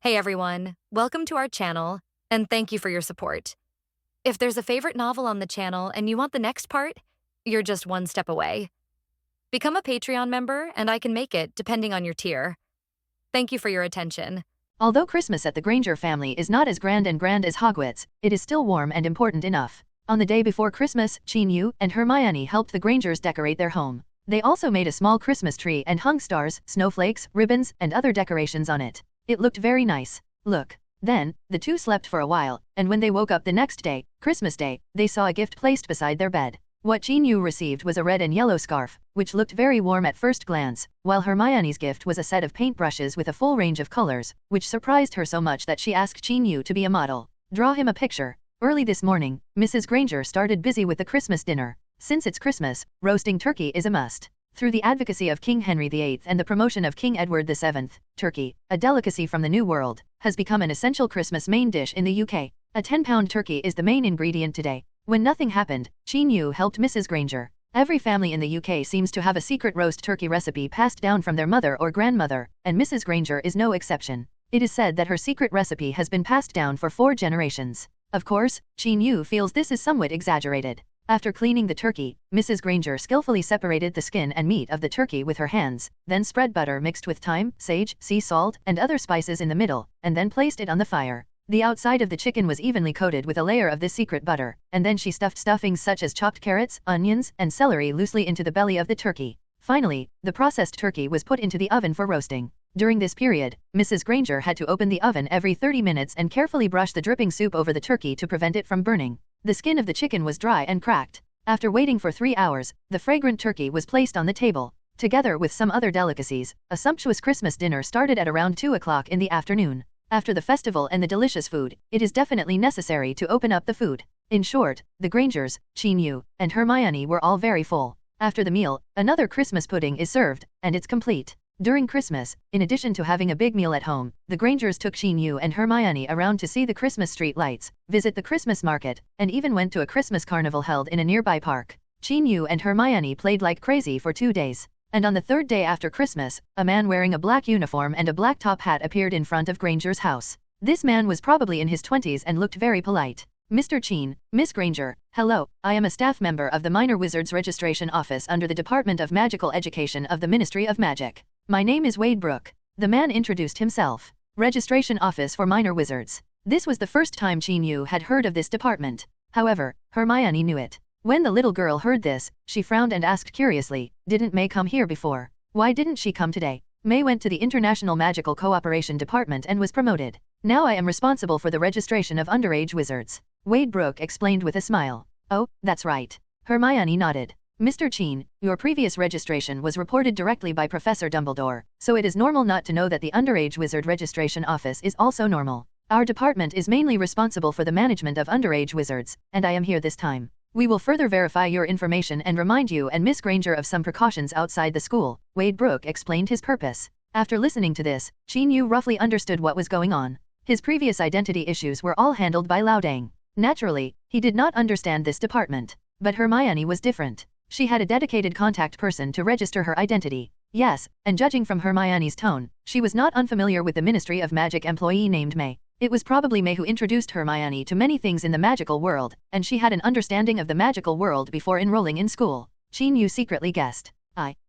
Hey everyone, welcome to our channel, and thank you for your support. If there's a favorite novel on the channel and you want the next part, you're just one step away. Become a Patreon member and I can make it depending on your tier. Thank you for your attention. Although Christmas at the Granger family is not as grand as Hogwarts, it is still warm and important enough. On the day before Christmas, Yu and Hermione helped the Grangers decorate their home. They also made a small Christmas tree and hung stars, snowflakes, ribbons, and other decorations on it. It looked very nice. Look. Then, the two slept for a while, and when they woke up the next day, Christmas Day, they saw a gift placed beside their bed. What Yu received was a red and yellow scarf, which looked very warm at first glance, while Hermione's gift was a set of paintbrushes with a full range of colors, which surprised her so much that she asked Yu to be a model. Draw him a picture. Early this morning, Mrs. Granger started busy with the Christmas dinner. Since it's Christmas, roasting turkey is a must. Through the advocacy of King Henry VIII and the promotion of King Edward VII, turkey, a delicacy from the New World, has become an essential Christmas main dish in the UK. A 10-pound turkey is the main ingredient today. When nothing happened, Yu helped Mrs. Granger. Every family in the UK seems to have a secret roast turkey recipe passed down from their mother or grandmother, and Mrs. Granger is no exception. It is said that her secret recipe has been passed down for 4 generations. Of course, Yu feels this is somewhat exaggerated. After cleaning the turkey, Mrs. Granger skillfully separated the skin and meat of the turkey with her hands, then spread butter mixed with thyme, sage, sea salt, and other spices in the middle, and then placed it on the fire. The outside of the chicken was evenly coated with a layer of this secret butter, and then she stuffed stuffings such as chopped carrots, onions, and celery loosely into the belly of the turkey. Finally, the processed turkey was put into the oven for roasting. During this period, Mrs. Granger had to open the oven every 30 minutes and carefully brush the dripping soup over the turkey to prevent it from burning. The skin of the chicken was dry and cracked. After waiting for 3 hours, the fragrant turkey was placed on the table. Together with some other delicacies, a sumptuous Christmas dinner started at around 2 o'clock in the afternoon. After the festival and the delicious food, it is definitely necessary to open up the food. In short, the Grangers, Yu, and Hermione were all very full. After the meal, another Christmas pudding is served, and it's complete. During Christmas, in addition to having a big meal at home, the Grangers took Yu and Hermione around to see the Christmas street lights, visit the Christmas market, and even went to a Christmas carnival held in a nearby park. Yu and Hermione played like crazy for 2 days. And on the 3rd day after Christmas, a man wearing a black uniform and a black top hat appeared in front of Granger's house. This man was probably in his 20s and looked very polite. Mr. Chin, Miss Granger, hello, I am a staff member of the Minor Wizards Registration Office under the Department of Magical Education of the Ministry of Magic. My name is Wade Brooke. The man introduced himself. Registration Office for Minor Wizards. This was the first time Yu had heard of this department. However, Hermione knew it. When the little girl heard this, she frowned and asked curiously, didn't May come here before? Why didn't she come today? May went to the International Magical Cooperation Department and was promoted. Now I am responsible for the registration of underage wizards. Wade Brooke explained with a smile. Oh, that's right. Hermione nodded. Mr. Chin, your previous registration was reported directly by Professor Dumbledore, so it is normal not to know that the Underage Wizard Registration Office is also normal. Our department is mainly responsible for the management of underage wizards, and I am here this time. We will further verify your information and remind you and Miss Granger of some precautions outside the school. Wade Brooke explained his purpose. After listening to this, Yu roughly understood what was going on. His previous identity issues were all handled by Laudang. Naturally, he did not understand this department. But Hermione was different. She had a dedicated contact person to register her identity. Yes, and judging from Hermione's tone, she was not unfamiliar with the Ministry of Magic employee named May. It was probably May who introduced Hermione to many things in the magical world, and she had an understanding of the magical world before enrolling in school. Yu secretly guessed.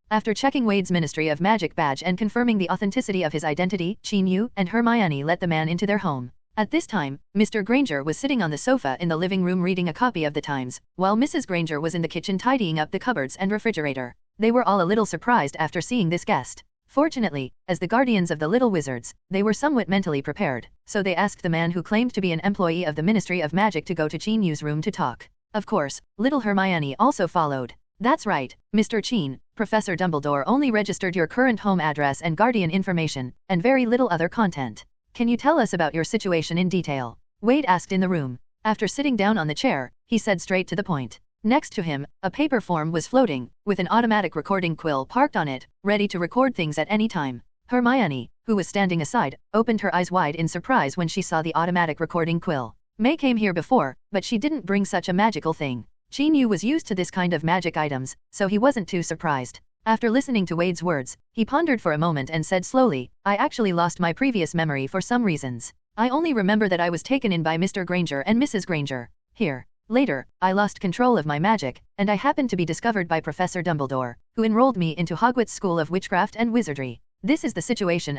After checking Wade's Ministry of Magic badge and confirming the authenticity of his identity, Yu and Hermione let the man into their home. At this time, Mr. Granger was sitting on the sofa in the living room reading a copy of the Times, while Mrs. Granger was in the kitchen tidying up the cupboards and refrigerator. They were all a little surprised after seeing this guest. Fortunately, as the guardians of the little wizards, they were somewhat mentally prepared, so they asked the man who claimed to be an employee of the Ministry of Magic to go to Yu's room to talk. Of course, little Hermione also followed. That's right, Mr. Chin, Professor Dumbledore only registered your current home address and guardian information, and very little other content. Can you tell us about your situation in detail? Wade asked in the room. After sitting down on the chair, he said straight to the point. Next to him, a paper form was floating, with an automatic recording quill parked on it, ready to record things at any time. Hermione, who was standing aside, opened her eyes wide in surprise when she saw the automatic recording quill. May came here before, but she didn't bring such a magical thing. Yu was used to this kind of magic items, so he wasn't too surprised. After listening to Wade's words, he pondered for a moment and said slowly, I actually lost my previous memory for some reasons. I only remember that I was taken in by Mr. Granger and Mrs. Granger. Here. Later, I lost control of my magic, and I happened to be discovered by Professor Dumbledore, who enrolled me into Hogwarts School of Witchcraft and Wizardry. This is the situation.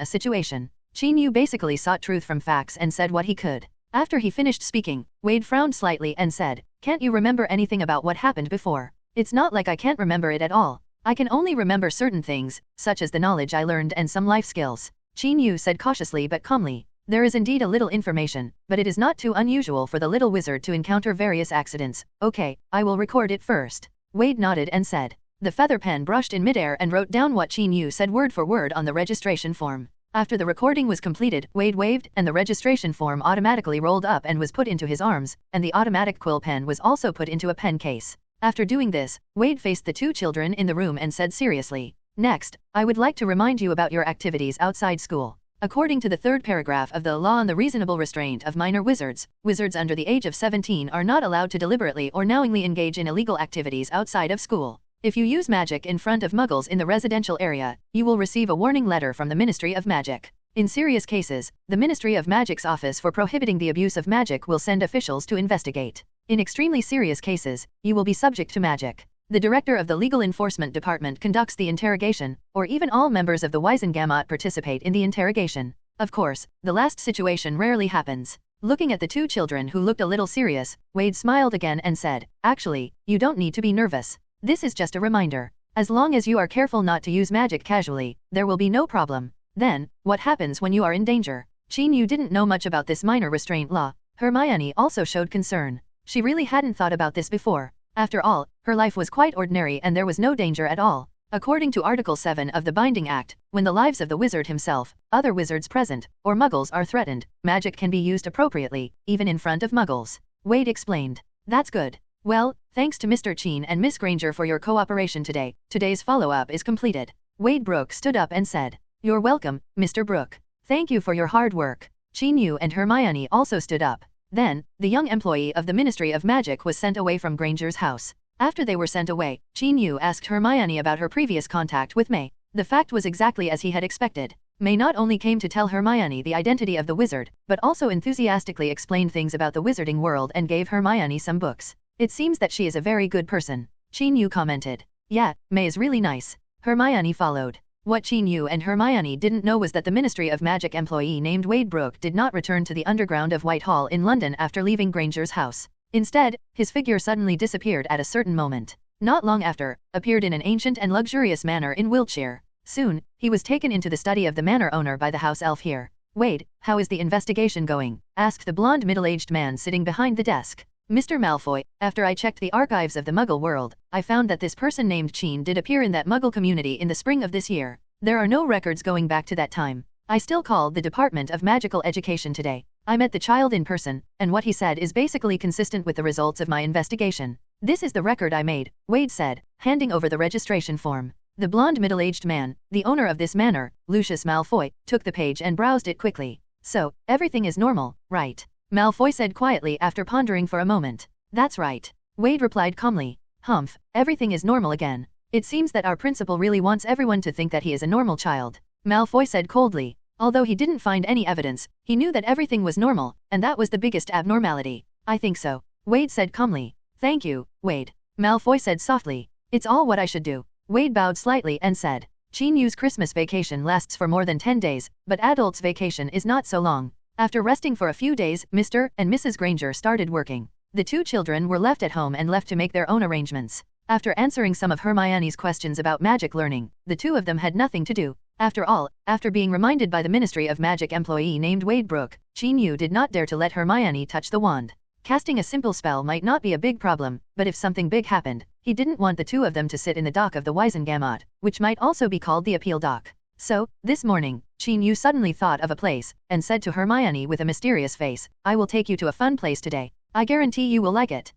Qin Yu basically sought truth from facts and said what he could. After he finished speaking, Wade frowned slightly and said, Can't you remember anything about what happened before? It's not like I can't remember it at all. I can only remember certain things, such as the knowledge I learned and some life skills. Qin Yu said cautiously but calmly. There is indeed a little information, but it is not too unusual for the little wizard to encounter various accidents. Okay, I will record it first. Wade nodded and said. The feather pen brushed in midair and wrote down what Qin Yu said word for word on the registration form. After the recording was completed, Wade waved and the registration form automatically rolled up and was put into his arms, and the automatic quill pen was also put into a pen case. After doing this, Wade faced the two children in the room and said seriously, Next, I would like to remind you about your activities outside school. According to the third paragraph of the Law on the Reasonable Restraint of Minor Wizards, wizards under the age of 17 are not allowed to deliberately or knowingly engage in illegal activities outside of school. If you use magic in front of muggles in the residential area, you will receive a warning letter from the Ministry of Magic. In serious cases, the Ministry of Magic's Office for Prohibiting the Abuse of Magic will send officials to investigate. In extremely serious cases, you will be subject to magic. The director of the Legal Enforcement Department conducts the interrogation, or even all members of the Wisengamot participate in the interrogation. Of course, the last situation rarely happens. Looking at the two children who looked a little serious, Wade smiled again and said, Actually, you don't need to be nervous. This is just a reminder. As long as you are careful not to use magic casually, there will be no problem. Then, what happens when you are in danger? Qin Yu didn't know much about this minor restraint law. Hermione also showed concern. She really hadn't thought about this before. After all, her life was quite ordinary and there was no danger at all. According to Article 7 of the Binding Act, when the lives of the wizard himself, other wizards present, or muggles are threatened, magic can be used appropriately, even in front of muggles. Wade explained. That's good. Well, thanks to Mr. Qin and Miss Granger for your cooperation today. Today's follow-up is completed. Wade Brooke stood up and said, You're welcome, Mr. Brooke. Thank you for your hard work. Qin Yu and Hermione also stood up. Then, the young employee of the Ministry of Magic was sent away from Granger's house. After they were sent away, Qin Yu asked Hermione about her previous contact with May. The fact was exactly as he had expected. May not only came to tell Hermione the identity of the wizard, but also enthusiastically explained things about the wizarding world and gave Hermione some books. It seems that she is a very good person. Qin Yu commented. Yeah, May is really nice. Hermione followed. What Qin Yu and Hermione didn't know was that the Ministry of Magic employee named Wade Brooke did not return to the underground of Whitehall in London after leaving Granger's house. Instead, his figure suddenly disappeared at a certain moment. Not long after, appeared in an ancient and luxurious manor in Wiltshire. Soon, he was taken into the study of the manor owner by the house elf here. Wade, how is the investigation going? Asked the blonde middle-aged man sitting behind the desk. Mr. Malfoy, after I checked the archives of the Muggle world, I found that this person named Qin did appear in that Muggle community in the spring of this year. There are no records going back to that time. I still called the Department of Magical Education today. I met the child in person, and what he said is basically consistent with the results of my investigation. This is the record I made, Wade said, handing over the registration form. The blonde middle-aged man, the owner of this manor, Lucius Malfoy, took the page and browsed it quickly. So, everything is normal, right? Malfoy said quietly after pondering for a moment. That's right. Wade replied calmly. Humph, everything is normal again. It seems that our principal really wants everyone to think that he is a normal child. Malfoy said coldly. Although he didn't find any evidence, he knew that everything was normal, and that was the biggest abnormality. I think so. Wade said calmly. Thank you, Wade. Malfoy said softly. It's all what I should do. Wade bowed slightly and said. Qin Yu's Christmas vacation lasts for more than 10 days, but adults' vacation is not so long. After resting for a few days, Mr. and Mrs. Granger started working. The two children were left at home and left to make their own arrangements. After answering some of Hermione's questions about magic learning, the two of them had nothing to do. After all, after being reminded by the Ministry of Magic employee named Wade Brooke, Qin Yu did not dare to let Hermione touch the wand. Casting a simple spell might not be a big problem, but if something big happened, he didn't want the two of them to sit in the dock of the Wisengamot, which might also be called the appeal dock. So, this morning, Qin Yu suddenly thought of a place, and said to Hermione with a mysterious face, I will take you to a fun place today. I guarantee you will like it.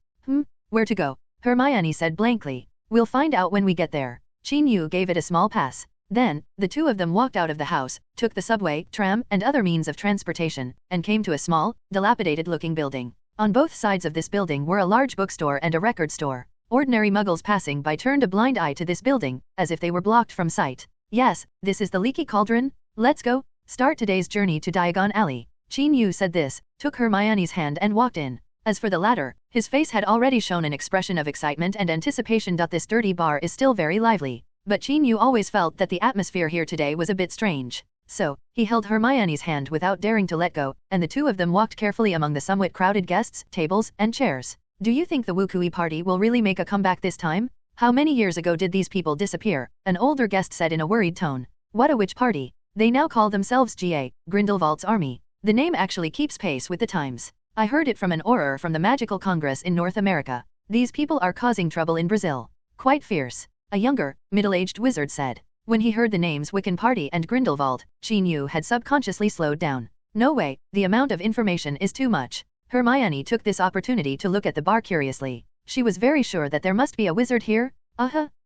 Where to go? Hermione said blankly. We'll find out when we get there. Qin Yu gave it a small pass. Then, the two of them walked out of the house, took the subway, tram, and other means of transportation, and came to a small, dilapidated-looking building. On both sides of this building were a large bookstore and a record store. Ordinary muggles passing by turned a blind eye to this building, as if they were blocked from sight. Yes, this is the Leaky Cauldron? Let's go. Start today's journey to Diagon Alley. Qin Yu said this, took Hermione's hand and walked in. As for the latter, his face had already shown an expression of excitement and anticipation. This dirty bar is still very lively. But Qin Yu always felt that the atmosphere here today was a bit strange. So, he held Hermione's hand without daring to let go, and the two of them walked carefully among the somewhat crowded guests, tables, and chairs. Do you think the Wukui party will really make a comeback this time? How many years ago did these people disappear? An older guest said in a worried tone. What a witch party. They now call themselves GA, Grindelwald's army. The name actually keeps pace with the times. I heard it from an auror from the Magical Congress in North America. These people are causing trouble in Brazil. Quite fierce. A younger, middle-aged wizard said. When he heard the names Wiccan Party and Grindelwald, Qin Yu had subconsciously slowed down. No way, the amount of information is too much. Hermione took this opportunity to look at the bar curiously. She was very sure that there must be a wizard here.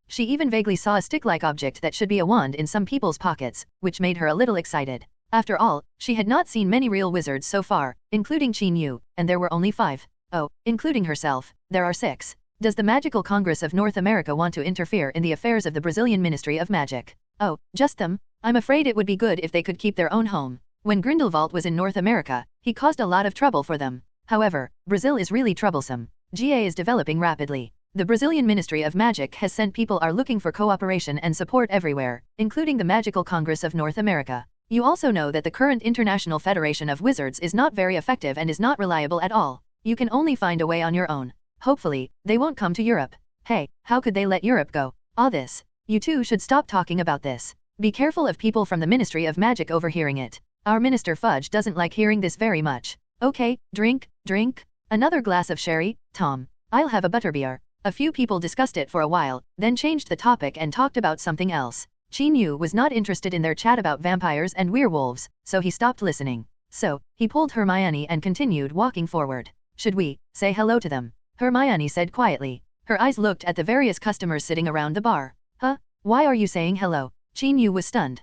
She even vaguely saw a stick-like object that should be a wand in some people's pockets, which made her a little excited. After all, she had not seen many real wizards so far, including Qin Yu, and there were only 5. Oh, including herself, there are 6. Does the Magical Congress of North America want to interfere in the affairs of the Brazilian Ministry of Magic? Oh, just them? I'm afraid it would be good if they could keep their own home. When Grindelwald was in North America, he caused a lot of trouble for them. However, Brazil is really troublesome. GA is developing rapidly. The Brazilian Ministry of Magic has sent people are looking for cooperation and support everywhere, including the Magical Congress of North America. You also know that the current International Federation of Wizards is not very effective and is not reliable at all. You can only find a way on your own. Hopefully, they won't come to Europe. Hey, how could they let Europe go? This. You two should stop talking about this. Be careful of people from the Ministry of Magic overhearing it. Our Minister Fudge doesn't like hearing this very much. Okay, drink. Another glass of sherry, Tom. I'll have a butterbeer. A few people discussed it for a while, then changed the topic and talked about something else. Qin Yu was not interested in their chat about vampires and werewolves, so he stopped listening. So, he pulled Hermione and continued walking forward. Should we say hello to them? Hermione said quietly. Her eyes looked at the various customers sitting around the bar. Why are you saying hello? Qin Yu was stunned.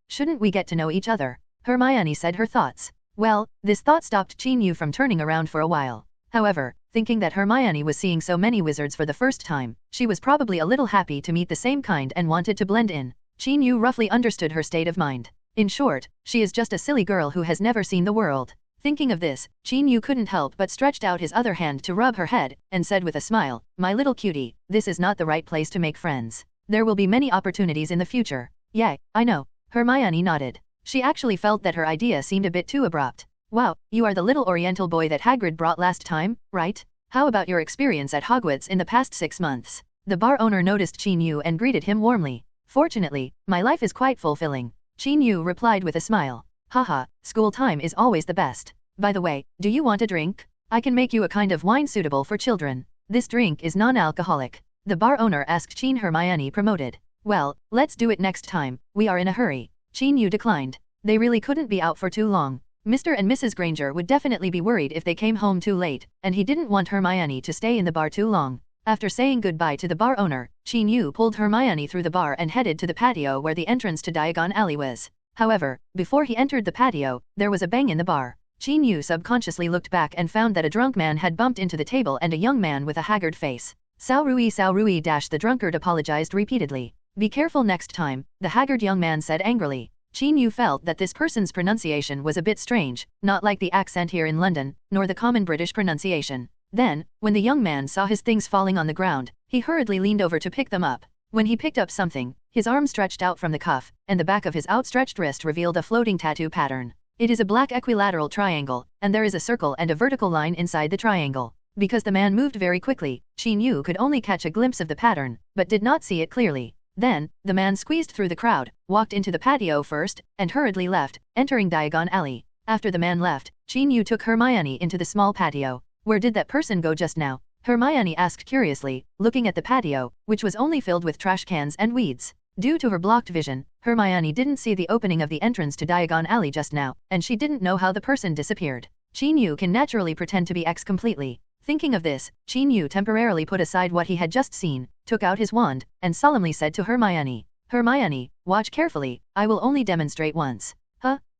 Shouldn't we get to know each other? Hermione said her thoughts. Well, this thought stopped Qin Yu from turning around for a while. However, thinking that Hermione was seeing so many wizards for the first time, she was probably a little happy to meet the same kind and wanted to blend in. Qin Yu roughly understood her state of mind. In short, she is just a silly girl who has never seen the world. Thinking of this, Qin Yu couldn't help but stretched out his other hand to rub her head, and said with a smile, My little cutie, this is not the right place to make friends. There will be many opportunities in the future. Yeah, I know. Hermione nodded. She actually felt that her idea seemed a bit too abrupt. Wow, you are the little oriental boy that Hagrid brought last time, right? How about your experience at Hogwarts in the past 6 months? The bar owner noticed Qin Yu and greeted him warmly. Fortunately, my life is quite fulfilling. Qin Yu replied with a smile. Haha, school time is always the best. By the way, do you want a drink? I can make you a kind of wine suitable for children. This drink is non-alcoholic. The bar owner asked Qin. Hermione promoted. Well, let's do it next time, we are in a hurry. Qin Yu declined. They really couldn't be out for too long. Mr. and Mrs. Granger would definitely be worried if they came home too late, and he didn't want Hermione to stay in the bar too long. After saying goodbye to the bar owner, Qin Yu pulled Hermione through the bar and headed to the patio where the entrance to Diagon Alley was. However, before he entered the patio, there was a bang in the bar. Qin Yu subconsciously looked back and found that a drunk man had bumped into the table and a young man with a haggard face. Sao Rui, the drunkard apologized repeatedly. Be careful next time, the haggard young man said angrily. Qin Yu felt that this person's pronunciation was a bit strange, not like the accent here in London, nor the common British pronunciation. Then, when the young man saw his things falling on the ground, he hurriedly leaned over to pick them up. When he picked up something, his arm stretched out from the cuff, and the back of his outstretched wrist revealed a floating tattoo pattern. It is a black equilateral triangle, and there is a circle and a vertical line inside the triangle. Because the man moved very quickly, Qin Yu could only catch a glimpse of the pattern, but did not see it clearly. Then, the man squeezed through the crowd, walked into the patio first, and hurriedly left, entering Diagon Alley. After the man left, Qin Yu took Hermione into the small patio. Where did that person go just now? Hermione asked curiously, looking at the patio, which was only filled with trash cans and weeds. Due to her blocked vision, Hermione didn't see the opening of the entrance to Diagon Alley just now, and she didn't know how the person disappeared. Qin Yu can naturally pretend to be X completely. Thinking of this, Qin Yu temporarily put aside what he had just seen, took out his wand, and solemnly said to Hermione, Hermione, watch carefully, I will only demonstrate once.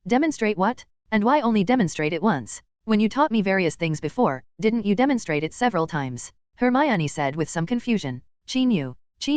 Demonstrate what? And why only demonstrate it once? When you taught me various things before, didn't you demonstrate it several times? Hermione said with some confusion. Qin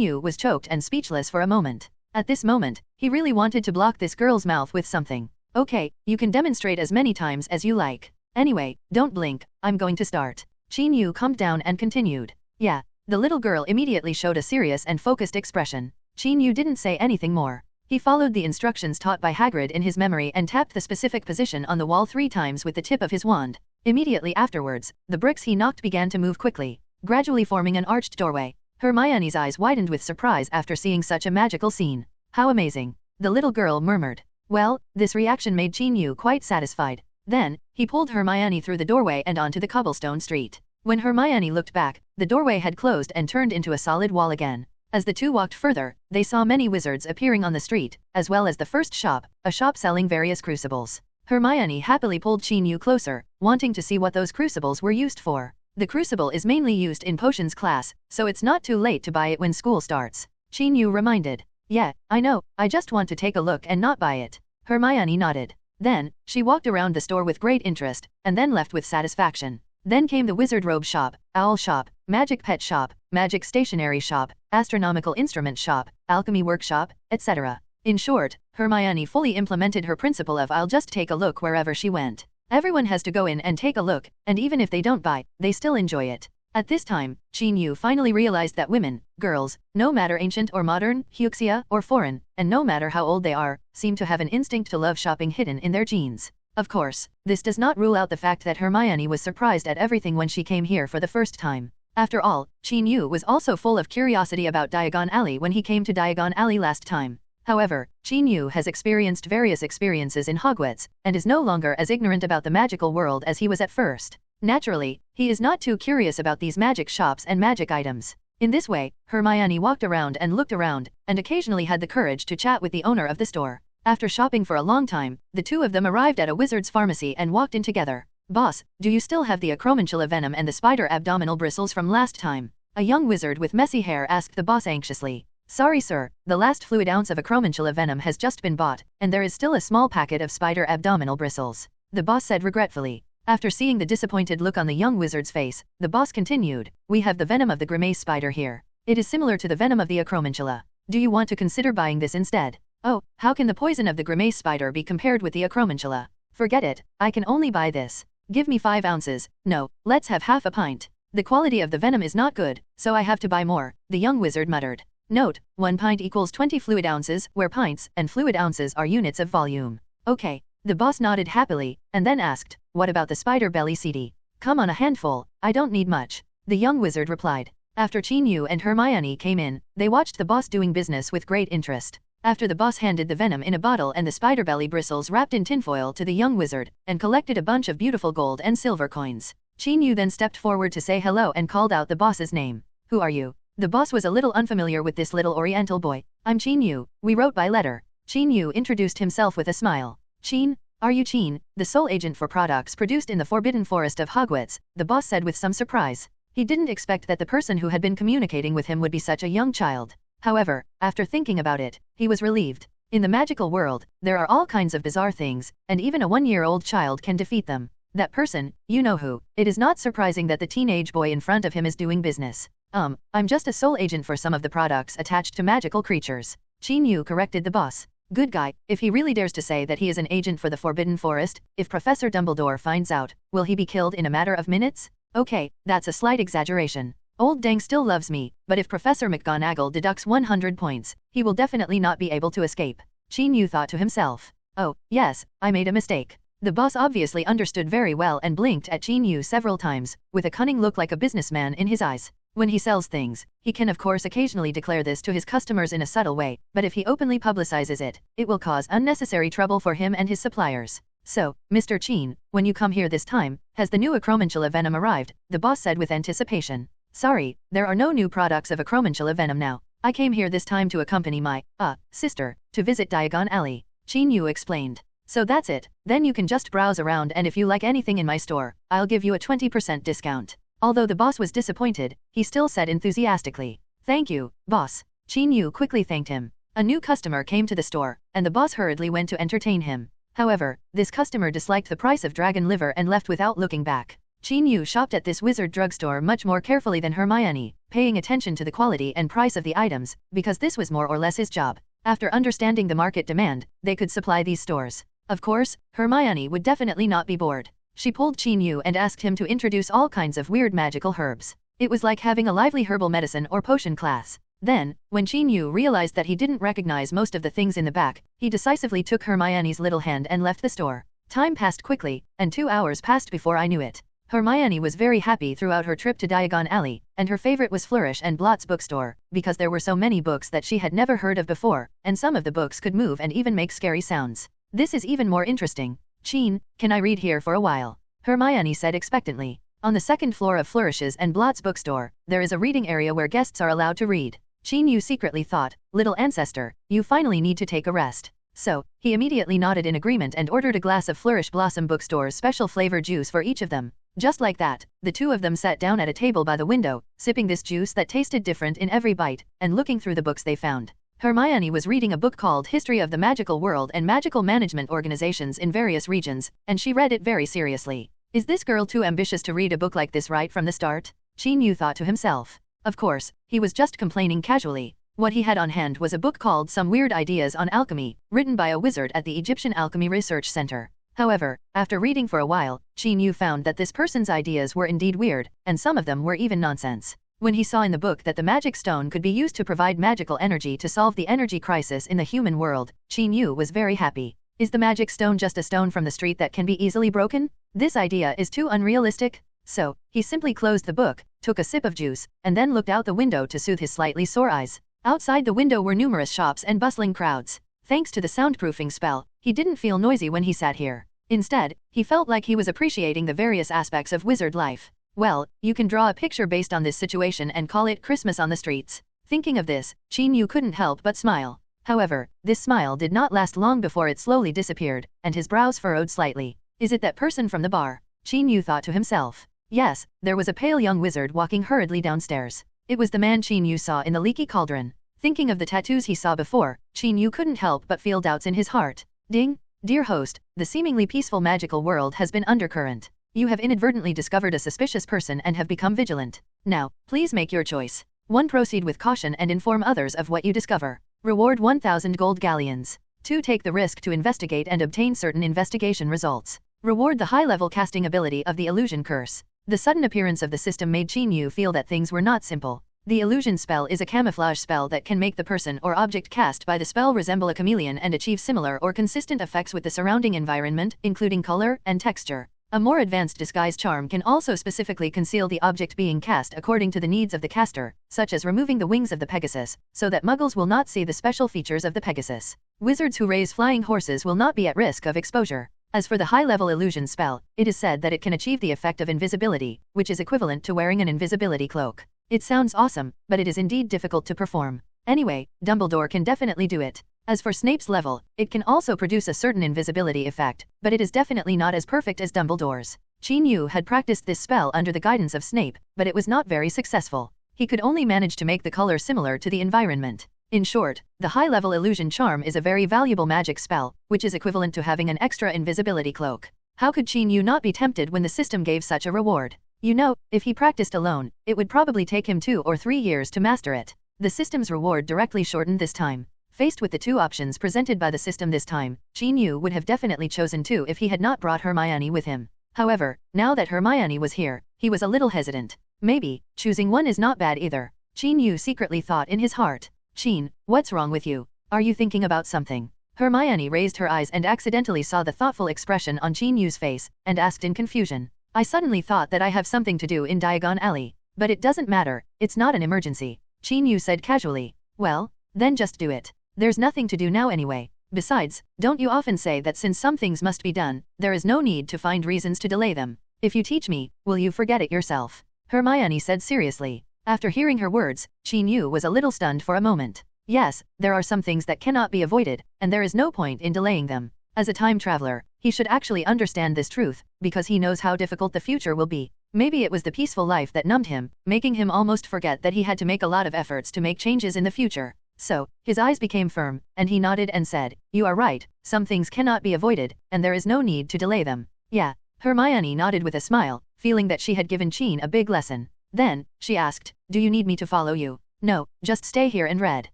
Yu was choked and speechless for a moment. At this moment, he really wanted to block this girl's mouth with something. Okay, you can demonstrate as many times as you like. Anyway, don't blink, I'm going to start. Qin Yu calmed down and continued. Yeah. The little girl immediately showed a serious and focused expression. Qin Yu didn't say anything more. He followed the instructions taught by Hagrid in his memory and tapped the specific position on the wall 3 times with the tip of his wand. Immediately afterwards, the bricks he knocked began to move quickly, gradually forming an arched doorway. Hermione's eyes widened with surprise after seeing such a magical scene. How amazing! The little girl murmured. Well, this reaction made Qin Yu quite satisfied. Then, he pulled Hermione through the doorway and onto the cobblestone street. When Hermione looked back, the doorway had closed and turned into a solid wall again. As the two walked further, they saw many wizards appearing on the street, as well as the first shop, a shop selling various crucibles. Hermione happily pulled Qin Yu closer, wanting to see what those crucibles were used for. The crucible is mainly used in potions class, so it's not too late to buy it when school starts. Qin Yu reminded. Yeah, I know, I just want to take a look and not buy it. Hermione nodded. Then, she walked around the store with great interest, and then left with satisfaction. Then came the wizard robe shop, owl shop, magic pet shop, magic stationery shop, astronomical instrument shop, alchemy workshop, etc. In short, Hermione fully implemented her principle of I'll just take a look wherever she went. Everyone has to go in and take a look, and even if they don't buy, they still enjoy it. At this time, Qin Yu finally realized that women, girls, no matter ancient or modern, Huxia or foreign, and no matter how old they are, seem to have an instinct to love shopping hidden in their genes. Of course, this does not rule out the fact that Hermione was surprised at everything when she came here for the first time. After all, Qin Yu was also full of curiosity about Diagon Alley when he came to Diagon Alley last time. However, Qin Yu has experienced various experiences in Hogwarts, and is no longer as ignorant about the magical world as he was at first. Naturally, he is not too curious about these magic shops and magic items. In this way, Hermione walked around and looked around, and occasionally had the courage to chat with the owner of the store. After shopping for a long time, the two of them arrived at a wizard's pharmacy and walked in together. Boss, do you still have the acromantula venom and the spider abdominal bristles from last time? A young wizard with messy hair asked the boss anxiously. Sorry sir, the last fluid ounce of acromantula venom has just been bought, and there is still a small packet of spider abdominal bristles. The boss said regretfully. After seeing the disappointed look on the young wizard's face, the boss continued, we have the venom of the grimace spider here. It is similar to the venom of the acromantula. Do you want to consider buying this instead? Oh, how can the poison of the grimace spider be compared with the acromantula? Forget it, I can only buy this. Give me 5 ounces, no, let's have half a pint. The quality of the venom is not good, so I have to buy more, the young wizard muttered. Note, 1 pint equals 20 fluid ounces, where pints and fluid ounces are units of volume. Okay, the boss nodded happily, and then asked, what about the spider belly CD? Come on a handful, I don't need much. The young wizard replied. After Qin Yu and Hermione came in, they watched the boss doing business with great interest. After the boss handed the venom in a bottle and the spider belly bristles wrapped in tinfoil to the young wizard, and collected a bunch of beautiful gold and silver coins, Qin Yu then stepped forward to say hello and called out the boss's name. Who are you? The boss was a little unfamiliar with this little oriental boy. I'm Qin Yu, we wrote by letter. Qin Yu introduced himself with a smile. Qin, are you Qin, the sole agent for products produced in the Forbidden Forest of Hogwarts? The boss said with some surprise. He didn't expect that the person who had been communicating with him would be such a young child. However, after thinking about it, he was relieved. In the magical world, there are all kinds of bizarre things, and even a 1-year-old child can defeat them. That person, you know who. It is not surprising that the teenage boy in front of him is doing business. I'm just a sole agent for some of the products attached to magical creatures. Qin Yu corrected the boss. Good guy, if he really dares to say that he is an agent for the Forbidden Forest, if Professor Dumbledore finds out, will he be killed in a matter of minutes? Okay, that's a slight exaggeration. Old Dang still loves me, but if Professor McGonagall deducts 100 points, he will definitely not be able to escape. Qin Yu thought to himself. Oh, yes, I made a mistake. The boss obviously understood very well and blinked at Qin Yu several times, with a cunning look like a businessman in his eyes. When he sells things, he can of course occasionally declare this to his customers in a subtle way, but if he openly publicizes it, it will cause unnecessary trouble for him and his suppliers. So, Mr. Qin, when you come here this time, has the new acromantula venom arrived? The boss said with anticipation. Sorry, there are no new products of acromantula venom now. I came here this time to accompany my, sister, to visit Diagon Alley. Qin Yu explained. So that's it, then you can just browse around and if you like anything in my store, I'll give you a 20% discount. Although the boss was disappointed, he still said enthusiastically. Thank you, boss. Qin Yu quickly thanked him. A new customer came to the store, and the boss hurriedly went to entertain him. However, this customer disliked the price of dragon liver and left without looking back. Qin Yu shopped at this wizard drugstore much more carefully than Hermione, paying attention to the quality and price of the items, because this was more or less his job. After understanding the market demand, they could supply these stores. Of course, Hermione would definitely not be bored. She pulled Qin Yu and asked him to introduce all kinds of weird magical herbs. It was like having a lively herbal medicine or potion class. Then, when Qin Yu realized that he didn't recognize most of the things in the back, he decisively took Hermione's little hand and left the store. Time passed quickly, and 2 hours passed before I knew it. Hermione was very happy throughout her trip to Diagon Alley, and her favorite was Flourish and Blott's bookstore, because there were so many books that she had never heard of before, and some of the books could move and even make scary sounds. This is even more interesting. Qin, can I read here for a while? Hermione said expectantly. On the second floor of Flourishes and Blott's bookstore, there is a reading area where guests are allowed to read. Qin Yu secretly thought, little ancestor, you finally need to take a rest. So, he immediately nodded in agreement and ordered a glass of Flourish Blossom Bookstore's special flavor juice for each of them. Just like that, the two of them sat down at a table by the window, sipping this juice that tasted different in every bite, and looking through the books they found. Hermione was reading a book called History of the Magical World and Magical Management Organizations in Various Regions, and she read it very seriously. Is this girl too ambitious to read a book like this right from the start? Qin Yu thought to himself. Of course, he was just complaining casually. What he had on hand was a book called Some Weird Ideas on Alchemy, written by a wizard at the Egyptian Alchemy Research Center. However, after reading for a while, Qin Yu found that this person's ideas were indeed weird, and some of them were even nonsense. When he saw in the book that the magic stone could be used to provide magical energy to solve the energy crisis in the human world, Qin Yu was very happy. Is the magic stone just a stone from the street that can be easily broken? This idea is too unrealistic. So, he simply closed the book, took a sip of juice, and then looked out the window to soothe his slightly sore eyes. Outside the window were numerous shops and bustling crowds. Thanks to the soundproofing spell, he didn't feel noisy when he sat here. Instead, he felt like he was appreciating the various aspects of wizard life. Well, you can draw a picture based on this situation and call it Christmas on the streets. Thinking of this, Qin Yu couldn't help but smile. However, this smile did not last long before it slowly disappeared, and his brows furrowed slightly. Is it that person from the bar? Qin Yu thought to himself. Yes, there was a pale young wizard walking hurriedly downstairs. It was the man Qin Yu saw in the leaky cauldron. Thinking of the tattoos he saw before, Qin Yu couldn't help but feel doubts in his heart. Ding! Dear host, the seemingly peaceful magical world has been undercurrent. You have inadvertently discovered a suspicious person and have become vigilant. Now, please make your choice. 1. Proceed with caution and inform others of what you discover. Reward 1,000 gold galleons. 2. Take the risk to investigate and obtain certain investigation results. Reward the high-level casting ability of the illusion curse. The sudden appearance of the system made Qin Yu feel that things were not simple. The illusion spell is a camouflage spell that can make the person or object cast by the spell resemble a chameleon and achieve similar or consistent effects with the surrounding environment, including color and texture. A more advanced disguise charm can also specifically conceal the object being cast according to the needs of the caster, such as removing the wings of the Pegasus, so that muggles will not see the special features of the Pegasus. Wizards who raise flying horses will not be at risk of exposure. As for the high-level illusion spell, it is said that it can achieve the effect of invisibility, which is equivalent to wearing an invisibility cloak. It sounds awesome, but it is indeed difficult to perform. Anyway, Dumbledore can definitely do it. As for Snape's level, it can also produce a certain invisibility effect, but it is definitely not as perfect as Dumbledore's. Qin Yu had practiced this spell under the guidance of Snape, but it was not very successful. He could only manage to make the color similar to the environment. In short, the high-level illusion charm is a very valuable magic spell, which is equivalent to having an extra invisibility cloak. How could Qin Yu not be tempted when the system gave such a reward? You know, if he practiced alone, it would probably take him 2 or 3 years to master it. The system's reward directly shortened this time. Faced with the two options presented by the system this time, Qin Yu would have definitely chosen 2 if he had not brought Hermione with him. However, now that Hermione was here, he was a little hesitant. Maybe, choosing 1 is not bad either. Qin Yu secretly thought in his heart. Qin, what's wrong with you? Are you thinking about something? Hermione raised her eyes and accidentally saw the thoughtful expression on Qin Yu's face, and asked in confusion. I suddenly thought that I have something to do in Diagon Alley. But it doesn't matter, it's not an emergency. Qin Yu said casually. Well, then just do it. There's nothing to do now anyway. Besides, don't you often say that since some things must be done, there is no need to find reasons to delay them? If you teach me, will you forget it yourself? Hermione said seriously. After hearing her words, Qin Yu was a little stunned for a moment. Yes, there are some things that cannot be avoided, and there is no point in delaying them. As a time traveler, he should actually understand this truth, because he knows how difficult the future will be. Maybe it was the peaceful life that numbed him, making him almost forget that he had to make a lot of efforts to make changes in the future. So, his eyes became firm, and he nodded and said, You are right, some things cannot be avoided, and there is no need to delay them. Yeah. Hermione nodded with a smile, feeling that she had given Chin a big lesson. Then, she asked, do you need me to follow you? No, just stay here and read.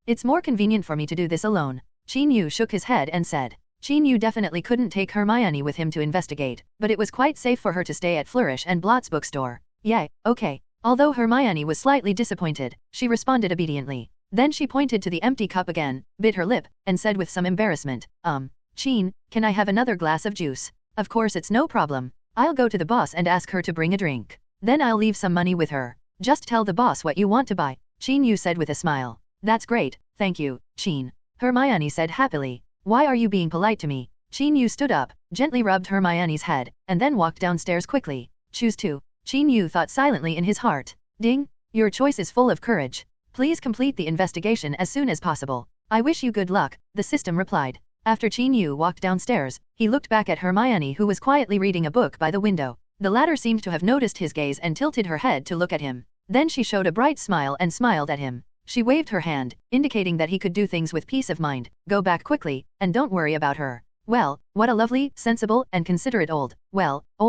It's more convenient for me to do this alone. Chin Yu shook his head and said. Chin Yu definitely couldn't take Hermione with him to investigate, but it was quite safe for her to stay at Flourish and Blott's bookstore. Yay, okay. Although Hermione was slightly disappointed, she responded obediently. Then she pointed to the empty cup again, bit her lip, and said with some embarrassment, Chin, can I have another glass of juice? Of course it's no problem. I'll go to the boss and ask her to bring a drink. Then I'll leave some money with her. Just tell the boss what you want to buy, Chin Yu said with a smile. That's great, thank you, Chin. Hermione said happily. Why are you being polite to me? Chin Yu stood up, gently rubbed Hermione's head, and then walked downstairs quickly. Choose to. Chin Yu thought silently in his heart. Ding, your choice is full of courage. Please complete the investigation as soon as possible. I wish you good luck, the system replied. After Chin Yu walked downstairs, he looked back at Hermione who was quietly reading a book by the window. The latter seemed to have noticed his gaze and tilted her head to look at him. Then she showed a bright smile and smiled at him. She waved her hand, indicating that he could do things with peace of mind, go back quickly, and don't worry about her. Well, what a lovely, sensible, and considerate old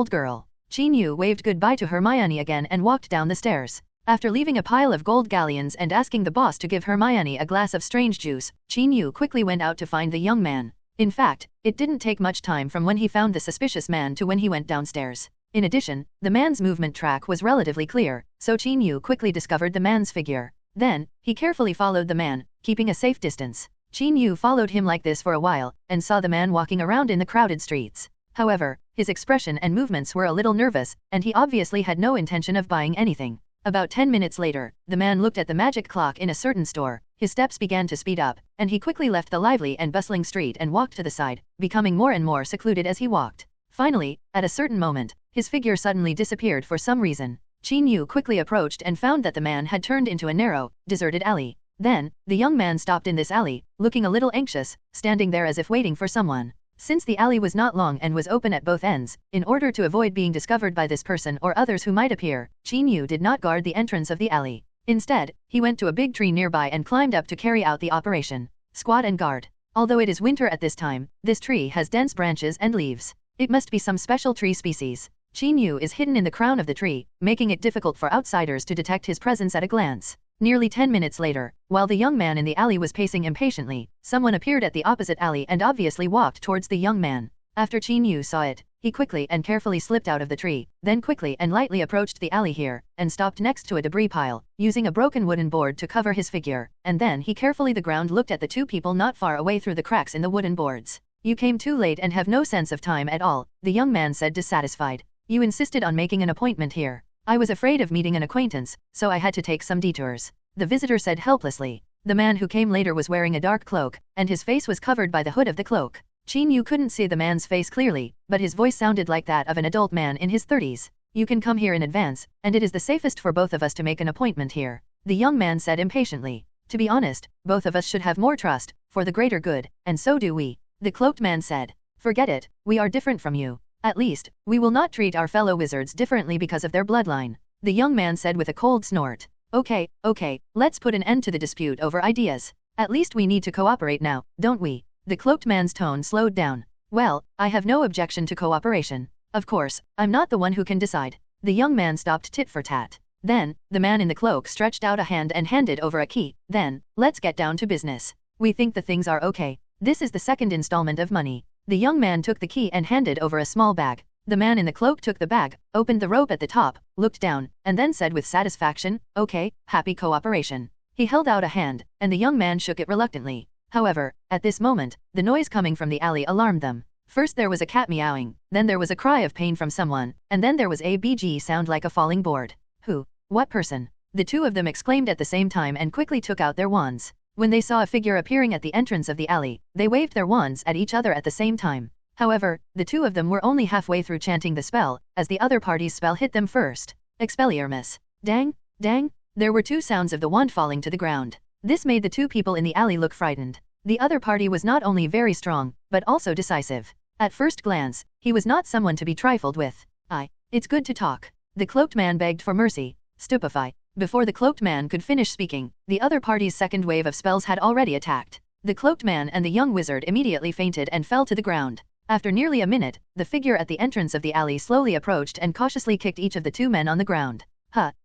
girl. Chin Yu waved goodbye to Hermione again and walked down the stairs. After leaving a pile of gold galleons and asking the boss to give Hermione a glass of strange juice, Chin Yu quickly went out to find the young man. In fact, it didn't take much time from when he found the suspicious man to when he went downstairs. In addition, the man's movement track was relatively clear, so Chin Yu quickly discovered the man's figure. Then, he carefully followed the man, keeping a safe distance. Chin Yu followed him like this for a while, and saw the man walking around in the crowded streets. However, his expression and movements were a little nervous, and he obviously had no intention of buying anything. About 10 minutes later, the man looked at the magic clock in a certain store, his steps began to speed up, and he quickly left the lively and bustling street and walked to the side, becoming more and more secluded as he walked. Finally, at a certain moment, his figure suddenly disappeared for some reason. Chin Yu quickly approached and found that the man had turned into a narrow, deserted alley. Then, the young man stopped in this alley, looking a little anxious, standing there as if waiting for someone. Since the alley was not long and was open at both ends, in order to avoid being discovered by this person or others who might appear, Chin Yu did not guard the entrance of the alley. Instead, he went to a big tree nearby and climbed up to carry out the operation. Squat and guard. Although it is winter at this time, this tree has dense branches and leaves. It must be some special tree species. Chin Yu is hidden in the crown of the tree, making it difficult for outsiders to detect his presence at a glance. Nearly 10 minutes later, while the young man in the alley was pacing impatiently, someone appeared at the opposite alley and obviously walked towards the young man. After Chin Yu saw it, he quickly and carefully slipped out of the tree, then quickly and lightly approached the alley here, and stopped next to a debris pile, using a broken wooden board to cover his figure, and then he carefully the ground looked at the two people not far away through the cracks in the wooden boards. You came too late and have no sense of time at all, the young man said dissatisfied. You insisted on making an appointment here. I was afraid of meeting an acquaintance, so I had to take some detours. The visitor said helplessly. The man who came later was wearing a dark cloak, and his face was covered by the hood of the cloak. Chin Yu couldn't see the man's face clearly, but his voice sounded like that of an adult man in his 30s. You can come here in advance, and it is the safest for both of us to make an appointment here, the young man said impatiently. To be honest, both of us should have more trust, for the greater good, and so do we, the cloaked man said. Forget it, we are different from you. At least, we will not treat our fellow wizards differently because of their bloodline, the young man said with a cold snort. Okay, let's put an end to the dispute over ideas. At least we need to cooperate now, don't we? The cloaked man's tone slowed down. Well, I have no objection to cooperation. Of course, I'm not the one who can decide. The young man stopped tit for tat. Then, the man in the cloak stretched out a hand and handed over a key. Then, let's get down to business. We think the things are okay. This is the second installment of money. The young man took the key and handed over a small bag. The man in the cloak took the bag, opened the rope at the top, looked down, and then said with satisfaction, okay, happy cooperation. He held out a hand, and the young man shook it reluctantly. However, at this moment, the noise coming from the alley alarmed them. First there was a cat meowing, then there was a cry of pain from someone, and then there was a BG sound like a falling board. Who? What person? The two of them exclaimed at the same time and quickly took out their wands. When they saw a figure appearing at the entrance of the alley, they waved their wands at each other at the same time. However, the two of them were only halfway through chanting the spell, as the other party's spell hit them first. Expelliarmus. Dang, dang, there were two sounds of the wand falling to the ground. This made the two people in the alley look frightened. The other party was not only very strong, but also decisive. At first glance, he was not someone to be trifled with. It's good to talk. The cloaked man begged for mercy. Stupefy. Before the cloaked man could finish speaking, the other party's second wave of spells had already attacked. The cloaked man and the young wizard immediately fainted and fell to the ground. After nearly a minute, the figure at the entrance of the alley slowly approached and cautiously kicked each of the two men on the ground.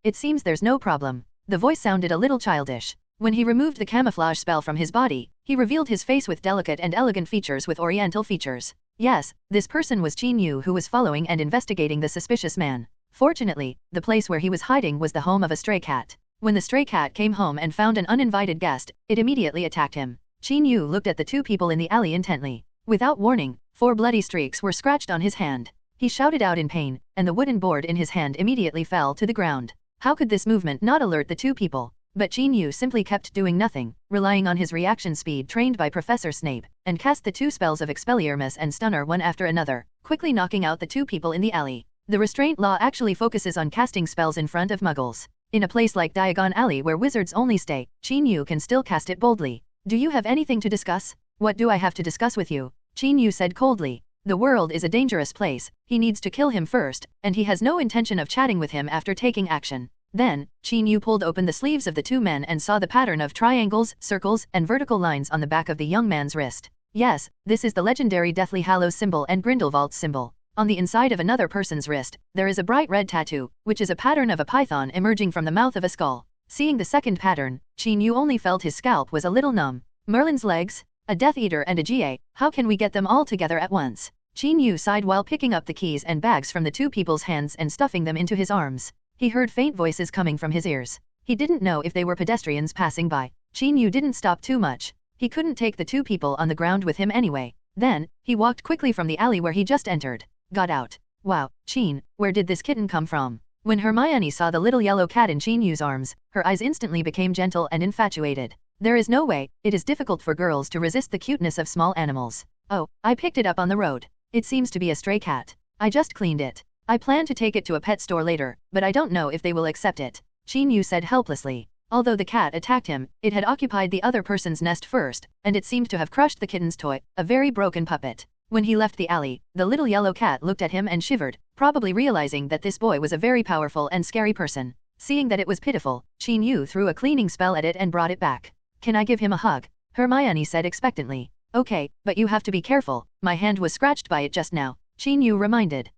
It seems there's no problem. The voice sounded a little childish. When he removed the camouflage spell from his body, he revealed his face with delicate and elegant features with oriental features. Yes, this person was Qin Yu, who was following and investigating the suspicious man. Fortunately, the place where he was hiding was the home of a stray cat. When the stray cat came home and found an uninvited guest, it immediately attacked him. Qin Yu looked at the two people in the alley intently. Without warning, 4 bloody streaks were scratched on his hand. He shouted out in pain, and the wooden board in his hand immediately fell to the ground. How could this movement not alert the two people? But Qin Yu simply kept doing nothing, relying on his reaction speed trained by Professor Snape, and cast the 2 spells of Expelliarmus and Stunner one after another, quickly knocking out the 2 people in the alley. The restraint law actually focuses on casting spells in front of muggles. In a place like Diagon Alley where wizards only stay, Qin Yu can still cast it boldly. Do you have anything to discuss? What do I have to discuss with you? Qin Yu said coldly. The world is a dangerous place, he needs to kill him first, and he has no intention of chatting with him after taking action. Then, Qin Yu pulled open the sleeves of the 2 men and saw the pattern of triangles, circles, and vertical lines on the back of the young man's wrist. Yes, this is the legendary Deathly Hallows symbol and Grindelwald's symbol. On the inside of another person's wrist, there is a bright red tattoo, which is a pattern of a python emerging from the mouth of a skull. Seeing the second pattern, Qin Yu only felt his scalp was a little numb. Merlin's legs? A Death Eater and a GA, how can we get them all together at once? Qin Yu sighed while picking up the keys and bags from the 2 people's hands and stuffing them into his arms. He heard faint voices coming from his ears. He didn't know if they were pedestrians passing by. Qin Yu didn't stop too much. He couldn't take the 2 people on the ground with him anyway. Then, he walked quickly from the alley where he just entered. Got out. Wow, Qin, where did this kitten come from? When Hermione saw the little yellow cat in Qin Yu's arms, her eyes instantly became gentle and infatuated. There is no way, it is difficult for girls to resist the cuteness of small animals. Oh, I picked it up on the road. It seems to be a stray cat. I just cleaned it. I plan to take it to a pet store later, but I don't know if they will accept it. Qin Yu said helplessly. Although the cat attacked him, it had occupied the other person's nest first, and it seemed to have crushed the kitten's toy, a very broken puppet. When he left the alley, the little yellow cat looked at him and shivered, probably realizing that this boy was a very powerful and scary person. Seeing that it was pitiful, Qin Yu threw a cleaning spell at it and brought it back. Can I give him a hug? Hermione said expectantly. Okay, but you have to be careful, my hand was scratched by it just now, Qin Yu reminded.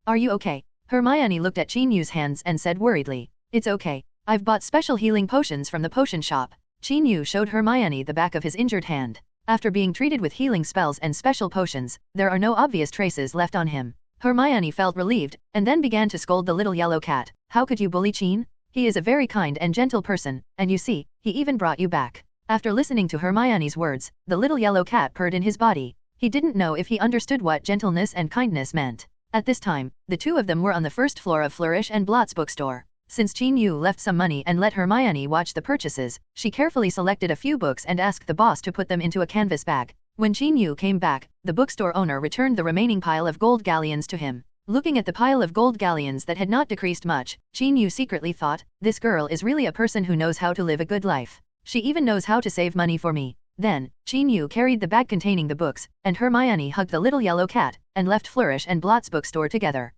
Are you okay? Hermione looked at Qin Yu's hands and said worriedly. It's okay. I've bought special healing potions from the potion shop. Qin Yu showed Hermione the back of his injured hand. After being treated with healing spells and special potions, there are no obvious traces left on him. Hermione felt relieved, and then began to scold the little yellow cat. How could you bully Qin? He is a very kind and gentle person, and you see, he even brought you back. After listening to Hermione's words, the little yellow cat purred in his body. He didn't know if he understood what gentleness and kindness meant. At this time, the 2 of them were on the first floor of Flourish and Blott's bookstore. Since Qin Yu left some money and let Hermione watch the purchases, she carefully selected a few books and asked the boss to put them into a canvas bag. When Qin Yu came back, the bookstore owner returned the remaining pile of gold galleons to him. Looking at the pile of gold galleons that had not decreased much, Qin Yu secretly thought, this girl is really a person who knows how to live a good life. She even knows how to save money for me. Then, Qin Yu carried the bag containing the books, and Hermione hugged the little yellow cat, and left Flourish and Blott's bookstore together.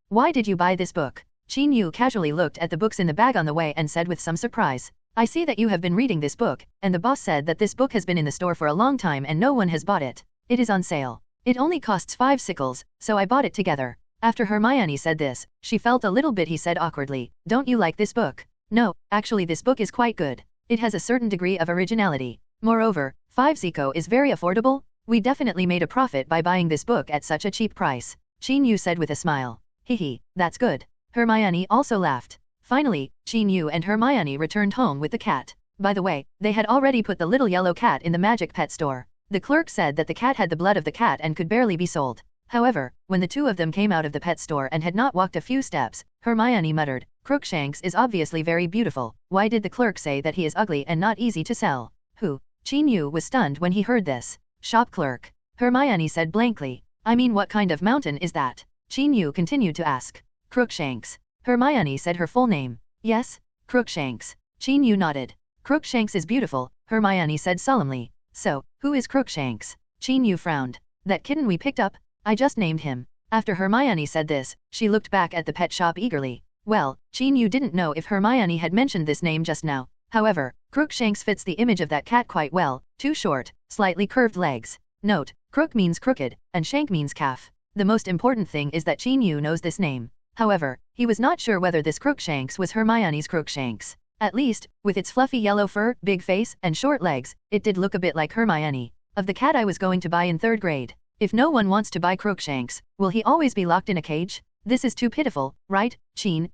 Why did you buy this book? Qin Yu casually looked at the books in the bag on the way and said with some surprise. I see that you have been reading this book, and the boss said that this book has been in the store for a long time and no one has bought it. It is on sale. It only costs 5 sickles, so I bought it together. After Hermione said this, she felt a little bit. He said awkwardly, don't you like this book? No, actually this book is quite good. It has a certain degree of originality. Moreover, 5 Zico is very affordable. We definitely made a profit by buying this book at such a cheap price. Qin Yu said with a smile. Hehe, that's good. Hermione also laughed. Finally, Qin Yu and Hermione returned home with the cat. By the way, they had already put the little yellow cat in the magic pet store. The clerk said that the cat had the blood of the cat and could barely be sold. However, when the 2 of them came out of the pet store and had not walked a few steps, Hermione muttered, Crookshanks is obviously very beautiful. Why did the clerk say that he is ugly and not easy to sell? Who? Qin Yu was stunned when he heard this. Shop clerk. Hermione said blankly. I mean, what kind of mountain is that? Qin Yu continued to ask. Crookshanks. Hermione said her full name. Yes, Crookshanks. Qin Yu nodded. Crookshanks is beautiful, Hermione said solemnly. So, who is Crookshanks? Qin Yu frowned. That kitten we picked up? I just named him. After Hermione said this, she looked back at the pet shop eagerly. Well, Qin Yu didn't know if Hermione had mentioned this name just now. However, Crookshanks fits the image of that cat quite well, 2 short, slightly curved legs. Note, Crook means crooked, and shank means calf. The most important thing is that Chin Yu knows this name. However, he was not sure whether this Crookshanks was Hermione's Crookshanks. At least, with its fluffy yellow fur, big face, and short legs, it did look a bit like Hermione. Of the cat I was going to buy in 3rd grade. If no one wants to buy Crookshanks, will he always be locked in a cage? This is too pitiful, right, Chin?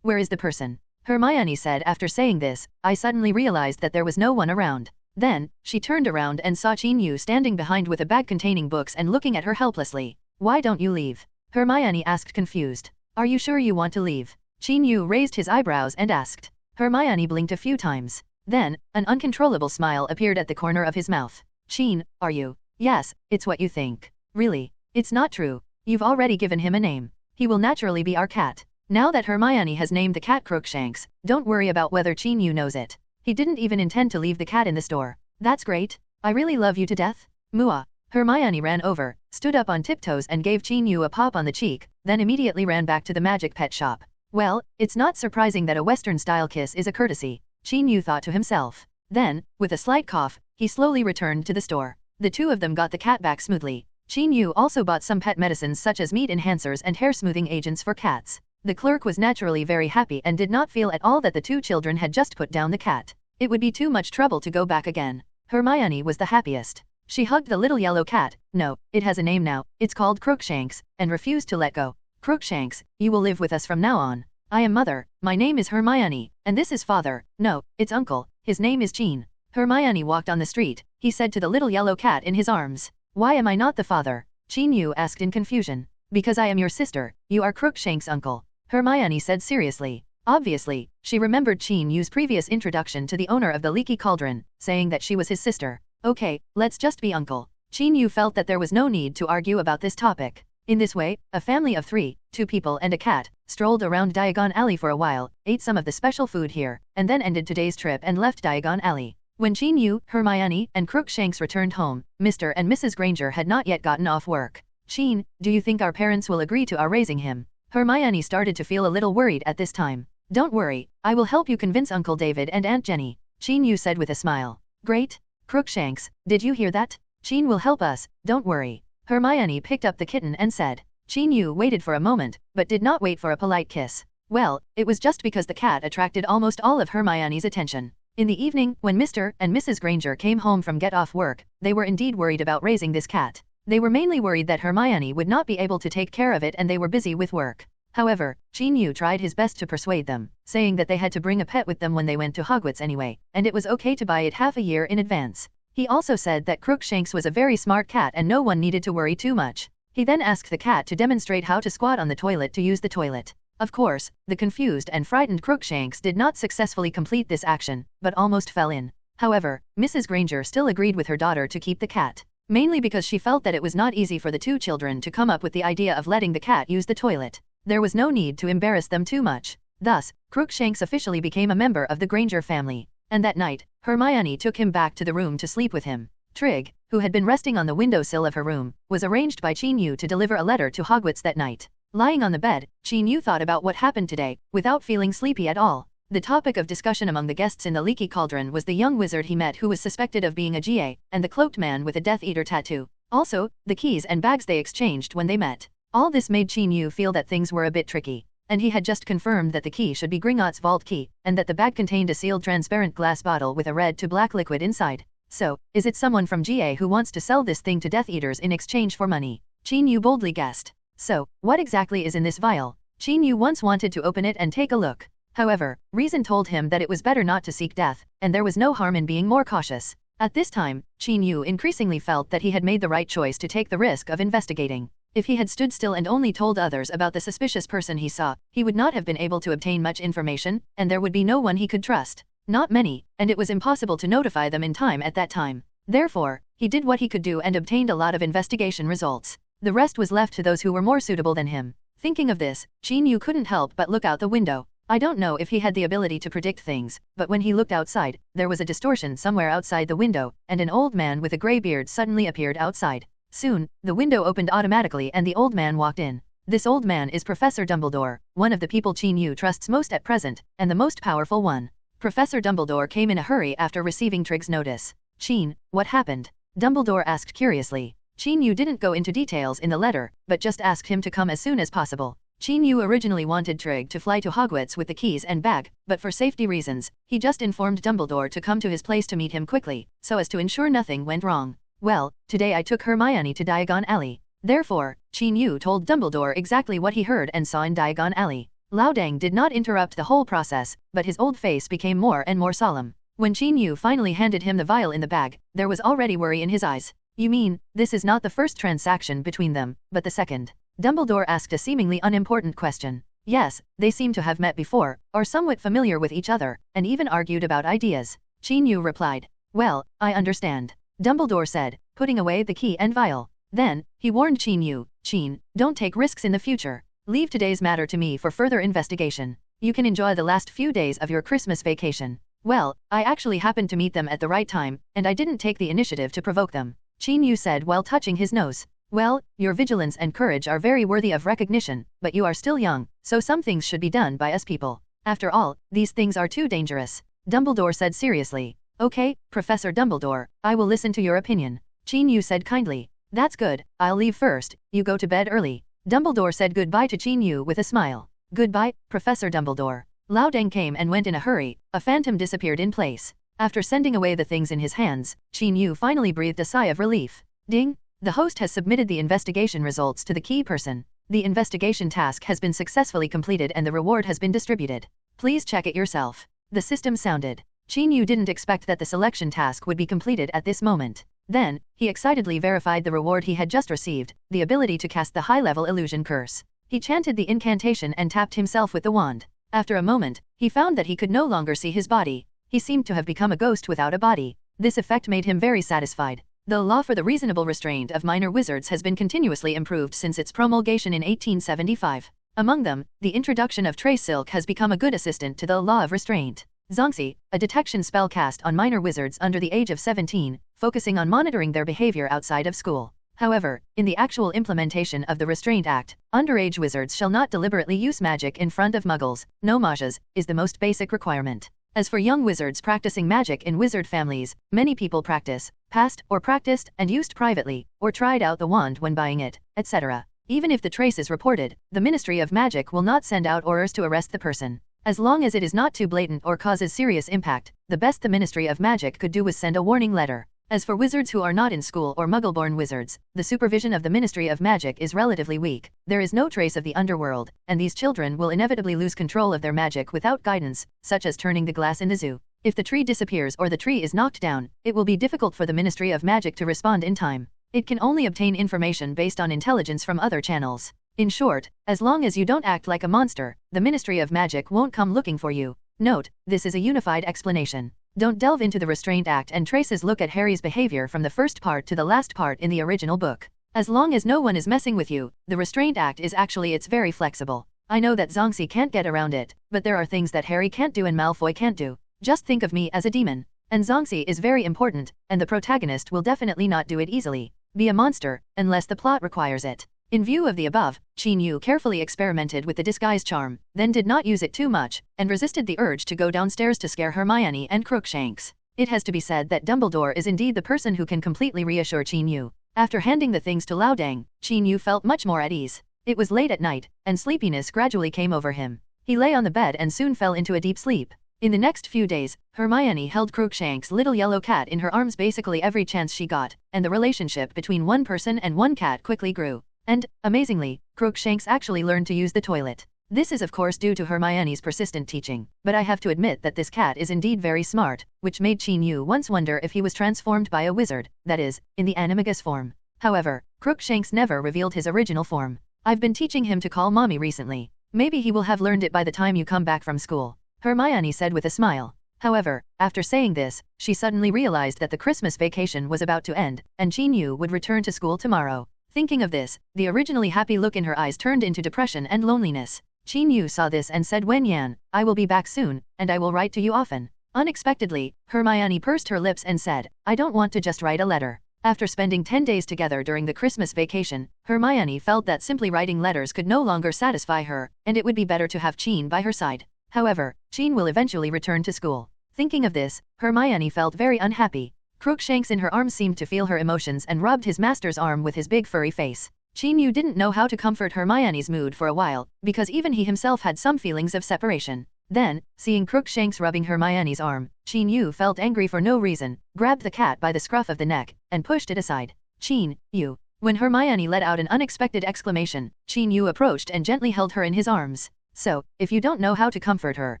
Where is the person? Hermione said after saying this. I suddenly realized that there was no one around. Then, she turned around and saw Chin Yu standing behind with a bag containing books and looking at her helplessly. Why don't you leave? Hermione asked confused. Are you sure you want to leave? Chin Yu raised his eyebrows and asked. Hermione blinked a few times. Then, an uncontrollable smile appeared at the corner of his mouth. Chin, are you? Yes, it's what you think. Really? It's not true. You've already given him a name. He will naturally be our cat. Now that Hermione has named the cat Crookshanks, don't worry about whether Chin Yu knows it. He didn't even intend to leave the cat in the store. That's great. I really love you to death. Mua. Hermione ran over, stood up on tiptoes and gave Chin Yu a pop on the cheek, then immediately ran back to the magic pet shop. Well, it's not surprising that a Western-style kiss is a courtesy, Chin Yu thought to himself. Then, with a slight cough, he slowly returned to the store. The two of them got the cat back smoothly. Chin Yu also bought some pet medicines such as meat enhancers and hair smoothing agents for cats. The clerk was naturally very happy and did not feel at all that the two children had just put down the cat. It would be too much trouble to go back again. Hermione was the happiest. She hugged the little yellow cat. No, it has a name now. It's called Crookshanks, and refused to let go. Crookshanks, you will live with us from now on. I am mother. My name is Hermione, and this is father. No, it's uncle. His name is Chin. Hermione walked on the street. He said to the little yellow cat in his arms. Why am I not the father? Chin Yu asked in confusion. Because I am your sister. You are Crookshanks' uncle. Hermione said seriously. Obviously, she remembered Chin Yu's previous introduction to the owner of the leaky cauldron, saying that she was his sister. Okay, let's just be uncle. Chin Yu felt that there was no need to argue about this topic. In this way, a family of 3, 2 people and a cat, strolled around Diagon Alley for a while, ate some of the special food here, and then ended today's trip and left Diagon Alley. When Chin Yu, Hermione, and Crookshanks returned home, Mr. and Mrs. Granger had not yet gotten off work. Chin, do you think our parents will agree to our raising him? Hermione started to feel a little worried at this time. Don't worry, I will help you convince Uncle David and Aunt Jenny, Chin Yu said with a smile. Great. Crookshanks, did you hear that? Chin will help us, don't worry. Hermione picked up the kitten and said. Chin Yu waited for a moment, but did not wait for a polite kiss. Well, it was just because the cat attracted almost all of Hermione's attention. In the evening, when Mr. and Mrs. Granger came home from get off work, they were indeed worried about raising this cat. They were mainly worried that Hermione would not be able to take care of it and they were busy with work. However, Chin Yu tried his best to persuade them, saying that they had to bring a pet with them when they went to Hogwarts anyway, and it was okay to buy it half a year in advance. He also said that Crookshanks was a very smart cat and no one needed to worry too much. He then asked the cat to demonstrate how to squat on the toilet to use the toilet. Of course, the confused and frightened Crookshanks did not successfully complete this action, but almost fell in. However, Mrs. Granger still agreed with her daughter to keep the cat, mainly because she felt that it was not easy for the two children to come up with the idea of letting the cat use the toilet. There was no need to embarrass them too much. Thus, Crookshanks officially became a member of the Granger family, and that night, Hermione took him back to the room to sleep with him. Trig, who had been resting on the windowsill of her room, was arranged by Chin Yu to deliver a letter to Hogwarts that night. Lying on the bed, Chin Yu thought about what happened today, without feeling sleepy at all. The topic of discussion among the guests in the leaky cauldron was the young wizard he met who was suspected of being a GA, and the cloaked man with a Death Eater tattoo. Also, the keys and bags they exchanged when they met. All this made Chin Yu feel that things were a bit tricky, and he had just confirmed that the key should be Gringotts' vault key, and that the bag contained a sealed transparent glass bottle with a red to black liquid inside. So, is it someone from GA who wants to sell this thing to Death Eaters in exchange for money? Chin Yu boldly guessed. So, what exactly is in this vial? Chin Yu once wanted to open it and take a look. However, reason told him that it was better not to seek death, and there was no harm in being more cautious. At this time, Chin Yu increasingly felt that he had made the right choice to take the risk of investigating. If he had stood still and only told others about the suspicious person he saw, he would not have been able to obtain much information, and there would be no one he could trust. Not many, and it was impossible to notify them in time at that time. Therefore, he did what he could do and obtained a lot of investigation results. The rest was left to those who were more suitable than him. Thinking of this, Chin Yu couldn't help but look out the window. I don't know if he had the ability to predict things, but when he looked outside, there was a distortion somewhere outside the window, and an old man with a grey beard suddenly appeared outside. Soon, the window opened automatically and the old man walked in. This old man is Professor Dumbledore, one of the people Chin Yu trusts most at present, and the most powerful one. Professor Dumbledore came in a hurry after receiving Trig's notice. Chin, what happened? Dumbledore asked curiously. Qin Yu didn't go into details in the letter, but just asked him to come as soon as possible. Qin Yu originally wanted Trig to fly to Hogwarts with the keys and bag, but for safety reasons, he just informed Dumbledore to come to his place to meet him quickly, so as to ensure nothing went wrong. Well, today I took Hermione to Diagon Alley. Therefore, Qin Yu told Dumbledore exactly what he heard and saw in Diagon Alley. Lao Deng did not interrupt the whole process, but his old face became more and more solemn. When Qin Yu finally handed him the vial in the bag, there was already worry in his eyes. You mean, this is not the first transaction between them, but the second? Dumbledore asked a seemingly unimportant question. Yes, they seem to have met before, are somewhat familiar with each other, and even argued about ideas. Qin Yu replied. Well, I understand. Dumbledore said, putting away the key and vial. Then, he warned Qin Yu, Qin, don't take risks in the future. Leave today's matter to me for further investigation. You can enjoy the last few days of your Christmas vacation. Well, I actually happened to meet them at the right time, and I didn't take the initiative to provoke them. Qin Yu said while touching his nose. Well, your vigilance and courage are very worthy of recognition, but you are still young, so some things should be done by us people. After all, these things are too dangerous. Dumbledore said seriously. Okay, Professor Dumbledore, I will listen to your opinion. Qin Yu said kindly. That's good, I'll leave first, you go to bed early. Dumbledore said goodbye to Qin Yu with a smile. Goodbye, Professor Dumbledore. Lao Deng came and went in a hurry, a phantom disappeared in place. After sending away the things in his hands, Qin Yu finally breathed a sigh of relief. Ding! The host has submitted the investigation results to the key person. The investigation task has been successfully completed and the reward has been distributed. Please check it yourself. The system sounded. Qin Yu didn't expect that the selection task would be completed at this moment. Then, he excitedly verified the reward he had just received, the ability to cast the high-level illusion curse. He chanted the incantation and tapped himself with the wand. After a moment, he found that he could no longer see his body. He seemed to have become a ghost without a body. This effect made him very satisfied. The law for the reasonable restraint of minor wizards has been continuously improved since its promulgation in 1875. Among them, the introduction of trace silk has become a good assistant to the law of restraint. Zongxi, a detection spell cast on minor wizards under the age of 17, focusing on monitoring their behavior outside of school. However, in the actual implementation of the Restraint Act, underage wizards shall not deliberately use magic in front of muggles, no mages, is the most basic requirement. As for young wizards practicing magic in wizard families, many people practiced and used privately, or tried out the wand when buying it, etc. Even if the trace is reported, the Ministry of Magic will not send out orders to arrest the person. As long as it is not too blatant or causes serious impact, the best the Ministry of Magic could do was send a warning letter. As for wizards who are not in school or muggle-born wizards, the supervision of the Ministry of Magic is relatively weak. There is no trace of the underworld, and these children will inevitably lose control of their magic without guidance, such as turning the glass in the zoo. If the tree disappears or the tree is knocked down, it will be difficult for the Ministry of Magic to respond in time. It can only obtain information based on intelligence from other channels. In short, as long as you don't act like a monster, the Ministry of Magic won't come looking for you. Note, this is a unified explanation. Don't delve into the Restraint Act and traces. Look at Harry's behavior from the first part to the last part in the original book. As long as no one is messing with you, the Restraint Act is it's very flexible. I know that Zongxi can't get around it, but there are things that Harry can't do and Malfoy can't do. Just think of me as a demon. And Zongxi is very important, and the protagonist will definitely not do it easily. Be a monster, unless the plot requires it. In view of the above, Qin Yu carefully experimented with the disguise charm, then did not use it too much, and resisted the urge to go downstairs to scare Hermione and Crookshanks. It has to be said that Dumbledore is indeed the person who can completely reassure Qin Yu. After handing the things to Lao Deng, Qin Yu felt much more at ease. It was late at night, and sleepiness gradually came over him. He lay on the bed and soon fell into a deep sleep. In the next few days, Hermione held Crookshanks' little yellow cat in her arms basically every chance she got, and the relationship between one person and one cat quickly grew. And, amazingly, Crookshanks actually learned to use the toilet. This is of course due to Hermione's persistent teaching, but I have to admit that this cat is indeed very smart, which made Qin Yu once wonder if he was transformed by a wizard, that is, in the animagus form. However, Crookshanks never revealed his original form. I've been teaching him to call mommy recently. Maybe he will have learned it by the time you come back from school, Hermione said with a smile. However, after saying this, she suddenly realized that the Christmas vacation was about to end, and Qin Yu would return to school tomorrow. Thinking of this, the originally happy look in her eyes turned into depression and loneliness. Qin Yu saw this and said, Wen Yan, I will be back soon, and I will write to you often. Unexpectedly, Hermione pursed her lips and said, I don't want to just write a letter. After spending 10 days together during the Christmas vacation, Hermione felt that simply writing letters could no longer satisfy her, and it would be better to have Qin by her side. However, Qin will eventually return to school. Thinking of this, Hermione felt very unhappy. Crookshanks in her arms seemed to feel her emotions and rubbed his master's arm with his big furry face. Chin-Yu didn't know how to comfort Hermione's mood for a while, because even he himself had some feelings of separation. Then, seeing Crookshanks rubbing Hermione's arm, Chin-Yu felt angry for no reason, grabbed the cat by the scruff of the neck, and pushed it aside. Chin-Yu. When Hermione let out an unexpected exclamation, Chin-Yu approached and gently held her in his arms. So, if you don't know how to comfort her,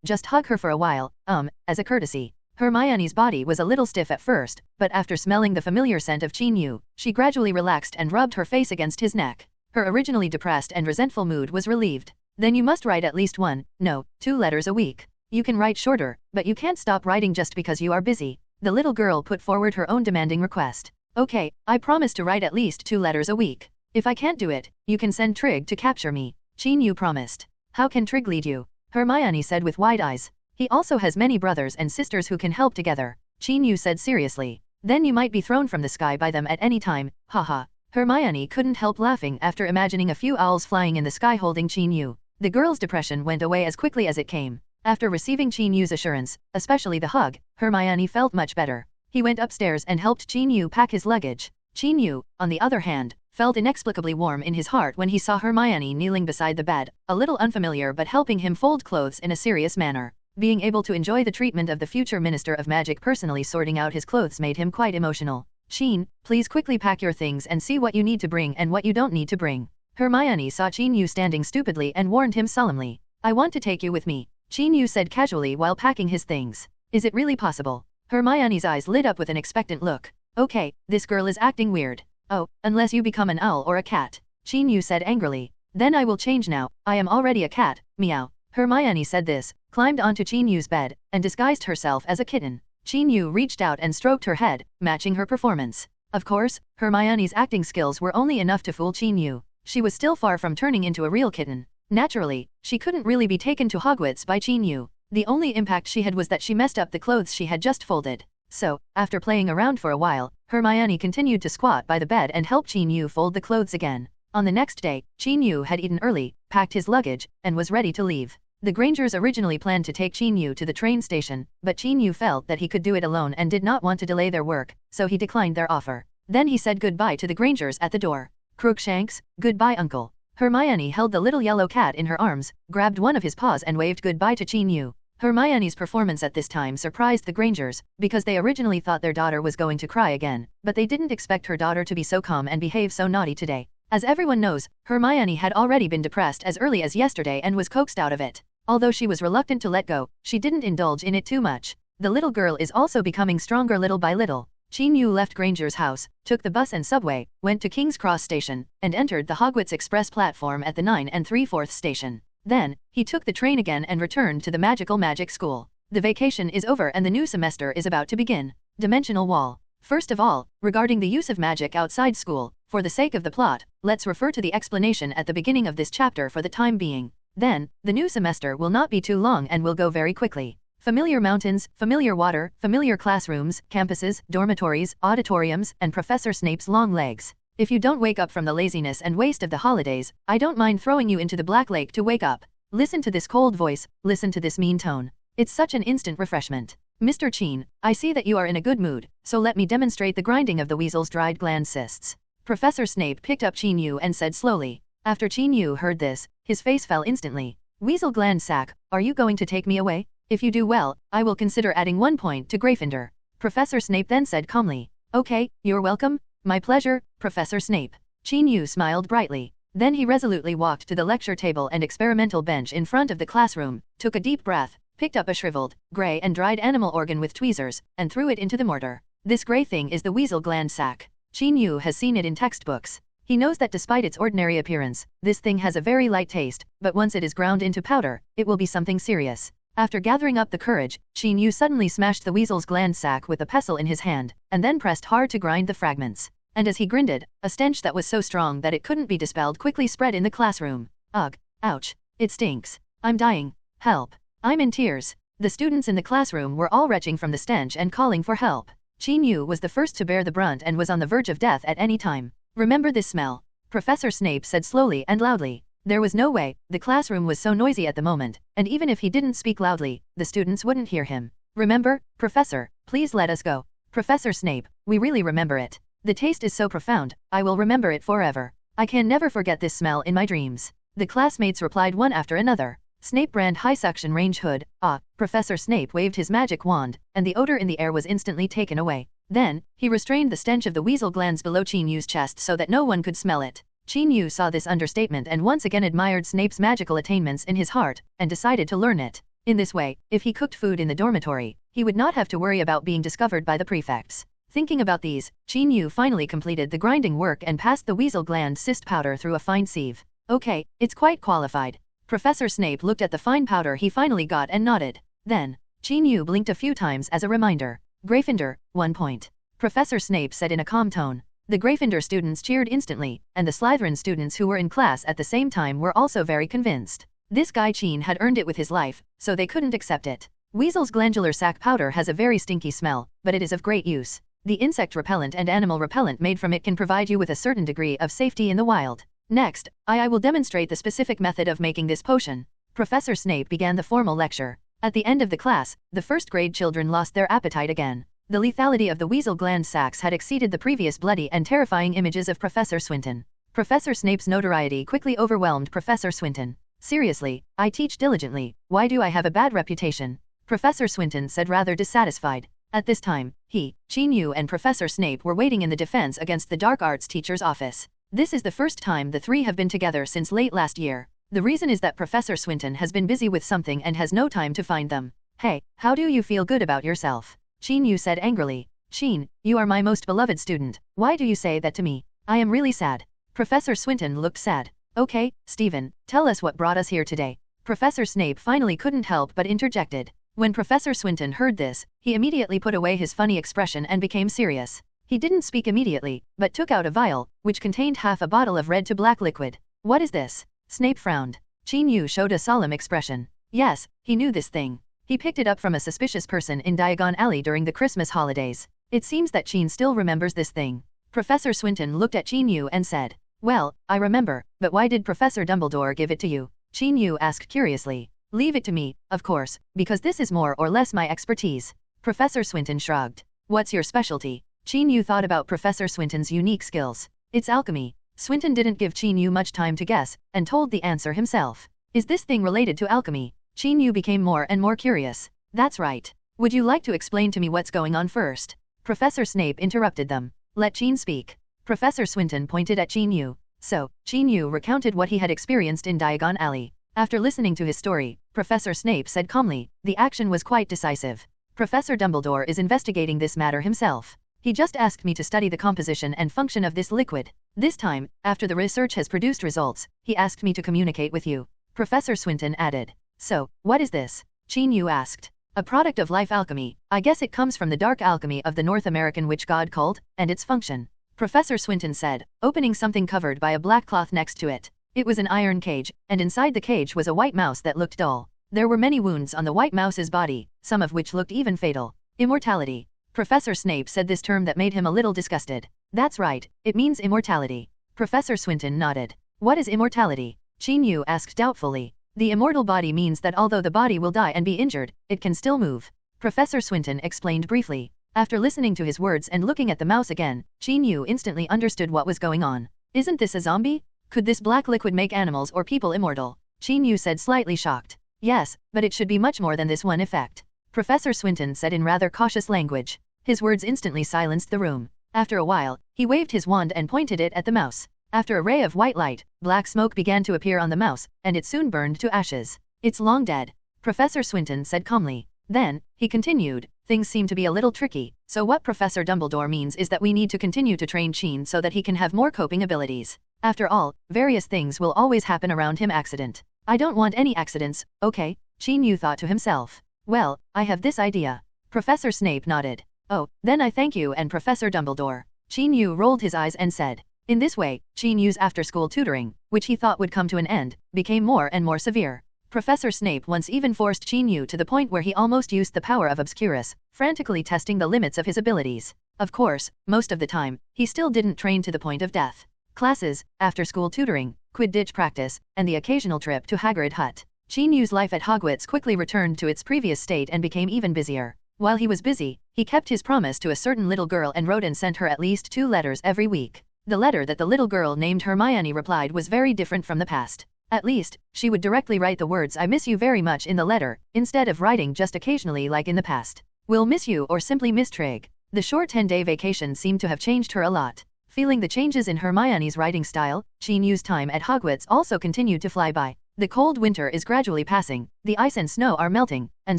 just hug her for a while, as a courtesy. Hermione's body was a little stiff at first, but after smelling the familiar scent of Chin-Yu, she gradually relaxed and rubbed her face against his neck. Her originally depressed and resentful mood was relieved. Then you must write at least 2 letters a week. You can write shorter, but you can't stop writing just because you are busy. The little girl put forward her own demanding request. Okay, I promise to write at least 2 letters a week. If I can't do it, you can send Trig to capture me. Chin-Yu promised. How can Trig lead you? Hermione said with wide eyes. He also has many brothers and sisters who can help together. Chin-Yu said seriously. Then you might be thrown from the sky by them at any time, haha. Hermione couldn't help laughing after imagining a few owls flying in the sky holding Chin-Yu. The girl's depression went away as quickly as it came. After receiving Chin-Yu's assurance, especially the hug, Hermione felt much better. He went upstairs and helped Chin-Yu pack his luggage. Chin-Yu, on the other hand, felt inexplicably warm in his heart when he saw Hermione kneeling beside the bed, a little unfamiliar but helping him fold clothes in a serious manner. Being able to enjoy the treatment of the future Minister of Magic personally sorting out his clothes made him quite emotional. Chin, please quickly pack your things and see what you need to bring and what you don't need to bring. Hermione saw Chin-Yu standing stupidly and warned him solemnly. I want to take you with me, Chin-Yu said casually while packing his things. Is it really possible? Hermione's eyes lit up with an expectant look. Okay, this girl is acting weird. Oh, unless you become an owl or a cat, Chin-Yu said angrily. Then I will change now, I am already a cat, meow. Hermione said this, climbed onto Chin-Yu's bed, and disguised herself as a kitten. Chin-Yu reached out and stroked her head, matching her performance. Of course, Hermione's acting skills were only enough to fool Chin-Yu. She was still far from turning into a real kitten. Naturally, she couldn't really be taken to Hogwarts by Chin-Yu. The only impact she had was that she messed up the clothes she had just folded. So, after playing around for a while, Hermione continued to squat by the bed and help Chin-Yu fold the clothes again. On the next day, Chin-Yu had eaten early, packed his luggage, and was ready to leave. The Grangers originally planned to take Chin-Yu to the train station, but Chin-Yu felt that he could do it alone and did not want to delay their work, so he declined their offer. Then he said goodbye to the Grangers at the door. Crookshanks, goodbye uncle. Hermione held the little yellow cat in her arms, grabbed one of his paws and waved goodbye to Chin-Yu. Hermione's performance at this time surprised the Grangers, because they originally thought their daughter was going to cry again, but they didn't expect her daughter to be so calm and behave so naughty today. As everyone knows, Hermione had already been depressed as early as yesterday and was coaxed out of it. Although she was reluctant to let go, she didn't indulge in it too much. The little girl is also becoming stronger little by little. Chin-Yu left Granger's house, took the bus and subway, went to King's Cross Station, and entered the Hogwarts Express platform at the 9 3/4 station. Then, he took the train again and returned to the Magic School. The vacation is over and the new semester is about to begin. Dimensional Wall. First of all, regarding the use of magic outside school, for the sake of the plot, let's refer to the explanation at the beginning of this chapter for the time being. Then, the new semester will not be too long and will go very quickly. Familiar mountains, familiar water, familiar classrooms, campuses, dormitories, auditoriums, and Professor Snape's long legs. If you don't wake up from the laziness and waste of the holidays, I don't mind throwing you into the Black Lake to wake up. Listen to this cold voice, listen to this mean tone. It's such an instant refreshment. Mr. Chin, I see that you are in a good mood, so let me demonstrate the grinding of the weasel's dried gland cysts. Professor Snape picked up Chin-Yu and said slowly. After Chin-Yu heard this, his face fell instantly. Weasel gland sac, are you going to take me away? If you do well, I will consider adding 1 point to Gryffindor. Professor Snape then said calmly. Okay, you're welcome. My pleasure, Professor Snape. Chin-Yu smiled brightly. Then he resolutely walked to the lecture table and experimental bench in front of the classroom, took a deep breath, picked up a shriveled, gray and dried animal organ with tweezers, and threw it into the mortar. This gray thing is the weasel gland sac. Chin-Yu has seen it in textbooks. He knows that despite its ordinary appearance, this thing has a very light taste, but once it is ground into powder, it will be something serious. After gathering up the courage, Chin-Yu suddenly smashed the weasel's gland sac with a pestle in his hand, and then pressed hard to grind the fragments. And as he grinded, a stench that was so strong that it couldn't be dispelled quickly spread in the classroom. Ugh! Ouch! It stinks! I'm dying! Help! I'm in tears! The students in the classroom were all retching from the stench and calling for help. Chin-Yu was the first to bear the brunt and was on the verge of death at any time. Remember this smell? Professor Snape said slowly and loudly. There was no way, the classroom was so noisy at the moment, and even if he didn't speak loudly, the students wouldn't hear him. Remember, Professor, please let us go. Professor Snape, we really remember it. The taste is so profound, I will remember it forever. I can never forget this smell in my dreams. The classmates replied one after another. Snape brand high suction range hood. Ah, Professor Snape waved his magic wand, and the odor in the air was instantly taken away. Then, he restrained the stench of the weasel glands below Chin Yu's chest so that no one could smell it. Chin Yu saw this understatement and once again admired Snape's magical attainments in his heart, and decided to learn it. In this way, if he cooked food in the dormitory, he would not have to worry about being discovered by the prefects. Thinking about these, Chin Yu finally completed the grinding work and passed the weasel gland cyst powder through a fine sieve. Okay, it's quite qualified. Professor Snape looked at the fine powder he finally got and nodded. Then, Chin Yu blinked a few times as a reminder. Gryffindor, 1 point. Professor Snape said in a calm tone. The Gryffindor students cheered instantly, and the Slytherin students who were in class at the same time were also very convinced. This guy Chin had earned it with his life, so they couldn't accept it. Weasel's glandular sac powder has a very stinky smell, but it is of great use. The insect repellent and animal repellent made from it can provide you with a certain degree of safety in the wild. Next, I will demonstrate the specific method of making this potion. Professor Snape began the formal lecture. At the end of the class, the first grade children lost their appetite again. The lethality of the weasel gland sacs had exceeded the previous bloody and terrifying images of Professor Swinton. Professor Snape's notoriety quickly overwhelmed Professor Swinton. Seriously, I teach diligently, why do I have a bad reputation? Professor Swinton said rather dissatisfied. At this time, he, Chin Yu and Professor Snape were waiting in the defense against the dark arts teacher's office. This is the first time the three have been together since late last year. The reason is that Professor Swinton has been busy with something and has no time to find them. Hey, how do you feel good about yourself? Chin Yu said angrily. Chin, you are my most beloved student. Why do you say that to me? I am really sad. Professor Swinton looked sad. Okay, Stephen, tell us what brought us here today. Professor Snape finally couldn't help but interjected. When Professor Swinton heard this, he immediately put away his funny expression and became serious. He didn't speak immediately, but took out a vial, which contained half a bottle of red to black liquid. What is this? Snape frowned. Chin Yu showed a solemn expression. Yes, he knew this thing. He picked it up from a suspicious person in Diagon Alley during the Christmas holidays. It seems that Chin still remembers this thing. Professor Swinton looked at Chin Yu and said, well, I remember, but why did Professor Dumbledore give it to you? Chin Yu asked curiously. Leave it to me, of course, because this is more or less my expertise. Professor Swinton shrugged. What's your specialty? Chin Yu thought about Professor Swinton's unique skills. It's alchemy. Swinton didn't give Chin Yu much time to guess, and told the answer himself. Is this thing related to alchemy? Chin Yu became more and more curious. That's right. Would you like to explain to me what's going on first? Professor Snape interrupted them. Let Chin speak. Professor Swinton pointed at Chin Yu. So, Chin Yu recounted what he had experienced in Diagon Alley. After listening to his story, Professor Snape said calmly, the action was quite decisive. Professor Dumbledore is investigating this matter himself. He just asked me to study the composition and function of this liquid. This time, after the research has produced results, he asked me to communicate with you. Professor Swinton added. So, what is this? Chin Yu asked. A product of life alchemy. I guess it comes from the dark alchemy of the North American witch god cult, and its function. Professor Swinton said, opening something covered by a black cloth next to it. It was an iron cage, and inside the cage was a white mouse that looked dull. There were many wounds on the white mouse's body, some of which looked even fatal. Immortality. Professor Snape said this term that made him a little disgusted. That's right, it means immortality. Professor Swinton nodded. What is immortality? Chin Yu asked doubtfully. The immortal body means that although the body will die and be injured, it can still move. Professor Swinton explained briefly. After listening to his words and looking at the mouse again, Chin Yu instantly understood what was going on. Isn't this a zombie? Could this black liquid make animals or people immortal? Chin Yu said slightly shocked. Yes, but it should be much more than this one effect. Professor Swinton said in rather cautious language. His words instantly silenced the room. After a while, he waved his wand and pointed it at the mouse. After a ray of white light, black smoke began to appear on the mouse, and it soon burned to ashes. It's long dead. Professor Swinton said calmly. Then, he continued, things seem to be a little tricky, so what Professor Dumbledore means is that we need to continue to train Chin so that he can have more coping abilities. After all, various things will always happen around him accident. I don't want any accidents, okay? Chin Yu thought to himself. Well, I have this idea. Professor Snape nodded. Oh, then I thank you and Professor Dumbledore. Chin Yu rolled his eyes and said. In this way, Chin Yu's after-school tutoring, which he thought would come to an end, became more and more severe. Professor Snape once even forced Chin Yu to the point where he almost used the power of Obscurus, frantically testing the limits of his abilities. Of course, most of the time, he still didn't train to the point of death. Classes, after-school tutoring, Quidditch practice, and the occasional trip to Hagrid Hut. Chin Yu's life at Hogwarts quickly returned to its previous state and became even busier. While he was busy, he kept his promise to a certain little girl and wrote and sent her at least 2 letters every week. The letter that the little girl named Hermione replied was very different from the past. At least, she would directly write the words "I miss you very much" in the letter, instead of writing just occasionally like in the past. "Will miss you" or simply "Miss Trig." The short 10-day vacation seemed to have changed her a lot. Feeling the changes in Hermione's writing style, Chin Yu's time at Hogwarts also continued to fly by. The cold winter is gradually passing, the ice and snow are melting, and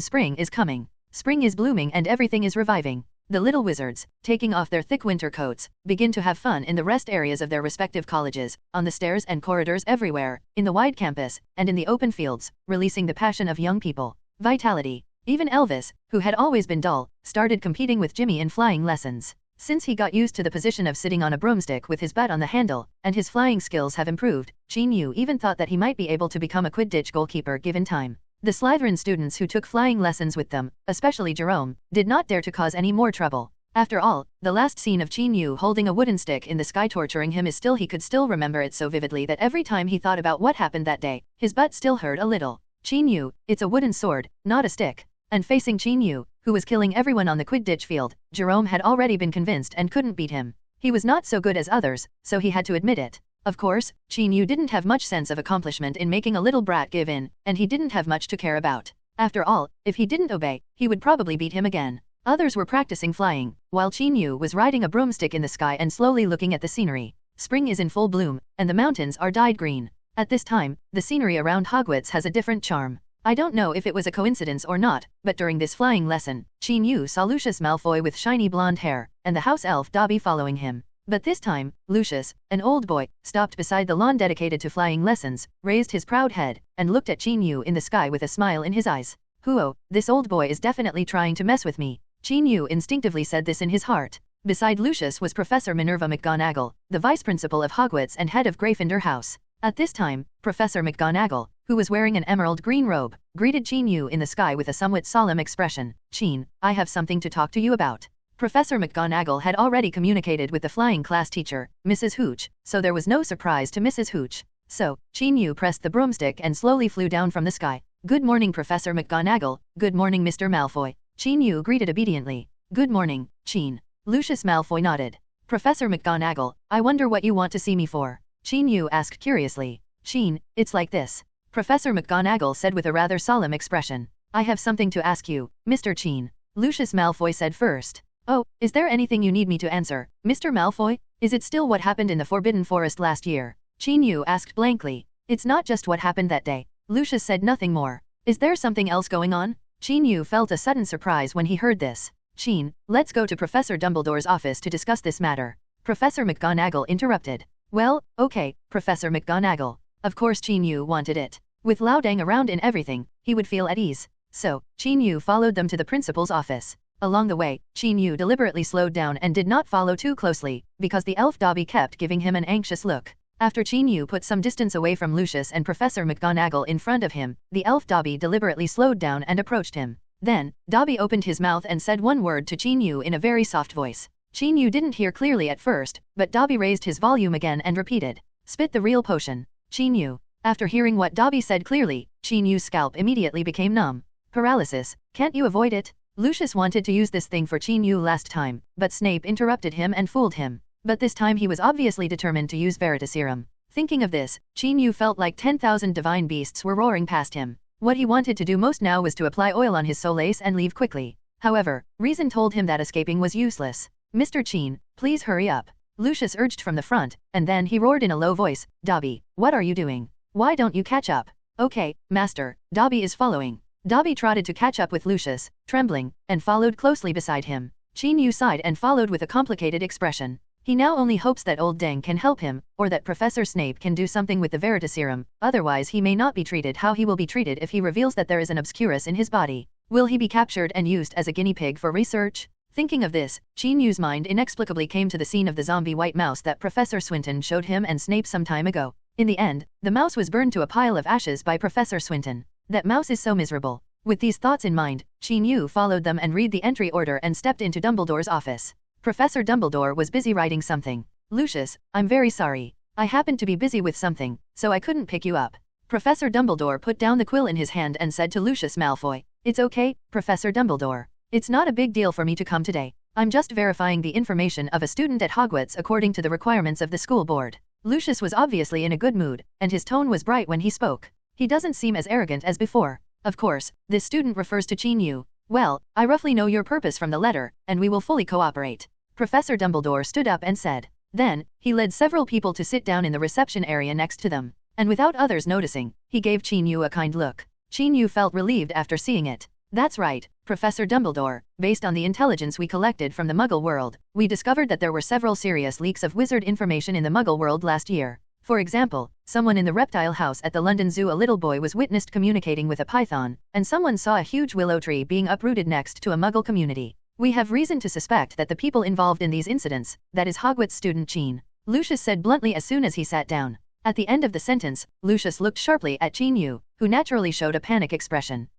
spring is coming. Spring is blooming and everything is reviving. The little wizards, taking off their thick winter coats, begin to have fun in the rest areas of their respective colleges, on the stairs and corridors everywhere, in the wide campus, and in the open fields, releasing the passion of young people. Vitality. Even Elvis, who had always been dull, started competing with Jimmy in flying lessons. Since he got used to the position of sitting on a broomstick with his butt on the handle, and his flying skills have improved, Chin Yu even thought that he might be able to become a Quidditch goalkeeper given time. The Slytherin students who took flying lessons with them, especially Jerome, did not dare to cause any more trouble. After all, the last scene of Chin Yu holding a wooden stick in the sky torturing him he could still remember it so vividly that every time he thought about what happened that day, his butt still hurt a little. Chin Yu, it's a wooden sword, not a stick. And facing Chin Yu, who was killing everyone on the Quidditch field, Jerome had already been convinced and couldn't beat him. He was not so good as others, so he had to admit it. Of course, Chin Yu didn't have much sense of accomplishment in making a little brat give in, and he didn't have much to care about. After all, if he didn't obey, he would probably beat him again. Others were practicing flying, while Chin Yu was riding a broomstick in the sky and slowly looking at the scenery. Spring is in full bloom, and the mountains are dyed green. At this time, the scenery around Hogwarts has a different charm. I don't know if it was a coincidence or not, but during this flying lesson, Chin Yu saw Lucius Malfoy with shiny blonde hair, and the house elf Dobby following him. But this time, Lucius, an old boy, stopped beside the lawn dedicated to flying lessons, raised his proud head, and looked at Chin Yu in the sky with a smile in his eyes. "Huo, this old boy is definitely trying to mess with me." Chin Yu instinctively said this in his heart. Beside Lucius was Professor Minerva McGonagall, the vice principal of Hogwarts and head of Gryffindor House. At this time, Professor McGonagall, who was wearing an emerald green robe, greeted Chin Yu in the sky with a somewhat solemn expression. "Chin, I have something to talk to you about." Professor McGonagall had already communicated with the flying class teacher, Mrs. Hooch, so there was no surprise to Mrs. Hooch. So, Chin Yu pressed the broomstick and slowly flew down from the sky. "Good morning, Professor McGonagall." "Good morning, Mr. Malfoy." Chin Yu greeted obediently. "Good morning, Chin." Lucius Malfoy nodded. "Professor McGonagall, I wonder what you want to see me for?" Chin Yu asked curiously. "Chin, it's like this." Professor McGonagall said with a rather solemn expression. "I have something to ask you, Mr. Chin." Lucius Malfoy said first. "Oh, is there anything you need me to answer, Mr. Malfoy? Is it still what happened in the Forbidden Forest last year?" Chin Yu asked blankly. "It's not just what happened that day." Lucius said nothing more. "Is there something else going on?" Chin Yu felt a sudden surprise when he heard this. "Chin, let's go to Professor Dumbledore's office to discuss this matter." Professor McGonagall interrupted. "Well, okay, Professor McGonagall." Of course Chin Yu wanted it. With Lao Dang around in everything, he would feel at ease. So, Chin Yu followed them to the principal's office. Along the way, Chin Yu deliberately slowed down and did not follow too closely, because the elf Dobby kept giving him an anxious look. After Chin Yu put some distance away from Lucius and Professor McGonagall in front of him, the elf Dobby deliberately slowed down and approached him. Then, Dobby opened his mouth and said one word to Chin Yu in a very soft voice. Chin Yu didn't hear clearly at first, but Dobby raised his volume again and repeated, "Spit the real potion." Chin Yu. After hearing what Dobby said clearly, Chin Yu's scalp immediately became numb. "Paralysis, can't you avoid it?" Lucius wanted to use this thing for Chin Yu last time, but Snape interrupted him and fooled him. But this time he was obviously determined to use Veritaserum. Thinking of this, Chin Yu felt like 10,000 divine beasts were roaring past him. What he wanted to do most now was to apply oil on his solace and leave quickly. However, reason told him that escaping was useless. "Mr. Chin, please hurry up," Lucius urged from the front, and then he roared in a low voice, "Dobby, what are you doing? Why don't you catch up?" "Okay, Master, Dobby is following." Dobby trotted to catch up with Lucius, trembling, and followed closely beside him. Chin Yu sighed and followed with a complicated expression. He now only hopes that old Deng can help him, or that Professor Snape can do something with the Veritaserum, otherwise he may not be treated how he will be treated if he reveals that there is an obscurus in his body. Will he be captured and used as a guinea pig for research? Thinking of this, Chin Yu's mind inexplicably came to the scene of the zombie white mouse that Professor Swinton showed him and Snape some time ago. In the end, the mouse was burned to a pile of ashes by Professor Swinton. That mouse is so miserable. With these thoughts in mind, Chin Yu followed them and read the entry order and stepped into Dumbledore's office. Professor Dumbledore was busy writing something. "Lucius, I'm very sorry. I happened to be busy with something, so I couldn't pick you up." Professor Dumbledore put down the quill in his hand and said to Lucius Malfoy, "It's okay, Professor Dumbledore. It's not a big deal for me to come today. I'm just verifying the information of a student at Hogwarts according to the requirements of the school board. Lucius was obviously in a good mood, and his tone was bright when he spoke. He doesn't seem as arrogant as before. Of course, this student refers to Qin Yu. Well, I roughly know your purpose from the letter, and we will fully cooperate. Professor Dumbledore stood up and said. Then, he led several people to sit down in the reception area next to them. And without others noticing, he gave Qin Yu a kind look. Qin Yu felt relieved after seeing it. That's right, Professor Dumbledore. Based on the intelligence we collected from the Muggle world, we discovered that there were several serious leaks of wizard information in the Muggle world last year. For example, someone in the reptile house at the London Zoo, a little boy was witnessed communicating with a python, and someone saw a huge willow tree being uprooted next to a Muggle community. We have reason to suspect that the people involved in these incidents, that is Hogwarts student Qin. Lucius said bluntly as soon as he sat down. At the end of the sentence, Lucius looked sharply at Qin Yu, who naturally showed a panic expression.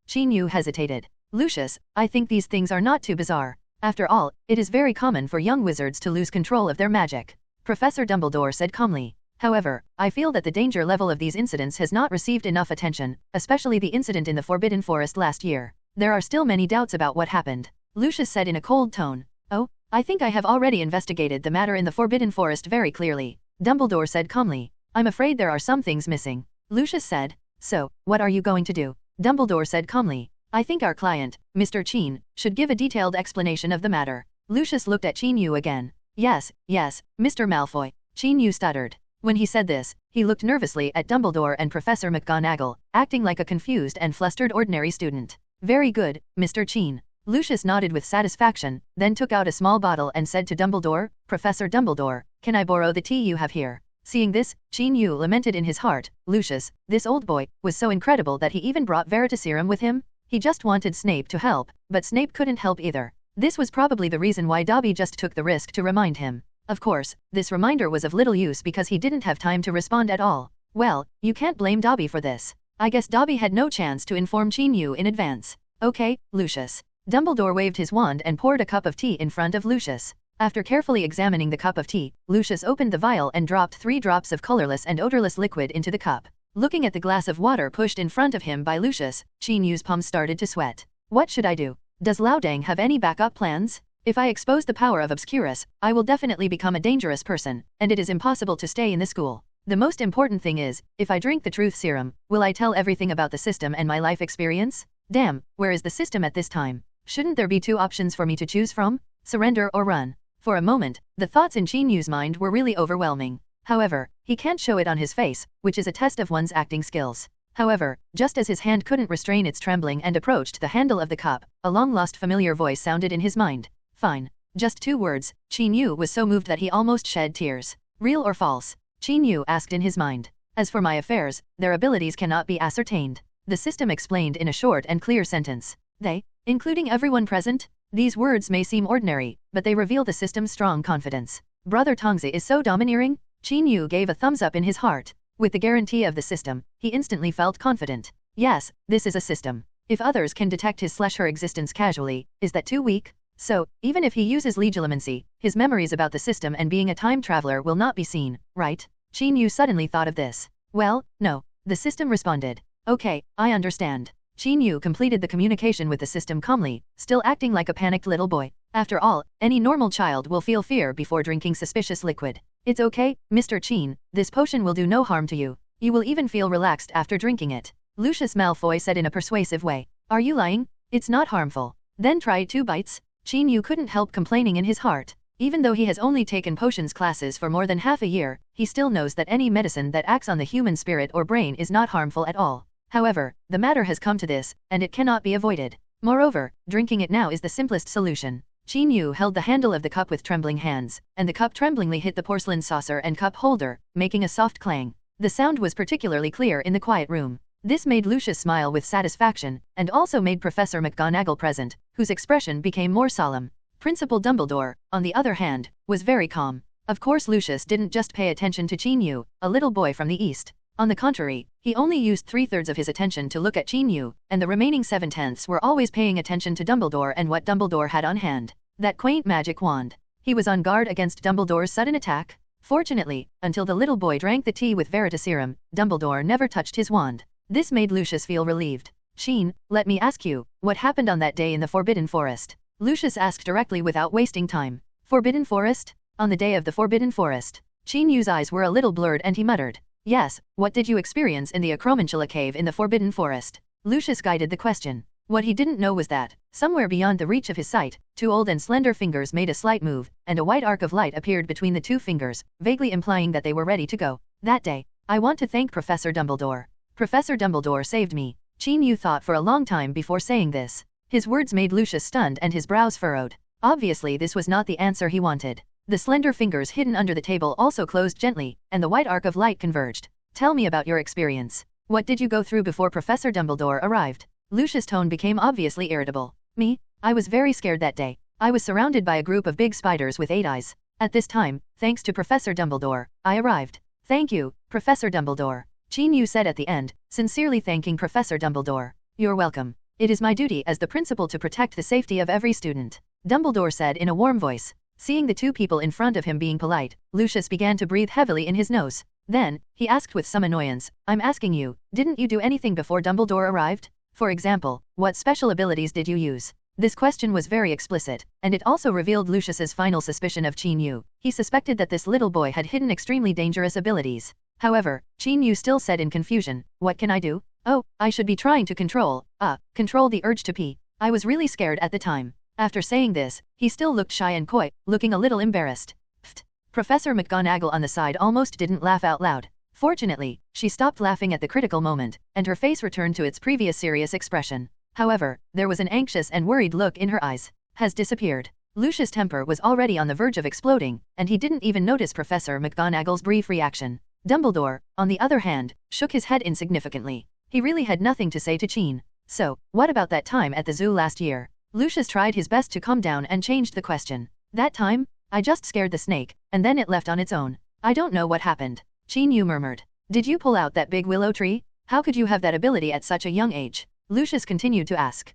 Qin Yu hesitated. Lucius, I think these things are not too bizarre. After all, it is very common for young wizards to lose control of their magic. Professor Dumbledore said calmly. However, I feel that the danger level of these incidents has not received enough attention, especially the incident in the Forbidden Forest last year. There are still many doubts about what happened. Lucius said in a cold tone. Oh, I think I have already investigated the matter in the Forbidden Forest very clearly. Dumbledore said calmly. I'm afraid there are some things missing. Lucius said. So, what are you going to do? Dumbledore said calmly. I think our client, Mr. Qin, should give a detailed explanation of the matter. Lucius looked at Qin Yu again. Yes, Mr. Malfoy. Qin Yu stuttered. When he said this, he looked nervously at Dumbledore and Professor McGonagall, acting like a confused and flustered ordinary student. Very good, Mr. Qin. Lucius nodded with satisfaction, then took out a small bottle and said to Dumbledore, Professor Dumbledore, can I borrow the tea you have here? Seeing this, Qin Yu lamented in his heart, Lucius, this old boy, was so incredible that he even brought Veritaserum with him? He just wanted Snape to help, but Snape couldn't help either. This was probably the reason why Dobby just took the risk to remind him. Of course, this reminder was of little use because he didn't have time to respond at all. Well, you can't blame Dobby for this. I guess Dobby had no chance to inform Qin Yu in advance. Okay, Lucius. Dumbledore waved his wand and poured a cup of tea in front of Lucius. After carefully examining the cup of tea, Lucius opened the vial and dropped 3 drops of colorless and odorless liquid into the cup. Looking at the glass of water pushed in front of him by Lucius, Qin Yu's palms started to sweat. What should I do? Does Laodang have any backup plans? If I expose the power of Obscurus, I will definitely become a dangerous person, and it is impossible to stay in the school. The most important thing is, if I drink the truth serum, will I tell everything about the system and my life experience? Damn, where is the system at this time? Shouldn't there be 2 options for me to choose from? Surrender or run? For a moment, the thoughts in Qin Yu's mind were really overwhelming. However, he can't show it on his face, which is a test of one's acting skills. However, just as his hand couldn't restrain its trembling and approached the handle of the cup, a long-lost familiar voice sounded in his mind. Fine. Just 2 words. Qin Yu was so moved that he almost shed tears. Real or false? Qin Yu asked in his mind. As for my affairs, their abilities cannot be ascertained. The system explained in a short and clear sentence. They, including everyone present? These words may seem ordinary, but they reveal the system's strong confidence. Brother Tongzi is so domineering? Qin Yu gave a thumbs up in his heart. With the guarantee of the system, he instantly felt confident. Yes, this is a system. If others can detect his/her existence casually, is that too weak? So, even if he uses legilimency, his memories about the system and being a time traveler will not be seen, right? Qin Yu suddenly thought of this. Well, no. The system responded. Okay, I understand. Qin Yu completed the communication with the system calmly, still acting like a panicked little boy. After all, any normal child will feel fear before drinking suspicious liquid. It's okay, Mr. Qin, this potion will do no harm to you. You will even feel relaxed after drinking it. Lucius Malfoy said in a persuasive way. Are you lying? It's not harmful. Then try 2 bites. Qin Yu couldn't help complaining in his heart. Even though he has only taken potions classes for more than half a year, he still knows that any medicine that acts on the human spirit or brain is not harmful at all. However, the matter has come to this, and it cannot be avoided. Moreover, drinking it now is the simplest solution. Qin Yu held the handle of the cup with trembling hands, and the cup tremblingly hit the porcelain saucer and cup holder, making a soft clang. The sound was particularly clear in the quiet room. This made Lucius smile with satisfaction, and also made Professor McGonagall present, whose expression became more solemn. Principal Dumbledore, on the other hand, was very calm. Of course Lucius didn't just pay attention to Qin Yu, a little boy from the east. On the contrary, he only used 3/3 of his attention to look at Qin Yu, and the remaining 7/10 were always paying attention to Dumbledore and what Dumbledore had on hand. That quaint magic wand. He was on guard against Dumbledore's sudden attack. Fortunately, until the little boy drank the tea with Veritaserum, Dumbledore never touched his wand. This made Lucius feel relieved. Chin, let me ask you, what happened on that day in the Forbidden Forest? Lucius asked directly without wasting time. Forbidden Forest? On the day of the Forbidden Forest. Chin Yu's eyes were a little blurred and he muttered. Yes, what did you experience in the Acromantula cave in the Forbidden Forest? Lucius guided the question. What he didn't know was that, somewhere beyond the reach of his sight, two old and slender fingers made a slight move, and a white arc of light appeared between the two fingers, vaguely implying that they were ready to go. That day, I want to thank Professor Dumbledore. Professor Dumbledore saved me. Chin Yu thought for a long time before saying this. His words made Lucius stunned and his brows furrowed. Obviously this was not the answer he wanted. The slender fingers hidden under the table also closed gently, and the white arc of light converged. Tell me about your experience. What did you go through before Professor Dumbledore arrived? Lucius' tone became obviously irritable. Me? I was very scared that day. I was surrounded by a group of big spiders with 8 eyes. At this time, thanks to Professor Dumbledore, I arrived. Thank you, Professor Dumbledore. Chin Yu said at the end, sincerely thanking Professor Dumbledore. You're welcome. It is my duty as the principal to protect the safety of every student. Dumbledore said in a warm voice. Seeing the two people in front of him being polite, Lucius began to breathe heavily in his nose. Then, he asked with some annoyance, I'm asking you, didn't you do anything before Dumbledore arrived? For example, what special abilities did you use? This question was very explicit, and it also revealed Lucius's final suspicion of Chin Yu. He suspected that this little boy had hidden extremely dangerous abilities. However, Chin Yu still said in confusion, what can I do? Oh, I should be trying to control the urge to pee. I was really scared at the time. After saying this, he still looked shy and coy, looking a little embarrassed. Pfft. Professor McGonagall on the side almost didn't laugh out loud. Fortunately, she stopped laughing at the critical moment, and her face returned to its previous serious expression. However, there was an anxious and worried look in her eyes. Has disappeared. Lucius' temper was already on the verge of exploding, and he didn't even notice Professor McGonagall's brief reaction. Dumbledore, on the other hand, shook his head insignificantly. He really had nothing to say to Chin. So, what about that time at the zoo last year? Lucius tried his best to calm down and changed the question. That time? I just scared the snake, and then it left on its own. I don't know what happened. Chin Yu murmured. Did you pull out that big willow tree? How could you have that ability at such a young age? Lucius continued to ask.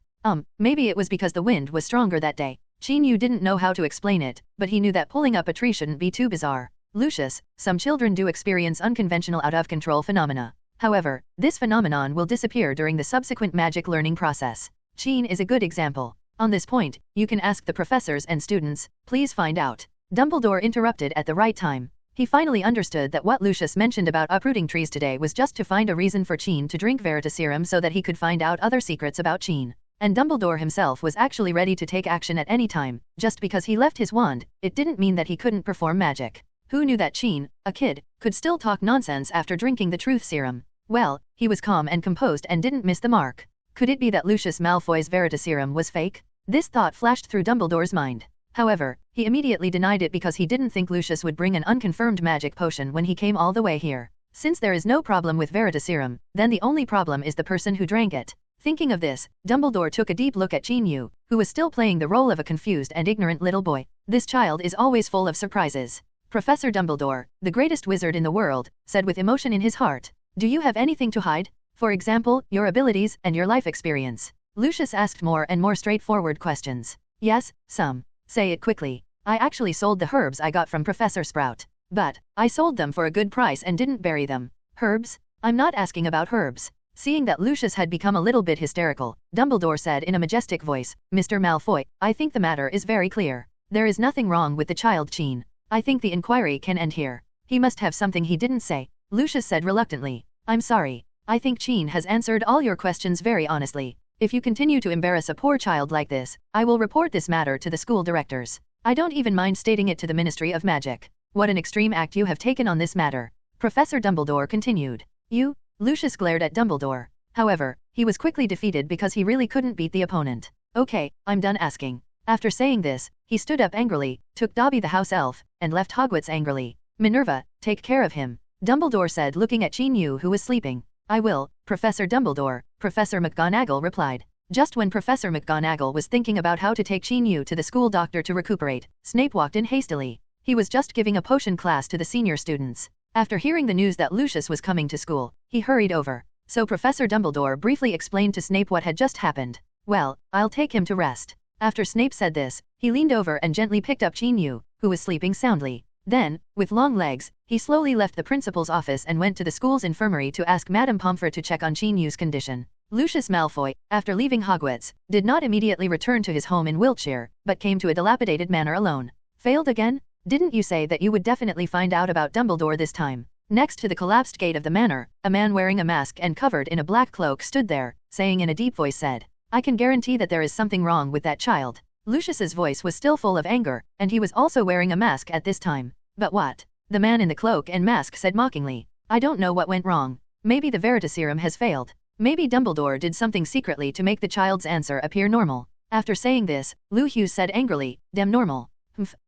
Maybe it was because the wind was stronger that day. Chin Yu didn't know how to explain it, but he knew that pulling up a tree shouldn't be too bizarre. Lucius, some children do experience unconventional out-of-control phenomena. However, this phenomenon will disappear during the subsequent magic learning process. Chin is a good example. On this point, you can ask the professors and students, please find out. Dumbledore interrupted at the right time. He finally understood that what Lucius mentioned about uprooting trees today was just to find a reason for Chin to drink Veritaserum so that he could find out other secrets about Chin. And Dumbledore himself was actually ready to take action at any time. Just because he left his wand, it didn't mean that he couldn't perform magic. Who knew that Chin, a kid, could still talk nonsense after drinking the truth serum? Well, he was calm and composed and didn't miss the mark. Could it be that Lucius Malfoy's Veritaserum was fake? This thought flashed through Dumbledore's mind. However, he immediately denied it because he didn't think Lucius would bring an unconfirmed magic potion when he came all the way here. Since there is no problem with Veritaserum, then the only problem is the person who drank it. Thinking of this, Dumbledore took a deep look at Chin Yu, who was still playing the role of a confused and ignorant little boy. This child is always full of surprises. Professor Dumbledore, the greatest wizard in the world, said with emotion in his heart. Do you have anything to hide? For example, your abilities and your life experience. Lucius asked more and more straightforward questions. Yes, some. Say it quickly. I actually sold the herbs I got from Professor Sprout. But, I sold them for a good price and didn't bury them. Herbs? I'm not asking about herbs. Seeing that Lucius had become a little bit hysterical, Dumbledore said in a majestic voice, Mr. Malfoy, I think the matter is very clear. There is nothing wrong with the child Chin. I think the inquiry can end here. He must have something he didn't say. Lucius said reluctantly. I'm sorry. I think Chin has answered all your questions very honestly. If you continue to embarrass a poor child like this, I will report this matter to the school directors. I don't even mind stating it to the Ministry of Magic. What an extreme act you have taken on this matter. Professor Dumbledore continued. You? Lucius glared at Dumbledore. However, he was quickly defeated because he really couldn't beat the opponent. Okay, I'm done asking. After saying this, he stood up angrily, took Dobby the house elf, and left Hogwarts angrily. Minerva, take care of him. Dumbledore said looking at Chin Yu who was sleeping. I will, Professor Dumbledore, Professor McGonagall replied. Just when Professor McGonagall was thinking about how to take Chin Yu to the school doctor to recuperate, Snape walked in hastily. He was just giving a potion class to the senior students. After hearing the news that Lucius was coming to school, he hurried over. So Professor Dumbledore briefly explained to Snape what had just happened. Well, I'll take him to rest. After Snape said this, he leaned over and gently picked up Chin Yu, who was sleeping soundly. Then, with long legs, he slowly left the principal's office and went to the school's infirmary to ask Madame Pomfrey to check on Chin Yu's condition. Lucius Malfoy, after leaving Hogwarts, did not immediately return to his home in Wiltshire, but came to a dilapidated manor alone. Failed again? Didn't you say that you would definitely find out about Dumbledore this time? Next to the collapsed gate of the manor, a man wearing a mask and covered in a black cloak stood there, saying in a deep voice said, "I can guarantee that there is something wrong with that child." Lucius's voice was still full of anger, and he was also wearing a mask at this time. "But what?" The man in the cloak and mask said mockingly. "I don't know what went wrong. Maybe the Veritaserum has failed. Maybe Dumbledore did something secretly to make the child's answer appear normal." After saying this, Lou Hughes said angrily, "Damn normal.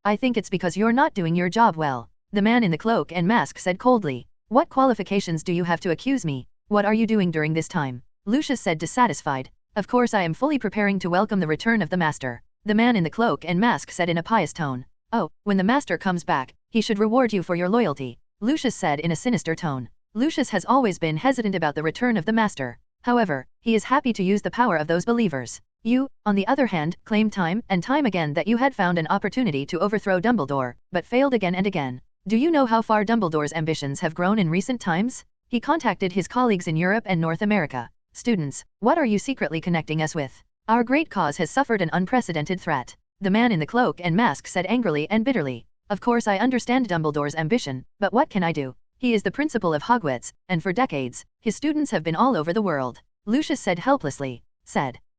I think it's because you're not doing your job well." The man in the cloak and mask said coldly, "What qualifications do you have to accuse me? What are you doing during this time?" Lucius said dissatisfied, "Of course I am fully preparing to welcome the return of the master." The man in the cloak and mask said in a pious tone, "Oh, when the master comes back, he should reward you for your loyalty," Lucius said in a sinister tone. Lucius has always been hesitant about the return of the master. However, he is happy to use the power of those believers. You, on the other hand, claimed time and time again that you had found an opportunity to overthrow Dumbledore, but failed again and again. Do you know how far Dumbledore's ambitions have grown in recent times? He contacted his colleagues in Europe and North America. "Students, what are you secretly connecting us with? Our great cause has suffered an unprecedented threat." The man in the cloak and mask said angrily and bitterly, "Of course I understand Dumbledore's ambition, but what can I do? He is the principal of Hogwarts, and for decades, his students have been all over the world." Lucius said helplessly,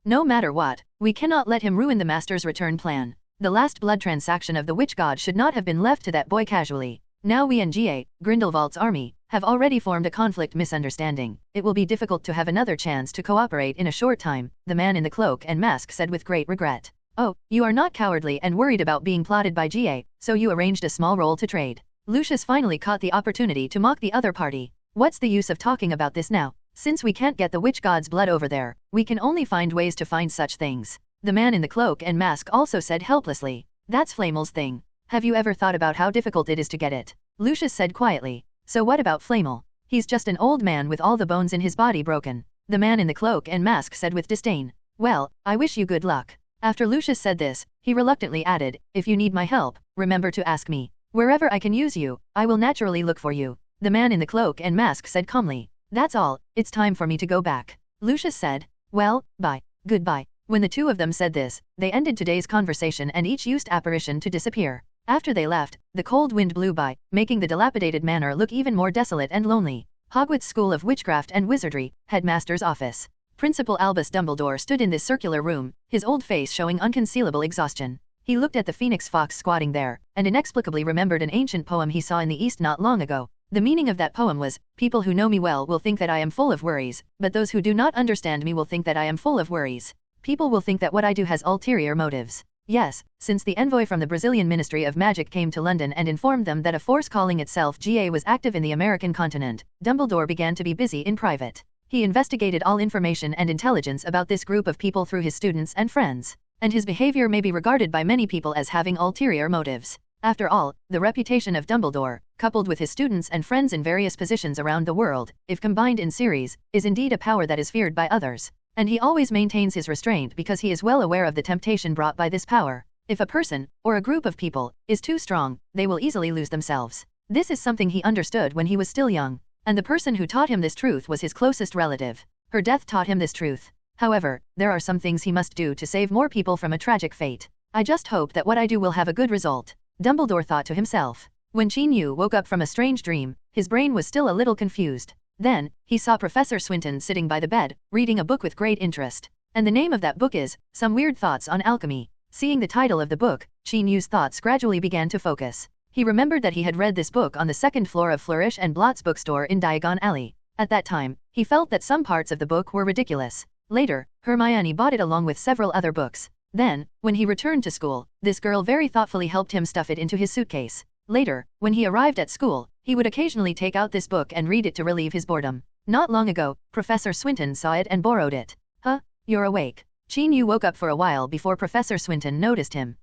"No matter what, we cannot let him ruin the master's return plan. The last blood transaction of the witch god should not have been left to that boy casually. Now we and G.A., Grindelwald's army, have already formed a conflict misunderstanding. It will be difficult to have another chance to cooperate in a short time," the man in the cloak and mask said with great regret. "Oh, you are not cowardly and worried about being plotted by G.A., so you arranged a small role to trade." Lucius finally caught the opportunity to mock the other party. "What's the use of talking about this now? Since we can't get the witch god's blood over there, we can only find ways to find such things." The man in the cloak and mask also said helplessly, "That's Flamel's thing. Have you ever thought about how difficult it is to get it?" Lucius said quietly, "So what about Flamel? He's just an old man with all the bones in his body broken." The man in the cloak and mask said with disdain, "Well, I wish you good luck." After Lucius said this, he reluctantly added, "If you need my help, remember to ask me. Wherever I can use you, I will naturally look for you." The man in the cloak and mask said calmly, "That's all, it's time for me to go back." Lucius said, "Well, bye. Goodbye." When the two of them said this, they ended today's conversation and each used apparition to disappear. After they left, the cold wind blew by, making the dilapidated manor look even more desolate and lonely. Hogwarts School of Witchcraft and Wizardry, Headmaster's Office. Principal Albus Dumbledore stood in this circular room, his old face showing unconcealable exhaustion. He looked at the phoenix fox squatting there, and inexplicably remembered an ancient poem he saw in the East not long ago. The meaning of that poem was, "People who know me well will think that I am full of worries, but those who do not understand me will think that I am full of worries. People will think that what I do has ulterior motives." Yes, since the envoy from the Brazilian Ministry of Magic came to London and informed them that a force calling itself GA was active in the American continent, Dumbledore began to be busy in private. He investigated all information and intelligence about this group of people through his students and friends, and his behavior may be regarded by many people as having ulterior motives. After all, the reputation of Dumbledore, coupled with his students and friends in various positions around the world, if combined in series, is indeed a power that is feared by others. And he always maintains his restraint because he is well aware of the temptation brought by this power. If a person, or a group of people, is too strong, they will easily lose themselves. This is something he understood when he was still young, and the person who taught him this truth was his closest relative. Her death taught him this truth. However, there are some things he must do to save more people from a tragic fate. "I just hope that what I do will have a good result," Dumbledore thought to himself. When Qin Yu woke up from a strange dream, his brain was still a little confused. Then, he saw Professor Swinton sitting by the bed, reading a book with great interest. And the name of that book is, Some Weird Thoughts on Alchemy. Seeing the title of the book, Qin Yu's thoughts gradually began to focus. He remembered that he had read this book on the second floor of Flourish and Blott's bookstore in Diagon Alley. At that time, he felt that some parts of the book were ridiculous. Later, Hermione bought it along with several other books. Then, when he returned to school, this girl very thoughtfully helped him stuff it into his suitcase. Later, when he arrived at school, he would occasionally take out this book and read it to relieve his boredom. Not long ago, Professor Swinton saw it and borrowed it. "Huh? You're awake." Qin Yu woke up for a while before Professor Swinton noticed him.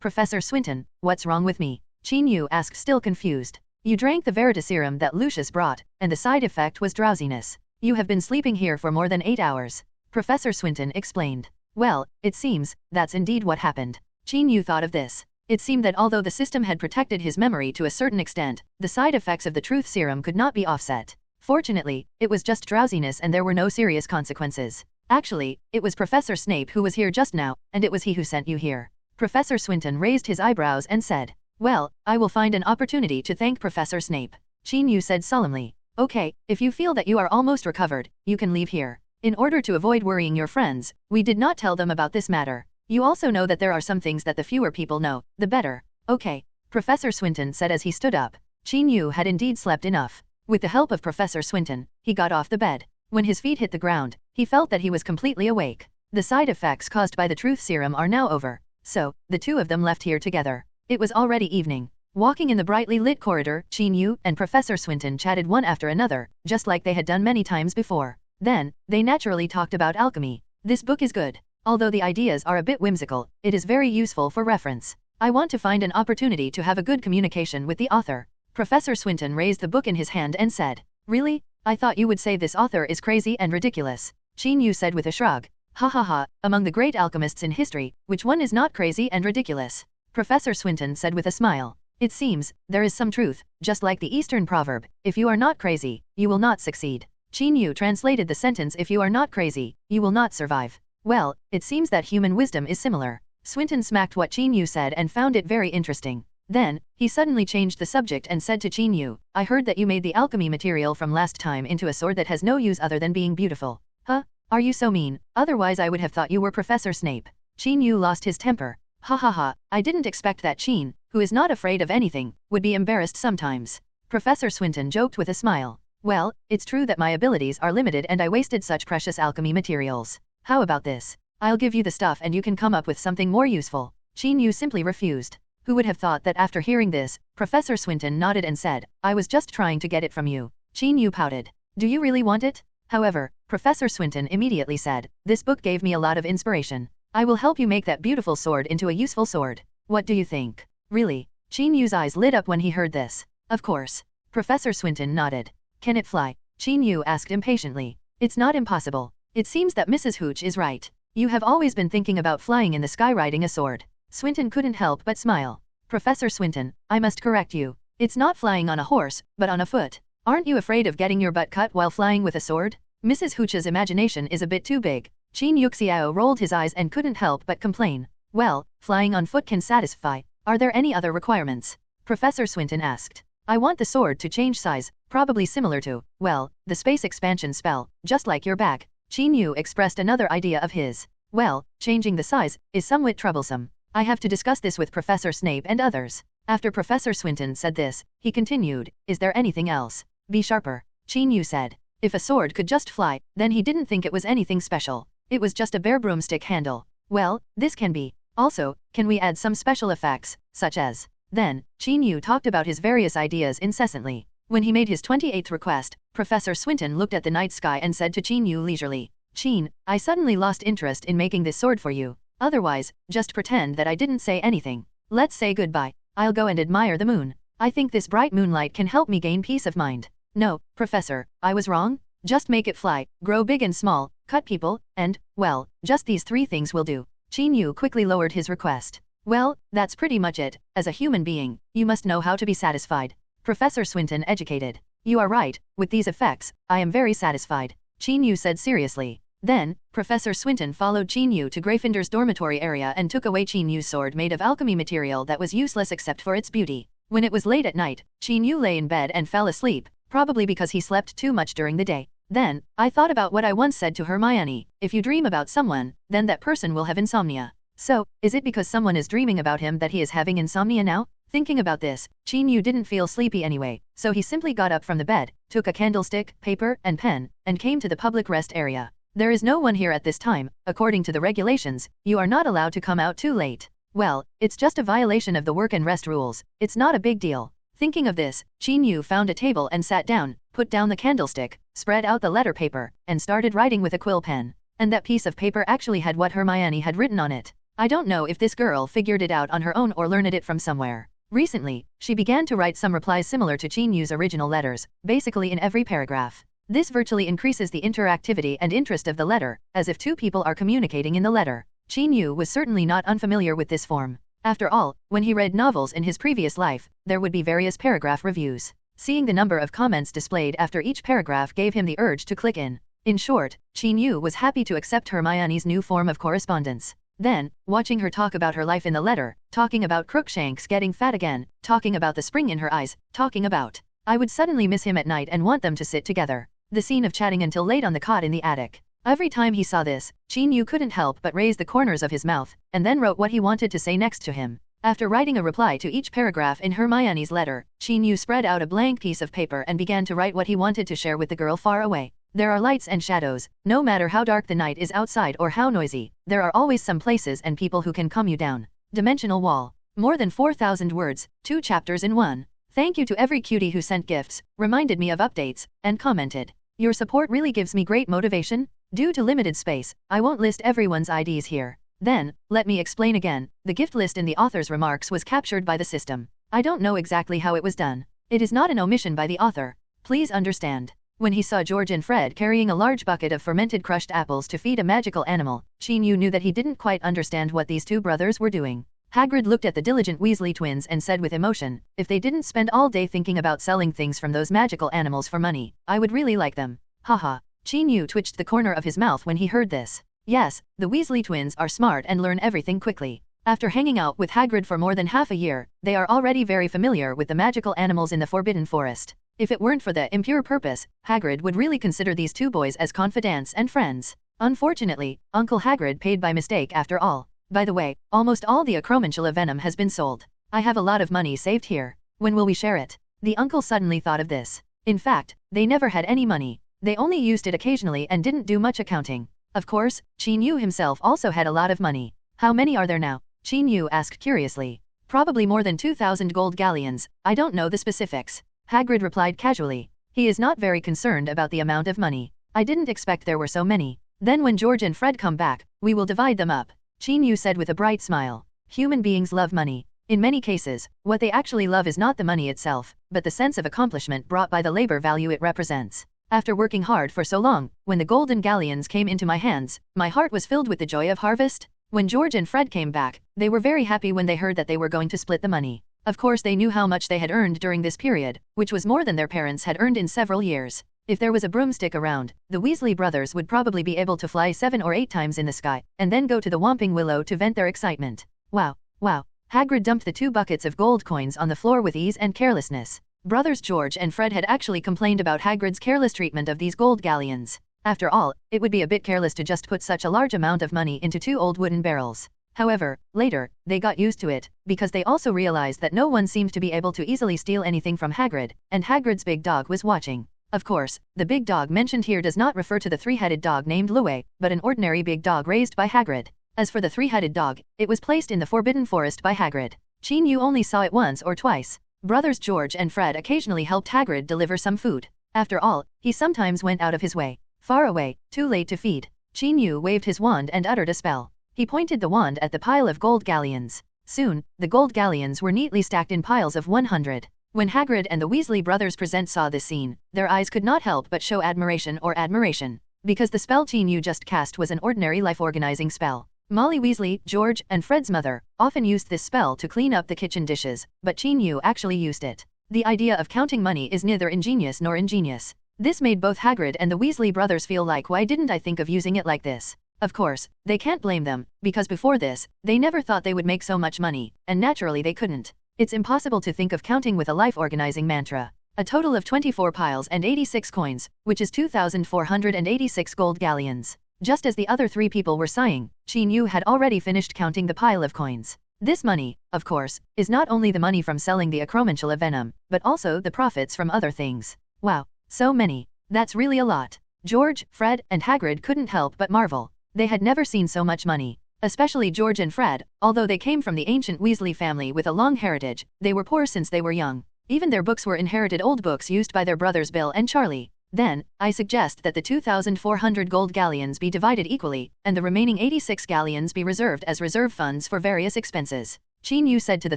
Professor Swinton, what's wrong with me?" Qin Yu asked, still confused. "You drank the Veritaserum that Lucius brought, and the side effect was drowsiness. You have been sleeping here for more than 8 hours." Professor Swinton explained. "Well, it seems, that's indeed what happened." Qin Yu thought of this. It seemed that although the system had protected his memory to a certain extent, the side effects of the truth serum could not be offset. Fortunately, it was just drowsiness and there were no serious consequences. Actually, it was Professor Snape who was here just now, and it was he who sent you here. Professor Swinton raised his eyebrows and said, "Well, I will find an opportunity to thank Professor Snape," Chin Yu said solemnly. "Okay, if you feel that you are almost recovered, you can leave here. In order to avoid worrying your friends, we did not tell them about this matter. You also know that there are some things that the fewer people know, the better." "Okay," Professor Swinton said as he stood up. Chin Yu had indeed slept enough. With the help of Professor Swinton, he got off the bed. When his feet hit the ground, he felt that he was completely awake. The side effects caused by the truth serum are now over. So, the two of them left here together. It was already evening. Walking in the brightly lit corridor, Chin Yu and Professor Swinton chatted one after another, just like they had done many times before. Then, they naturally talked about alchemy. "This book is good. Although the ideas are a bit whimsical, it is very useful for reference. I want to find an opportunity to have a good communication with the author." Professor Swinton raised the book in his hand and said, "Really? I thought you would say this author is crazy and ridiculous." Chin Yu said with a shrug. "Ha ha ha, among the great alchemists in history, which one is not crazy and ridiculous?" Professor Swinton said with a smile. "It seems, there is some truth, just like the Eastern proverb, if you are not crazy, you will not succeed." Chin Yu translated the sentence, "If you are not crazy, you will not survive." "Well, it seems that human wisdom is similar." Swinton smacked what Chin Yu said and found it very interesting. Then, he suddenly changed the subject and said to Chin Yu, "I heard that you made the alchemy material from last time into a sword that has no use other than being beautiful." "Huh? Are you so mean? Otherwise I would have thought you were Professor Snape." Chin Yu lost his temper. "Ha ha ha, I didn't expect that Chin, who is not afraid of anything, would be embarrassed sometimes." Professor Swinton joked with a smile. "Well, it's true that my abilities are limited and I wasted such precious alchemy materials. How about this? I'll give you the stuff and you can come up with something more useful." Chin Yu simply refused. Who would have thought that after hearing this, Professor Swinton nodded and said, "I was just trying to get it from you." Chin Yu pouted. "Do you really want it?" However, Professor Swinton immediately said, "This book gave me a lot of inspiration. I will help you make that beautiful sword into a useful sword. What do you think?" "Really?" Chin Yu's eyes lit up when he heard this. "Of course." Professor Swinton nodded. "Can it fly?" Chin Yu asked impatiently. "It's not impossible. It seems that Mrs. Hooch is right. You have always been thinking about flying in the sky riding a sword." Swinton couldn't help but smile. "Professor Swinton, I must correct you. It's not flying on a horse, but on a foot. Aren't you afraid of getting your butt cut while flying with a sword?" Mrs. Hooch's imagination is a bit too big. Chin Yuxiao rolled his eyes and couldn't help but complain. "Well, flying on foot can satisfy. Are there any other requirements?" Professor Swinton asked. "I want the sword to change size, probably similar to, well, the space expansion spell, just like your back." Chin Yu expressed another idea of his. "Well, changing the size is somewhat troublesome. I have to discuss this with Professor Snape and others." After Professor Swinton said this, he continued, "Is there anything else?" "Be sharper," Chin Yu said. If a sword could just fly, then he didn't think it was anything special. It was just a bare broomstick handle. "Well, this can be. Also, can we add some special effects, such as..." Then, Chin Yu talked about his various ideas incessantly. When he made his 28th request, Professor Swinton looked at the night sky and said to Chin Yu leisurely, "Chin, I suddenly lost interest in making this sword for you. Otherwise, just pretend that I didn't say anything. Let's say goodbye. I'll go and admire the moon. I think this bright moonlight can help me gain peace of mind." "No, Professor, I was wrong. Just make it fly, grow big and small, cut people, and, well, just these 3 things will do." Chin Yu quickly lowered his request. "Well, that's pretty much it. As a human being, you must know how to be satisfied." Professor Swinton educated. "You are right, with these effects, I am very satisfied," Chin Yu said seriously. Then, Professor Swinton followed Chin Yu to Gryffindor's dormitory area and took away Chin Yu's sword made of alchemy material that was useless except for its beauty. When it was late at night, Chin Yu lay in bed and fell asleep, probably because he slept too much during the day. Then, I thought about what I once said to Hermione, if you dream about someone, then that person will have insomnia. So, is it because someone is dreaming about him that he is having insomnia now? Thinking about this, Chin Yu didn't feel sleepy anyway, so he simply got up from the bed, took a candlestick, paper, and pen, and came to the public rest area. There is no one here at this time. According to the regulations, you are not allowed to come out too late. Well, it's just a violation of the work and rest rules. It's not a big deal. Thinking of this, Chin Yu found a table and sat down, put down the candlestick, spread out the letter paper, and started writing with a quill pen. And that piece of paper actually had what Hermione had written on it. I don't know if this girl figured it out on her own or learned it from somewhere. Recently, she began to write some replies similar to Chin Yu's original letters, basically in every paragraph. This virtually increases the interactivity and interest of the letter, as if 2 people are communicating in the letter. Chin Yu was certainly not unfamiliar with this form. After all, when he read novels in his previous life, there would be various paragraph reviews. Seeing the number of comments displayed after each paragraph gave him the urge to click in. In short, Chin-yu was happy to accept Hermione's new form of correspondence. Then, watching her talk about her life in the letter, talking about Crookshanks getting fat again, talking about the spring in her eyes, talking about, I would suddenly miss him at night and want them to sit together. The scene of chatting until late on the cot in the attic. Every time he saw this, Chin-yu couldn't help but raise the corners of his mouth, and then wrote what he wanted to say next to him. After writing a reply to each paragraph in Hermione's letter, Chin-yu spread out a blank piece of paper and began to write what he wanted to share with the girl far away. There are lights and shadows, no matter how dark the night is outside or how noisy, there are always some places and people who can calm you down. Dimensional wall. More than 4,000 words, 2 chapters in one. Thank you to every cutie who sent gifts, reminded me of updates, and commented. Your support really gives me great motivation. Due to limited space, I won't list everyone's IDs here. Then, let me explain again, the gift list in the author's remarks was captured by the system. I don't know exactly how it was done. It is not an omission by the author. Please understand. When he saw George and Fred carrying a large bucket of fermented crushed apples to feed a magical animal, Chin-yu knew that he didn't quite understand what these two brothers were doing. Hagrid looked at the diligent Weasley twins and said with emotion, if they didn't spend all day thinking about selling things from those magical animals for money, I would really like them. Haha. Chin-yu twitched the corner of his mouth when he heard this. Yes, the Weasley twins are smart and learn everything quickly. After hanging out with Hagrid for more than half a year, they are already very familiar with the magical animals in the Forbidden Forest. If it weren't for the impure purpose, Hagrid would really consider these two boys as confidants and friends. Unfortunately, Uncle Hagrid paid by mistake after all. By the way, almost all the acromantula venom has been sold. I have a lot of money saved here. When will we share it? The uncle suddenly thought of this. In fact, they never had any money. They only used it occasionally and didn't do much accounting. Of course, Chin-yu himself also had a lot of money. How many are there now? Chin-yu asked curiously. Probably more than 2,000 gold galleons. I don't know the specifics. Hagrid replied casually. He is not very concerned about the amount of money. I didn't expect there were so many. Then when George and Fred come back, we will divide them up. Chin-yu said with a bright smile. Human beings love money. In many cases, what they actually love is not the money itself, but the sense of accomplishment brought by the labor value it represents. After working hard for so long, when the golden galleons came into my hands, my heart was filled with the joy of harvest. When George and Fred came back, they were very happy when they heard that they were going to split the money. Of course they knew how much they had earned during this period, which was more than their parents had earned in several years. If there was a broomstick around, the Weasley brothers would probably be able to fly 7 or 8 times in the sky, and then go to the Whomping Willow to vent their excitement. Wow, wow. Hagrid dumped the 2 buckets of gold coins on the floor with ease and carelessness. Brothers George and Fred had actually complained about Hagrid's careless treatment of these gold galleons. After all, it would be a bit careless to just put such a large amount of money into 2 old wooden barrels. However, later, they got used to it, because they also realized that no one seemed to be able to easily steal anything from Hagrid, and Hagrid's big dog was watching. Of course, the big dog mentioned here does not refer to the 3-headed dog named Louie, but an ordinary big dog raised by Hagrid. As for the 3-headed dog, it was placed in the Forbidden Forest by Hagrid. Chin-yu only saw it once or twice. Brothers George and Fred occasionally helped Hagrid deliver some food. After all, he sometimes went out of his way. Far away, too late to feed. Chin-yu waved his wand and uttered a spell. He pointed the wand at the pile of gold galleons. Soon, the gold galleons were neatly stacked in piles of 100. When Hagrid and the Weasley brothers saw this scene, their eyes could not help but show admiration, because the spell Chin-yu just cast was an ordinary life-organizing spell. Molly Weasley, George, and Fred's mother often used this spell to clean up the kitchen dishes, but Chin-yu actually used it. The idea of counting money is neither ingenious nor ingenious. This made both Hagrid and the Weasley brothers feel like, why didn't I think of using it like this? Of course, they can't blame them, because before this, they never thought they would make so much money, and naturally they couldn't. It's impossible to think of counting with a life-organizing mantra. A total of 24 piles and 86 coins, which is 2,486 gold galleons. Just as the other 3 people were sighing, Chin-yu had already finished counting the pile of coins. This money, of course, is not only the money from selling the acromantula venom, but also the profits from other things. Wow, so many. That's really a lot. George, Fred, and Hagrid couldn't help but marvel. They had never seen so much money. Especially George and Fred, although they came from the ancient Weasley family with a long heritage, they were poor since they were young. Even their books were inherited old books used by their brothers Bill and Charlie. Then, I suggest that the 2,400 gold galleons be divided equally, and the remaining 86 galleons be reserved as reserve funds for various expenses. Chin-yu said to the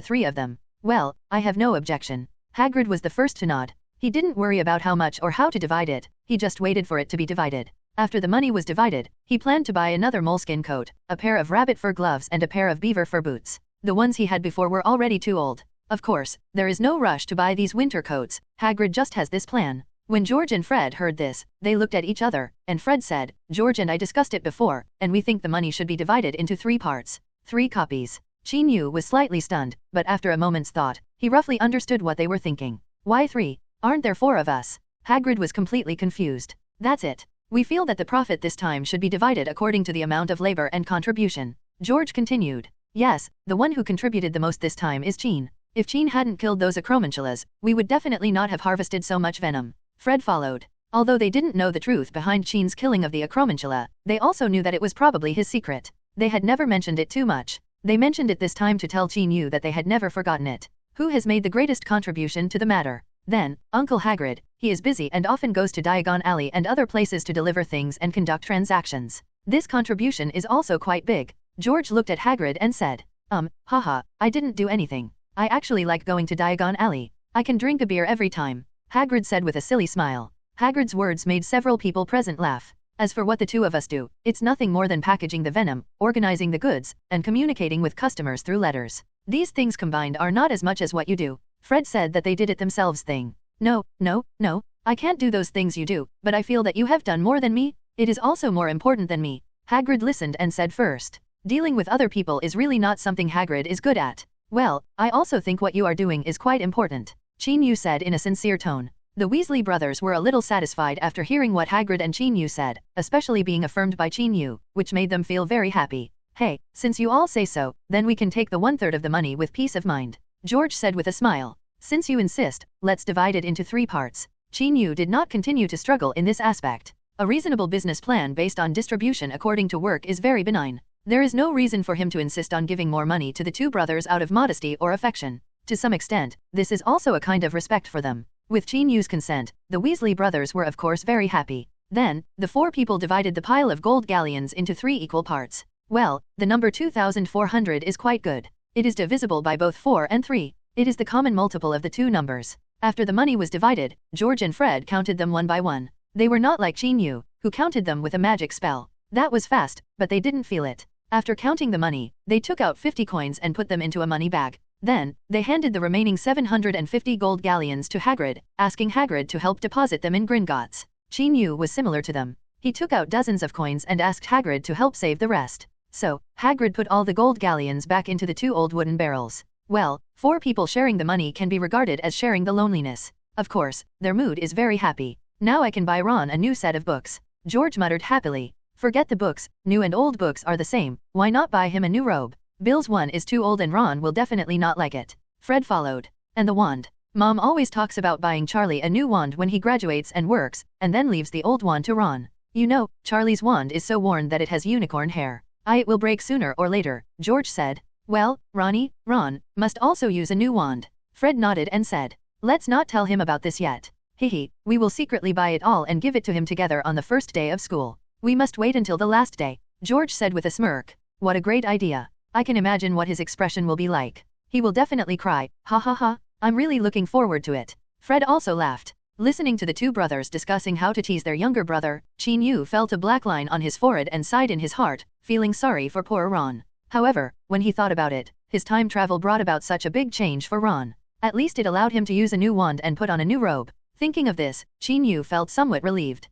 3 of them. Well, I have no objection. Hagrid was the first to nod. He didn't worry about how much or how to divide it, he just waited for it to be divided. After the money was divided, he planned to buy another moleskin coat, a pair of rabbit fur gloves and a pair of beaver fur boots. The ones he had before were already too old. Of course, there is no rush to buy these winter coats, Hagrid just has this plan. When George and Fred heard this, they looked at each other, and Fred said, George and I discussed it before, and we think the money should be divided into 3 parts. 3 copies. Chin Yu was slightly stunned, but after a moment's thought, he roughly understood what they were thinking. Why 3? Aren't there 4 of us? Hagrid was completely confused. That's it. We feel that the profit this time should be divided according to the amount of labor and contribution. George continued. Yes, the one who contributed the most this time is Chin. If Chin hadn't killed those acromantulas, we would definitely not have harvested so much venom. Fred followed. Although they didn't know the truth behind Chin's killing of the acromantula, they also knew that it was probably his secret. They had never mentioned it too much. They mentioned it this time to tell Chin Yu that they had never forgotten it. Who has made the greatest contribution to the matter? Then, Uncle Hagrid. He is busy and often goes to Diagon Alley and other places to deliver things and conduct transactions. This contribution is also quite big. George looked at Hagrid and said, haha, I didn't do anything. I actually like going to Diagon Alley. I can drink a beer every time. Hagrid said with a silly smile. Hagrid's words made several people present laugh. As for what the 2 of us do, it's nothing more than packaging the venom, organizing the goods, and communicating with customers through letters. These things combined are not as much as what you do. Fred said that they did it themselves thing. No, I can't do those things you do, but I feel that you have done more than me. It is also more important than me. Hagrid listened and said first. Dealing with other people is really not something Hagrid is good at. Well, I also think what you are doing is quite important. Chin Yu said in a sincere tone. The Weasley brothers were a little satisfied after hearing what Hagrid and Chin Yu said, especially being affirmed by Chin Yu, which made them feel very happy. Hey, since you all say so, then we can take the 1/3 of the money with peace of mind. George said with a smile. Since you insist, let's divide it into 3 parts. Chin Yu did not continue to struggle in this aspect. A reasonable business plan based on distribution according to work is very benign. There is no reason for him to insist on giving more money to the 2 brothers out of modesty or affection. To some extent, this is also a kind of respect for them. With Chin Yu's consent, the Weasley brothers were of course very happy. Then, the 4 people divided the pile of gold galleons into 3 equal parts. Well, the number 2,400 is quite good. It is divisible by both 4 and 3. It is the common multiple of the 2 numbers. After the money was divided, George and Fred counted them one by one. They were not like Chin Yu, who counted them with a magic spell. That was fast, but they didn't feel it. After counting the money, they took out 50 coins and put them into a money bag. Then, they handed the remaining 750 gold galleons to Hagrid, asking Hagrid to help deposit them in Gringotts. Chin Yu was similar to them. He took out dozens of coins and asked Hagrid to help save the rest. So, Hagrid put all the gold galleons back into the 2 old wooden barrels. Well, 4 people sharing the money can be regarded as sharing the loneliness. Of course, their mood is very happy. Now I can buy Ron a new set of books. George muttered happily. Forget the books, new and old books are the same, why not buy him a new robe? Bill's one is too old and Ron will definitely not like it. Fred followed. And the wand. Mom always talks about buying Charlie a new wand when he graduates and works, and then leaves the old wand to Ron. You know, Charlie's wand is so worn that it has unicorn hair. It will break sooner or later, George said. Well, Ron must also use a new wand. Fred nodded and said. Let's not tell him about this yet. Hihi, we will secretly buy it all and give it to him together on the first day of school. We must wait until the last day, George said with a smirk. What a great idea. I can imagine what his expression will be like. He will definitely cry, ha ha ha, I'm really looking forward to it. Fred also laughed. Listening to the 2 brothers discussing how to tease their younger brother, Chin Yu felt a black line on his forehead and sighed in his heart, feeling sorry for poor Ron. However, when he thought about it, his time travel brought about such a big change for Ron. At least it allowed him to use a new wand and put on a new robe. Thinking of this, Chin Yu felt somewhat relieved.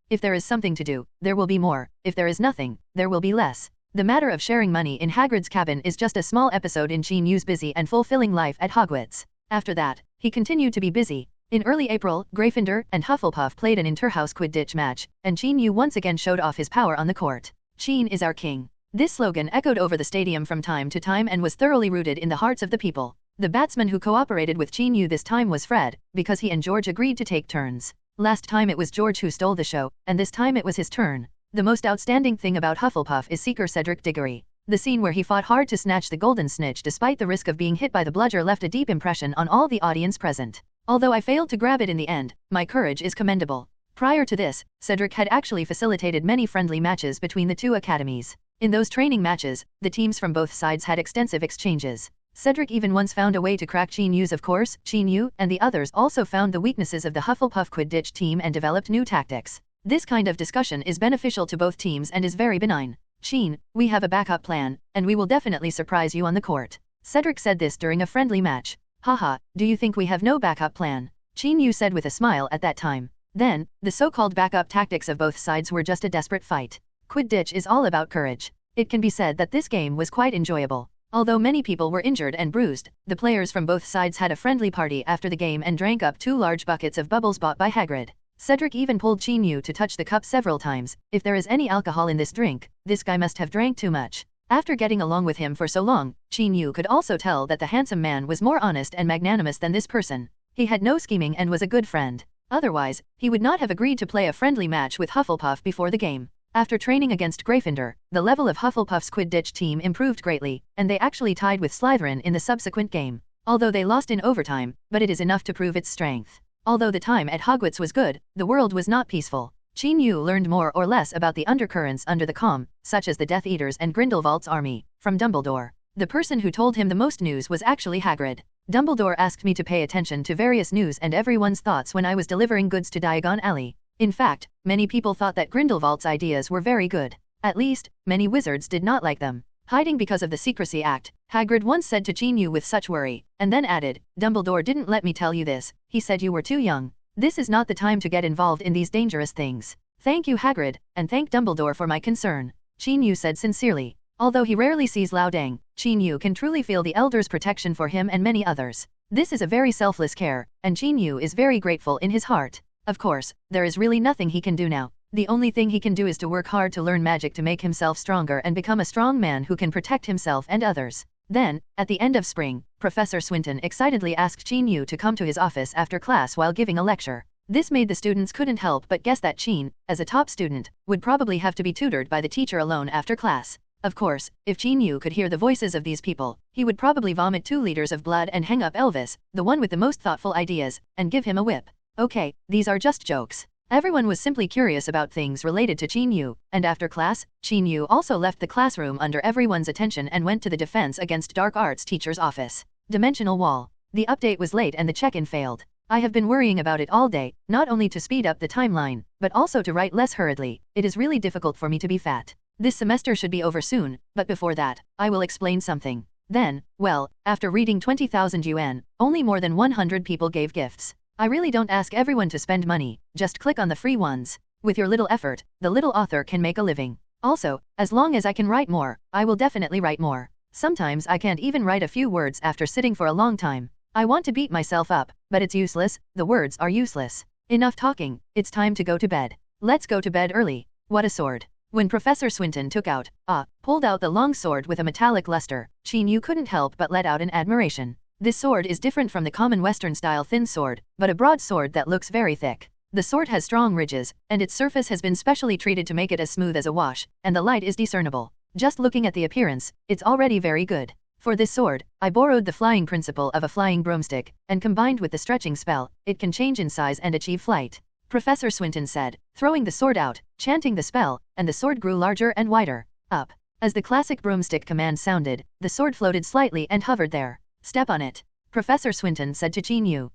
If there is something to do, there will be more. If there is nothing, there will be less. The matter of sharing money in Hagrid's cabin is just a small episode in Chin Yu's busy and fulfilling life at Hogwarts. After that, he continued to be busy. In early April, Gryffindor and Hufflepuff played an inter-house Quidditch match, and Chin Yu once again showed off his power on the court. Chin is our king. This slogan echoed over the stadium from time to time and was thoroughly rooted in the hearts of the people. The batsman who cooperated with Chin Yu this time was Fred, because he and George agreed to take turns. Last time it was George who stole the show, and this time it was his turn. The most outstanding thing about Hufflepuff is Seeker Cedric Diggory. The scene where he fought hard to snatch the golden snitch despite the risk of being hit by the bludger left a deep impression on all the audience present. Although I failed to grab it in the end, my courage is commendable. Prior to this, Cedric had actually facilitated many friendly matches between the 2 academies. In those training matches, the teams from both sides had extensive exchanges. Cedric even once found a way to crack Chin Yu's of course. Chin Yu and the others also found the weaknesses of the Hufflepuff Quidditch team and developed new tactics. This kind of discussion is beneficial to both teams and is very benign. Chin, we have a backup plan, and we will definitely surprise you on the court. Cedric said this during a friendly match. Haha, do you think we have no backup plan? Qin Yu said with a smile at that time. Then, the so-called backup tactics of both sides were just a desperate fight. Quidditch is all about courage. It can be said that this game was quite enjoyable. Although many people were injured and bruised, the players from both sides had a friendly party after the game and drank up 2 large buckets of bubbles bought by Hagrid. Cedric even pulled Qin Yu to touch the cup several times. If there is any alcohol in this drink, this guy must have drank too much. After getting along with him for so long, Qin Yu could also tell that the handsome man was more honest and magnanimous than this person. He had no scheming and was a good friend. Otherwise, he would not have agreed to play a friendly match with Hufflepuff before the game. After training against Gryffindor, the level of Hufflepuff's Quidditch team improved greatly, and they actually tied with Slytherin in the subsequent game. Although they lost in overtime, but it is enough to prove its strength. Although the time at Hogwarts was good, the world was not peaceful. Qin Yu learned more or less about the undercurrents under the calm, such as the Death Eaters and Grindelwald's army, from Dumbledore. The person who told him the most news was actually Hagrid. Dumbledore asked me to pay attention to various news and everyone's thoughts when I was delivering goods to Diagon Alley. In fact, many people thought that Grindelwald's ideas were very good. At least, many wizards did not like them. Hiding because of the Secrecy Act, Hagrid once said to Qin Yu with such worry, and then added, Dumbledore didn't let me tell you this, he said you were too young. This is not the time to get involved in these dangerous things. Thank you Hagrid, and thank Dumbledore for my concern, Qin Yu said sincerely. Although he rarely sees Lao Dang, Qin Yu can truly feel the Elder's protection for him and many others. This is a very selfless care, and Qin Yu is very grateful in his heart. Of course, there is really nothing he can do now. The only thing he can do is to work hard to learn magic to make himself stronger and become a strong man who can protect himself and others. Then, at the end of spring, Professor Swinton excitedly asked Qin Yu to come to his office after class while giving a lecture. This made the students couldn't help but guess that Qin, as a top student, would probably have to be tutored by the teacher alone after class. Of course, if Qin Yu could hear the voices of these people, he would probably vomit 2 liters of blood and hang up Elvis, the one with the most thoughtful ideas, and give him a whip. Okay, these are just jokes. Everyone was simply curious about things related to Qin Yu, and after class, Qin Yu also left the classroom under everyone's attention and went to the Defense Against Dark Arts teacher's office. Dimensional Wall. The update was late and the check-in failed. I have been worrying about it all day, not only to speed up the timeline, but also to write less hurriedly. It is really difficult for me to be fat. This semester should be over soon, but before that, I will explain something. Then, well, after reading 20,000 yuan, only more than 100 people gave gifts. I really don't ask everyone to spend money, just click on the free ones. With your little effort, the little author can make a living. Also, as long as I can write more, I will definitely write more. Sometimes I can't even write a few words after sitting for a long time. I want to beat myself up, but it's useless, the words are useless. Enough talking, it's time to go to bed. Let's go to bed early. What a sword. When Professor Swinton pulled out the long sword with a metallic luster, Qin Yu couldn't help but let out an admiration. This sword is different from the common Western-style thin sword, but a broad sword that looks very thick. The sword has strong ridges, and its surface has been specially treated to make it as smooth as a wash, and the light is discernible. Just looking at the appearance, it's already very good. For this sword, I borrowed the flying principle of a flying broomstick, and combined with the stretching spell, it can change in size and achieve flight. Professor Swinton said, throwing the sword out, chanting the spell, and the sword grew larger and wider. Up. As the classic broomstick command sounded, the sword floated slightly and hovered there. Step on it. Professor Swinton said to Qin Yu.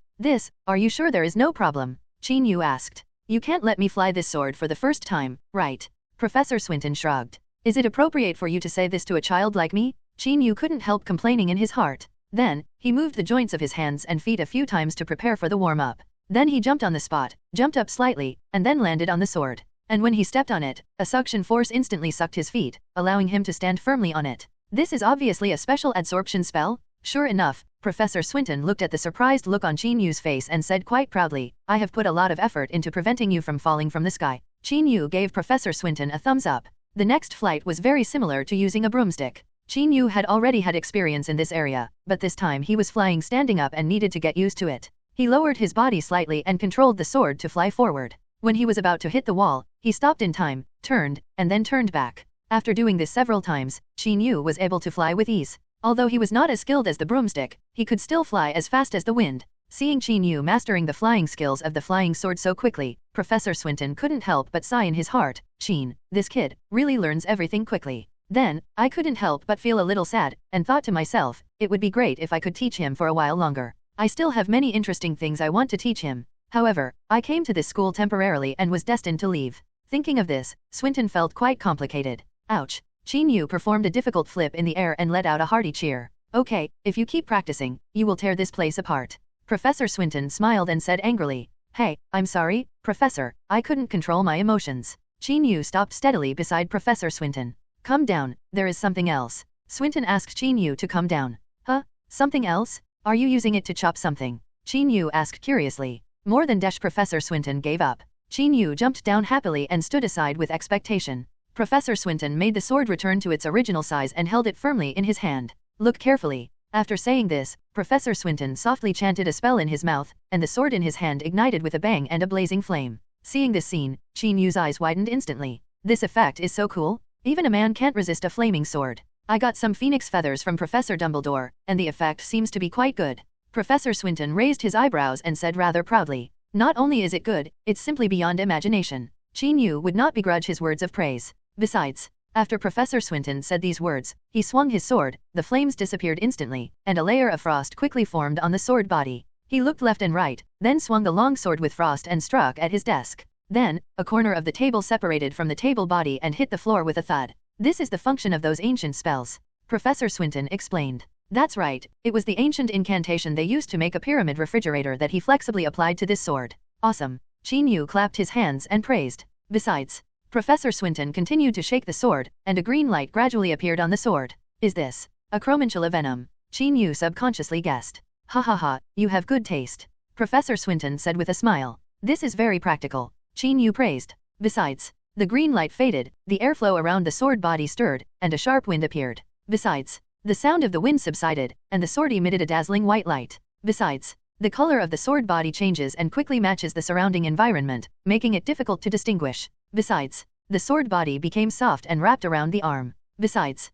Are you sure there is no problem? Qin Yu asked. You can't let me fly this sword for the first time, right? Professor Swinton shrugged. Is it appropriate for you to say this to a child like me? Qin Yu couldn't help complaining in his heart. Then, he moved the joints of his hands and feet a few times to prepare for the warm-up. Then he jumped on the spot, jumped up slightly, and then landed on the sword. And when he stepped on it, a suction force instantly sucked his feet, allowing him to stand firmly on it. This is obviously a special adsorption spell? Sure enough, Professor Swinton looked at the surprised look on Qin Yu's face and said quite proudly, I have put a lot of effort into preventing you from falling from the sky. Qin Yu gave Professor Swinton a thumbs up. The next flight was very similar to using a broomstick. Qin Yu had already had experience in this area, but this time he was flying standing up and needed to get used to it. He lowered his body slightly and controlled the sword to fly forward. When he was about to hit the wall, he stopped in time, turned, and then turned back. After doing this several times, Qin Yu was able to fly with ease. Although he was not as skilled as the broomstick, he could still fly as fast as the wind. Seeing Qin Yu mastering the flying skills of the flying sword so quickly, Professor Swinton couldn't help but sigh in his heart. Qin, this kid, really learns everything quickly. Then, I couldn't help but feel a little sad, and thought to myself, it would be great if I could teach him for a while longer. I still have many interesting things I want to teach him. However, I came to this school temporarily and was destined to leave. Thinking of this, Swinton felt quite complicated. Ouch. Qin Yu performed a difficult flip in the air and let out a hearty cheer. Okay, if you keep practicing, you will tear this place apart. Professor Swinton smiled and said angrily, "Hey, I'm sorry, Professor, I couldn't control my emotions." Qin Yu stopped steadily beside Professor Swinton. "Come down, there is something else." Swinton asked Qin Yu to come down. "Huh? Something else? Are you using it to chop something?" Qin Yu asked curiously. More than dash. Professor Swinton gave up. Qin Yu jumped down happily and stood aside with expectation. Professor Swinton made the sword return to its original size and held it firmly in his hand. "Look carefully." After saying this, Professor Swinton softly chanted a spell in his mouth, and the sword in his hand ignited with a bang and a blazing flame. Seeing this scene, Qin Yu's eyes widened instantly. This effect is so cool. Even a man can't resist a flaming sword. I got some phoenix feathers from Professor Dumbledore, and the effect seems to be quite good. Professor Swinton raised his eyebrows and said rather proudly, "Not only is it good, it's simply beyond imagination." Qin Yu would not begrudge his words of praise. Besides, after Professor Swinton said these words, he swung his sword, the flames disappeared instantly, and a layer of frost quickly formed on the sword body. He looked left and right, then swung the long sword with frost and struck at his desk. Then, a corner of the table separated from the table body and hit the floor with a thud. "This is the function of those ancient spells," Professor Swinton explained. "That's right, it was the ancient incantation they used to make a pyramid refrigerator that he flexibly applied to this sword." "Awesome." Qin Yu clapped his hands and praised. Besides, Professor Swinton continued to shake the sword, and a green light gradually appeared on the sword. "Is this a Chromantula venom?" Qin Yu subconsciously guessed. "Ha ha ha, you have good taste," Professor Swinton said with a smile. "This is very practical," Qin Yu praised. Besides, the green light faded, the airflow around the sword body stirred, and a sharp wind appeared. Besides, the sound of the wind subsided, and the sword emitted a dazzling white light. Besides, the color of the sword body changes and quickly matches the surrounding environment, making it difficult to distinguish. Besides, the sword body became soft and wrapped around the arm. Besides,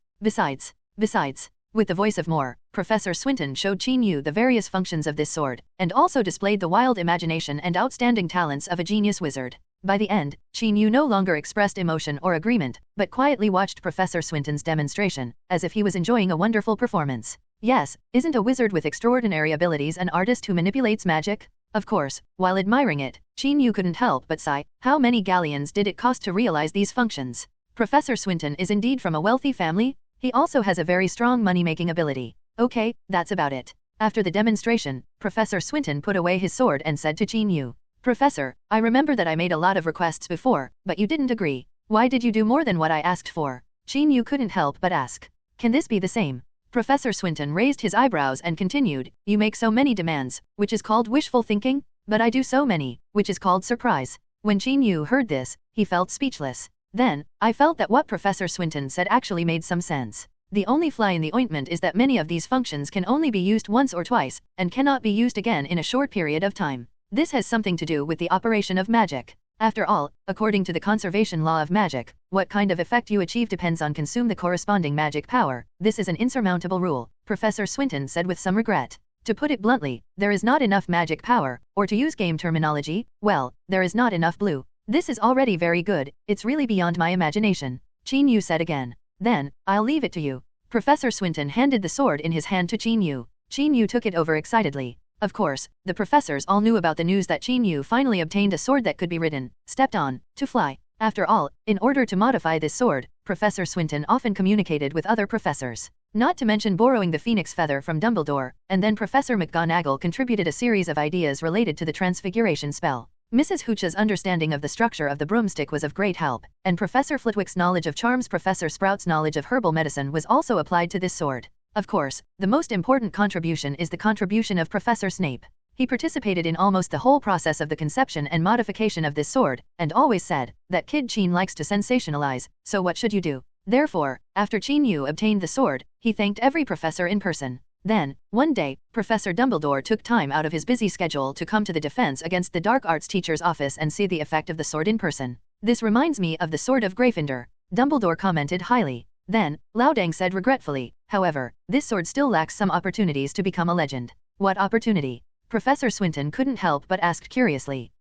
with the voice of more, Professor Swinton showed Qin Yu the various functions of this sword, and also displayed the wild imagination and outstanding talents of a genius wizard. By the end, Qin Yu no longer expressed emotion or agreement, but quietly watched Professor Swinton's demonstration, as if he was enjoying a wonderful performance. Yes, isn't a wizard with extraordinary abilities an artist who manipulates magic? Of course, while admiring it, Qin Yu couldn't help but sigh. How many galleons did it cost to realize these functions? Professor Swinton is indeed from a wealthy family. He also has a very strong money-making ability. Okay, that's about it. After the demonstration, Professor Swinton put away his sword and said to Qin Yu, "Professor, I remember that I made a lot of requests before, but you didn't agree. Why did you do more than what I asked for?" Qin Yu couldn't help but ask. "Can this be the same?" Professor Swinton raised his eyebrows and continued, "You make so many demands, which is called wishful thinking, but I do so many, which is called surprise." When Qin Yu heard this, he felt speechless. Then, I felt that what Professor Swinton said actually made some sense. The only fly in the ointment is that many of these functions can only be used once or twice, and cannot be used again in a short period of time. This has something to do with the operation of magic. After all, according to the conservation law of magic, what kind of effect you achieve depends on consume the corresponding magic power. This is an insurmountable rule, Professor Swinton said with some regret. To put it bluntly, there is not enough magic power, or to use game terminology, well, there is not enough blue. This is already very good, it's really beyond my imagination, Qin Yu said again. Then, I'll leave it to you. Professor Swinton handed the sword in his hand to Qin Yu. Qin Yu took it over excitedly. Of course, the professors all knew about the news that Qin Yu finally obtained a sword that could be ridden, stepped on, to fly. After all, in order to modify this sword, Professor Swinton often communicated with other professors. Not to mention borrowing the phoenix feather from Dumbledore, and then Professor McGonagall contributed a series of ideas related to the transfiguration spell. Mrs. Hooch's understanding of the structure of the broomstick was of great help, and Professor Flitwick's knowledge of charms, Professor Sprout's knowledge of herbal medicine was also applied to this sword. Of course, the most important contribution is the contribution of Professor Snape. He participated in almost the whole process of the conception and modification of this sword, and always said that Kid Qin likes to sensationalize, so what should you do? Therefore, after Qin Yu obtained the sword, he thanked every professor in person. Then, one day, Professor Dumbledore took time out of his busy schedule to come to the Defense Against the Dark Arts teacher's office and see the effect of the sword in person. "This reminds me of the sword of Gryffindor," Dumbledore commented highly. Then, Loudang said regretfully, "However, this sword still lacks some opportunities to become a legend." "What opportunity?" Professor Swinton couldn't help but asked curiously.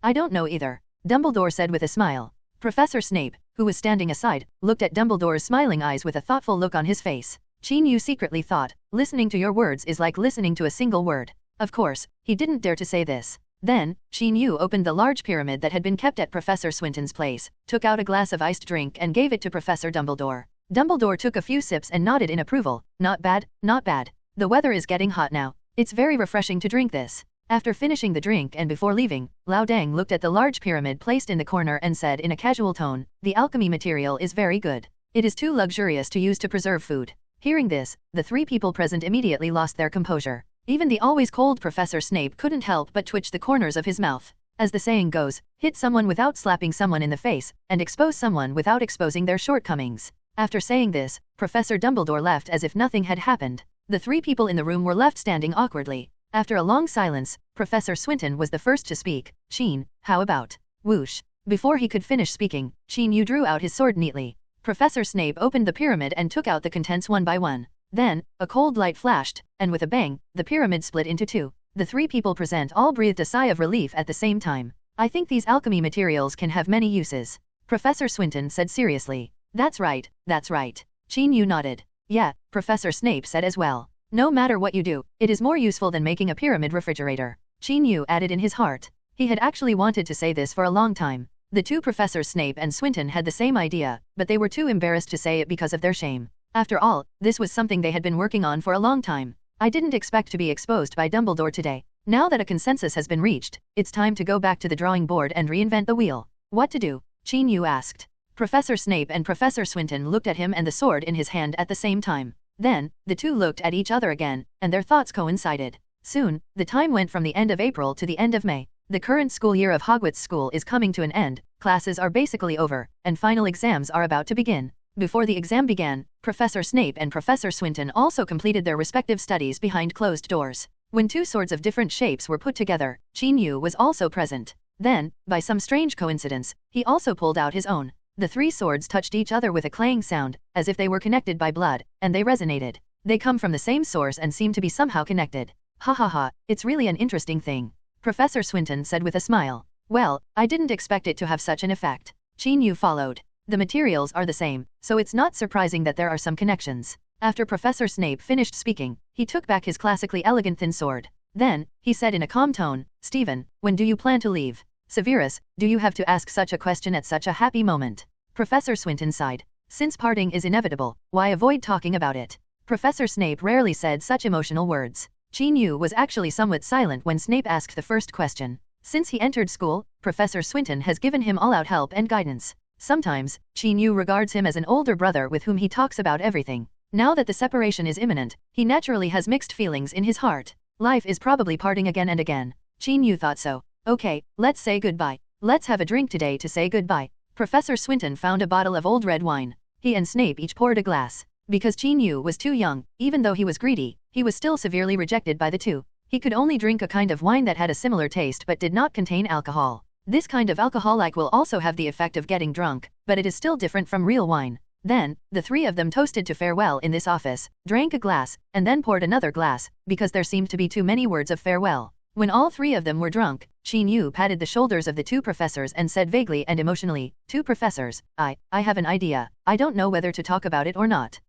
I don't know either," Dumbledore said with a smile. Professor Snape, who was standing aside, looked at Dumbledore's smiling eyes with a thoughtful look on his face. Qin Yu secretly thought, listening to your words is like listening to a single word. Of course, he didn't dare to say this. Then, Qin Yu opened the large pyramid that had been kept at Professor Swinton's place, took out a glass of iced drink and gave it to Professor Dumbledore. Dumbledore took a few sips and nodded in approval. Not bad, not bad. The weather is getting hot now. It's very refreshing to drink this. After finishing the drink and before leaving, Lao Deng looked at the large pyramid placed in the corner and said in a casual tone, "The alchemy material is very good. It is too luxurious to use to preserve food." Hearing this, the three people present immediately lost their composure. Even the always cold Professor Snape couldn't help but twitch the corners of his mouth. As the saying goes, hit someone without slapping someone in the face, and expose someone without exposing their shortcomings. After saying this, Professor Dumbledore left as if nothing had happened. The three people in the room were left standing awkwardly. After a long silence, Professor Swinton was the first to speak. "Sheen, how about?" Whoosh. Before he could finish speaking, Sheen Yu drew out his sword neatly. Professor Snape opened the pyramid and took out the contents one by one. Then, a cold light flashed, and with a bang, the pyramid split into two. The three people present all breathed a sigh of relief at the same time. "I think these alchemy materials can have many uses," Professor Swinton said seriously. That's right, that's right." Sheen Yu nodded. "Yeah," Professor Snape said as well. "No matter what you do, it is more useful than making a pyramid refrigerator." Sheen Yu added in his heart. He had actually wanted to say this for a long time. The two Professors Snape and Swinton had the same idea, but they were too embarrassed to say it because of their shame. After all, this was something they had been working on for a long time. "I didn't expect to be exposed by Dumbledore today. Now that a consensus has been reached, it's time to go back to the drawing board and reinvent the wheel." "What to do?" Sheen Yu asked. Professor Snape and Professor Swinton looked at him and the sword in his hand at the same time. Then, the two looked at each other again, and their thoughts coincided. Soon, the time went from the end of April to the end of May. The current school year of Hogwarts School is coming to an end, classes are basically over, and final exams are about to begin. Before the exam began, Professor Snape and Professor Swinton also completed their respective studies behind closed doors. When two swords of different shapes were put together, Sheen Yu was also present. Then, by some strange coincidence, he also pulled out his own. The three swords touched each other with a clang sound, as if they were connected by blood, and they resonated. They come from the same source and seem to be somehow connected. "Ha ha ha, it's really an interesting thing," Professor Swinton said with a smile. "Well, I didn't expect it to have such an effect." Sheen Yu followed. "The materials are the same, so it's not surprising that there are some connections." After Professor Snape finished speaking, he took back his classically elegant thin sword. Then, he said in a calm tone, "Stephen, when do you plan to leave?" "Severus, do you have to ask such a question at such a happy moment?" Professor Swinton sighed. "Since parting is inevitable, why avoid talking about it?" Professor Snape rarely said such emotional words. Sheen Yu was actually somewhat silent when Snape asked the first question. Since he entered school, Professor Swinton has given him all-out help and guidance. Sometimes, Sheen Yu regards him as an older brother with whom he talks about everything. Now that the separation is imminent, he naturally has mixed feelings in his heart. Life is probably parting again and again. Sheen Yu thought so. "Okay, let's say goodbye. Let's have a drink today to say goodbye." Professor Swinton found a bottle of old red wine. He and Snape each poured a glass. Because Sheen Yu was too young, even though he was greedy, he was still severely rejected by the two. He could only drink a kind of wine that had a similar taste but did not contain alcohol. This kind of alcohol-like will also have the effect of getting drunk, but it is still different from real wine. Then, the three of them toasted to farewell in this office, drank a glass, and then poured another glass, because there seemed to be too many words of farewell. When all three of them were drunk, Sheen Yu patted the shoulders of the two professors and said vaguely and emotionally, "Two professors, I have an idea. I don't know whether to talk about it or not."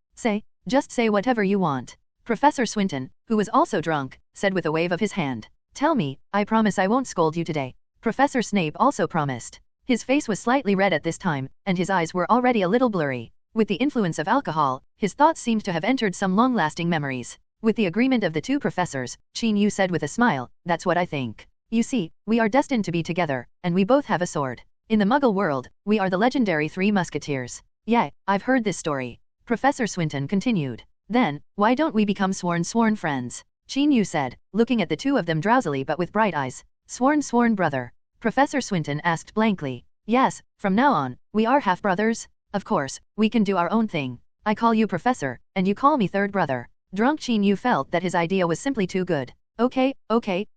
Just say whatever you want." Professor Swinton, who was also drunk, said with a wave of his hand. "Tell me, I promise I won't scold you today." Professor Snape also promised. His face was slightly red at this time, and his eyes were already a little blurry. With the influence of alcohol, his thoughts seemed to have entered some long-lasting memories. With the agreement of the two professors, Sheen Yu said with a smile, "That's what I think. You see, we are destined to be together, and we both have a sword. In the Muggle world, we are the legendary Three Musketeers." "Yeah, I've heard this story," Professor Swinton continued. "Then, why don't we become sworn friends?" Sheen Yu said, looking at the two of them drowsily but with bright eyes. Sworn brother?" Professor Swinton asked blankly. "Yes, from now on, we are half-brothers? Of course, we can do our own thing. I call you Professor, and you call me third brother." Drunk Sheen Yu felt that his idea was simply too good. Okay,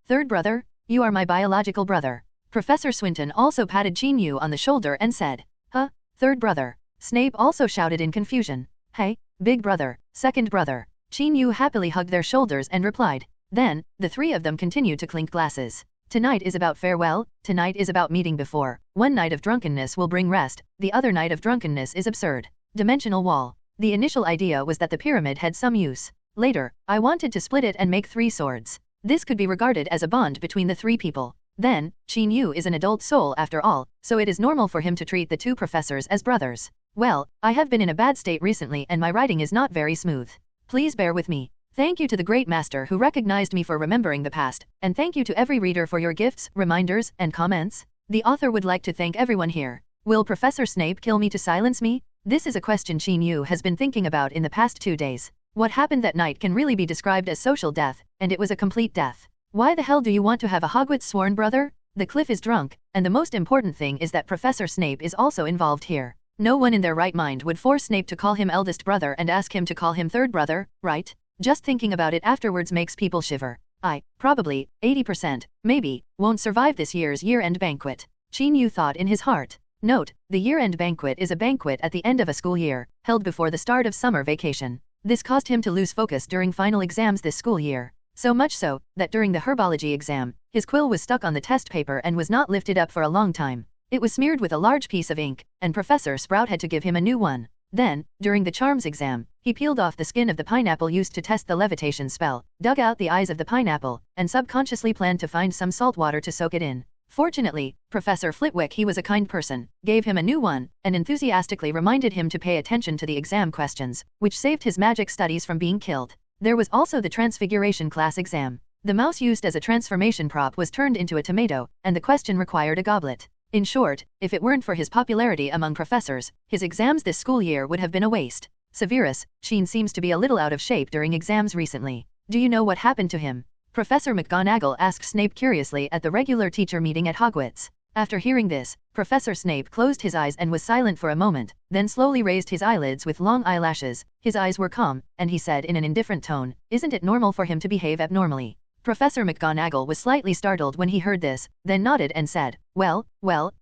third brother, you are my biological brother." Professor Swinton also patted Sheen Yu on the shoulder and said, "Huh? Third brother?" Snape also shouted in confusion. "Hey, big brother, second brother." Sheen Yu happily hugged their shoulders and replied. Then, the three of them continued to clink glasses. "Tonight is about farewell, tonight is about meeting before. One night of drunkenness will bring rest, the other night of drunkenness is absurd." Dimensional wall. The initial idea was that the pyramid had some use. Later, I wanted to split it and make 3 swords. This could be regarded as a bond between the 3 people. Then, Sheen Yu is an adult soul after all, so it is normal for him to treat the 2 professors as brothers. Well, I have been in a bad state recently and my writing is not very smooth. Please bear with me. Thank you to the great master who recognized me for remembering the past, and thank you to every reader for your gifts, reminders, and comments. The author would like to thank everyone here. Will Professor Snape kill me to silence me? This is a question Qin Yu has been thinking about in the past 2 days. What happened that night can really be described as social death, and it was a complete death. Why the hell do you want to have a Hogwarts sworn brother? The Cliff is drunk, and the most important thing is that Professor Snape is also involved here. No one in their right mind would force Snape to call him eldest brother and ask him to call him third brother, right? Just thinking about it afterwards makes people shiver. I, probably, 80%, maybe, won't survive this year's year-end banquet. Qin Yu thought in his heart. Note, the year-end banquet is a banquet at the end of a school year, held before the start of summer vacation. This caused him to lose focus during final exams this school year. So much so, that during the herbology exam, his quill was stuck on the test paper and was not lifted up for a long time. It was smeared with a large piece of ink, and Professor Sprout had to give him a new one. Then, during the charms exam, he peeled off the skin of the pineapple used to test the levitation spell, dug out the eyes of the pineapple, and subconsciously planned to find some salt water to soak it in. Fortunately, Professor Flitwick, he was a kind person, gave him a new one, and enthusiastically reminded him to pay attention to the exam questions, which saved his magic studies from being killed. There was also the transfiguration class exam. The mouse used as a transformation prop was turned into a tomato, and the question required a goblet. In short, if it weren't for his popularity among professors, his exams this school year would have been a waste. Severus, Sheen seems to be a little out of shape during exams recently. Do you know what happened to him? Professor McGonagall asked Snape curiously at the regular teacher meeting at Hogwarts. After hearing this, Professor Snape closed his eyes and was silent for a moment, then slowly raised his eyelids with long eyelashes. His eyes were calm, and he said in an indifferent tone, "Isn't it normal for him to behave abnormally?" Professor McGonagall was slightly startled when he heard this, then nodded and said, well,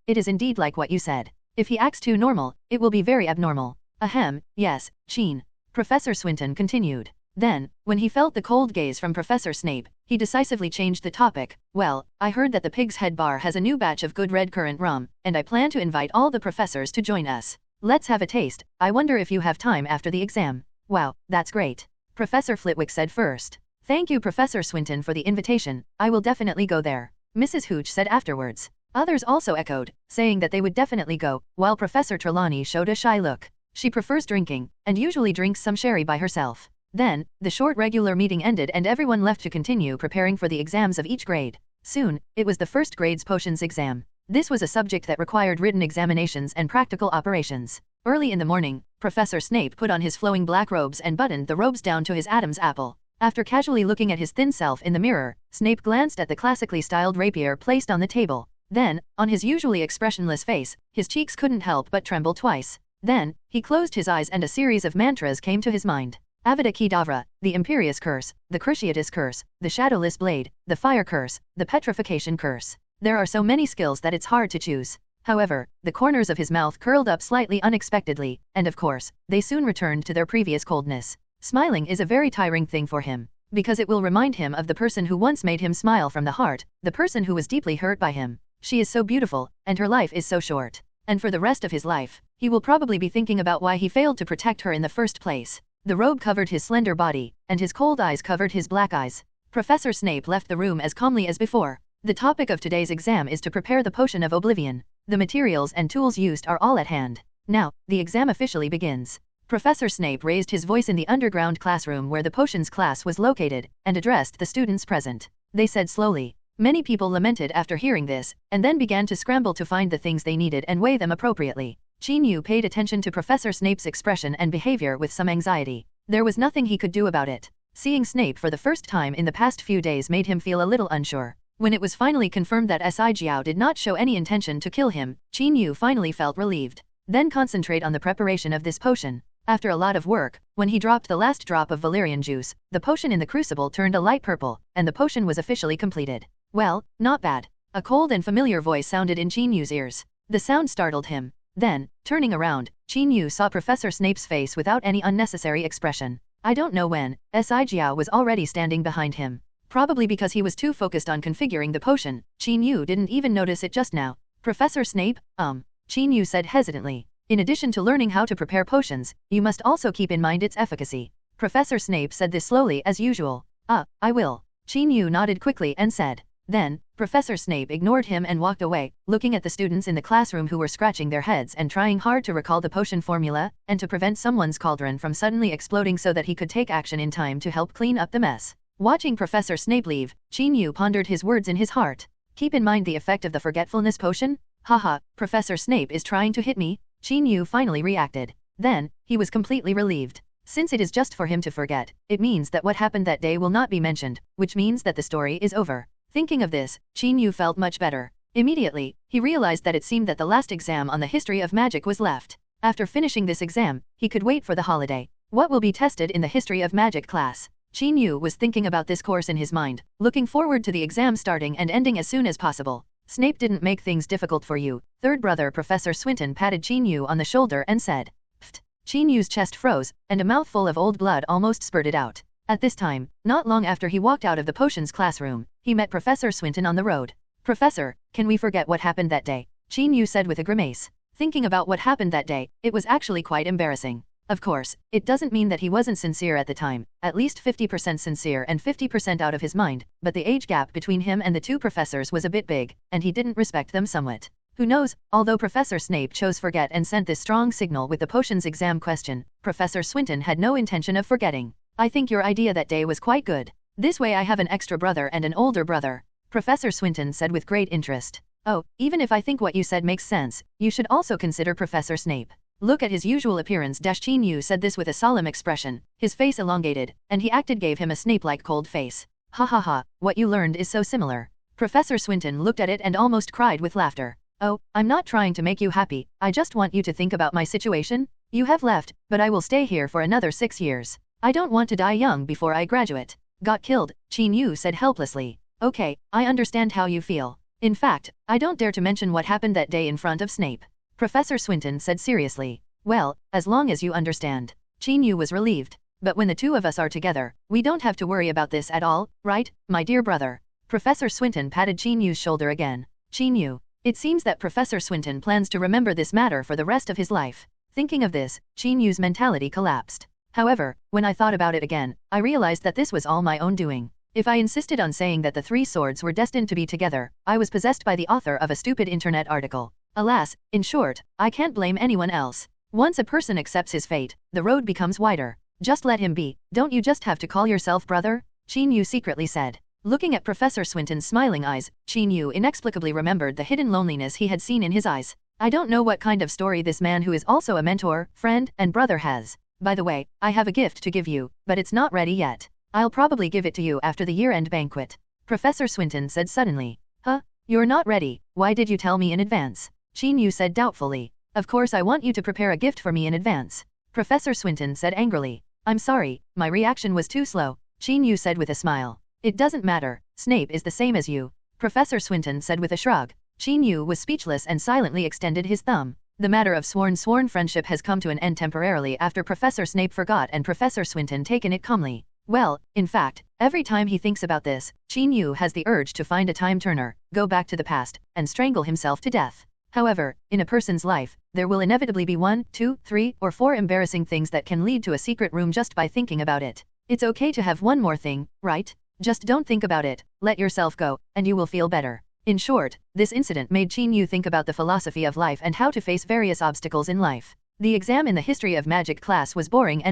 it is indeed like what you said. If he acts too normal, it will be very abnormal. Ahem, yes, Sheen. Professor Swinton continued. Then, when he felt the cold gaze from Professor Snape, he decisively changed the topic. Well, I heard that the Pig's Head Bar has a new batch of good red currant rum, and I plan to invite all the professors to join us. Let's have a taste. I wonder if you have time after the exam. Wow, that's great. Professor Flitwick said first. Thank you, Professor Swinton, for the invitation. I will definitely go there. Mrs. Hooch said afterwards. Others also echoed, saying that they would definitely go, while Professor Trelawney showed a shy look. She prefers drinking, and usually drinks some sherry by herself. Then, the short regular meeting ended and everyone left to continue preparing for the exams of each grade. Soon, it was the first grade's potions exam. This was a subject that required written examinations and practical operations. Early in the morning, Professor Snape put on his flowing black robes and buttoned the robes down to his Adam's apple. After casually looking at his thin self in the mirror, Snape glanced at the classically styled rapier placed on the table. Then, on his usually expressionless face, his cheeks couldn't help but tremble twice. Then, he closed his eyes and a series of mantras came to his mind. Avada Kedavra, the Imperious Curse, the Cruciatus Curse, the Shadowless Blade, the Fire Curse, the Petrification Curse. There are so many skills that it's hard to choose. However, the corners of his mouth curled up slightly unexpectedly, and of course, they soon returned to their previous coldness. Smiling is a very tiring thing for him, because it will remind him of the person who once made him smile from the heart, the person who was deeply hurt by him. She is so beautiful, and her life is so short. And for the rest of his life, he will probably be thinking about why he failed to protect her in the first place. The robe covered his slender body, and his cold eyes covered his black eyes. Professor Snape left the room as calmly as before. The topic of today's exam is to prepare the potion of oblivion. The materials and tools used are all at hand. Now, the exam officially begins. Professor Snape raised his voice in the underground classroom where the potions class was located, and addressed the students present. They said slowly. Many people lamented after hearing this, and then began to scramble to find the things they needed and weigh them appropriately. Qin Yu paid attention to Professor Snape's expression and behavior with some anxiety. There was nothing he could do about it. Seeing Snape for the first time in the past few days made him feel a little unsure. When it was finally confirmed that Si Jiao did not show any intention to kill him, Qin Yu finally felt relieved. Then concentrate on the preparation of this potion. After a lot of work, when he dropped the last drop of valerian juice, the potion in the crucible turned a light purple, and the potion was officially completed. Well, not bad. A cold and familiar voice sounded in Qin Yu's ears. The sound startled him. Then, turning around, Qin Yu saw Professor Snape's face without any unnecessary expression. I don't know when, Si Jiao was already standing behind him. Probably because he was too focused on configuring the potion, Qin Yu didn't even notice it just now. Professor Snape, Qin Yu said hesitantly. In addition to learning how to prepare potions, you must also keep in mind its efficacy. Professor Snape said this slowly as usual. I will. Qin Yu nodded quickly and said. Then, Professor Snape ignored him and walked away, looking at the students in the classroom who were scratching their heads and trying hard to recall the potion formula, and to prevent someone's cauldron from suddenly exploding so that he could take action in time to help clean up the mess. Watching Professor Snape leave, Chin-Yu pondered his words in his heart. Keep in mind the effect of the forgetfulness potion? Haha, Professor Snape is trying to hit me? Chin-Yu finally reacted. Then, he was completely relieved. Since it is just for him to forget, it means that what happened that day will not be mentioned, which means that the story is over. Thinking of this, Chin-Yu felt much better. Immediately, he realized that it seemed that the last exam on the history of magic was left. After finishing this exam, he could wait for the holiday. What will be tested in the history of magic class? Chin-Yu was thinking about this course in his mind, looking forward to the exam starting and ending as soon as possible. Snape didn't make things difficult for you. Third brother Professor Swinton patted Chin-Yu on the shoulder and said. Pfft. Chin-Yu's chest froze, and a mouthful of old blood almost spurted out. At this time, not long after he walked out of the potions classroom, he met Professor Swinton on the road. Professor, can we forget what happened that day? Chin-Yu said with a grimace. Thinking about what happened that day, it was actually quite embarrassing. Of course, it doesn't mean that he wasn't sincere at the time, at least 50% sincere and 50% out of his mind, but the age gap between him and the two professors was a bit big, and he didn't respect them somewhat. Who knows, although Professor Snape chose forget and sent this strong signal with the potions exam question, Professor Swinton had no intention of forgetting. I think your idea that day was quite good. This way I have an extra brother and an older brother, Professor Swinton said with great interest. Oh, even if I think what you said makes sense, you should also consider Professor Snape. Look at his usual appearance. Chin-Yu said this with a solemn expression, his face elongated, and he acted gave him a Snape-like cold face. Ha ha ha, what you learned is so similar. Professor Swinton looked at it and almost cried with laughter. Oh, I'm not trying to make you happy, I just want you to think about my situation. You have left, but I will stay here for another 6 years. I don't want to die young before I graduate. Got killed, Chin-Yu said helplessly. Okay, I understand how you feel. In fact, I don't dare to mention what happened that day in front of Snape. Professor Swinton said seriously. Well, as long as you understand. Chin-Yu was relieved. But when the two of us are together, we don't have to worry about this at all, right, my dear brother? Professor Swinton patted Chin-Yu's shoulder again. Chin-Yu. It seems that Professor Swinton plans to remember this matter for the rest of his life. Thinking of this, Chin-Yu's mentality collapsed. However, when I thought about it again, I realized that this was all my own doing. If I insisted on saying that the three swords were destined to be together, I was possessed by the author of a stupid internet article. Alas, in short, I can't blame anyone else. Once a person accepts his fate, the road becomes wider. Just let him be, don't you just have to call yourself brother? Chin-Yu secretly said. Looking at Professor Swinton's smiling eyes, Chin-Yu inexplicably remembered the hidden loneliness he had seen in his eyes. I don't know what kind of story this man who is also a mentor, friend, and brother has. By the way, I have a gift to give you, but it's not ready yet. I'll probably give it to you after the year-end banquet. Professor Swinton said suddenly. Huh? You're not ready, why did you tell me in advance? Chin-Yu said doubtfully. Of course I want you to prepare a gift for me in advance. Professor Swinton said angrily. I'm sorry, my reaction was too slow, Chin-Yu said with a smile. It doesn't matter, Snape is the same as you. Professor Swinton said with a shrug. Chin-Yu was speechless and silently extended his thumb. The matter of sworn friendship has come to an end temporarily after Professor Snape forgot and Professor Swinton taken it calmly. Well, in fact, every time he thinks about this, Chin-Yu has the urge to find a time turner, go back to the past, and strangle himself to death. However, in a person's life, there will inevitably be 1, 2, 3, or 4 embarrassing things that can lead to a secret room just by thinking about it. It's okay to have one more thing, right? Just don't think about it, let yourself go, and you will feel better. In short, this incident made Chin-Yu think about the philosophy of life and how to face various obstacles in life. The exam in the history of magic class was boring.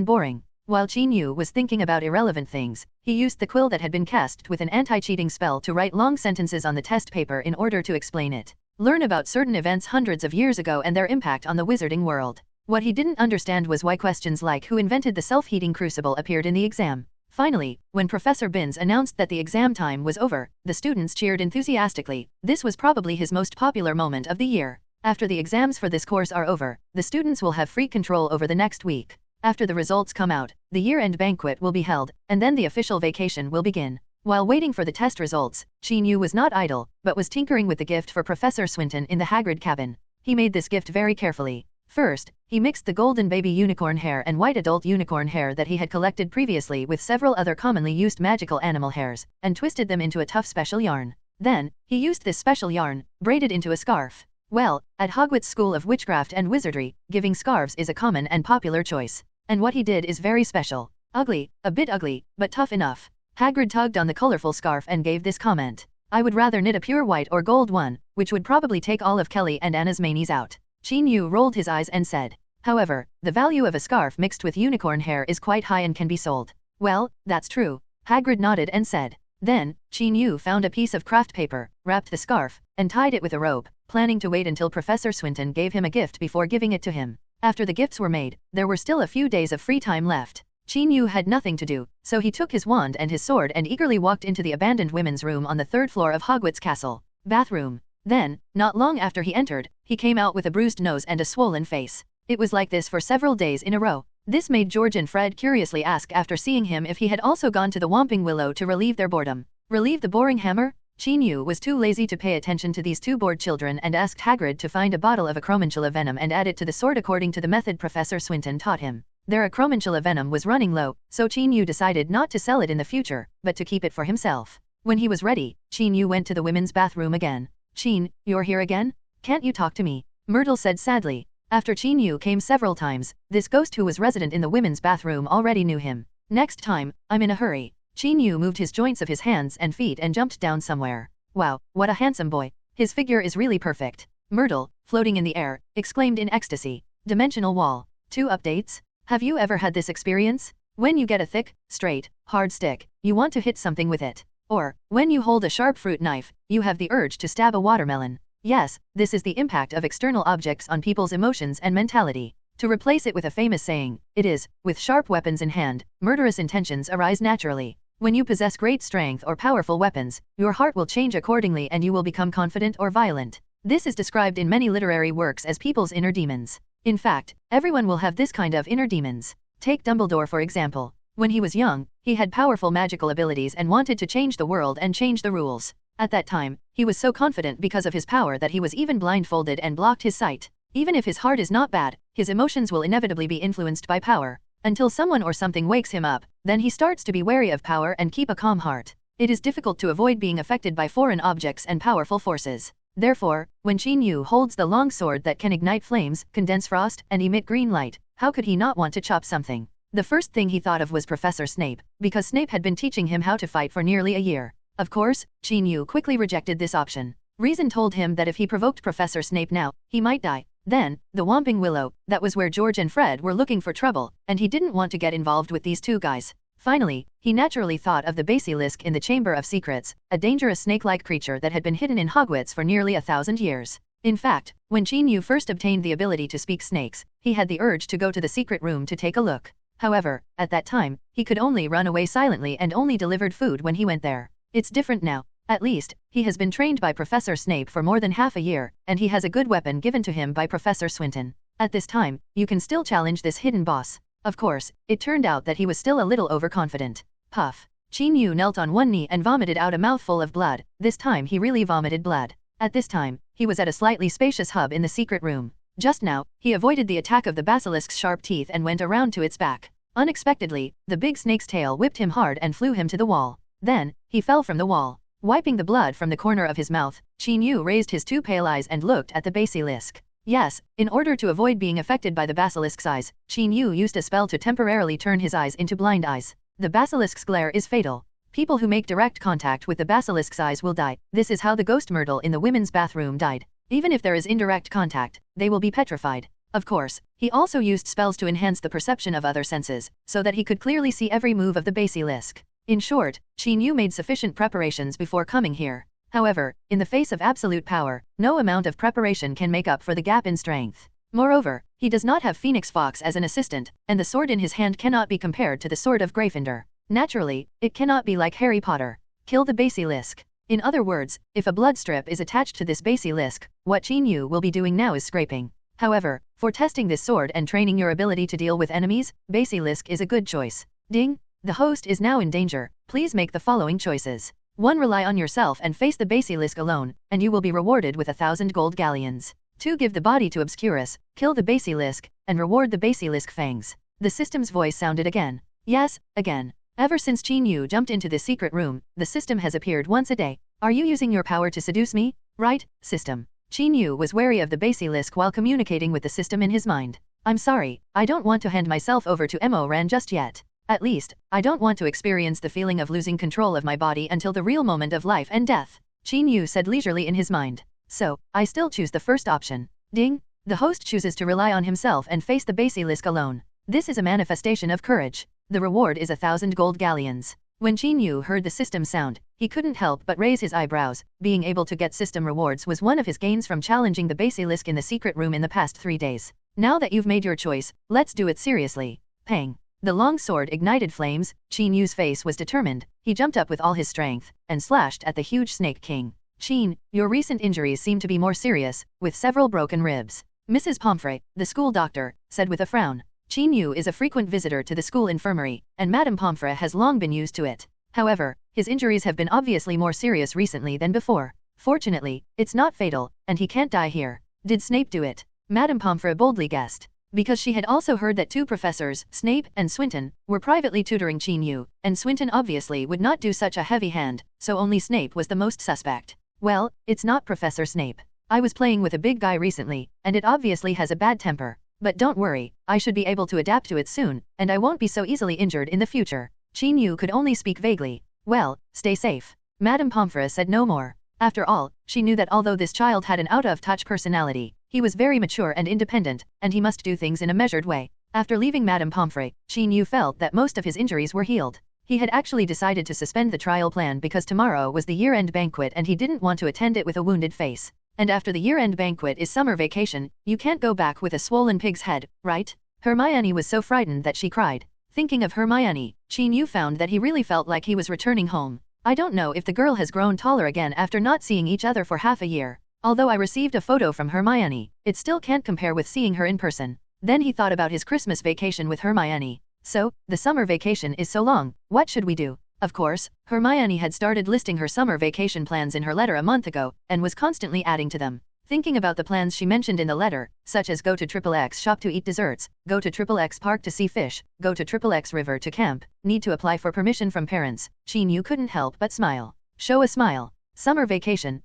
While Chin-Yu was thinking about irrelevant things, he used the quill that had been cast with an anti-cheating spell to write long sentences on the test paper in order to explain it. Learn about certain events hundreds of years ago and their impact on the wizarding world. What he didn't understand was why questions like who invented the self-heating crucible appeared in the exam. Finally, when Professor Binns announced that the exam time was over, the students cheered enthusiastically. This was probably his most popular moment of the year. After the exams for this course are over, the students will have free control over the next week. After the results come out, the year-end banquet will be held, and then the official vacation will begin. While waiting for the test results, Chin-Yu was not idle, but was tinkering with the gift for Professor Swinton in the Hagrid cabin. He made this gift very carefully. First, he mixed the golden baby unicorn hair and white adult unicorn hair that he had collected previously with several other commonly used magical animal hairs, and twisted them into a tough special yarn. Then, he used this special yarn, braided into a scarf. Well, at Hogwarts School of Witchcraft and Wizardry, giving scarves is a common and popular choice. And what he did is very special. Ugly, a bit ugly, but tough enough. Hagrid tugged on the colorful scarf and gave this comment. I would rather knit a pure white or gold one, which would probably take all of Kelly and Anna's manies out. Qin Yu rolled his eyes and said. However, the value of a scarf mixed with unicorn hair is quite high and can be sold. Well, that's true. Hagrid nodded and said. Then, Qin Yu found a piece of craft paper, wrapped the scarf, and tied it with a rope, planning to wait until Professor Swinton gave him a gift before giving it to him. After the gifts were made, there were still a few days of free time left. Qin Yu had nothing to do, so he took his wand and his sword and eagerly walked into the abandoned women's room on the 3rd floor of Hogwarts Castle. Bathroom. Then, not long after he entered, he came out with a bruised nose and a swollen face. It was like this for several days in a row. This made George and Fred curiously ask after seeing him if he had also gone to the Whomping Willow to relieve their boredom. Relieve the boring hammer? Qin Yu was too lazy to pay attention to these two bored children and asked Hagrid to find a bottle of acromantula venom and add it to the sword according to the method Professor Swinton taught him. Their acromantula venom was running low, so Qin Yu decided not to sell it in the future, but to keep it for himself. When he was ready, Qin Yu went to the women's bathroom again. Qin, you're here again? Can't you talk to me? Myrtle said sadly. After Qin Yu came several times, this ghost who was resident in the women's bathroom already knew him. Next time, I'm in a hurry. Qin Yu moved his joints of his hands and feet and jumped down somewhere. Wow, what a handsome boy. His figure is really perfect. Myrtle, floating in the air, exclaimed in ecstasy. Dimensional wall. 2 updates? Have you ever had this experience? When you get a thick, straight, hard stick, you want to hit something with it. Or, when you hold a sharp fruit knife, you have the urge to stab a watermelon. Yes, this is the impact of external objects on people's emotions and mentality. To replace it with a famous saying, it is, with sharp weapons in hand, murderous intentions arise naturally. When you possess great strength or powerful weapons, your heart will change accordingly and you will become confident or violent. This is described in many literary works as people's inner demons. In fact, everyone will have this kind of inner demons. Take Dumbledore for example. When he was young, he had powerful magical abilities and wanted to change the world and change the rules. At that time, he was so confident because of his power that he was even blindfolded and blocked his sight. Even if his heart is not bad, his emotions will inevitably be influenced by power. Until someone or something wakes him up, then he starts to be wary of power and keep a calm heart. It is difficult to avoid being affected by foreign objects and powerful forces. Therefore, when Qin Yu holds the long sword that can ignite flames, condense frost, and emit green light, how could he not want to chop something? The first thing he thought of was Professor Snape, because Snape had been teaching him how to fight for nearly a year. Of course, Qin Yu quickly rejected this option. Reason told him that if he provoked Professor Snape now, he might die. Then, the Whomping Willow, that was where George and Fred were looking for trouble, and he didn't want to get involved with these two guys. Finally, he naturally thought of the basilisk in the Chamber of Secrets, a dangerous snake-like creature that had been hidden in Hogwarts for nearly 1,000 years. In fact, when Qin Yu first obtained the ability to speak snakes, he had the urge to go to the secret room to take a look. However, at that time, he could only run away silently and only delivered food when he went there. It's different now. At least, he has been trained by Professor Snape for more than half a year, and he has a good weapon given to him by Professor Swinton. At this time, you can still challenge this hidden boss. Of course, it turned out that he was still a little overconfident. Puff. Qin Yu knelt on one knee and vomited out a mouthful of blood. This time he really vomited blood. At this time, he was at a slightly spacious hub in the secret room. Just now, he avoided the attack of the basilisk's sharp teeth and went around to its back. Unexpectedly, the big snake's tail whipped him hard and flew him to the wall. Then, he fell from the wall. Wiping the blood from the corner of his mouth, Qin Yu raised his 2 pale eyes and looked at the basilisk. Yes, in order to avoid being affected by the basilisk's eyes, Qin Yu used a spell to temporarily turn his eyes into blind eyes. The basilisk's glare is fatal. People who make direct contact with the basilisk's eyes will die. This is how the ghost Myrtle in the women's bathroom died. Even if there is indirect contact, they will be petrified. Of course, he also used spells to enhance the perception of other senses, so that he could clearly see every move of the basilisk. In short, Qin Yu made sufficient preparations before coming here. However, in the face of absolute power, no amount of preparation can make up for the gap in strength. Moreover, he does not have Phoenix Fox as an assistant, and the sword in his hand cannot be compared to the sword of Gryffindor. Naturally, it cannot be like Harry Potter. Kill the basilisk. In other words, if a blood strip is attached to this basilisk, what Qin Yu will be doing now is scraping. However, for testing this sword and training your ability to deal with enemies, basilisk is a good choice. Ding! The host is now in danger. Please make the following choices. 1. Rely on yourself and face the basilisk alone, and you will be rewarded with 1,000 gold galleons. 2. Give the body to Obscurus, kill the basilisk, and reward the basilisk fangs. The system's voice sounded again. Yes, again. Ever since Qin Yu jumped into the secret room, the system has appeared once a day. Are you using your power to seduce me? Right, system. Qin Yu was wary of the basilisk while communicating with the system in his mind. I'm sorry, I don't want to hand myself over to Emo Ran just yet. At least, I don't want to experience the feeling of losing control of my body until the real moment of life and death. Qin Yu said leisurely in his mind. So, I still choose the first option. Ding! The host chooses to rely on himself and face the basilisk alone. This is a manifestation of courage. The reward is 1,000 gold galleons. When Qin Yu heard the system sound, he couldn't help but raise his eyebrows. Being able to get system rewards was one of his gains from challenging the basilisk in the secret room in the past 3 days. Now that you've made your choice, let's do it seriously. Pang! The long sword ignited flames. Qin Yu's face was determined. He jumped up with all his strength and slashed at the huge snake king. Qin, your recent injuries seem to be more serious, with several broken ribs. Mrs. Pomfrey, the school doctor, said with a frown. Qin Yu is a frequent visitor to the school infirmary, and Madame Pomfrey has long been used to it. However, his injuries have been obviously more serious recently than before. Fortunately, it's not fatal, and he can't die here. Did Snape do it? Madame Pomfrey boldly guessed. Because she had also heard that 2 professors, Snape and Swinton, were privately tutoring Qin Yu, and Swinton obviously would not do such a heavy hand, so only Snape was the most suspect. Well, it's not Professor Snape. I was playing with a big guy recently, and it obviously has a bad temper. But don't worry, I should be able to adapt to it soon, and I won't be so easily injured in the future. Qin Yu could only speak vaguely. Well, stay safe. Madame Pomfrey said no more. After all, she knew that although this child had an out-of-touch personality, he was very mature and independent, and he must do things in a measured way. After leaving Madame Pomfrey, Qin Yu felt that most of his injuries were healed. He had actually decided to suspend the trial plan because tomorrow was the year-end banquet and he didn't want to attend it with a wounded face. And after the year-end banquet is summer vacation, you can't go back with a swollen pig's head, right? Hermione was so frightened that she cried. Thinking of Hermione, Qin Yu found that he really felt like he was returning home. I don't know if the girl has grown taller again after not seeing each other for half a year. Although I received a photo from Hermione, it still can't compare with seeing her in person. Then he thought about his Christmas vacation with Hermione. So, the summer vacation is so long, what should we do? Of course, Hermione had started listing her summer vacation plans in her letter a month ago, and was constantly adding to them. Thinking about the plans she mentioned in the letter, such as go to XXX shop to eat desserts, go to XXX park to see fish, go to XXX river to camp, need to apply for permission from parents, Qin Yu couldn't help but smile. Show a smile. Summer vacation,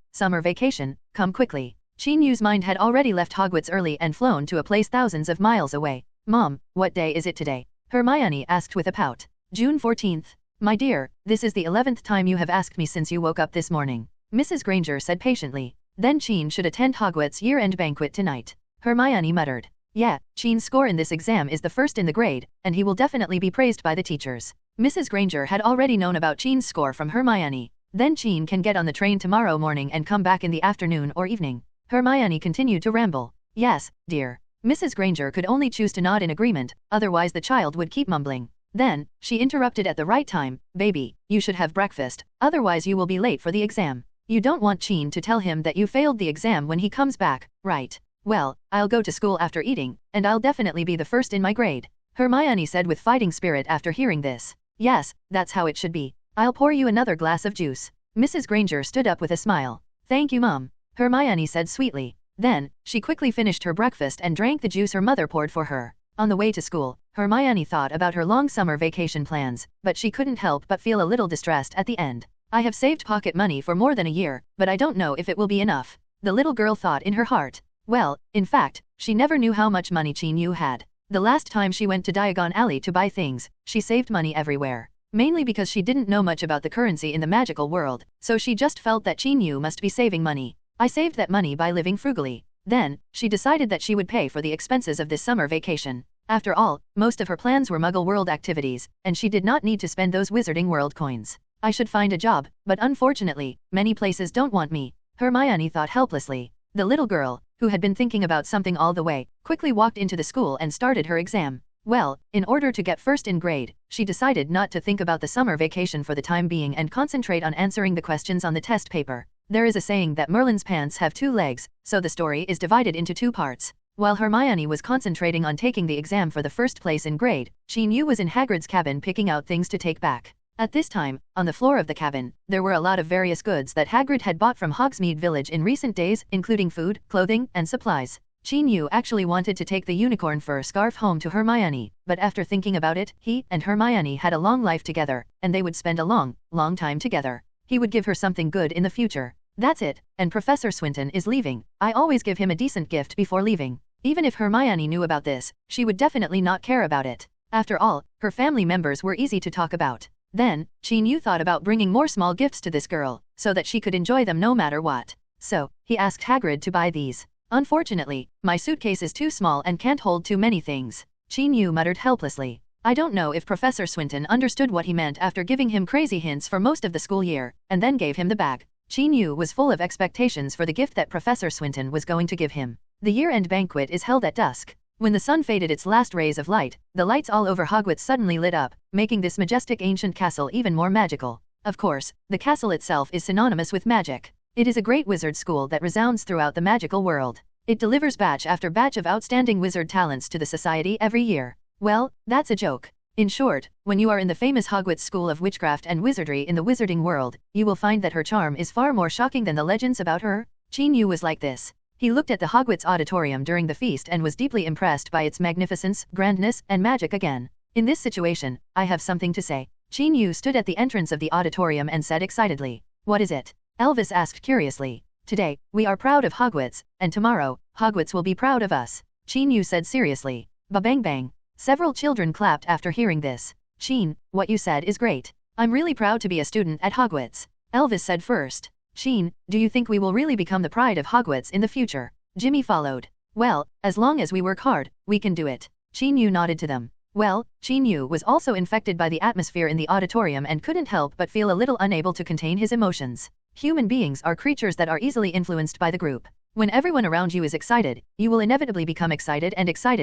come quickly. Qin Yu's mind had already left Hogwarts early and flown to a place thousands of miles away. Mom, what day is it today? Hermione asked with a pout. June 14th. My dear, this is the 11th time you have asked me since you woke up this morning. Mrs. Granger said patiently. Then Qin should attend Hogwarts' year-end banquet tonight. Hermione muttered. Yeah, Qin's score in this exam is the first in the grade, and he will definitely be praised by the teachers. Mrs. Granger had already known about Qin's score from Hermione. Then Qin can get on the train tomorrow morning and come back in the afternoon or evening. Hermione continued to ramble. Yes, dear. Mrs. Granger could only choose to nod in agreement, otherwise the child would keep mumbling. Then, she interrupted at the right time. Baby, you should have breakfast, otherwise you will be late for the exam. You don't want Qin to tell him that you failed the exam when he comes back, right? Well, I'll go to school after eating, and I'll definitely be the first in my grade. Hermione said with fighting spirit after hearing this. Yes, that's how it should be. I'll pour you another glass of juice. Mrs. Granger stood up with a smile. Thank you, Mom. Hermione said sweetly. Then, she quickly finished her breakfast and drank the juice her mother poured for her. On the way to school, Hermione thought about her long summer vacation plans, but she couldn't help but feel a little distressed at the end. I have saved pocket money for more than a year, but I don't know if it will be enough. The little girl thought in her heart. Well, in fact, she never knew how much money Qin Yu had. The last time she went to Diagon Alley to buy things, she saved money everywhere. Mainly because she didn't know much about the currency in the magical world, so she just felt that Qin Yu must be saving money. I saved that money by living frugally. Then, she decided that she would pay for the expenses of this summer vacation. After all, most of her plans were Muggle World activities, and she did not need to spend those Wizarding World coins. I should find a job, but unfortunately, many places don't want me, Hermione thought helplessly. The little girl, who had been thinking about something all the way, quickly walked into the school and started her exam. Well, in order to get first in grade, she decided not to think about the summer vacation for the time being and concentrate on answering the questions on the test paper. There is a saying that Merlin's pants have 2 legs, so the story is divided into 2 parts. While Hermione was concentrating on taking the exam for the first place in grade, Qin Yu was in Hagrid's cabin picking out things to take back. At this time, on the floor of the cabin, there were a lot of various goods that Hagrid had bought from Hogsmeade Village in recent days, including food, clothing, and supplies. Qin Yu actually wanted to take the unicorn fur scarf home to Hermione, but after thinking about it, he and Hermione had a long life together, and they would spend a long, long time together. He would give her something good in the future. That's it, and Professor Swinton is leaving. I always give him a decent gift before leaving. Even if Hermione knew about this, she would definitely not care about it. After all, her family members were easy to talk about. Then, Qin Yu thought about bringing more small gifts to this girl. so that she could enjoy them no matter what. So, he asked Hagrid to buy these. Unfortunately, my suitcase is too small and can't hold too many things. Yu muttered helplessly. I don't know if Professor Swinton understood what he meant after giving him crazy hints for most of the school year, and then gave him the bag. Yu was full of expectations for the gift that Professor Swinton was going to give him. The year-end banquet is held at dusk. When the sun faded its last rays of light, the lights all over Hogwarts suddenly lit up, making this majestic ancient castle even more magical. Of course, the castle itself is synonymous with magic. It is a great wizard school that resounds throughout the magical world. It delivers batch after batch of outstanding wizard talents to the society every year. Well, that's a joke. In short, when you are in the famous Hogwarts School of Witchcraft and Wizardry in the wizarding world, you will find that her charm is far more shocking than the legends about her. Yu was like this. He looked at the Hogwarts auditorium during the feast and was deeply impressed by its magnificence, grandness, and magic again. In this situation, I have something to say. Yu stood at the entrance of the auditorium and said excitedly. What is it? Elvis asked curiously. Today, we are proud of Hogwarts, and tomorrow, Hogwarts will be proud of us. Yu said seriously. Ba-bang bang. Several children clapped after hearing this. What you said is great. I'm really proud to be a student at Hogwarts. Elvis said first. Do you think we will really become the pride of Hogwarts in the future? Jimmy followed. Well, as long as we work hard, we can do it. Yu nodded to them. Well, Yu was also infected by the atmosphere in the auditorium and couldn't help but feel a little unable to contain his emotions. Human beings are creatures that are easily influenced by the group. When everyone around you is excited, you will inevitably become excited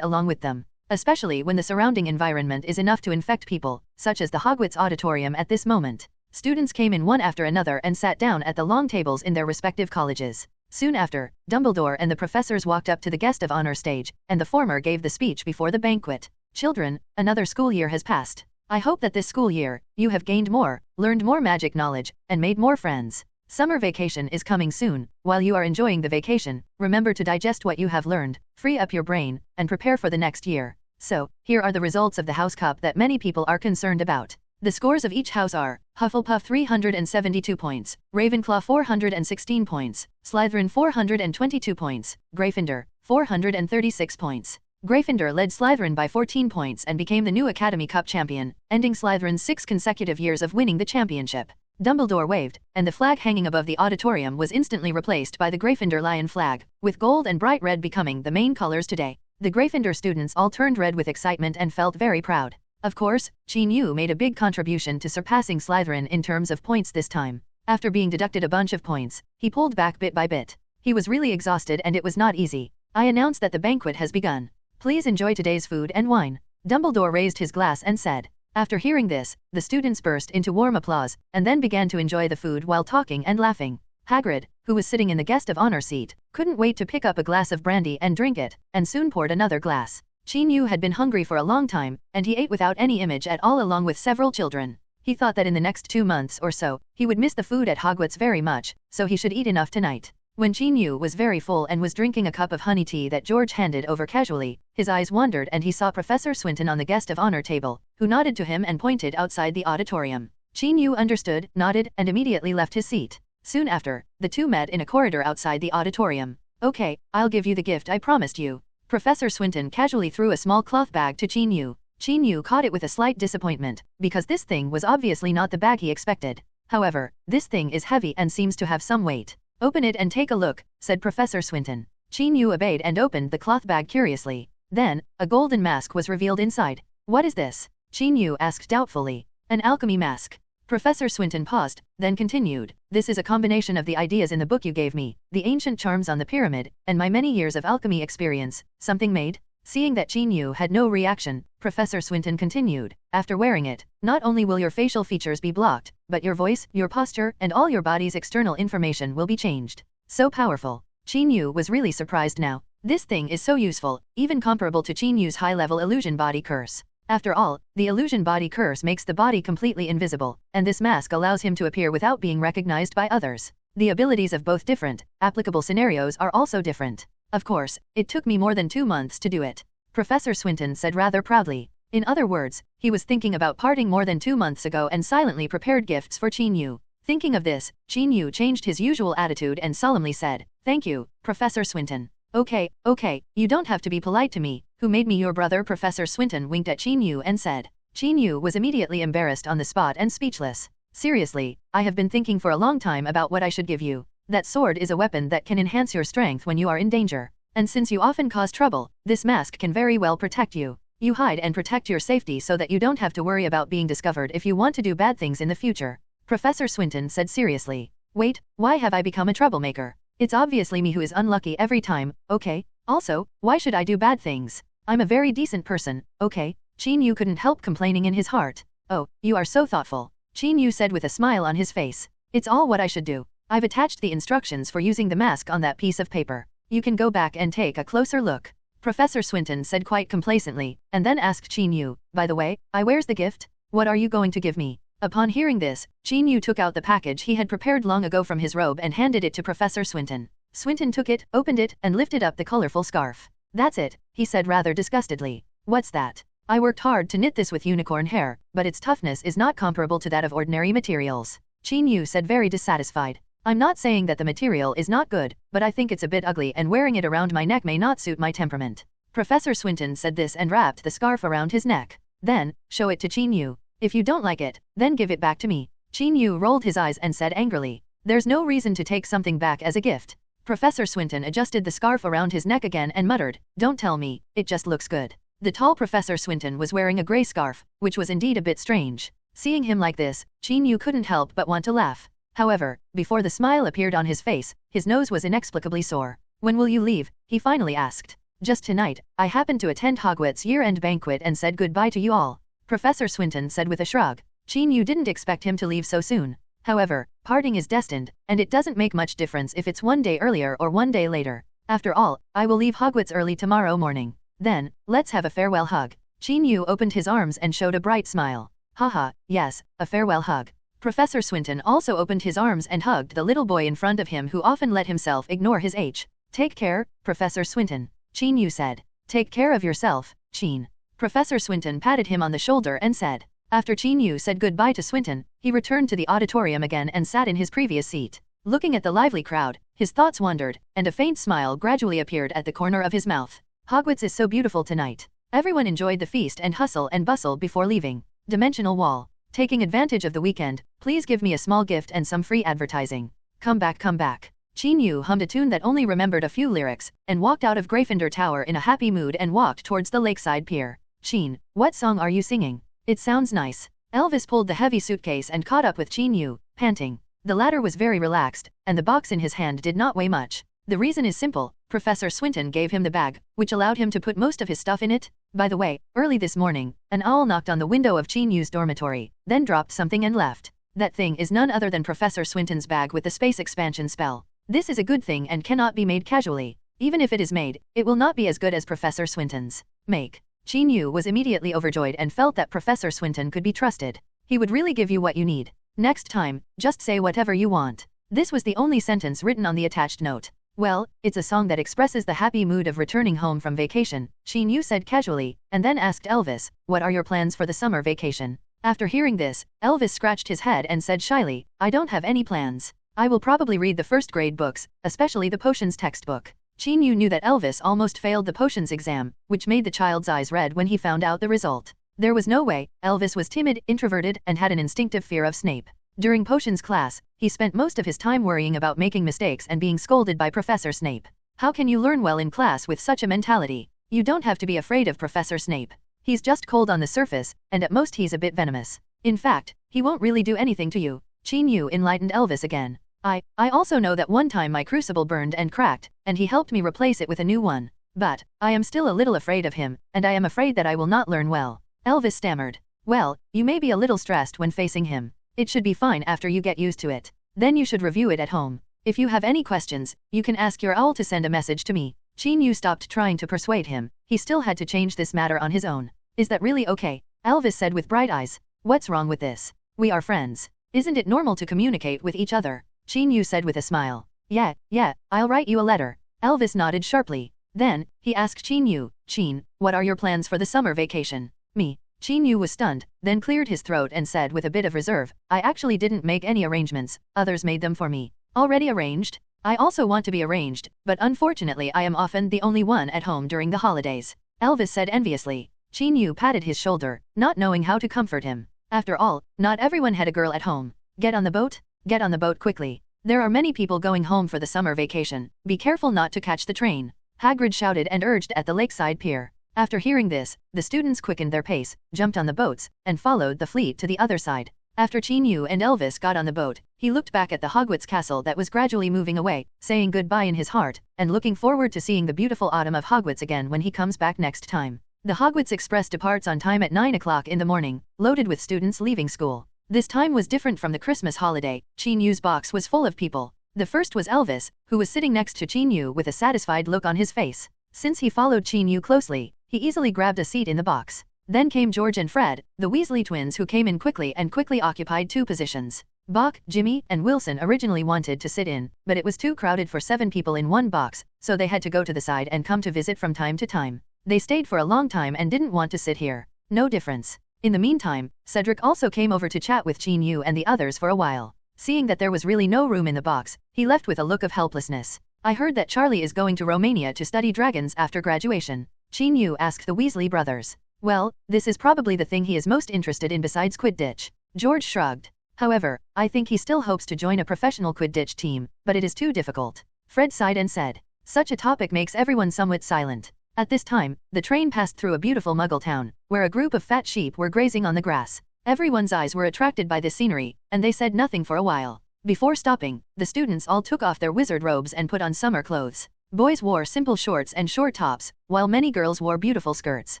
along with them. Especially when the surrounding environment is enough to infect people, such as the Hogwarts auditorium at this moment. Students came in one after another and sat down at the long tables in their respective colleges. Soon after, Dumbledore and the professors walked up to the guest of honor stage, and the former gave the speech before the banquet. Children, another school year has passed. I hope that this school year, you have gained more, learned more magic knowledge, and made more friends. Summer vacation is coming soon. While you are enjoying the vacation, remember to digest what you have learned, free up your brain, and prepare for the next year. So, here are the results of the House Cup that many people are concerned about. The scores of each house are Hufflepuff 372 points, Ravenclaw 416 points, Slytherin 422 points, Gryffindor 436 points. Gryffindor led Slytherin by 14 points and became the new Academy Cup champion, ending Slytherin's 6 consecutive years of winning the championship. Dumbledore waved, and the flag hanging above the auditorium was instantly replaced by the Gryffindor lion flag, with gold and bright red becoming the main colors today. The Gryffindor students all turned red with excitement and felt very proud. Of course, Yu made a big contribution to surpassing Slytherin in terms of points this time. After being deducted a bunch of points, he pulled back bit by bit. He was really exhausted and it was not easy. I announce that the banquet has begun. Please enjoy today's food and wine. Dumbledore raised his glass and said. After hearing this, the students burst into warm applause, and then began to enjoy the food while talking and laughing. Hagrid, who was sitting in the guest of honor seat, couldn't wait to pick up a glass of brandy and drink it, and soon poured another glass. Yu had been hungry for a long time, and he ate without any image at all along with several children. He thought that in the next 2 months or so, he would miss the food at Hogwarts very much, so he should eat enough tonight. When Yu was very full and was drinking a cup of honey tea that George handed over casually, his eyes wandered and he saw Professor Swinton on the guest of honor table, who nodded to him and pointed outside the auditorium. Yu understood, nodded, and immediately left his seat. Soon after, the two met in a corridor outside the auditorium. Okay, I'll give you the gift I promised you. Professor Swinton casually threw a small cloth bag to Yu. Yu caught it with a slight disappointment, because this thing was obviously not the bag he expected. However, this thing is heavy and seems to have some weight. Open it and take a look, said Professor Swinton. Yu obeyed and opened the cloth bag curiously. Then, a golden mask was revealed inside. What is this? Yu asked doubtfully. An alchemy mask. Professor Swinton paused, then continued. This is a combination of the ideas in the book you gave me, the ancient charms on the pyramid, and my many years of alchemy experience. Something made? Seeing that Yu had no reaction, Professor Swinton continued. After wearing it, not only will your facial features be blocked, but your voice, your posture, and all your body's external information will be changed. So powerful. Yu was really surprised now. This thing is so useful, even comparable to Yu's high-level illusion body curse. After all, the illusion body curse makes the body completely invisible, and this mask allows him to appear without being recognized by others. The abilities of both different, applicable scenarios are also different. Of course, it took me more than 2 months to do it. Professor Swinton said rather proudly. In other words, he was thinking about parting more than 2 months ago and silently prepared gifts for Yu. Thinking of this, Yu changed his usual attitude and solemnly said, "Thank you, Professor Swinton." Okay, you don't have to be polite to me. Who made me your brother? Professor Swinton winked at Yu and said. Yu was immediately embarrassed on the spot and speechless. Seriously, I have been thinking for a long time about what I should give you. That sword is a weapon that can enhance your strength when you are in danger. And since you often cause trouble, this mask can very well protect you. You hide and protect your safety so that you don't have to worry about being discovered if you want to do bad things in the future. Professor Swinton said seriously. Wait, why have I become a troublemaker? It's obviously me who is unlucky every time, okay? Also, why should I do bad things? I'm a very decent person, okay? Qin Yu couldn't help complaining in his heart. Oh, you are so thoughtful. Qin Yu said with a smile on his face. It's all what I should do. I've attached the instructions for using the mask on that piece of paper. You can go back and take a closer look. Professor Swinton said quite complacently, and then asked Qin Yu, by the way, where's the gift? What are you going to give me? Upon hearing this, Qin Yu took out the package he had prepared long ago from his robe and handed it to Professor Swinton. Swinton took it, opened it, and lifted up the colorful scarf. That's it, he said rather disgustedly. What's that? I worked hard to knit this with unicorn hair, but its toughness is not comparable to that of ordinary materials. Qin Yu said very dissatisfied. I'm not saying that the material is not good, but I think it's a bit ugly and wearing it around my neck may not suit my temperament. Professor Swinton said this and wrapped the scarf around his neck. Then, show it to Qin Yu. If you don't like it, then give it back to me. Qin Yu rolled his eyes and said angrily. There's no reason to take something back as a gift. Professor Swinton adjusted the scarf around his neck again and muttered, don't tell me, it just looks good. The tall Professor Swinton was wearing a grey scarf, which was indeed a bit strange. Seeing him like this, Qin Yu couldn't help but want to laugh. However, before the smile appeared on his face, his nose was inexplicably sore. When will you leave? He finally asked. Just tonight, I happened to attend Hogwarts' year-end banquet and said goodbye to you all. Professor Swinton said with a shrug. Qin Yu didn't expect him to leave so soon. However, parting is destined, and it doesn't make much difference if it's one day earlier or one day later. After all, I will leave Hogwarts early tomorrow morning. Then, let's have a farewell hug. Qin Yu opened his arms and showed a bright smile. Haha, yes, a farewell hug. Professor Swinton also opened his arms and hugged the little boy in front of him who often let himself ignore his age. Take care, Professor Swinton, Qin Yu said. Take care of yourself, Qin. Professor Swinton patted him on the shoulder and said. After Qin Yu said goodbye to Swinton, he returned to the auditorium again and sat in his previous seat. Looking at the lively crowd, his thoughts wandered, and a faint smile gradually appeared at the corner of his mouth. Hogwarts is so beautiful tonight. Everyone enjoyed the feast and hustle and bustle before leaving. Dimensional Wall. Taking advantage of the weekend, please give me a small gift and some free advertising. Come back, come back. Qin Yu hummed a tune that only remembered a few lyrics, and walked out of Gryffindor Tower in a happy mood and walked towards the lakeside pier. Qin, what song are you singing? It sounds nice. Elvis pulled the heavy suitcase and caught up with Qin Yu, panting. The latter was very relaxed, and the box in his hand did not weigh much. The reason is simple, Professor Swinton gave him the bag, which allowed him to put most of his stuff in it. By the way, early this morning, an owl knocked on the window of Qin Yu's dormitory, then dropped something and left. That thing is none other than Professor Swinton's bag with the space expansion spell. This is a good thing and cannot be made casually. Even if it is made, it will not be as good as Professor Swinton's make. Qin Yu was immediately overjoyed and felt that Professor Swinton could be trusted. He would really give you what you need. Next time, just say whatever you want. This was the only sentence written on the attached note. Well, it's a song that expresses the happy mood of returning home from vacation, Qin Yu said casually, and then asked Elvis, what are your plans for the summer vacation? After hearing this, Elvis scratched his head and said shyly, I don't have any plans. I will probably read the first grade books, especially the potions textbook. Qin Yu knew that Elvis almost failed the potions exam, which made the child's eyes red when he found out the result. There was no way. Elvis was timid, introverted, and had an instinctive fear of Snape. During potions class, he spent most of his time worrying about making mistakes and being scolded by Professor Snape. How can you learn well in class with such a mentality? You don't have to be afraid of Professor Snape. He's just cold on the surface, and at most he's a bit venomous. In fact, he won't really do anything to you. Qin Yu enlightened Elvis again. I also know that one time my crucible burned and cracked, and he helped me replace it with a new one. But, I am still a little afraid of him, and I am afraid that I will not learn well. Elvis stammered. Well, you may be a little stressed when facing him. It should be fine after you get used to it. Then you should review it at home. If you have any questions, you can ask your owl to send a message to me. Qin Yu stopped trying to persuade him. He still had to change this matter on his own. Is that really okay? Elvis said with bright eyes. What's wrong with this? We are friends. Isn't it normal to communicate with each other? Qin Yu said with a smile. Yeah, I'll write you a letter. Elvis nodded sharply. Then, he asked Qin Yu, Qin, what are your plans for the summer vacation? Me. Qin Yu was stunned, then cleared his throat and said with a bit of reserve, I actually didn't make any arrangements, others made them for me. Already arranged? I also want to be arranged, but unfortunately I am often the only one at home during the holidays. Elvis said enviously. Qin Yu patted his shoulder, not knowing how to comfort him. After all, not everyone had a girl at home. Get on the boat? Get on the boat quickly. There are many people going home for the summer vacation. Be careful not to catch the train. Hagrid shouted and urged at the lakeside pier. After hearing this, the students quickened their pace, jumped on the boats, and followed the fleet to the other side. After Chinyu and Elvis got on the boat, he looked back at the Hogwarts castle that was gradually moving away, saying goodbye in his heart, and looking forward to seeing the beautiful autumn of Hogwarts again when he comes back next time. The Hogwarts Express departs on time at 9 o'clock in the morning, loaded with students leaving school. This time was different from the Christmas holiday. Chinyu's box was full of people. The first was Elvis, who was sitting next to Chinyu with a satisfied look on his face. Since he followed Chinyu closely, he easily grabbed a seat in the box. Then came George and Fred, the Weasley twins, who came in quickly and quickly occupied 2 positions. Bach, Jimmy, and Wilson originally wanted to sit in, but it was too crowded for 7 people in one box, so they had to go to the side and come to visit from time to time. They stayed for a long time and didn't want to sit here. No difference. In the meantime, Cedric also came over to chat with Chinyu and the others for a while. Seeing that there was really no room in the box, he left with a look of helplessness. I heard that Charlie is going to Romania to study dragons after graduation. Chinyu asked the Weasley brothers. Well, this is probably the thing he is most interested in besides Quidditch. George shrugged. However, I think he still hopes to join a professional Quidditch team, but it is too difficult. Fred sighed and said. Such a topic makes everyone somewhat silent. At this time, the train passed through a beautiful Muggle town, where a group of fat sheep were grazing on the grass. Everyone's eyes were attracted by this scenery, and they said nothing for a while. Before stopping, the students all took off their wizard robes and put on summer clothes. Boys wore simple shorts and short tops, while many girls wore beautiful skirts.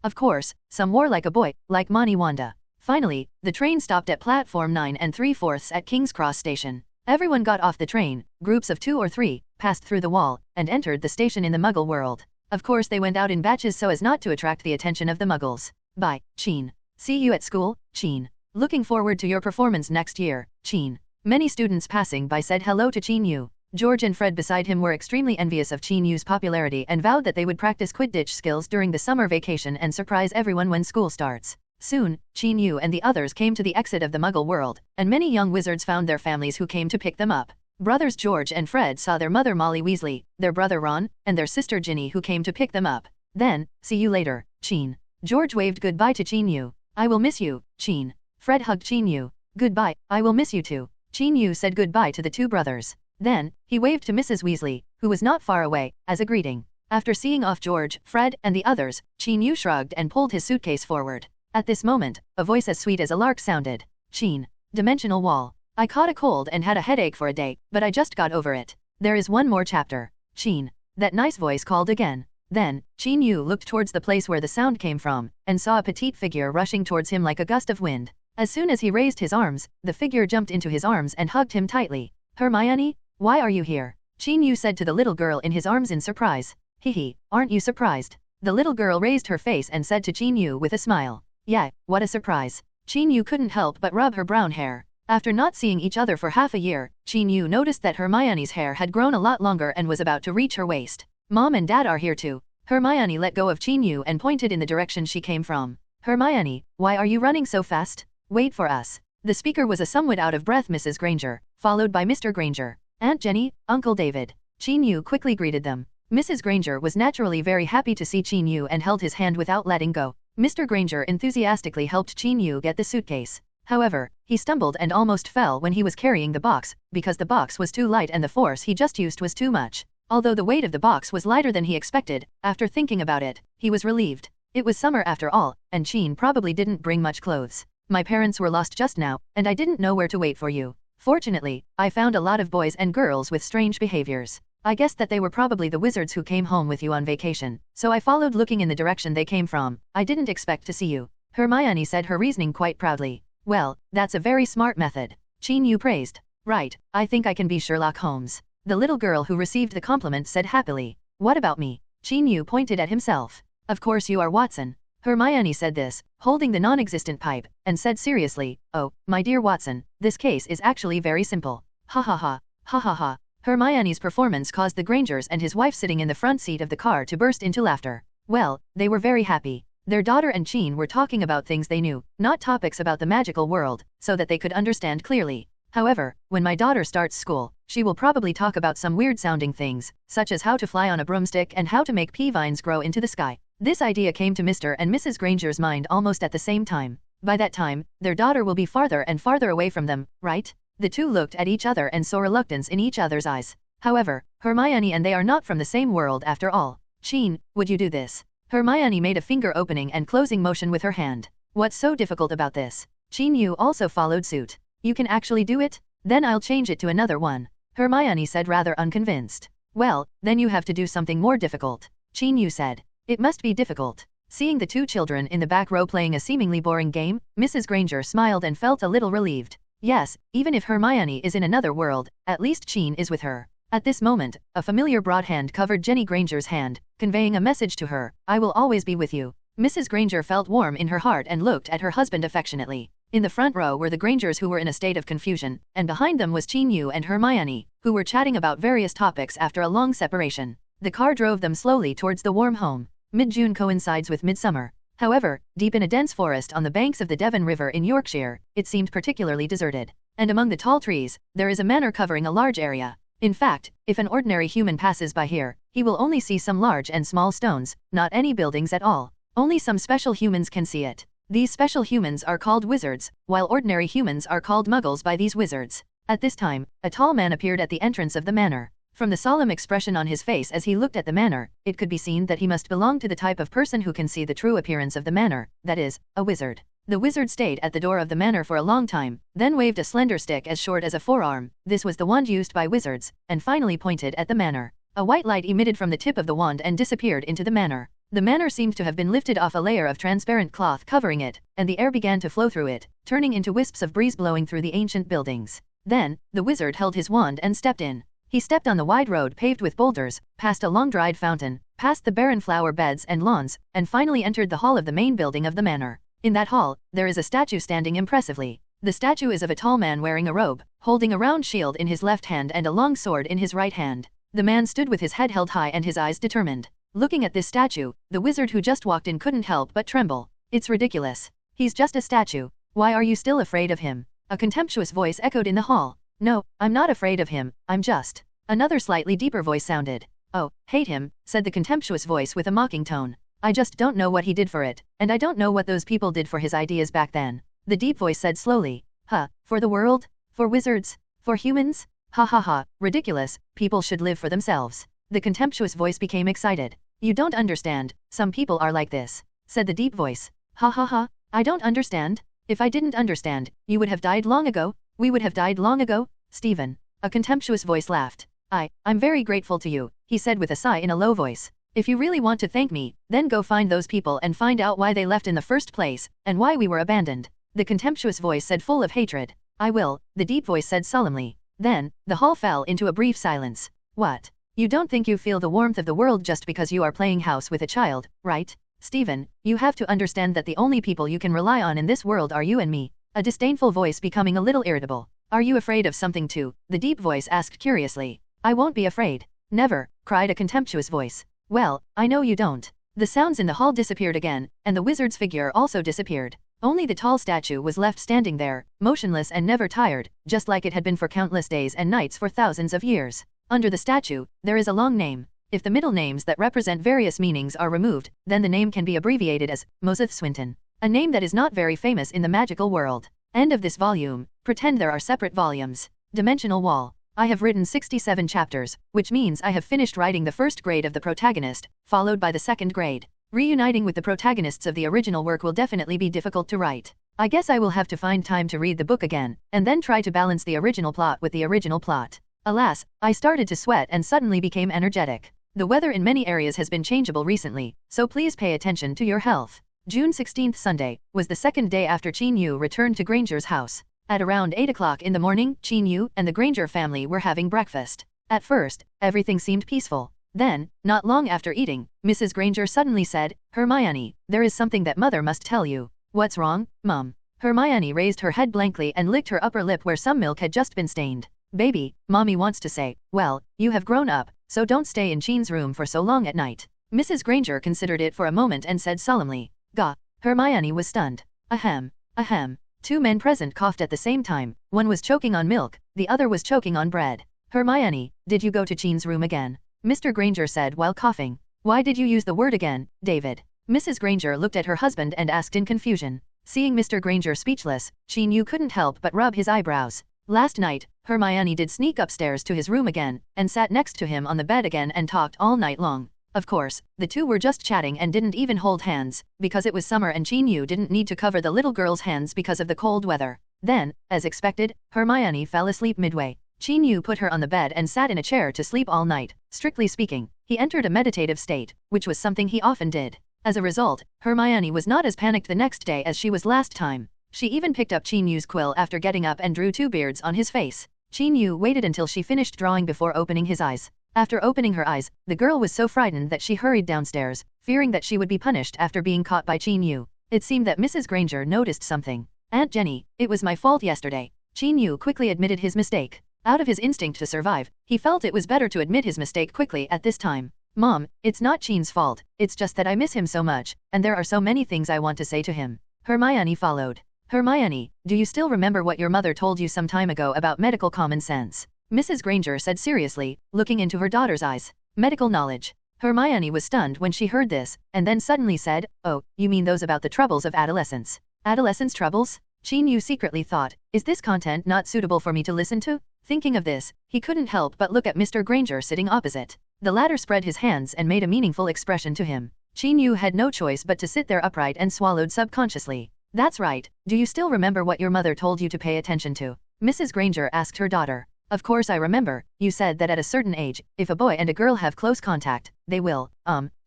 Of course, some wore like a boy, like Mani Wanda. Finally, the train stopped at platform 9 3/4 at King's Cross Station. Everyone got off the train, groups of 2 or 3, passed through the wall, and entered the station in the Muggle world. Of course they went out in batches so as not to attract the attention of the Muggles. Bye, Chin. See you at school, Chin. Looking forward to your performance next year, Chin. Many students passing by said hello to Chinyu. George and Fred beside him were extremely envious of Chinyu's popularity and vowed that they would practice Quidditch skills during the summer vacation and surprise everyone when school starts. Soon, Chinyu and the others came to the exit of the Muggle world, and many young wizards found their families who came to pick them up. Brothers George and Fred saw their mother Molly Weasley, their brother Ron, and their sister Ginny who came to pick them up. Then, see you later, Chin. George waved goodbye to Chinyu. I will miss you, Chin. Fred hugged Chinyu. Goodbye, I will miss you too. Chinyu said goodbye to the 2 brothers. Then, he waved to Mrs. Weasley, who was not far away, as a greeting. After seeing off George, Fred, and the others, Chinyu shrugged and pulled his suitcase forward. At this moment, a voice as sweet as a lark sounded. Chin. Dimensional wall. I caught a cold and had a headache for a day, but I just got over it. There is one more chapter. Chin. That nice voice called again. Then, Chinyu looked towards the place where the sound came from, and saw a petite figure rushing towards him like a gust of wind. As soon as he raised his arms, the figure jumped into his arms and hugged him tightly. Hermione? Why are you here? Chinyu said to the little girl in his arms in surprise. Hehe, aren't you surprised? The little girl raised her face and said to Chinyu with a smile. Yeah, what a surprise. Chinyu couldn't help but rub her brown hair. After not seeing each other for half a year, Chinyu noticed that Hermione's hair had grown a lot longer and was about to reach her waist. Mom and Dad are here too. Hermione let go of Chinyu and pointed in the direction she came from. Hermione, why are you running so fast? Wait for us. The speaker was a somewhat out of breath Mrs. Granger, followed by Mr. Granger. Aunt Jenny, Uncle David. Chinyu quickly greeted them. Mrs. Granger was naturally very happy to see Chinyu and held his hand without letting go. Mr. Granger enthusiastically helped Chinyu get the suitcase. However, he stumbled and almost fell when he was carrying the box, because the box was too light and the force he just used was too much. Although the weight of the box was lighter than he expected, after thinking about it, he was relieved. It was summer after all, and Chin probably didn't bring much clothes. My parents were lost just now, and I didn't know where to wait for you. Fortunately, I found a lot of boys and girls with strange behaviors. I guessed that they were probably the wizards who came home with you on vacation, so I followed looking in the direction they came from. I didn't expect to see you. Hermione said her reasoning quite proudly. Well, that's a very smart method. Chinyu praised. Right, I think I can be Sherlock Holmes. The little girl who received the compliment said happily. What about me? Chinyu pointed at himself. Of course you are Watson. Hermione said this, holding the non-existent pipe, and said seriously, oh, my dear Watson, this case is actually very simple. Ha ha ha, ha ha ha. Hermione's performance caused the Grangers and his wife sitting in the front seat of the car to burst into laughter. Well, they were very happy. Their daughter and Chin were talking about things they knew, not topics about the magical world, so that they could understand clearly. However, when my daughter starts school, she will probably talk about some weird-sounding things, such as how to fly on a broomstick and how to make pea vines grow into the sky. This idea came to Mr. and Mrs. Granger's mind almost at the same time. By that time, their daughter will be farther and farther away from them, right? The two looked at each other and saw reluctance in each other's eyes. However, Hermione and they are not from the same world after all. Chin, would you do this? Hermione made a finger opening and closing motion with her hand. What's so difficult about this? Chin Yu also followed suit. You can actually do it? Then I'll change it to another one. Hermione said rather unconvinced. Well, then you have to do something more difficult. Chin Yu said. It must be difficult. Seeing the two children in the back row playing a seemingly boring game, Mrs. Granger smiled and felt a little relieved. Yes, even if Hermione is in another world, at least Chin is with her. At this moment, a familiar broad hand covered Jenny Granger's hand, conveying a message to her, I will always be with you. Mrs. Granger felt warm in her heart and looked at her husband affectionately. In the front row were the Grangers who were in a state of confusion, and behind them was Chin Yu and Hermione, who were chatting about various topics after a long separation. The car drove them slowly towards the warm home. Mid-June coincides with midsummer. However, deep in a dense forest on the banks of the Devon River in Yorkshire, it seemed particularly deserted. And among the tall trees, there is a manor covering a large area. In fact, if an ordinary human passes by here, he will only see some large and small stones, not any buildings at all. Only some special humans can see it. These special humans are called wizards, while ordinary humans are called muggles by these wizards. At this time, a tall man appeared at the entrance of the manor. From the solemn expression on his face as he looked at the manor, it could be seen that he must belong to the type of person who can see the true appearance of the manor, that is, a wizard. The wizard stayed at the door of the manor for a long time, then waved a slender stick as short as a forearm, this was the wand used by wizards, and finally pointed at the manor. A white light emitted from the tip of the wand and disappeared into the manor. The manor seemed to have been lifted off a layer of transparent cloth covering it, and the air began to flow through it, turning into wisps of breeze blowing through the ancient buildings. Then, the wizard held his wand and stepped in. He stepped on the wide road paved with boulders, past a long-dried fountain, past the barren flower beds and lawns, and finally entered the hall of the main building of the manor. In that hall, there is a statue standing impressively. The statue is of a tall man wearing a robe, holding a round shield in his left hand and a long sword in his right hand. The man stood with his head held high and his eyes determined. Looking at this statue, the wizard who just walked in couldn't help but tremble. It's ridiculous. He's just a statue. Why are you still afraid of him? A contemptuous voice echoed in the hall. No, I'm not afraid of him, I'm just. Another slightly deeper voice sounded. Oh, hate him, said the contemptuous voice with a mocking tone. I just don't know what he did for it, and I don't know what those people did for his ideas back then. The deep voice said slowly. Huh, for the world? For wizards? For humans? Ha ha ha, ridiculous, people should live for themselves. The contemptuous voice became excited. You don't understand, some people are like this, said the deep voice. Ha ha ha, I don't understand. If I didn't understand, you would have died long ago. We would have died long ago, Stephen. A contemptuous voice laughed. I'm very grateful to you, he said with a sigh in a low voice. If you really want to thank me, then go find those people and find out why they left in the first place, and why we were abandoned. The contemptuous voice said full of hatred. I will, the deep voice said solemnly. Then, the hall fell into a brief silence. What? You don't think you feel the warmth of the world just because you are playing house with a child, right? Stephen, you have to understand that the only people you can rely on in this world are you and me. A disdainful voice becoming a little irritable. Are you afraid of something too? The deep voice asked curiously. I won't be afraid. Never, cried a contemptuous voice. Well, I know you don't. The sounds in the hall disappeared again, and the wizard's figure also disappeared. Only the tall statue was left standing there, motionless and never tired, just like it had been for countless days and nights for thousands of years. Under the statue, there is a long name. If the middle names that represent various meanings are removed, then the name can be abbreviated as Moseth Swinton. A name that is not very famous in the magical world. End of this volume. Pretend there are separate volumes. Dimensional Wall. I have written 67 chapters, which means I have finished writing the first grade of the protagonist, followed by the second grade. Reuniting with the protagonists of the original work will definitely be difficult to write. I guess I will have to find time to read the book again, and then try to balance the original plot with the original plot. Alas, I started to sweat and suddenly became energetic. The weather in many areas has been changeable recently, so please pay attention to your health. June 16th Sunday, was the second day after Chin Yu returned to Granger's house. At around 8 o'clock in the morning, Chin Yu and the Granger family were having breakfast. At first, everything seemed peaceful. Then, not long after eating, Mrs. Granger suddenly said, Hermione, there is something that Mother must tell you. What's wrong, Mum? Hermione raised her head blankly and licked her upper lip where some milk had just been stained. Baby, Mommy wants to say, well, you have grown up, so don't stay in Chin's room for so long at night. Mrs. Granger considered it for a moment and said solemnly, Gah. Hermione was stunned. Ahem. Ahem. Two men present coughed at the same time, one was choking on milk, the other was choking on bread. Hermione, did you go to Chin's room again? Mr. Granger said while coughing. Why did you use the word again, David? Mrs. Granger looked at her husband and asked in confusion. Seeing Mr. Granger speechless, Chin Yu couldn't help but rub his eyebrows. Last night, Hermione did sneak upstairs to his room again, and sat next to him on the bed again and talked all night long. Of course, the two were just chatting and didn't even hold hands, because it was summer and Chin-Yu didn't need to cover the little girl's hands because of the cold weather. Then, as expected, Hermione fell asleep midway. Chin-Yu put her on the bed and sat in a chair to sleep all night. Strictly speaking, he entered a meditative state, which was something he often did. As a result, Hermione was not as panicked the next day as she was last time. She even picked up Chin-Yu's quill after getting up and drew two beards on his face. Chin-Yu waited until she finished drawing before opening his eyes. After opening her eyes, the girl was so frightened that she hurried downstairs, fearing that she would be punished after being caught by Chin-Yu. It seemed that Mrs. Granger noticed something. "Aunt Jenny, it was my fault yesterday." Chin-Yu quickly admitted his mistake. Out of his instinct to survive, he felt it was better to admit his mistake quickly at this time. "Mom, it's not Chin's fault, it's just that I miss him so much, and there are so many things I want to say to him." Hermione followed. "Hermione, do you still remember what your mother told you some time ago about medical common sense?" Mrs. Granger said seriously, looking into her daughter's eyes. "Medical knowledge." Hermione was stunned when she heard this, and then suddenly said, "Oh, you mean those about the troubles of adolescence?" "Adolescence troubles?" Chin-Yu secretly thought, "Is this content not suitable for me to listen to?" Thinking of this, he couldn't help but look at Mr. Granger sitting opposite. The latter spread his hands and made a meaningful expression to him. Chin-Yu had no choice but to sit there upright and swallowed subconsciously. "That's right, do you still remember what your mother told you to pay attention to?" Mrs. Granger asked her daughter. "Of course I remember, you said that at a certain age, if a boy and a girl have close contact, they will,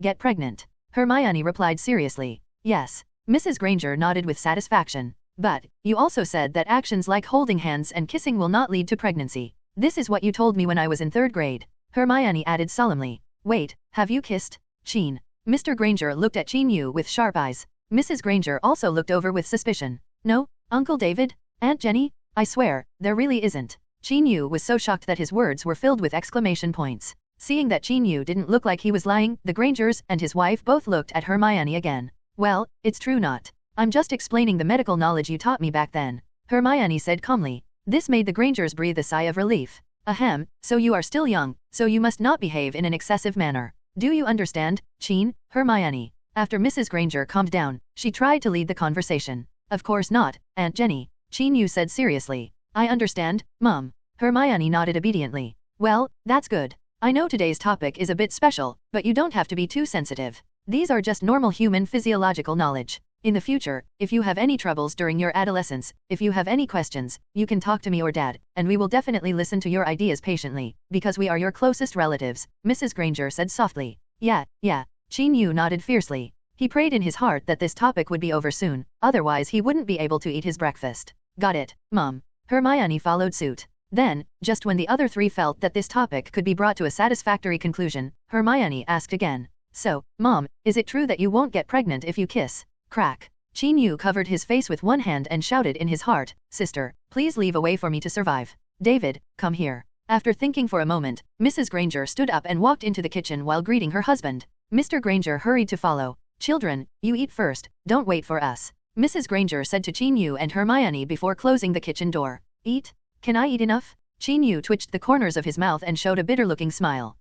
get pregnant." Hermione replied seriously. "Yes." Mrs. Granger nodded with satisfaction. "But, you also said that actions like holding hands and kissing will not lead to pregnancy. This is what you told me when I was in 3rd grade. Hermione added solemnly. "Wait, have you kissed?" Chin. Mr. Granger looked at Chin-Yu with sharp eyes. Mrs. Granger also looked over with suspicion. "No, Uncle David? Aunt Jenny? I swear, there really isn't." Chin-Yu was so shocked that his words were filled with exclamation points. Seeing that Chin-Yu didn't look like he was lying, the Grangers and his wife both looked at Hermione again. "Well, it's true not. I'm just explaining the medical knowledge you taught me back then," Hermione said calmly. This made the Grangers breathe a sigh of relief. "Ahem, so you are still young, so you must not behave in an excessive manner. Do you understand, Chin?" Hermione. After Mrs. Granger calmed down, she tried to lead the conversation. "Of course not, Aunt Jenny," Chin-Yu said seriously. "I understand, Mom." Hermione nodded obediently. "Well, that's good. I know today's topic is a bit special, but you don't have to be too sensitive. These are just normal human physiological knowledge. In the future, if you have any troubles during your adolescence, if you have any questions, you can talk to me or Dad, and we will definitely listen to your ideas patiently, because we are your closest relatives," Mrs. Granger said softly. Yeah. Chin-Yu nodded fiercely. He prayed in his heart that this topic would be over soon, otherwise he wouldn't be able to eat his breakfast. "Got it, Mom." Hermione followed suit. Then, just when the other three felt that this topic could be brought to a satisfactory conclusion, Hermione asked again. "So, Mom, is it true that you won't get pregnant if you kiss?" Crack. Chin-Yu covered his face with one hand and shouted in his heart, "Sister, please leave a way for me to survive. David, come here." After thinking for a moment, Mrs. Granger stood up and walked into the kitchen while greeting her husband. Mr. Granger hurried to follow. "Children, you eat first, don't wait for us," Mrs. Granger said to Chin-Yu and Hermione before closing the kitchen door. "Eat? Can I eat enough?" Chin-Yu twitched the corners of his mouth and showed a bitter-looking smile.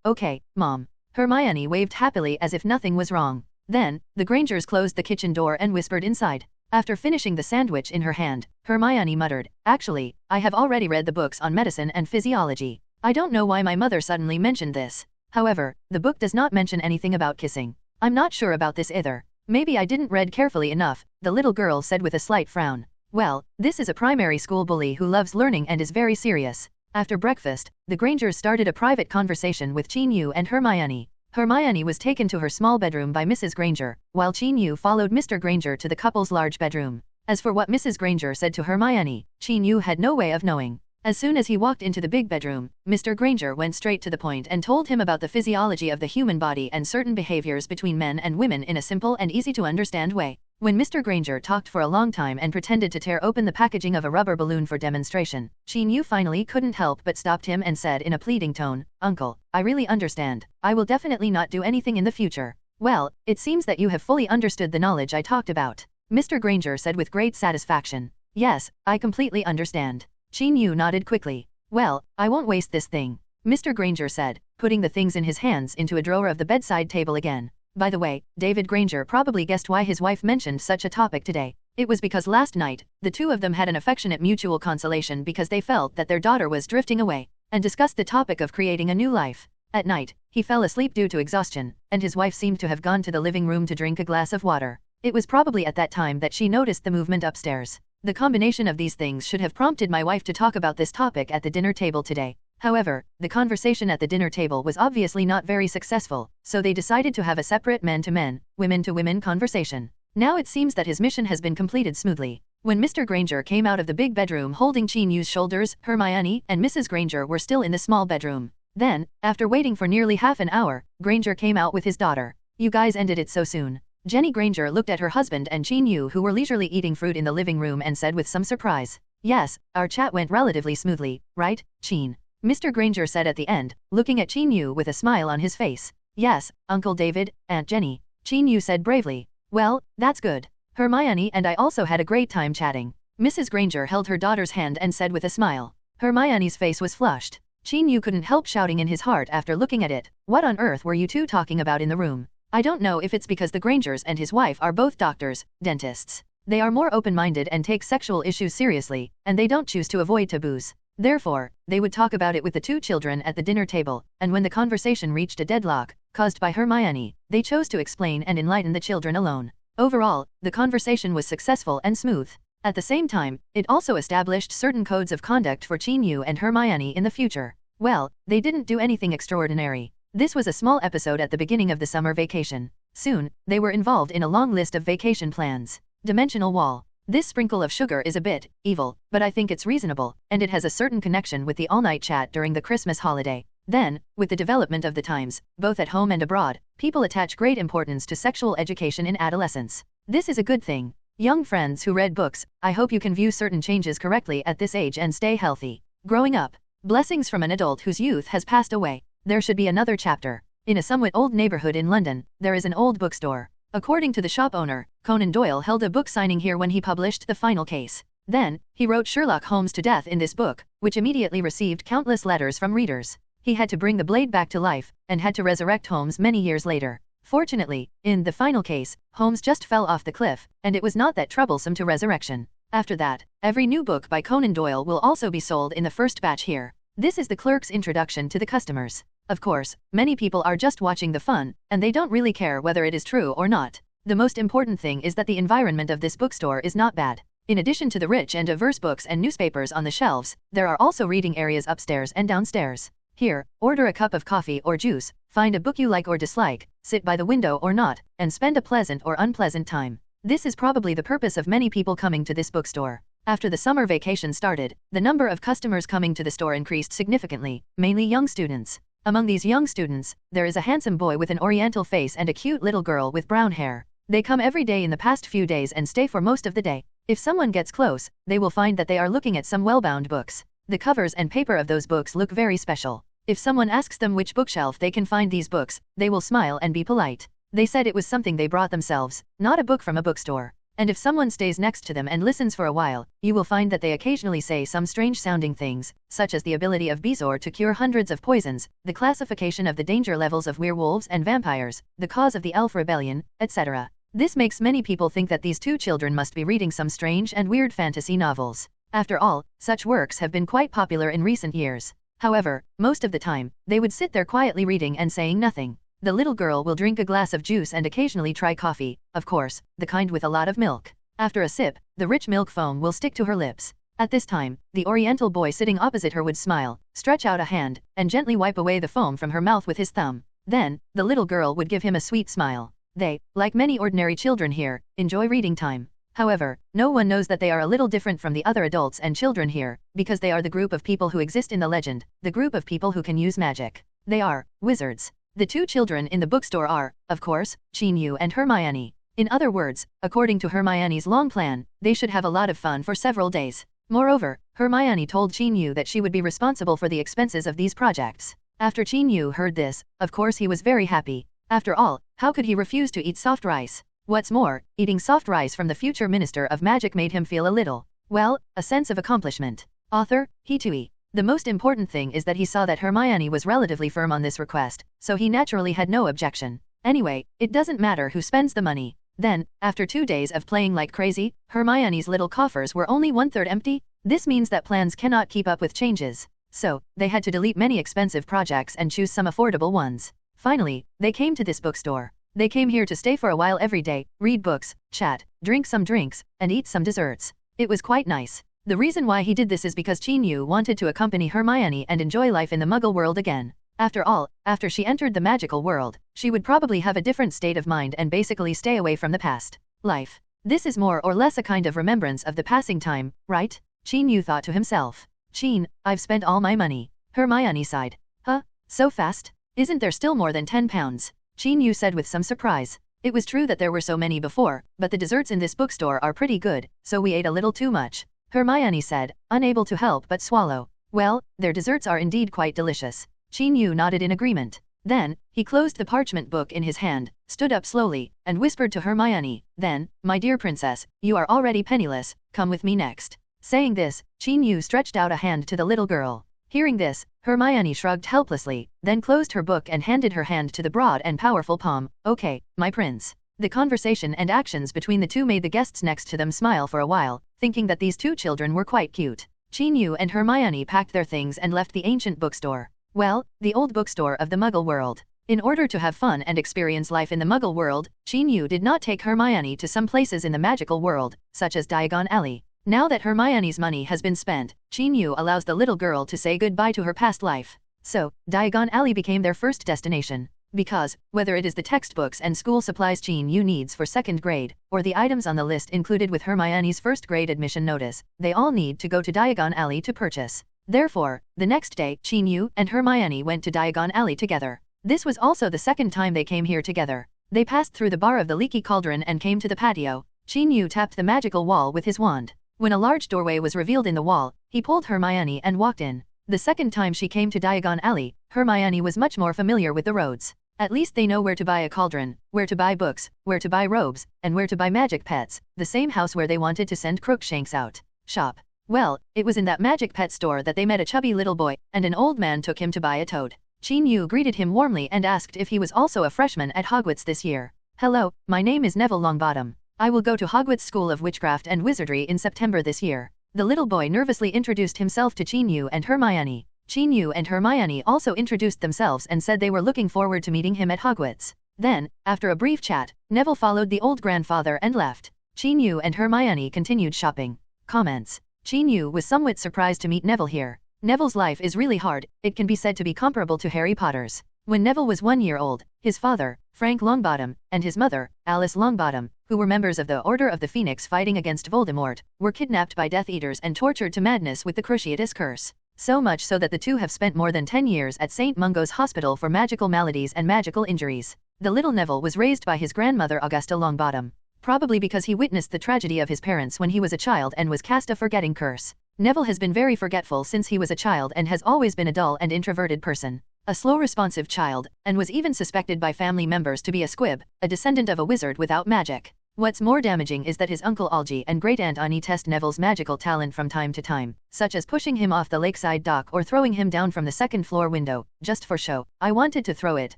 Okay, Mom." Hermione waved happily as if nothing was wrong. Then, the Grangers closed the kitchen door and whispered inside. After finishing the sandwich in her hand, Hermione muttered, "Actually, I have already read the books on medicine and physiology. I don't know why my mother suddenly mentioned this. However, the book does not mention anything about kissing. I'm not sure about this either. Maybe I didn't read carefully enough," the little girl said with a slight frown. "Well, this is a primary school bully who loves learning and is very serious." After breakfast, the Grangers started a private conversation with Chin-Yu and Hermione. Hermione was taken to her small bedroom by Mrs. Granger, while Chin-Yu followed Mr. Granger to the couple's large bedroom. As for what Mrs. Granger said to Hermione, Chin-Yu had no way of knowing. As soon as he walked into the big bedroom, Mr. Granger went straight to the point and told him about the physiology of the human body and certain behaviors between men and women in a simple and easy-to-understand way. When Mr. Granger talked for a long time and pretended to tear open the packaging of a rubber balloon for demonstration, Chin-Yu finally couldn't help but stopped him and said in a pleading tone, "Uncle, I really understand. I will definitely not do anything in the future." "Well, it seems that you have fully understood the knowledge I talked about," Mr. Granger said with great satisfaction. "Yes, I completely understand." Chin-Yu nodded quickly. "Well, I won't waste this thing," Mr. Granger said, putting the things in his hands into a drawer of the bedside table again. By the way, David Granger probably guessed why his wife mentioned such a topic today. It was because last night, the two of them had an affectionate mutual consolation because they felt that their daughter was drifting away, and discussed the topic of creating a new life. At night, he fell asleep due to exhaustion, and his wife seemed to have gone to the living room to drink a glass of water. It was probably at that time that she noticed the movement upstairs. The combination of these things should have prompted my wife to talk about this topic at the dinner table today. However, the conversation at the dinner table was obviously not very successful, so they decided to have a separate men-to-men, women-to-women conversation. Now it seems that his mission has been completed smoothly. When Mr. Granger came out of the big bedroom holding Chin-Yu's shoulders, Hermione and Mrs. Granger were still in the small bedroom. Then, after waiting for nearly half an hour, Granger came out with his daughter. "You guys ended it so soon." Jenny Granger looked at her husband and Chin-Yu, who were leisurely eating fruit in the living room, and said with some surprise, "Yes, our chat went relatively smoothly, right, Chin?" Mr. Granger said at the end, looking at Chin-Yu with a smile on his face. "Yes, Uncle David, Aunt Jenny," Chin-Yu said bravely. "Well, that's good. Hermione and I also had a great time chatting." Mrs. Granger held her daughter's hand and said with a smile. Hermione's face was flushed. Chin-Yu couldn't help shouting in his heart after looking at it. "What on earth were you two talking about in the room? I don't know if it's because the Grangers and his wife are both doctors, dentists. They are more open-minded and take sexual issues seriously, and they don't choose to avoid taboos. Therefore, they would talk about it with the two children at the dinner table, and when the conversation reached a deadlock, caused by Hermione, they chose to explain and enlighten the children alone. Overall, the conversation was successful and smooth. At the same time, it also established certain codes of conduct for Chin-Yu and Hermione in the future. Well, they didn't do anything extraordinary. This was a small episode at the beginning of the summer vacation. Soon, they were involved in a long list of vacation plans. Dimensional wall. This sprinkle of sugar is a bit evil, but I think it's reasonable, and it has a certain connection with the all-night chat during the Christmas holiday. Then, with the development of the times, both at home and abroad, people attach great importance to sexual education in adolescence. This is a good thing. Young friends who read books, I hope you can view certain changes correctly at this age and stay healthy. Growing up. Blessings from an adult whose youth has passed away. There should be another chapter. In a somewhat old neighborhood in London, there is an old bookstore. According to the shop owner, Conan Doyle held a book signing here when he published the final case. Then, he wrote Sherlock Holmes to death in this book, which immediately received countless letters from readers. He had to bring the blade back to life, and had to resurrect Holmes many years later. Fortunately, in the final case, Holmes just fell off the cliff, and it was not that troublesome to resurrection. After that, every new book by Conan Doyle will also be sold in the first batch here. This is the clerk's introduction to the customers. Of course, many people are just watching the fun, and they don't really care whether it is true or not. The most important thing is that the environment of this bookstore is not bad. In addition to the rich and diverse books and newspapers on the shelves, there are also reading areas upstairs and downstairs. Here, order a cup of coffee or juice, find a book you like or dislike, sit by the window or not, and spend a pleasant or unpleasant time. This is probably the purpose of many people coming to this bookstore. After the summer vacation started, the number of customers coming to the store increased significantly, mainly young students. Among these young students, there is a handsome boy with an oriental face and a cute little girl with brown hair. They come every day in the past few days and stay for most of the day. If someone gets close, they will find that they are looking at some well-bound books. The covers and paper of those books look very special. If someone asks them which bookshelf they can find these books, they will smile and be polite. They said it was something they brought themselves, not a book from a bookstore. And if someone stays next to them and listens for a while, you will find that they occasionally say some strange-sounding things, such as the ability of Bezoar to cure hundreds of poisons, the classification of the danger levels of werewolves and vampires, the cause of the elf rebellion, etc. This makes many people think that these two children must be reading some strange and weird fantasy novels. After all, such works have been quite popular in recent years. However, most of the time, they would sit there quietly reading and saying nothing. The little girl will drink a glass of juice and occasionally try coffee, of course, the kind with a lot of milk. After a sip, the rich milk foam will stick to her lips. At this time, the oriental boy sitting opposite her would smile, stretch out a hand, and gently wipe away the foam from her mouth with his thumb. Then, the little girl would give him a sweet smile. They, like many ordinary children here, enjoy reading time. However, no one knows that they are a little different from the other adults and children here, because they are the group of people who exist in the legend, the group of people who can use magic. They are wizards. The two children in the bookstore are, of course, Chin-Yu and Hermione. In other words, according to Hermione's long plan, they should have a lot of fun for several days. Moreover, Hermione told Chin-Yu that she would be responsible for the expenses of these projects. After Chin-Yu heard this, of course he was very happy. After all, how could he refuse to eat soft rice? What's more, eating soft rice from the future Minister of Magic made him feel a little, well, a sense of accomplishment. Author, Hitui. The most important thing is that he saw that Hermione was relatively firm on this request, so he naturally had no objection. Anyway, it doesn't matter who spends the money. Then, after 2 days of playing like crazy, Hermione's little coffers were only 1/3 empty. This means that plans cannot keep up with changes. So, they had to delete many expensive projects and choose some affordable ones. Finally, they came to this bookstore. They came here to stay for a while every day, read books, chat, drink some drinks, and eat some desserts. It was quite nice. The reason why he did this is because Chin-Yu wanted to accompany Hermione and enjoy life in the Muggle world again. After all, after she entered the magical world, she would probably have a different state of mind and basically stay away from the past life. This is more or less a kind of remembrance of the passing time, right? Chin-Yu thought to himself. Chin, I've spent all my money. Hermione sighed. Huh? So fast? Isn't there still more than 10 pounds? Chin-Yu said with some surprise. It was true that there were so many before, but the desserts in this bookstore are pretty good, so we ate a little too much. Hermione said, unable to help but swallow. Well, their desserts are indeed quite delicious. Chin-Yu nodded in agreement. Then, he closed the parchment book in his hand, stood up slowly, and whispered to Hermione, then, my dear princess, you are already penniless, come with me next. Saying this, Chin-Yu stretched out a hand to the little girl. Hearing this, Hermione shrugged helplessly, then closed her book and handed her hand to the broad and powerful palm. Okay, my prince. The conversation and actions between the two made the guests next to them smile for a while, thinking that these two children were quite cute. Chin-Yu and Hermione packed their things and left the ancient bookstore. Well, the old bookstore of the Muggle world. In order to have fun and experience life in the Muggle world, Chin-Yu did not take Hermione to some places in the magical world, such as Diagon Alley. Now that Hermione's money has been spent, Chin-Yu allows the little girl to say goodbye to her past life. So, Diagon Alley became their first destination. Because, whether it is the textbooks and school supplies Chin-Yu needs for 2nd grade, or the items on the list included with Hermione's 1st grade admission notice, they all need to go to Diagon Alley to purchase. Therefore, the next day, Chin-Yu and Hermione went to Diagon Alley together. This was also the 2nd time they came here together. They passed through the bar of the Leaky Cauldron and came to the patio. Chin-Yu tapped the magical wall with his wand. When a large doorway was revealed in the wall, he pulled Hermione and walked in. The 2nd time she came to Diagon Alley, Hermione was much more familiar with the roads. At least they know where to buy a cauldron, where to buy books, where to buy robes, and where to buy magic pets, the same house where they wanted to send Crookshanks out. Shop. Well, it was in that magic pet store that they met a chubby little boy, and an old man took him to buy a toad. Chin-Yu greeted him warmly and asked if he was also a freshman at Hogwarts this year. Hello, my name is Neville Longbottom. I will go to Hogwarts School of Witchcraft and Wizardry in September this year. The little boy nervously introduced himself to Chin-Yu and Hermione. Chin-Yu and Hermione also introduced themselves and said they were looking forward to meeting him at Hogwarts. Then, after a brief chat, Neville followed the old grandfather and left. Chin-Yu and Hermione continued shopping. Comments. Chin-Yu was somewhat surprised to meet Neville here. Neville's life is really hard, it can be said to be comparable to Harry Potter's. When Neville was 1 year old, his father, Frank Longbottom, and his mother, Alice Longbottom, who were members of the Order of the Phoenix fighting against Voldemort, were kidnapped by Death Eaters and tortured to madness with the Cruciatus Curse. So much so that the two have spent more than 10 years at St. Mungo's Hospital for Magical Maladies and Magical Injuries. The little Neville was raised by his grandmother Augusta Longbottom, probably because he witnessed the tragedy of his parents when he was a child and was cast a forgetting curse. Neville has been very forgetful since he was a child and has always been a dull and introverted person. A slow responsive child, and was even suspected by family members to be a squib, a descendant of a wizard without magic. What's more damaging is that his uncle Algie and great-aunt Annie test Neville's magical talent from time to time, such as pushing him off the lakeside dock or throwing him down from the 2nd floor window, just for show. I wanted to throw it,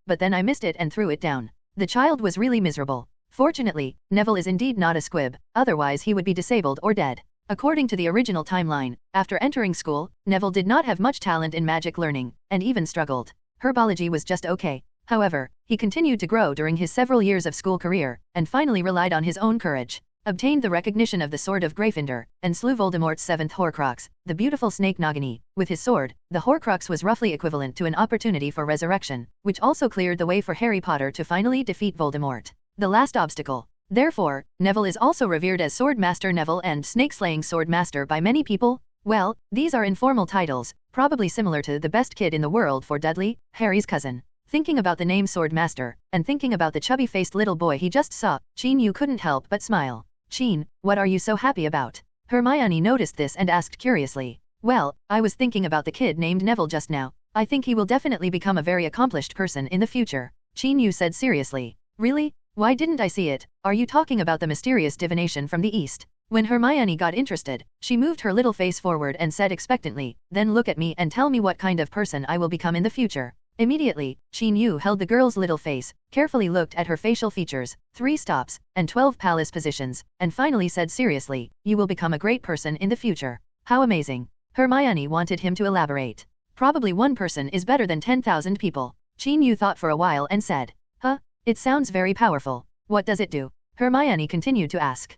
but then I missed it and threw it down. The child was really miserable. Fortunately, Neville is indeed not a squib, otherwise he would be disabled or dead. According to the original timeline, after entering school, Neville did not have much talent in magic learning, and even struggled. Herbology was just okay. However, he continued to grow during his several years of school career, and finally relied on his own courage, obtained the recognition of the Sword of Gryffindor, and slew Voldemort's 7th Horcrux, the beautiful Snake Nagini. With his sword, the Horcrux was roughly equivalent to an opportunity for resurrection, which also cleared the way for Harry Potter to finally defeat Voldemort. The last obstacle. Therefore, Neville is also revered as Sword Master Neville and Snake-Slaying Sword Master by many people. Well, these are informal titles, probably similar to the best kid in the world for Dudley, Harry's cousin. Thinking about the name Sword Master, and thinking about the chubby-faced little boy he just saw, Chin-Yu couldn't help but smile. Chin, what are you so happy about? Hermione noticed this and asked curiously. Well, I was thinking about the kid named Neville just now. I think he will definitely become a very accomplished person in the future. Chin-Yu said seriously. Really? Why didn't I see it? Are you talking about the mysterious divination from the east? When Hermione got interested, she moved her little face forward and said expectantly, then look at me and tell me what kind of person I will become in the future. Immediately, Qin Yu held the girl's little face, carefully looked at her facial features, 3 stops, and 12 palace positions, and finally said seriously, "You will become a great person in the future." How amazing. Hermione wanted him to elaborate. Probably one person is better than 10,000 people. Qin Yu thought for a while and said, "Huh? It sounds very powerful. What does it do?" Hermione continued to ask.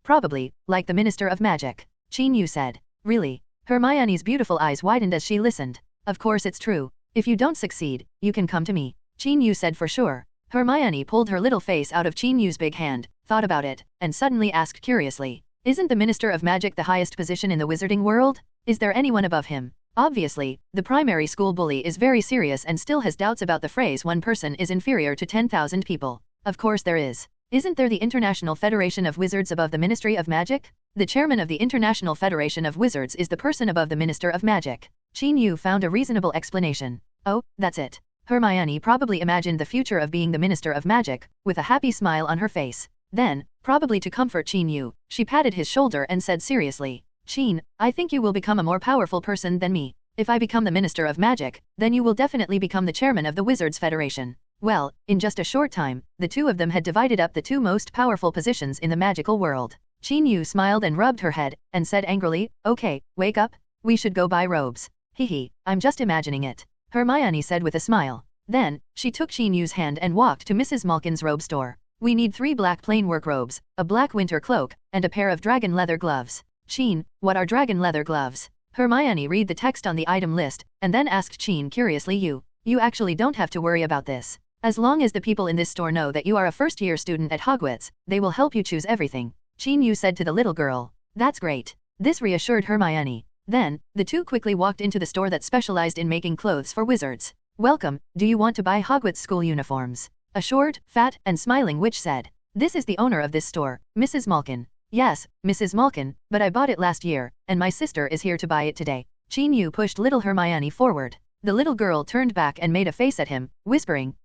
Probably, like the Minister of Magic. Qin Yu said. Really? Hermione's beautiful eyes widened as she listened. Of course it's true. If you don't succeed, you can come to me. Qin Yu said for sure. Hermione pulled her little face out of Qin Yu's big hand, thought about it, and suddenly asked curiously, "Isn't the Minister of Magic the highest position in the wizarding world? Is there anyone above him?" Obviously, the primary school bully is very serious and still has doubts about the phrase one person is inferior to 10,000 people. Of course there is. Isn't there the International Federation of Wizards above the Ministry of Magic? The chairman of the International Federation of Wizards is the person above the Minister of Magic. Qin Yu found a reasonable explanation. Oh, that's it. Hermione probably imagined the future of being the Minister of Magic, with a happy smile on her face. Then, probably to comfort Qin Yu, she patted his shoulder and said seriously, "Qin, I think you will become a more powerful person than me. If I become the Minister of Magic, then you will definitely become the chairman of the Wizards Federation." Well, in just a short time, the two of them had divided up the 2 most powerful positions in the magical world. Qin Yu smiled and rubbed her head, and said angrily, "Okay, wake up. We should go buy robes." "Hehe, I'm just imagining it," Hermione said with a smile. Then, she took Qin Yu's hand and walked to Mrs. Malkin's robe store. "We need 3 black plain work robes, a black winter cloak, and a pair of dragon leather gloves." "Qin, what are dragon leather gloves?" Hermione read the text on the item list, and then asked Qin curiously, You actually don't have to worry about this. As long as the people in this store know that you are a first-year student at Hogwarts, they will help you choose everything," Qin Yu said to the little girl. "That's great." This reassured Hermione. Then, the two quickly walked into the store that specialized in making clothes for wizards. "Welcome, do you want to buy Hogwarts school uniforms?" A short, fat, and smiling witch said. "This is the owner of this store, Mrs. Malkin." "Yes, Mrs. Malkin, but I bought it last year, and my sister is here to buy it today." Qin Yu pushed little Hermione forward. The little girl turned back and made a face at him, whispering,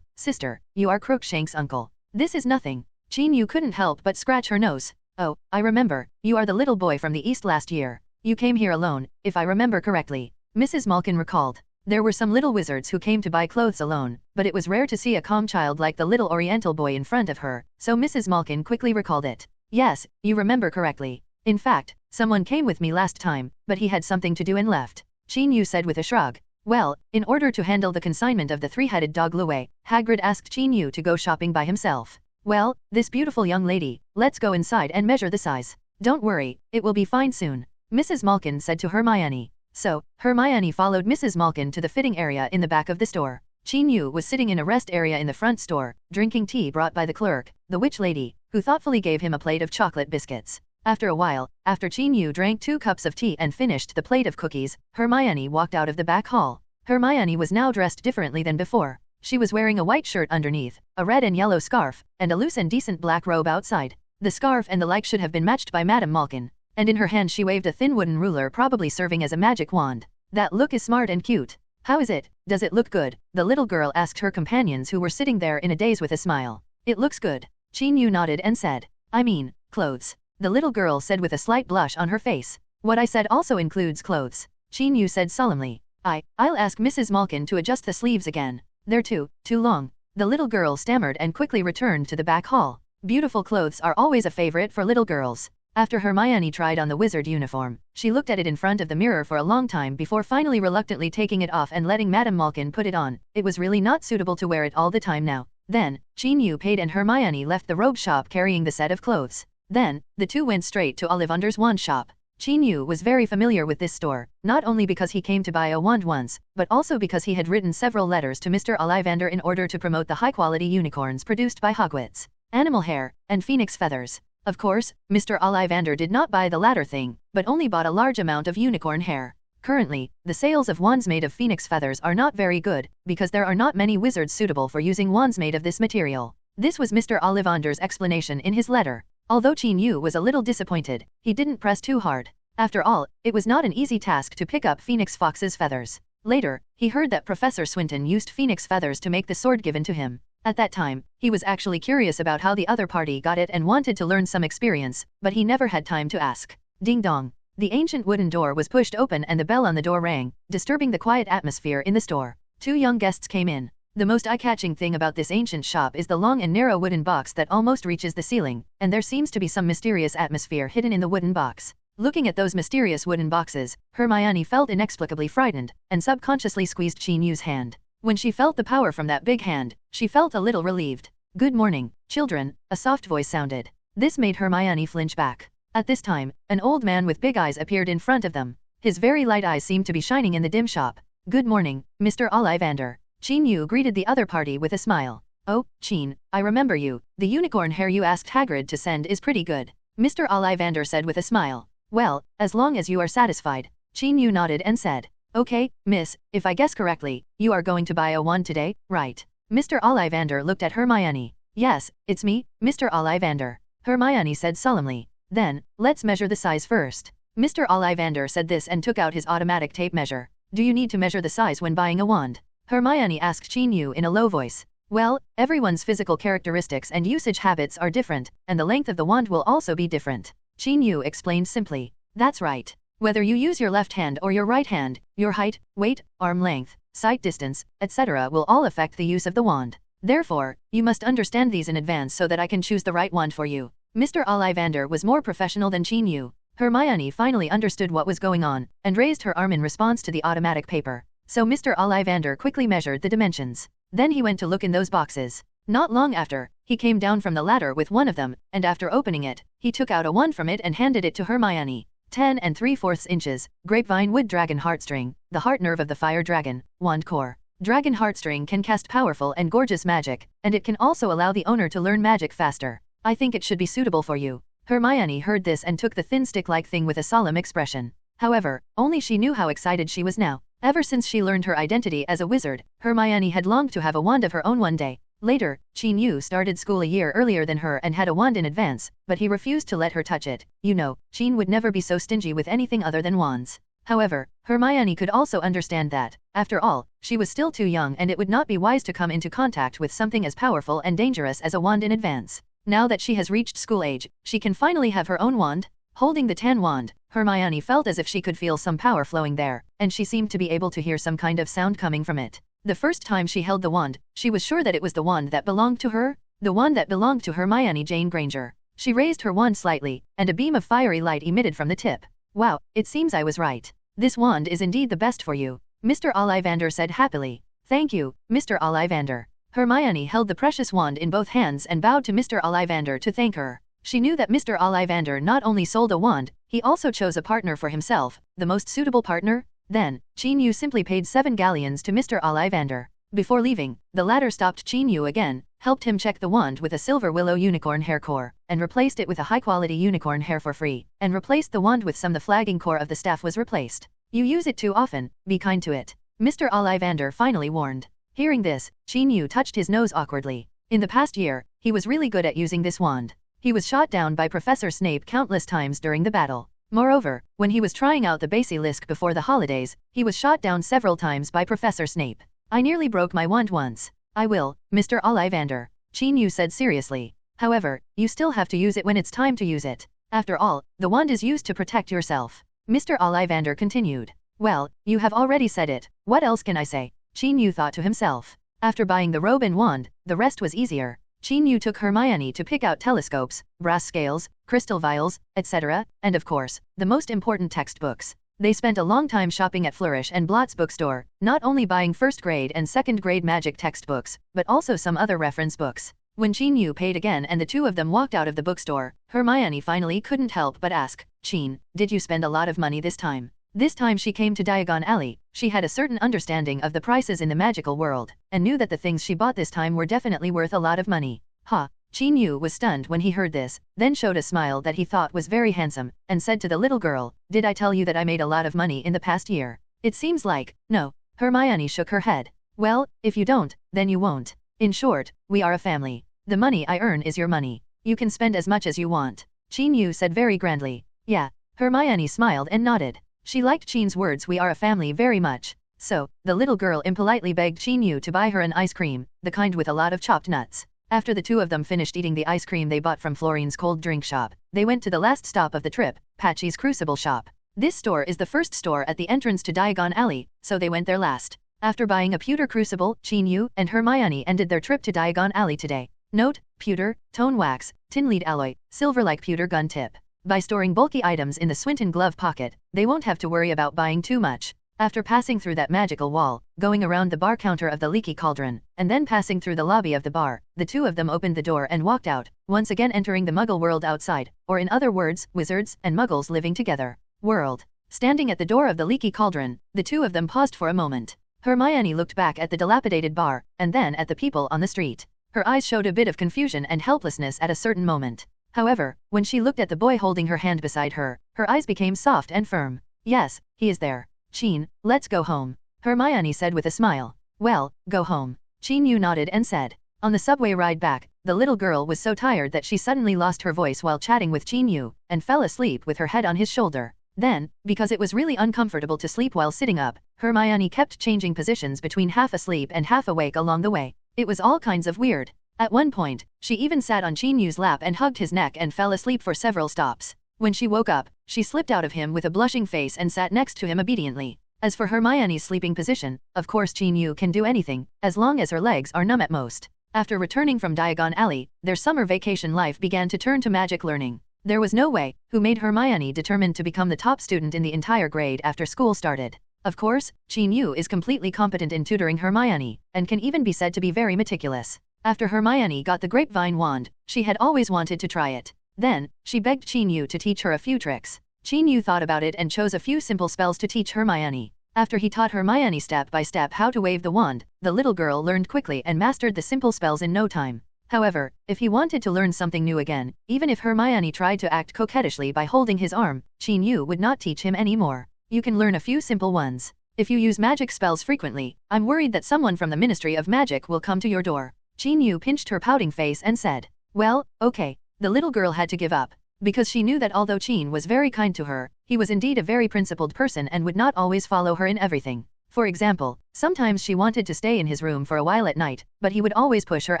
Sister, you are Crookshank's uncle." "This is nothing." Qin Yu couldn't help but scratch her nose. "Oh, I remember, you are the little boy from the east last year. You came here alone, if I remember correctly." Mrs. Malkin recalled. There were some little wizards who came to buy clothes alone, but it was rare to see a calm child like the little oriental boy in front of her, so Mrs. Malkin quickly recalled it. "Yes, you remember correctly. In fact, someone came with me last time, but he had something to do and left," Qin Yu said with a shrug. Well, in order to handle the consignment of the 3-headed dog Luwei, Hagrid asked Qin Yu to go shopping by himself. "Well, this beautiful young lady, let's go inside and measure the size. Don't worry, it will be fine soon," Mrs. Malkin said to Hermione. So, Hermione followed Mrs. Malkin to the fitting area in the back of the store. Qin Yu was sitting in a rest area in the front store, drinking tea brought by the clerk, the witch lady, who thoughtfully gave him a plate of chocolate biscuits. After a while, after Qin Yu drank 2 cups of tea and finished the plate of cookies, Hermione walked out of the back hall. Hermione was now dressed differently than before. She was wearing a white shirt underneath, a red and yellow scarf, and a loose and decent black robe outside. The scarf and the like should have been matched by Madame Malkin, and in her hand she waved a thin wooden ruler probably serving as a magic wand. "That look is smart and cute. How is it? Does it look good?" the little girl asked her companions who were sitting there in a daze with a smile. "It looks good." Qin Yu nodded and said. "I mean, clothes," the little girl said with a slight blush on her face. "What I said also includes clothes," Qin Yu said solemnly. I'll ask Mrs. Malkin to adjust the sleeves again. They're too long," the little girl stammered and quickly returned to the back hall. Beautiful clothes are always a favorite for little girls. After Hermione tried on the wizard uniform, she looked at it in front of the mirror for a long time before finally reluctantly taking it off and letting Madame Malkin put it on. It was really not suitable to wear it all the time now. Then, Qin Yu paid and Hermione left the robe shop carrying the set of clothes. Then, the two went straight to Ollivander's wand shop. Qin Yu was very familiar with this store, not only because he came to buy a wand once, but also because he had written several letters to Mr. Ollivander in order to promote the high-quality unicorns produced by Hogwarts, animal hair, and phoenix feathers. Of course, Mr. Ollivander did not buy the latter thing, but only bought a large amount of unicorn hair. Currently, the sales of wands made of phoenix feathers are not very good, because there are not many wizards suitable for using wands made of this material. This was Mr. Ollivander's explanation in his letter. Although Qin Yu was a little disappointed, he didn't press too hard. After all, it was not an easy task to pick up Phoenix Fox's feathers. Later, he heard that Professor Swinton used phoenix feathers to make the sword given to him. At that time, he was actually curious about how the other party got it and wanted to learn some experience, but he never had time to ask. Ding dong. The ancient wooden door was pushed open and the bell on the door rang, disturbing the quiet atmosphere in the store. 2 young guests came in. The most eye-catching thing about this ancient shop is the long and narrow wooden box that almost reaches the ceiling, and there seems to be some mysterious atmosphere hidden in the wooden box. Looking at those mysterious wooden boxes, Hermione felt inexplicably frightened, and subconsciously squeezed Qin Yu's hand. When she felt the power from that big hand, she felt a little relieved. "Good morning, children," a soft voice sounded. This made Hermione flinch back. At this time, an old man with big eyes appeared in front of them. His very light eyes seemed to be shining in the dim shop. "Good morning, Mr. Ollivander." Qin Yu greeted the other party with a smile. "Oh, Qin, I remember you. The unicorn hair you asked Hagrid to send is pretty good," Mr. Ollivander said with a smile. "Well, as long as you are satisfied." Qin Yu nodded and said, "Okay, miss, if I guess correctly, you are going to buy a wand today, right?" Mr. Ollivander looked at Hermione. "Yes, it's me, Mr. Ollivander," Hermione said solemnly. "Then, let's measure the size first." Mr. Ollivander said this and took out his automatic tape measure. "Do you need to measure the size when buying a wand?" Hermione asked Qin Yu in a low voice. "Well, everyone's physical characteristics and usage habits are different, and the length of the wand will also be different," Qin Yu explained simply. "That's right. Whether you use your left hand or your right hand, your height, weight, arm length, sight distance, etc. will all affect the use of the wand. Therefore, you must understand these in advance so that I can choose the right wand for you." Mr. Ollivander was more professional than Qin Yu. Hermione finally understood what was going on, and raised her arm in response to the automatic paper. So Mr. Ollivander quickly measured the dimensions. Then he went to look in those boxes. Not long after, he came down from the ladder with one of them, and after opening it, he took out a wand from it and handed it to Hermione. 10 3/4 inches, grapevine wood dragon heartstring, the heart nerve of the fire dragon, wand core. Dragon heartstring can cast powerful and gorgeous magic, and it can also allow the owner to learn magic faster. I think it should be suitable for you. Hermione heard this and took the thin stick-like thing with a solemn expression. However, only she knew how excited she was now. Ever since she learned her identity as a wizard, Hermione had longed to have a wand of her own one day. Later, Qin Yu started school a year earlier than her and had a wand in advance, but he refused to let her touch it. You know, Qin would never be so stingy with anything other than wands. However, Hermione could also understand that, after all, she was still too young and it would not be wise to come into contact with something as powerful and dangerous as a wand in advance. Now that she has reached school age, she can finally have her own wand. Holding the tan wand, Hermione felt as if she could feel some power flowing there, and she seemed to be able to hear some kind of sound coming from it. The first time she held the wand, she was sure that it was the wand that belonged to her, the wand that belonged to Hermione Jane Granger. She raised her wand slightly, and a beam of fiery light emitted from the tip. "Wow, it seems I was right. This wand is indeed the best for you," Mr. Ollivander said happily. "Thank you, Mr. Ollivander." Hermione held the precious wand in both hands and bowed to Mr. Ollivander to thank her. She knew that Mr. Ollivander not only sold a wand, he also chose a partner for himself, the most suitable partner. Then, Qin Yu simply paid 7 galleons to Mr. Ollivander. Before leaving, the latter stopped Qin Yu again, helped him check the wand with a silver willow unicorn hair core, and replaced it with a high-quality unicorn hair for free, and replaced the wand with some. The flagging core of the staff was replaced. "You use it too often, be kind to it," Mr. Ollivander finally warned. Hearing this, Qin Yu touched his nose awkwardly. In the past year, he was really good at using this wand. He was shot down by Professor Snape countless times during the battle. Moreover, when he was trying out the basilisk before the holidays, he was shot down several times by Professor Snape. "I nearly broke my wand once." "I will, Mr. Ollivander," Qin Yu said seriously. "However, you still have to use it when it's time to use it. After all, the wand is used to protect yourself," Mr. Ollivander continued. "Well, you have already said it, what else can I say?" Qin Yu thought to himself. After buying the robe and wand, the rest was easier. Qin Yu took Hermione to pick out telescopes, brass scales, crystal vials, etc., and of course, the most important textbooks. They spent a long time shopping at Flourish and Blott's bookstore, not only buying first grade and second grade magic textbooks, but also some other reference books. When Qin Yu paid again and the two of them walked out of the bookstore, Hermione finally couldn't help but ask, "Qin, did you spend a lot of money this time?" This time she came to Diagon Alley, she had a certain understanding of the prices in the magical world, and knew that the things she bought this time were definitely worth a lot of money. "Ha!" Qin Yu was stunned when he heard this, then showed a smile that he thought was very handsome, and said to the little girl, "Did I tell you that I made a lot of money in the past year?" "It seems like, no." Hermione shook her head. "Well, if you don't, then you won't. In short, we are a family. The money I earn is your money. You can spend as much as you want," Qin Yu said very grandly. "Yeah." Hermione smiled and nodded. She liked Qin's words "we are a family" very much. So, the little girl impolitely begged Qin Yu to buy her an ice cream, the kind with a lot of chopped nuts. After the two of them finished eating the ice cream they bought from Florine's cold drink shop, they went to the last stop of the trip, Patchy's Crucible shop. This store is the first store at the entrance to Diagon Alley, so they went there last. After buying a pewter crucible, Chin-Yu and Hermione ended their trip to Diagon Alley today. Note: pewter, tone wax, tin lead alloy, silver-like pewter gun tip. By storing bulky items in the Swinton glove pocket, they won't have to worry about buying too much. After passing through that magical wall, going around the bar counter of the Leaky Cauldron, and then passing through the lobby of the bar, the two of them opened the door and walked out, once again entering the Muggle world outside, or in other words, wizards and Muggles living together. World. Standing at the door of the Leaky Cauldron, the two of them paused for a moment. Hermione looked back at the dilapidated bar, and then at the people on the street. Her eyes showed a bit of confusion and helplessness at a certain moment. However, when she looked at the boy holding her hand beside her, her eyes became soft and firm. Yes, he is there. Chin, let's go home, Hermione said with a smile. Well, go home. Chin-Yu nodded and said. On the subway ride back, the little girl was so tired that she suddenly lost her voice while chatting with Chin-Yu, and fell asleep with her head on his shoulder. Then, because it was really uncomfortable to sleep while sitting up, Hermione kept changing positions between half asleep and half awake along the way. It was all kinds of weird. At one point, she even sat on Chin-Yu's lap and hugged his neck and fell asleep for several stops. When she woke up, she slipped out of him with a blushing face and sat next to him obediently. As for Hermione's sleeping position, of course Chin-Yu can do anything, as long as her legs are numb at most. After returning from Diagon Alley, their summer vacation life began to turn to magic learning. There was no way, who made Hermione determined to become the top student in the entire grade after school started. Of course, Chin-Yu is completely competent in tutoring Hermione, and can even be said to be very meticulous. After Hermione got the grapevine wand, she had always wanted to try it. Then, she begged Chin-Yu to teach her a few tricks. Chin-Yu thought about it and chose a few simple spells to teach Hermione. After he taught Hermione step by step how to wave the wand, the little girl learned quickly and mastered the simple spells in no time. However, if he wanted to learn something new again, even if Hermione tried to act coquettishly by holding his arm, Chin-Yu would not teach him anymore. You can learn a few simple ones. If you use magic spells frequently, I'm worried that someone from the Ministry of Magic will come to your door. Chin-Yu pinched her pouting face and said. Well, okay. The little girl had to give up. Because she knew that although Chin was very kind to her, he was indeed a very principled person and would not always follow her in everything. For example, sometimes she wanted to stay in his room for a while at night, but he would always push her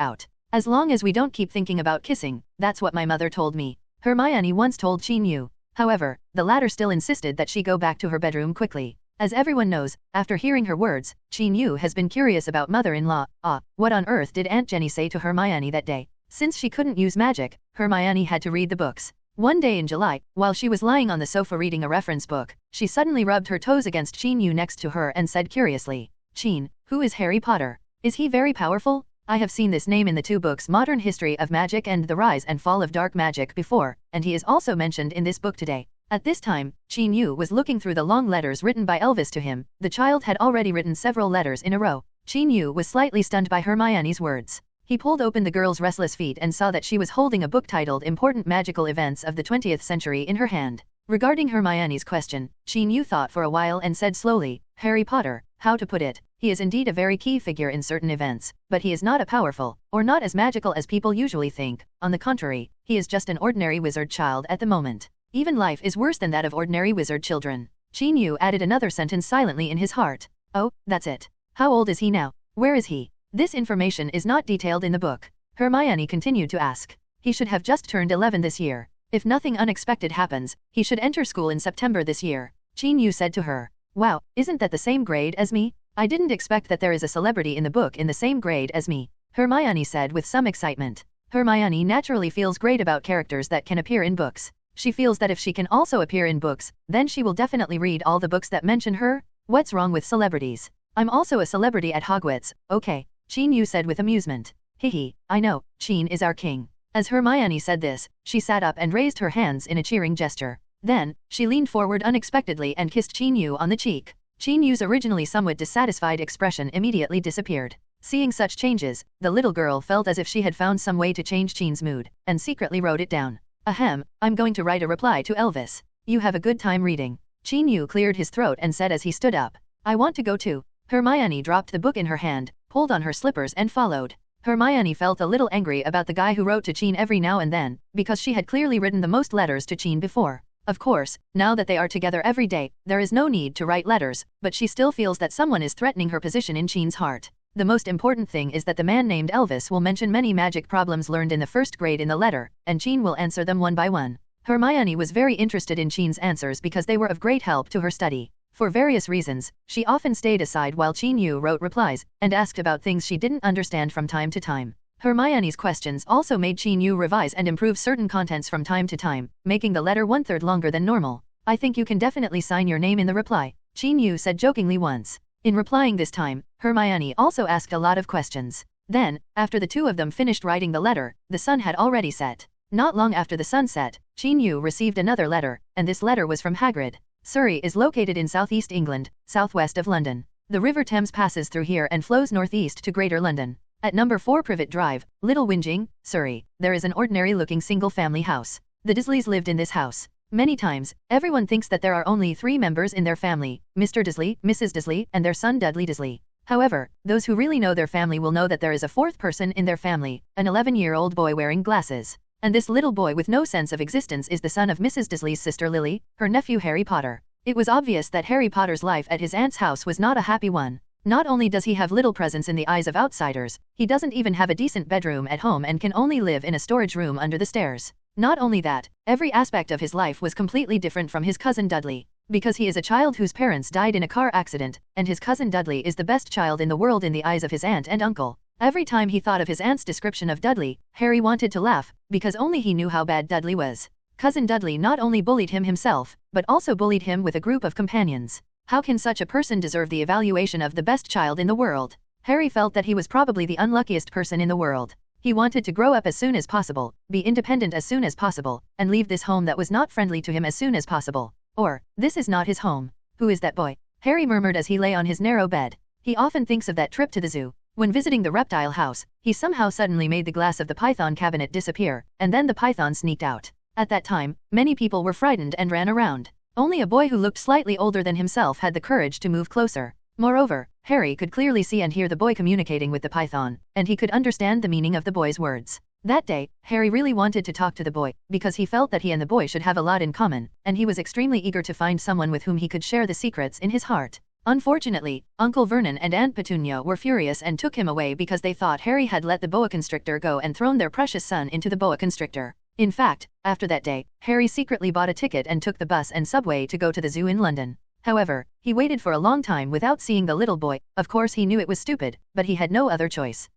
out. As long as we don't keep thinking about kissing, that's what my mother told me, Hermione once told Chin-Yu. However, the latter still insisted that she go back to her bedroom quickly. As everyone knows, after hearing her words, Chin-Yu has been curious about mother-in-law. What on earth did Aunt Jenny say to Hermione that day? Since she couldn't use magic, Hermione had to read the books. One day in July, while she was lying on the sofa reading a reference book, she suddenly rubbed her toes against Chin-Yu next to her and said curiously, Chin, who is Harry Potter? Is he very powerful? I have seen this name in the two books Modern History of Magic and The Rise and Fall of Dark Magic before, and he is also mentioned in this book today. At this time, Chin-Yu was looking through the long letters written by Elvis to him. The child had already written several letters in a row. Chin-Yu was slightly stunned by Hermione's words. He pulled open the girl's restless feet and saw that she was holding a book titled Important Magical Events of the 20th Century in her hand. Regarding Hermione's question, Chin-Yu thought for a while and said slowly, Harry Potter, how to put it, he is indeed a very key figure in certain events, but he is not a powerful, or not as magical as people usually think. On the contrary, he is just an ordinary wizard child at the moment. Even life is worse than that of ordinary wizard children. Chin-Yu added another sentence silently in his heart. Oh, that's it. How old is he now? Where is he? This information is not detailed in the book. Hermione continued to ask. He should have just turned 11 this year. If nothing unexpected happens, he should enter school in September this year. Chin-Yu said to her. Wow, isn't that the same grade as me? I didn't expect that there is a celebrity in the book in the same grade as me, Hermione said with some excitement. Hermione naturally feels great about characters that can appear in books. She feels that if she can also appear in books, then she will definitely read all the books that mention her. What's wrong with celebrities? I'm also a celebrity at Hogwarts, okay, Chin-Yu said with amusement. Hehe, I know, Chin is our king. As Hermione said this, she sat up and raised her hands in a cheering gesture. Then, she leaned forward unexpectedly and kissed Chin-Yu on the cheek. Chin-Yu's originally somewhat dissatisfied expression immediately disappeared. Seeing such changes, the little girl felt as if she had found some way to change Chin's mood, and secretly wrote it down. Ahem, I'm going to write a reply to Elvis. You have a good time reading. Chin-Yu cleared his throat and said as he stood up. I want to go too. Hermione dropped the book in her hand, pulled on her slippers and followed. Hermione felt a little angry about the guy who wrote to Chin every now and then, because she had clearly written the most letters to Chin before. Of course, now that they are together every day, there is no need to write letters, but she still feels that someone is threatening her position in Chin's heart. The most important thing is that the man named Elvis will mention many magic problems learned in the first grade in the letter, and Chin will answer them one by one. Hermione was very interested in Chin's answers because they were of great help to her study. For various reasons, she often stayed aside while Chin-Yu wrote replies, and asked about things she didn't understand from time to time. Hermione's questions also made Chin-Yu revise and improve certain contents from time to time, making the letter 1/3 longer than normal. I think you can definitely sign your name in the reply, Chin-Yu said jokingly once. In replying this time, Hermione also asked a lot of questions. Then, after the two of them finished writing the letter, the sun had already set. Not long after the sun set, Chin-Yu received another letter, and this letter was from Hagrid. Surrey is located in southeast England, southwest of London. The River Thames passes through here and flows northeast to Greater London. At number 4 Privet Drive, Little Whinging, Surrey, there is an ordinary-looking single-family house. The Dirsleys lived in this house. Many times, everyone thinks that there are only 3 members in their family, Mr. Dursley, Mrs. Dursley, and their son Dudley Dursley. However, those who really know their family will know that there is a 4th person in their family, an 11-year-old boy wearing glasses. And this little boy with no sense of existence is the son of Mrs. Dursley's sister Lily, her nephew Harry Potter. It was obvious that Harry Potter's life at his aunt's house was not a happy one. Not only does he have little presence in the eyes of outsiders, he doesn't even have a decent bedroom at home and can only live in a storage room under the stairs. Not only that, every aspect of his life was completely different from his cousin Dudley. Because he is a child whose parents died in a car accident, and his cousin Dudley is the best child in the world in the eyes of his aunt and uncle. Every time he thought of his aunt's description of Dudley, Harry wanted to laugh, because only he knew how bad Dudley was. Cousin Dudley not only bullied him himself, but also bullied him with a group of companions. How can such a person deserve the evaluation of the best child in the world? Harry felt that he was probably the unluckiest person in the world. He wanted to grow up as soon as possible, be independent as soon as possible, and leave this home that was not friendly to him as soon as possible. Or, this is not his home. Who is that boy? Harry murmured as he lay on his narrow bed. He often thinks of that trip to the zoo. When visiting the reptile house, he somehow suddenly made the glass of the python cabinet disappear, and then the python sneaked out. At that time, many people were frightened and ran around. Only a boy who looked slightly older than himself had the courage to move closer. Moreover, Harry could clearly see and hear the boy communicating with the python, and he could understand the meaning of the boy's words. That day, Harry really wanted to talk to the boy, because he felt that he and the boy should have a lot in common, and he was extremely eager to find someone with whom he could share the secrets in his heart. Unfortunately, Uncle Vernon and Aunt Petunia were furious and took him away because they thought Harry had let the boa constrictor go and thrown their precious son into the boa constrictor. In fact, after that day, Harry secretly bought a ticket and took the bus and subway to go to the zoo in London. However, he waited for a long time without seeing the little boy. Of course he knew it was stupid, but he had no other choice.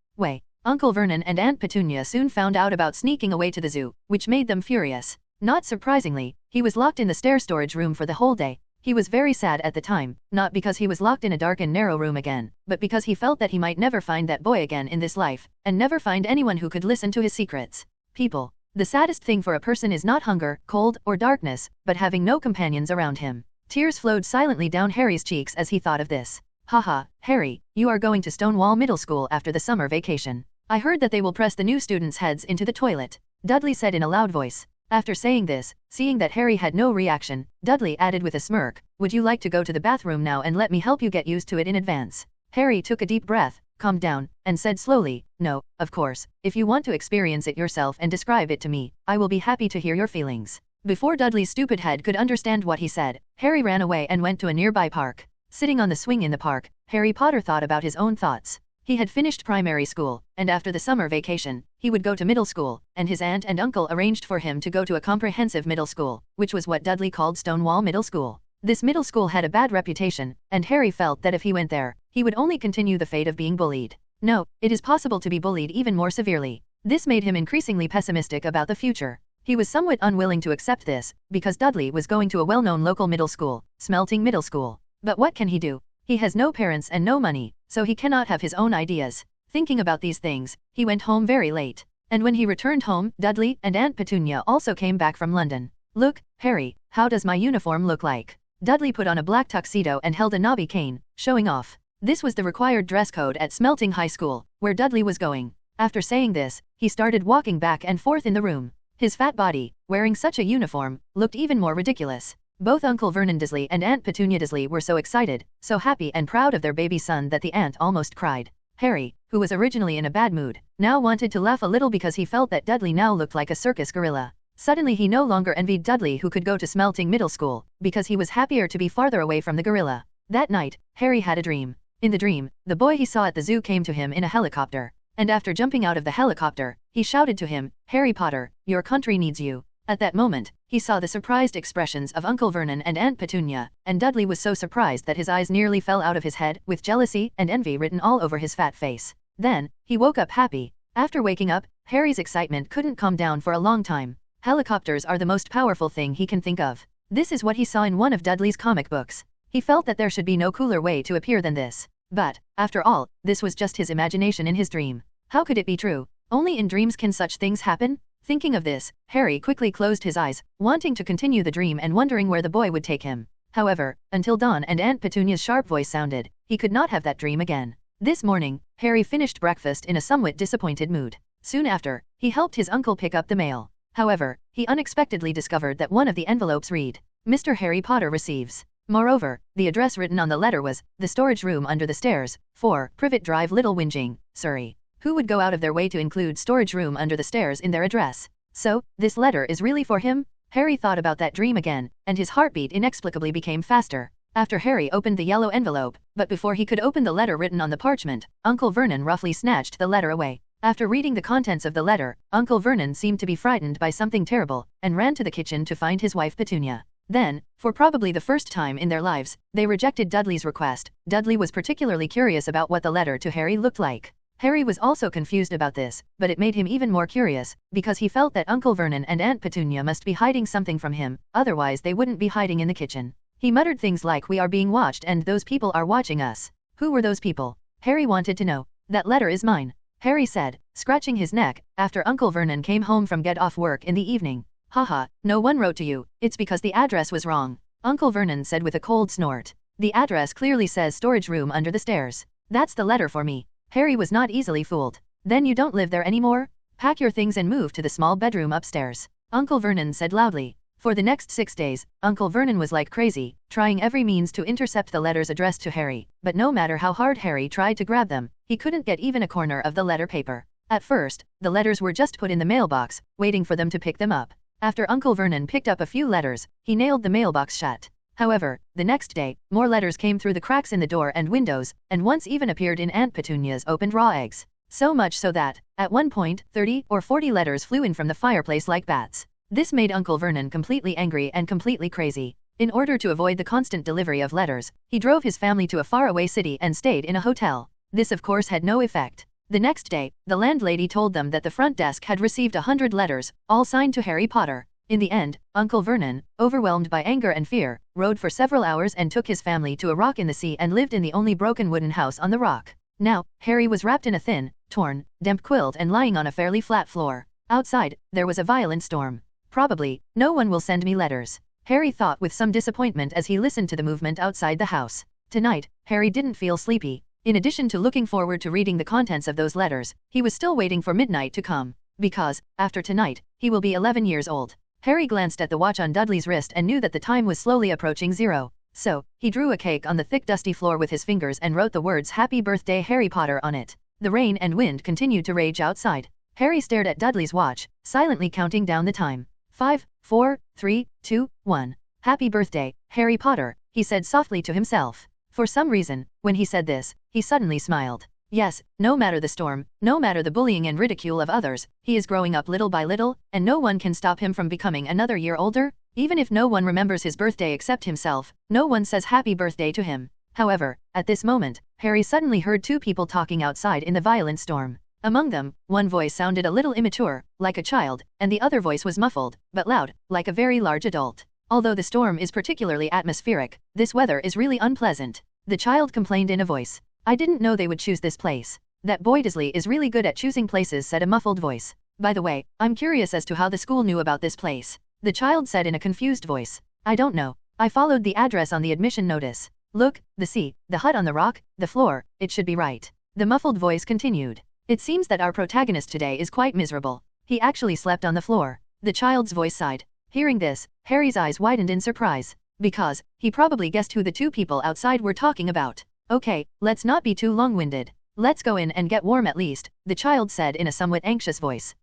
Uncle Vernon and Aunt Petunia soon found out about sneaking away to the zoo, which made them furious. Not surprisingly, he was locked in the stair storage room for the whole day. He was very sad at the time, not because he was locked in a dark and narrow room again, but because he felt that he might never find that boy again in this life, and never find anyone who could listen to his secrets. People. The saddest thing for a person is not hunger, cold, or darkness, but having no companions around him. Tears flowed silently down Harry's cheeks as he thought of this. Haha, Harry, you are going to Stonewall Middle School after the summer vacation. I heard that they will press the new students' heads into the toilet, Dudley said in a loud voice. After saying this, seeing that Harry had no reaction, Dudley added with a smirk, would you like to go to the bathroom now and let me help you get used to it in advance? Harry took a deep breath, calmed down, and said slowly, no, of course, if you want to experience it yourself and describe it to me, I will be happy to hear your feelings. Before Dudley's stupid head could understand what he said, Harry ran away and went to a nearby park. Sitting on the swing in the park, Harry Potter thought about his own thoughts. He had finished primary school, and after the summer vacation, he would go to middle school, and his aunt and uncle arranged for him to go to a comprehensive middle school, which was what Dudley called Stonewall Middle School. This middle school had a bad reputation, and Harry felt that if he went there, he would only continue the fate of being bullied. No, it is possible to be bullied even more severely. This made him increasingly pessimistic about the future. He was somewhat unwilling to accept this, because Dudley was going to a well-known local middle school, Smelting Middle School. But what can he do? He has no parents and no money, so he cannot have his own ideas. Thinking about these things, he went home very late. And when he returned home, Dudley and Aunt Petunia also came back from London. Look, Harry, how does my uniform look like? Dudley put on a black tuxedo and held a knobby cane, showing off. This was the required dress code at Smelting High School, where Dudley was going. After saying this, he started walking back and forth in the room. His fat body, wearing such a uniform, looked even more ridiculous. Both Uncle Vernon Dursley and Aunt Petunia Dursley were so excited, so happy and proud of their baby son that the aunt almost cried. Harry, who was originally in a bad mood, now wanted to laugh a little because he felt that Dudley now looked like a circus gorilla. Suddenly he no longer envied Dudley who could go to Smelting Middle School, because he was happier to be farther away from the gorilla. That night, Harry had a dream. In the dream, the boy he saw at the zoo came to him in a helicopter. And after jumping out of the helicopter, he shouted to him, Harry Potter, your country needs you. At that moment, he saw the surprised expressions of Uncle Vernon and Aunt Petunia, and Dudley was so surprised that his eyes nearly fell out of his head, with jealousy and envy written all over his fat face. Then, he woke up happy. After waking up, Harry's excitement couldn't calm down for a long time. Helicopters are the most powerful thing he can think of. This is what he saw in one of Dudley's comic books. He felt that there should be no cooler way to appear than this. But, after all, this was just his imagination in his dream. How could it be true? Only in dreams can such things happen? Thinking of this, Harry quickly closed his eyes, wanting to continue the dream and wondering where the boy would take him. However, until dawn and Aunt Petunia's sharp voice sounded, he could not have that dream again. This morning, Harry finished breakfast in a somewhat disappointed mood. Soon after, he helped his uncle pick up the mail. However, he unexpectedly discovered that one of the envelopes read, "Mr. Harry Potter receives." Moreover, the address written on the letter was, "The storage room under the stairs, 4, Privet Drive, Little Whinging, Surrey." Who would go out of their way to include storage room under the stairs in their address? So, this letter is really for him? Harry thought about that dream again, and his heartbeat inexplicably became faster. After Harry opened the yellow envelope, but before he could open the letter written on the parchment, Uncle Vernon roughly snatched the letter away. After reading the contents of the letter, Uncle Vernon seemed to be frightened by something terrible, and ran to the kitchen to find his wife Petunia. Then, for probably the first time in their lives, they rejected Dudley's request. Dudley was particularly curious about what the letter to Harry looked like. Harry was also confused about this, but it made him even more curious, because he felt that Uncle Vernon and Aunt Petunia must be hiding something from him, otherwise they wouldn't be hiding in the kitchen. He muttered things like, "We are being watched and those people are watching us." Who were those people? Harry wanted to know. "That letter is mine," Harry said, scratching his neck, after Uncle Vernon came home from get off work in the evening. "Haha, no one wrote to you, it's because the address was wrong," Uncle Vernon said with a cold snort. "The address clearly says storage room under the stairs. That's the letter for me." Harry was not easily fooled. "Then you don't live there anymore? Pack your things and move to the small bedroom upstairs," Uncle Vernon said loudly. For the next 6 days, Uncle Vernon was like crazy, trying every means to intercept the letters addressed to Harry, but no matter how hard Harry tried to grab them, he couldn't get even a corner of the letter paper. At first, the letters were just put in the mailbox, waiting for them to pick them up. After Uncle Vernon picked up a few letters, he nailed the mailbox shut. However, the next day, more letters came through the cracks in the door and windows, and once even appeared in Aunt Petunia's opened raw eggs. So much so that, at one point, 30 or 40 letters flew in from the fireplace like bats. This made Uncle Vernon completely angry and completely crazy. In order to avoid the constant delivery of letters, he drove his family to a faraway city and stayed in a hotel. This of course had no effect. The next day, the landlady told them that the front desk had received 100 letters, all signed to Harry Potter. In the end, Uncle Vernon, overwhelmed by anger and fear, rode for several hours and took his family to a rock in the sea and lived in the only broken wooden house on the rock. Now, Harry was wrapped in a thin, torn, damp quilt and lying on a fairly flat floor. Outside, there was a violent storm. "Probably, no one will send me letters," Harry thought with some disappointment as he listened to the movement outside the house. Tonight, Harry didn't feel sleepy. In addition to looking forward to reading the contents of those letters, he was still waiting for midnight to come. Because, after tonight, he will be 11 years old. Harry glanced at the watch on Dudley's wrist and knew that the time was slowly approaching 0. So, he drew a cake on the thick dusty floor with his fingers and wrote the words "Happy Birthday Harry Potter" on it. The rain and wind continued to rage outside. Harry stared at Dudley's watch, silently counting down the time. 5, 4, 3, 2, 1. "Happy birthday, Harry Potter," he said softly to himself. For some reason, when he said this, he suddenly smiled. Yes, no matter the storm, no matter the bullying and ridicule of others, he is growing up little by little, and no one can stop him from becoming another year older. Even if no one remembers his birthday except himself, no one says happy birthday to him. However, at this moment, Harry suddenly heard 2 people talking outside in the violent storm. Among them, one voice sounded a little immature, like a child, and the other voice was muffled, but loud, like a very large adult. Although the storm is particularly atmospheric, this weather is really unpleasant. The child complained in a voice. "I didn't know they would choose this place. That boy Disley is really good at choosing places," said a muffled voice. "By the way, I'm curious as to how the school knew about this place," the child said in a confused voice. "I don't know. I followed the address on the admission notice. Look, the sea, the hut on the rock, the floor, it should be right." The muffled voice continued. "It seems that our protagonist today is quite miserable. He actually slept on the floor." The child's voice sighed. Hearing this, Harry's eyes widened in surprise. Because, he probably guessed who the 2 people outside were talking about. "Okay, let's not be too long-winded. Let's go in and get warm at least," the child said in a somewhat anxious voice.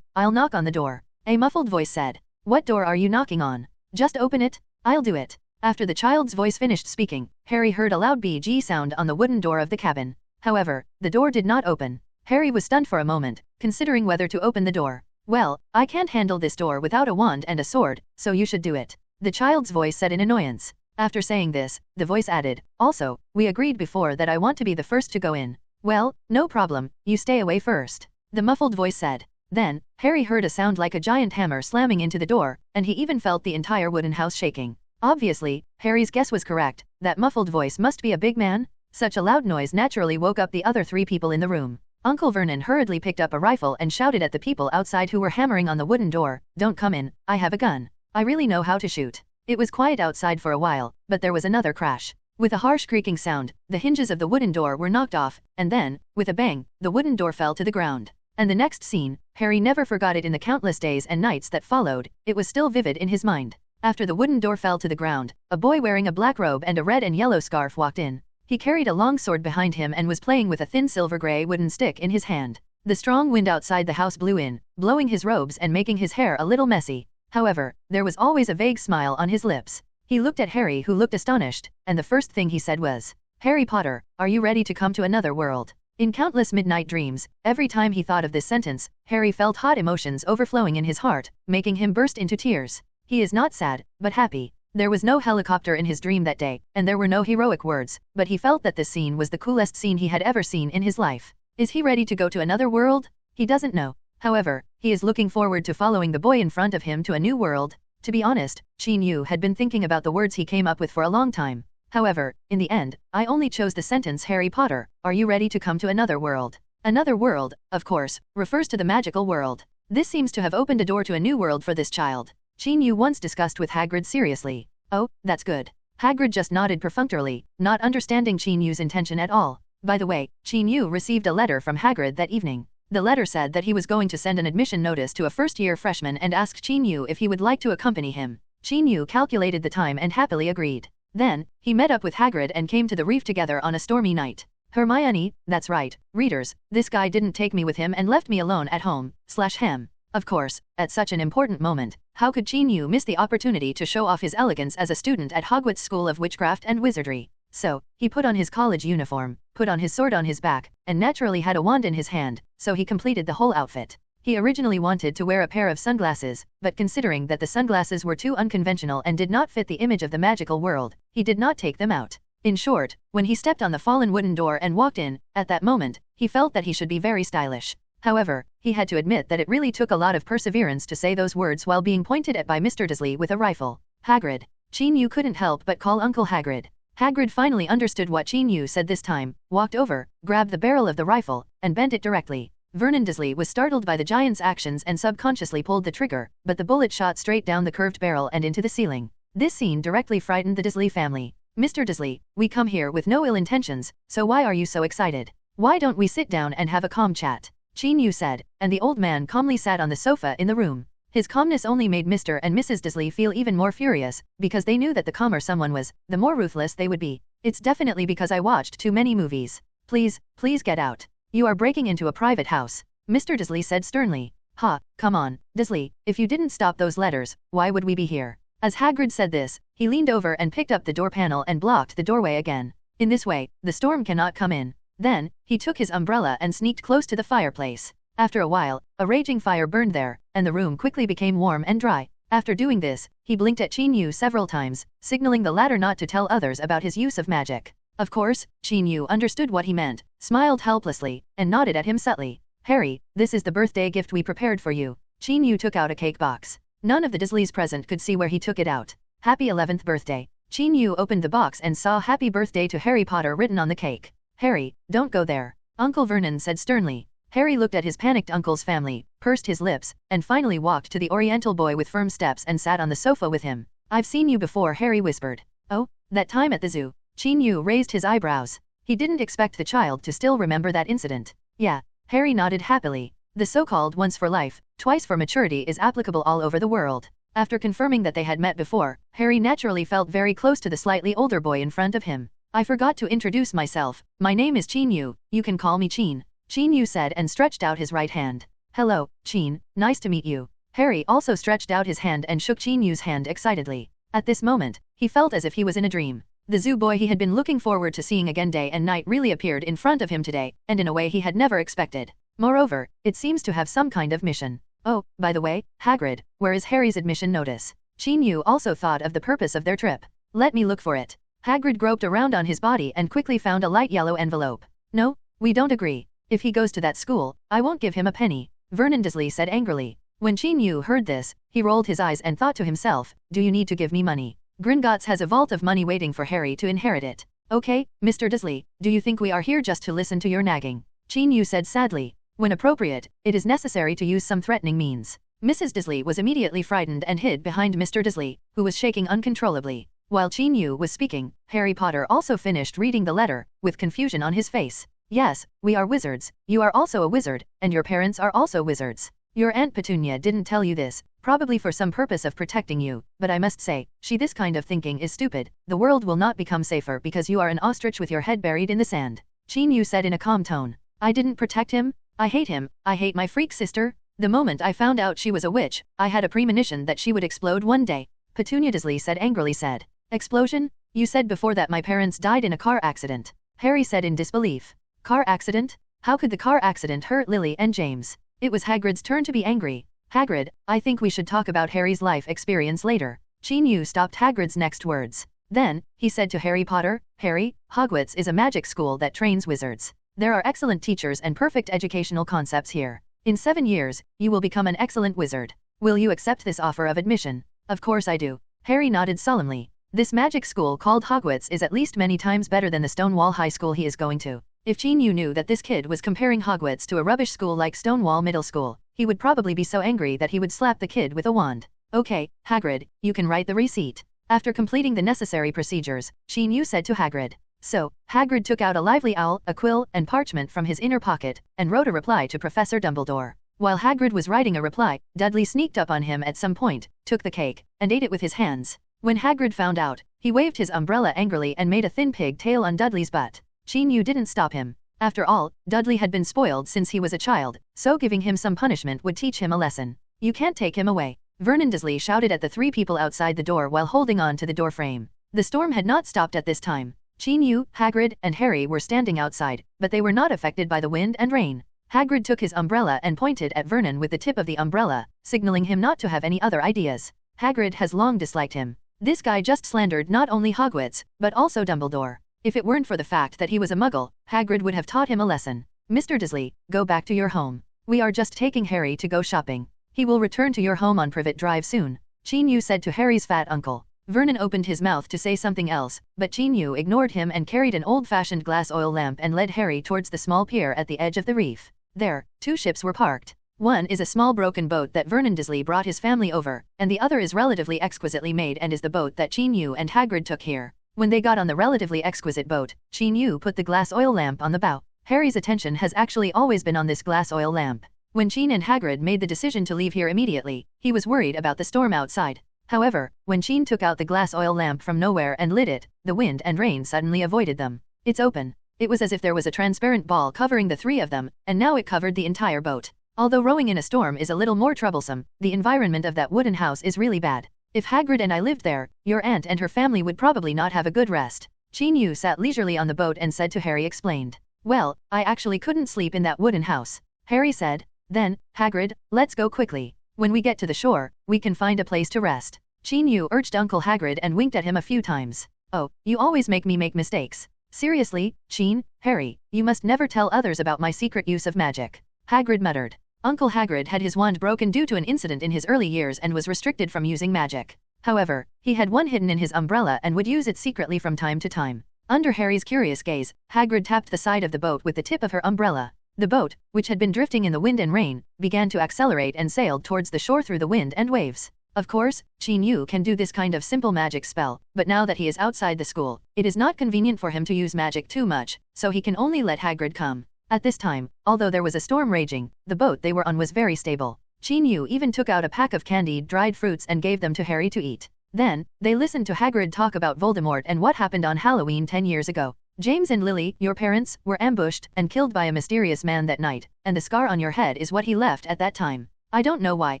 I'll knock on the door," a muffled voice said. "What door are you knocking on? Just open it. I'll do it." After the child's voice finished speaking, Harry heard a loud BG sound on the wooden door of the cabin. However, the door did not open. Harry was stunned for a moment, considering whether to open the door. Well, I can't handle this door without a wand and a sword, so you should do it. The child's voice said in annoyance. After saying this, the voice added, also, we agreed before that I want to be the first to go in. Well, no problem, you stay away first. The muffled voice said. Then, Harry heard a sound like a giant hammer slamming into the door, and he even felt the entire wooden house shaking. Obviously, Harry's guess was correct, that muffled voice must be a big man. Such a loud noise naturally woke up the other 3 people in the room. Uncle Vernon hurriedly picked up a rifle and shouted at the people outside who were hammering on the wooden door, don't come in, I have a gun. I really know how to shoot. It was quiet outside for a while, but there was another crash. With a harsh creaking sound, the hinges of the wooden door were knocked off, and then, with a bang, the wooden door fell to the ground. And the next scene, Harry never forgot it in the countless days and nights that followed, it was still vivid in his mind. After the wooden door fell to the ground, a boy wearing a black robe and a red and yellow scarf walked in. He carried a long sword behind him and was playing with a thin silver-gray wooden stick in his hand. The strong wind outside the house blew in, blowing his robes and making his hair a little messy. However, there was always a vague smile on his lips. He looked at Harry, who looked astonished, and the first thing he said was, Harry Potter, are you ready to come to another world? In countless midnight dreams, every time he thought of this sentence, Harry felt hot emotions overflowing in his heart, making him burst into tears. He is not sad, but happy. There was no helicopter in his dream that day, and there were no heroic words, but he felt that this scene was the coolest scene he had ever seen in his life. Is he ready to go to another world? He doesn't know. However, he is looking forward to following the boy in front of him to a new world. To be honest, Qin Yu had been thinking about the words he came up with for a long time. However, in the end, I only chose the sentence Harry Potter, are you ready to come to another world? Another world, of course, refers to the magical world. This seems to have opened a door to a new world for this child. Qin Yu once discussed with Hagrid seriously. Oh, that's good. Hagrid just nodded perfunctorily, not understanding Qin Yu's intention at all. By the way, Qin Yu received a letter from Hagrid that evening. The letter said that he was going to send an admission notice to a first-year freshman and asked Qin Yu if he would like to accompany him. Qin Yu calculated the time and happily agreed. Then, he met up with Hagrid and came to the reef together on a stormy night. Hermione, that's right, readers, this guy didn't take me with him and left me alone at home, /hem. Of course, at such an important moment, how could Qin Yu miss the opportunity to show off his elegance as a student at Hogwarts School of Witchcraft and Wizardry? So, he put on his college uniform, put on his sword on his back, and naturally had a wand in his hand, so he completed the whole outfit. He originally wanted to wear a pair of sunglasses, but considering that the sunglasses were too unconventional and did not fit the image of the magical world, he did not take them out. In short, when he stepped on the fallen wooden door and walked in, at that moment, he felt that he should be very stylish. However, he had to admit that it really took a lot of perseverance to say those words while being pointed at by Mr. Dursley with a rifle. Hagrid. Qin Yu couldn't help but call Uncle Hagrid. Hagrid finally understood what Qin Yu said this time, walked over, grabbed the barrel of the rifle, and bent it directly. Vernon Dursley was startled by the giant's actions and subconsciously pulled the trigger, but the bullet shot straight down the curved barrel and into the ceiling. This scene directly frightened the Dursley family. Mr. Dursley, we come here with no ill intentions, so why are you so excited? Why don't we sit down and have a calm chat? Qin Yu said, and the old man calmly sat on the sofa in the room. His calmness only made Mr. and Mrs. Dursley feel even more furious, because they knew that the calmer someone was, the more ruthless they would be. It's definitely because I watched too many movies. Please get out. You are breaking into a private house. Mr. Dursley said sternly. Ha, come on, Dursley, if you didn't stop those letters, why would we be here? As Hagrid said this, he leaned over and picked up the door panel and blocked the doorway again. In this way, the storm cannot come in. Then, he took his umbrella and sneaked close to the fireplace. After a while, a raging fire burned there, and the room quickly became warm and dry. After doing this, he blinked at Qin Yu several times, signaling the latter not to tell others about his use of magic. Of course, Qin Yu understood what he meant, smiled helplessly, and nodded at him subtly. Harry, this is the birthday gift we prepared for you. Qin Yu took out a cake box. None of the Dursleys present could see where he took it out. Happy 11th birthday. Qin Yu opened the box and saw Happy Birthday to Harry Potter written on the cake. Harry, don't go there. Uncle Vernon said sternly. Harry looked at his panicked uncle's family, pursed his lips, and finally walked to the Oriental boy with firm steps and sat on the sofa with him. I've seen you before, Harry whispered. Oh, that time at the zoo. Qin Yu raised his eyebrows. He didn't expect the child to still remember that incident. Yeah. Harry nodded happily. The so-called once for life, twice for maturity is applicable all over the world. After confirming that they had met before, Harry naturally felt very close to the slightly older boy in front of him. I forgot to introduce myself. My name is Qin Yu, you can call me Qin. Qin Yu said and stretched out his right hand. Hello, Qin, nice to meet you. Harry also stretched out his hand and shook Qin Yu's hand excitedly. At this moment, he felt as if he was in a dream. The zoo boy he had been looking forward to seeing again day and night really appeared in front of him today, and in a way he had never expected. Moreover, it seems to have some kind of mission. Oh, by the way, Hagrid, where is Harry's admission notice? Chin Yu also thought of the purpose of their trip. Let me look for it. Hagrid groped around on his body and quickly found a light yellow envelope. No, we don't agree. If he goes to that school, I won't give him a penny, Vernon Dursley said angrily. When Chin Yu heard this, he rolled his eyes and thought to himself, do you need to give me money? Gringotts has a vault of money waiting for Harry to inherit it. Okay, Mr. Dursley, do you think we are here just to listen to your nagging? Chin Yu said sadly. When appropriate, it is necessary to use some threatening means. Mrs. Dursley was immediately frightened and hid behind Mr. Dursley, who was shaking uncontrollably. While Chin Yu was speaking, Harry Potter also finished reading the letter, with confusion on his face. Yes, we are wizards, you are also a wizard, and your parents are also wizards. Your Aunt Petunia didn't tell you this, probably for some purpose of protecting you, but I must say, this kind of thinking is stupid. The world will not become safer because you are an ostrich with your head buried in the sand. Chin Yu said in a calm tone. I didn't protect him? I hate him, I hate my freak sister. The moment I found out she was a witch, I had a premonition that she would explode one day. Petunia Dursley said angrily said. Explosion? You said before that my parents died in a car accident. Harry said in disbelief. Car accident? How could the car accident hurt Lily and James? It was Hagrid's turn to be angry. Hagrid, I think we should talk about Harry's life experience later. Chin Yu stopped Hagrid's next words. Then, he said to Harry Potter, Harry, Hogwarts is a magic school that trains wizards. There are excellent teachers and perfect educational concepts here. In 7 years, you will become an excellent wizard. Will you accept this offer of admission? Of course I do. Harry nodded solemnly. This magic school called Hogwarts is at least many times better than the Stonewall High School he is going to. If Chin Yu knew that this kid was comparing Hogwarts to a rubbish school like Stonewall Middle School, he would probably be so angry that he would slap the kid with a wand. Okay, Hagrid, you can write the receipt. After completing the necessary procedures, Chin Yu said to Hagrid. So, Hagrid took out a lively owl, a quill, and parchment from his inner pocket, and wrote a reply to Professor Dumbledore. While Hagrid was writing a reply, Dudley sneaked up on him at some point, took the cake, and ate it with his hands. When Hagrid found out, he waved his umbrella angrily and made a thin pig tail on Dudley's butt. Chin Yu didn't stop him. After all, Dudley had been spoiled since he was a child, so giving him some punishment would teach him a lesson. You can't take him away. Vernon Dursley shouted at the 3 people outside the door while holding on to the door frame. The storm had not stopped at this time. Chin Yu, Hagrid, and Harry were standing outside, but they were not affected by the wind and rain. Hagrid took his umbrella and pointed at Vernon with the tip of the umbrella, signaling him not to have any other ideas. Hagrid has long disliked him. This guy just slandered not only Hogwarts, but also Dumbledore. If it weren't for the fact that he was a muggle, Hagrid would have taught him a lesson. Mr. Dursley, go back to your home. We are just taking Harry to go shopping. He will return to your home on Privet Drive soon, Chin Yu said to Harry's fat uncle. Vernon opened his mouth to say something else, but Chin Yu ignored him and carried an old-fashioned glass oil lamp and led Harry towards the small pier at the edge of the reef. There, 2 ships were parked. One is a small broken boat that Vernon Dursley brought his family over, and the other is relatively exquisitely made and is the boat that Chin Yu and Hagrid took here. When they got on the relatively exquisite boat, Chin Yu put the glass oil lamp on the bow. Harry's attention has actually always been on this glass oil lamp. When Chin and Hagrid made the decision to leave here immediately, he was worried about the storm outside. However, when Chin took out the glass oil lamp from nowhere and lit it, the wind and rain suddenly avoided them. It's open. It was as if there was a transparent ball covering the 3 of them, and now it covered the entire boat. Although rowing in a storm is a little more troublesome, the environment of that wooden house is really bad. If Hagrid and I lived there, your aunt and her family would probably not have a good rest. Chin Yu sat leisurely on the boat and said to Harry explained. Well, I actually couldn't sleep in that wooden house. Harry said. Then, Hagrid, let's go quickly. When we get to the shore, we can find a place to rest. Chin Yu urged Uncle Hagrid and winked at him a few times. Oh, you always make me make mistakes. Seriously, Chin, Harry, you must never tell others about my secret use of magic. Hagrid muttered. Uncle Hagrid had his wand broken due to an incident in his early years and was restricted from using magic. However, he had one hidden in his umbrella and would use it secretly from time to time. Under Harry's curious gaze, Hagrid tapped the side of the boat with the tip of her umbrella. The boat, which had been drifting in the wind and rain, began to accelerate and sailed towards the shore through the wind and waves. Of course, Chin Yu can do this kind of simple magic spell, but now that he is outside the school, it is not convenient for him to use magic too much, so he can only let Hagrid come. At this time, although there was a storm raging, the boat they were on was very stable. Chin Yu even took out a pack of candied dried fruits and gave them to Harry to eat. Then, they listened to Hagrid talk about Voldemort and what happened on Halloween 10 years ago. James and Lily, your parents, were ambushed and killed by a mysterious man that night, and the scar on your head is what he left at that time. I don't know why,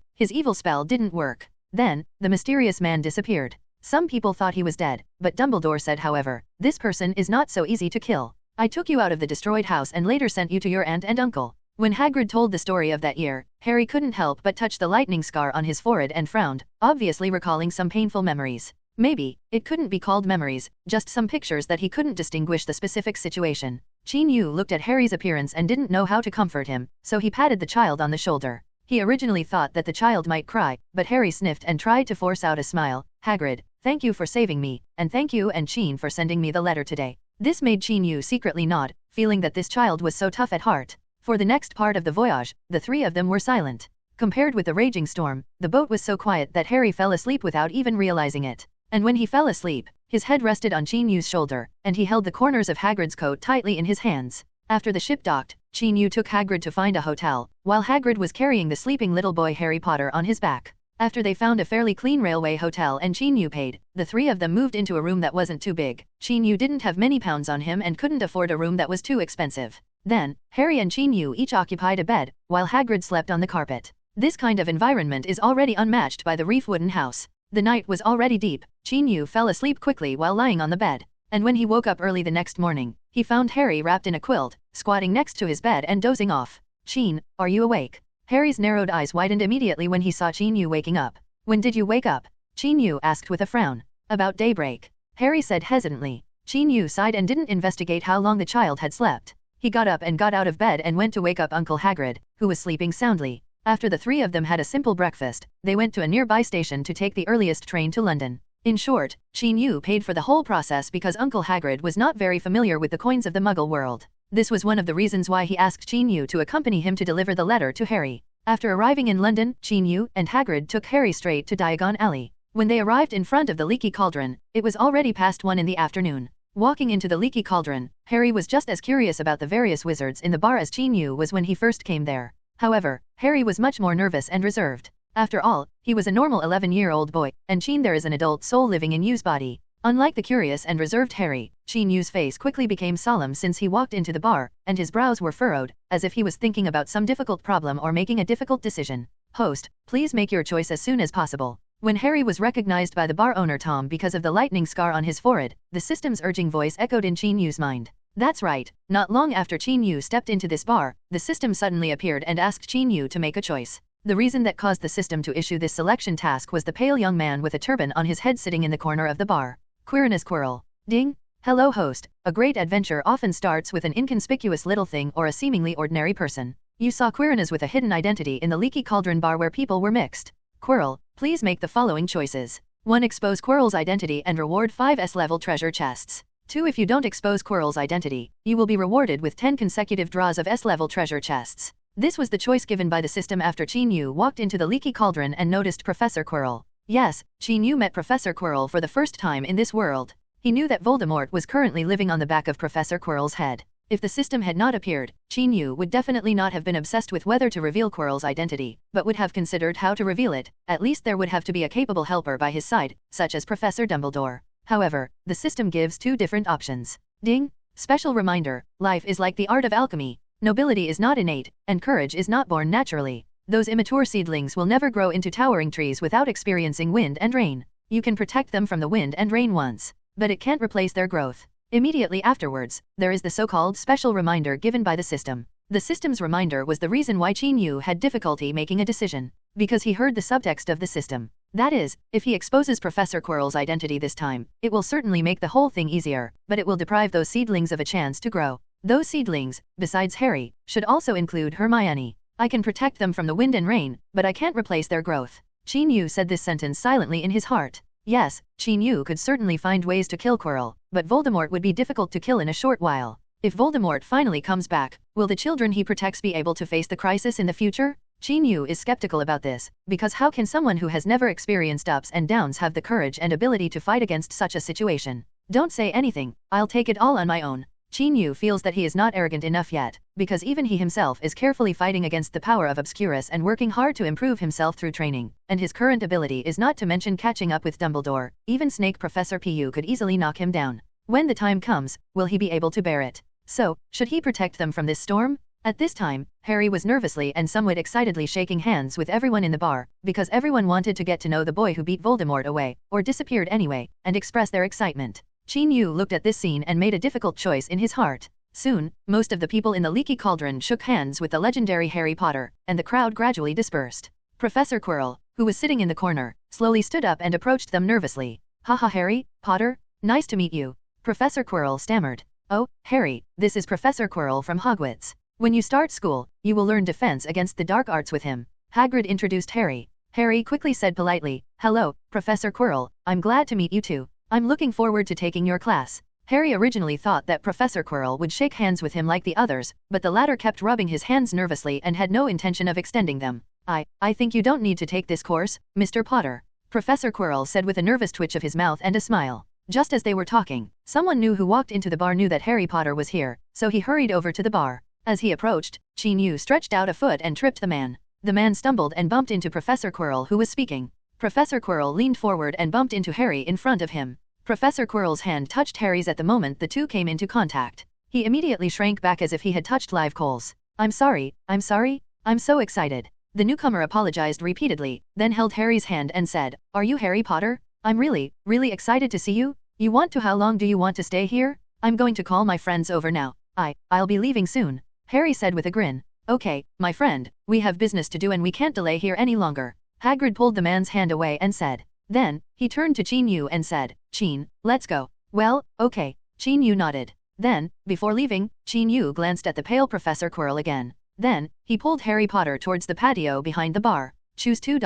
his evil spell didn't work. Then, the mysterious man disappeared. Some people thought he was dead, but Dumbledore said however, this person is not so easy to kill. I took you out of the destroyed house and later sent you to your aunt and uncle. When Hagrid told the story of that year, Harry couldn't help but touch the lightning scar on his forehead and frowned, obviously recalling some painful memories. Maybe, it couldn't be called memories, just some pictures that he couldn't distinguish the specific situation. Qin Yu looked at Harry's appearance and didn't know how to comfort him, so he patted the child on the shoulder. He originally thought that the child might cry, but Harry sniffed and tried to force out a smile. Hagrid, thank you for saving me, and thank you and Qin for sending me the letter today. This made Qin Yu secretly nod, feeling that this child was so tough at heart. For the next part of the voyage, the three of them were silent. Compared with the raging storm, the boat was so quiet that Harry fell asleep without even realizing it. And when he fell asleep, his head rested on Qin Yu's shoulder, and he held the corners of Hagrid's coat tightly in his hands. After the ship docked, Qin Yu took Hagrid to find a hotel, while Hagrid was carrying the sleeping little boy Harry Potter on his back. After they found a fairly clean railway hotel and Qin Yu paid, the three of them moved into a room that wasn't too big. Qin Yu didn't have many pounds on him and couldn't afford a room that was too expensive. Then, Harry and Qin Yu each occupied a bed, while Hagrid slept on the carpet. This kind of environment is already unmatched by the Reef wooden house. The night was already deep. Qin Yu fell asleep quickly while lying on the bed. And when he woke up early the next morning, he found Harry wrapped in a quilt, squatting next to his bed and dozing off. Qin, are you awake? Harry's narrowed eyes widened immediately when he saw Qin Yu waking up. When did you wake up? Qin Yu asked with a frown. About daybreak. Harry said hesitantly. Qin Yu sighed and didn't investigate how long the child had slept. He got up and got out of bed and went to wake up Uncle Hagrid, who was sleeping soundly. After the three of them had a simple breakfast, they went to a nearby station to take the earliest train to London. In short, Qin Yu paid for the whole process because Uncle Hagrid was not very familiar with the coins of the Muggle world. This was one of the reasons why he asked Qin Yu to accompany him to deliver the letter to Harry. After arriving in London, Qin Yu and Hagrid took Harry straight to Diagon Alley. When they arrived in front of the Leaky Cauldron, it was already past 1 in the afternoon. Walking into the Leaky Cauldron, Harry was just as curious about the various wizards in the bar as Qin Yu was when he first came there. However, Harry was much more nervous and reserved. After all, he was a normal 11-year-old boy, and Qin there is an adult soul living in Yu's body. Unlike the curious and reserved Harry, Qin Yu's face quickly became solemn since he walked into the bar, and his brows were furrowed, as if he was thinking about some difficult problem or making a difficult decision. Host, please make your choice as soon as possible. When Harry was recognized by the bar owner Tom because of the lightning scar on his forehead, the system's urging voice echoed in Qin Yu's mind. That's right, not long after Qin Yu stepped into this bar, the system suddenly appeared and asked Qin Yu to make a choice. The reason that caused the system to issue this selection task was the pale young man with a turban on his head sitting in the corner of the bar. Quirinus Quirrell. Ding! Hello host, a great adventure often starts with an inconspicuous little thing or a seemingly ordinary person. You saw Quirinus with a hidden identity in the Leaky Cauldron bar where people were mixed. Quirrell, please make the following choices. 1. Expose Quirrell's identity and reward 5 S-level treasure chests. 2. If you don't expose Quirrell's identity, you will be rewarded with 10 consecutive draws of S-level treasure chests. This was the choice given by the system after Qin Yu walked into the Leaky Cauldron and noticed Professor Quirrell. Yes, Qin Yu met Professor Quirrell for the first time in this world. He knew that Voldemort was currently living on the back of Professor Quirrell's head. If the system had not appeared, Qin Yu would definitely not have been obsessed with whether to reveal Quirrell's identity, but would have considered how to reveal it. At least there would have to be a capable helper by his side, such as Professor Dumbledore. However, the system gives 2 different options. Ding! Special reminder, life is like the art of alchemy. Nobility is not innate, and courage is not born naturally. Those immature seedlings will never grow into towering trees without experiencing wind and rain. You can protect them from the wind and rain once, but it can't replace their growth. Immediately afterwards, there is the so-called special reminder given by the system. The system's reminder was the reason why Qin Yu had difficulty making a decision, because he heard the subtext of the system. That is, if he exposes Professor Quirrell's identity this time, it will certainly make the whole thing easier, but it will deprive those seedlings of a chance to grow. Those seedlings, besides Harry, should also include Hermione. I can protect them from the wind and rain, but I can't replace their growth. Qin Yu said this sentence silently in his heart. Yes, Qin Yu could certainly find ways to kill Quirrell, but Voldemort would be difficult to kill in a short while. If Voldemort finally comes back, will the children he protects be able to face the crisis in the future? Qin Yu is skeptical about this, because how can someone who has never experienced ups and downs have the courage and ability to fight against such a situation? Don't say anything, I'll take it all on my own. Qin Yu feels that he is not arrogant enough yet, because even he himself is carefully fighting against the power of Obscurus and working hard to improve himself through training, and his current ability is not to mention catching up with Dumbledore. Even Snake Professor Pu could easily knock him down. When the time comes, will he be able to bear it? So, should he protect them from this storm? At this time, Harry was nervously and somewhat excitedly shaking hands with everyone in the bar, because everyone wanted to get to know the boy who beat Voldemort away, or disappeared anyway, and express their excitement. Qin Yu looked at this scene and made a difficult choice in his heart. Soon, most of the people in the leaky cauldron shook hands with the legendary Harry Potter, and the crowd gradually dispersed. Professor Quirrell, who was sitting in the corner, slowly stood up and approached them nervously. Haha, Harry Potter, nice to meet you. Professor Quirrell stammered. Oh, Harry, this is Professor Quirrell from Hogwarts. When you start school, you will learn defense against the dark arts with him. Hagrid introduced Harry. Harry quickly said politely, Hello, Professor Quirrell, I'm glad to meet you too. I'm looking forward to taking your class. Harry originally thought that Professor Quirrell would shake hands with him like the others, but the latter kept rubbing his hands nervously and had no intention of extending them. I think you don't need to take this course, Mr. Potter. Professor Quirrell said with a nervous twitch of his mouth and a smile. Just as they were talking, someone new who walked into the bar knew that Harry Potter was here, so he hurried over to the bar. As he approached, Chin Yu stretched out a foot and tripped the man. The man stumbled and bumped into Professor Quirrell who was speaking. Professor Quirrell leaned forward and bumped into Harry in front of him. Professor Quirrell's hand touched Harry's at the moment the two came into contact. He immediately shrank back as if he had touched live coals. I'm sorry, I'm so excited. The newcomer apologized repeatedly, then held Harry's hand and said, Are you Harry Potter? I'm really excited to see you. You want to? How long do you want to stay here? I'm going to call my friends over now. I'll be leaving soon. Harry said with a grin. Okay, my friend, we have business to do and we can't delay here any longer. Hagrid pulled the man's hand away and said. Then, he turned to Chin Yu and said, Chin, let's go. Well, okay. Chin Yu nodded. Then, before leaving, Chin Yu glanced at the pale Professor Quirrell again. Then, he pulled Harry Potter towards the patio behind the bar. Choose 2.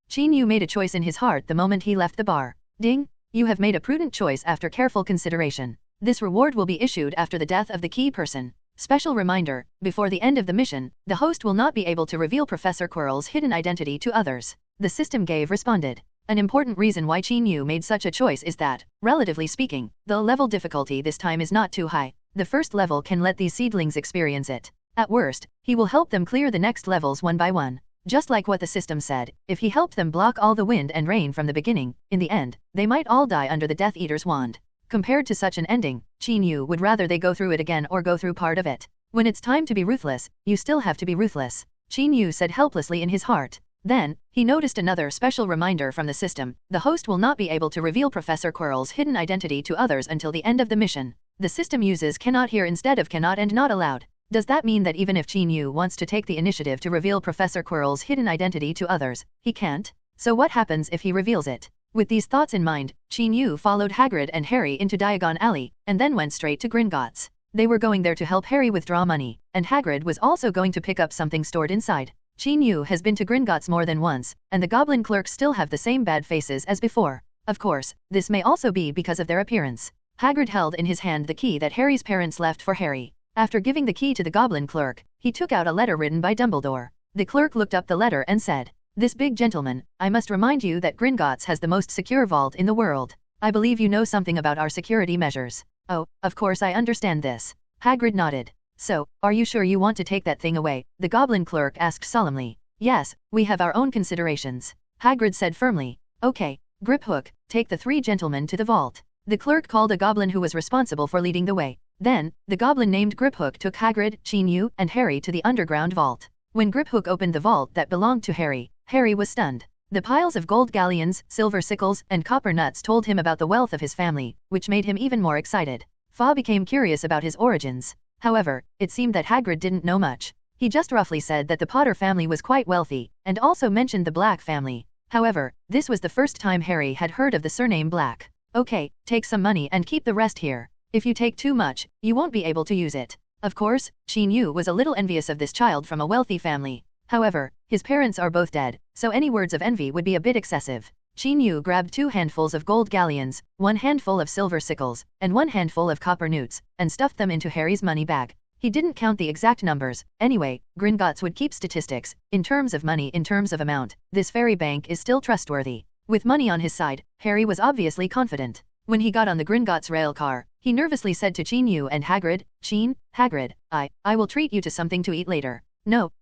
Chin Yu made a choice in his heart the moment he left the bar. Ding! You have made a prudent choice after careful consideration. This reward will be issued after the death of the key person. Special reminder, before the end of the mission, the host will not be able to reveal Professor Quirrell's hidden identity to others. The system responded. An important reason why Chin Yu made such a choice is that, relatively speaking, the level difficulty this time is not too high. The first level can let these seedlings experience it. At worst, he will help them clear the next levels one by one. Just like what the system said, if he helped them block all the wind and rain from the beginning, in the end, they might all die under the Death Eater's wand. Compared to such an ending, Chin Yu would rather they go through it again or go through part of it. When it's time to be ruthless, you still have to be ruthless. Chin Yu said helplessly in his heart. Then, he noticed another special reminder from the system. The host will not be able to reveal Professor Quirrell's hidden identity to others until the end of the mission. The system uses cannot here instead of cannot and not allowed. Does that mean that even if Chin Yu wants to take the initiative to reveal Professor Quirrell's hidden identity to others, he can't? So what happens if he reveals it? With these thoughts in mind, Chin Yu followed Hagrid and Harry into Diagon Alley, and then went straight to Gringotts. They were going there to help Harry withdraw money, and Hagrid was also going to pick up something stored inside. Chin Yu has been to Gringotts more than once, and the goblin clerks still have the same bad faces as before. Of course, this may also be because of their appearance. Hagrid held in his hand the key that Harry's parents left for Harry. After giving the key to the goblin clerk, he took out a letter written by Dumbledore. The clerk looked up the letter and said, This big gentleman, I must remind you that Gringotts has the most secure vault in the world. I believe you know something about our security measures. Oh, of course I understand this. Hagrid nodded. So, are you sure you want to take that thing away? The goblin clerk asked solemnly. Yes, we have our own considerations. Hagrid said firmly. Okay, Griphook, take the 3 gentlemen to the vault. The clerk called a goblin who was responsible for leading the way. Then, the goblin named Griphook took Hagrid, Chin Yu, and Harry to the underground vault. When Griphook opened the vault that belonged to Harry, Harry was stunned. The piles of gold galleons, silver sickles, and copper nuts told him about the wealth of his family, which made him even more excited. Fa became curious about his origins. However, it seemed that Hagrid didn't know much. He just roughly said that the Potter family was quite wealthy, and also mentioned the Black family. However, this was the first time Harry had heard of the surname Black. Okay, take some money and keep the rest here. If you take too much, you won't be able to use it. Of course, Chin Yu was a little envious of this child from a wealthy family. However, his parents are both dead, so any words of envy would be a bit excessive. Chin Yu grabbed 2 handfuls of gold galleons, 1 handful of silver sickles, and 1 handful of copper newts, and stuffed them into Harry's money bag. He didn't count the exact numbers. Anyway, Gringotts would keep statistics. In terms of money, in terms of amount, this fairy bank is still trustworthy. With money on his side, Harry was obviously confident. When he got on the Gringotts rail car, he nervously said to Chin Yu and Hagrid, Hagrid, I will treat you to something to eat later. No,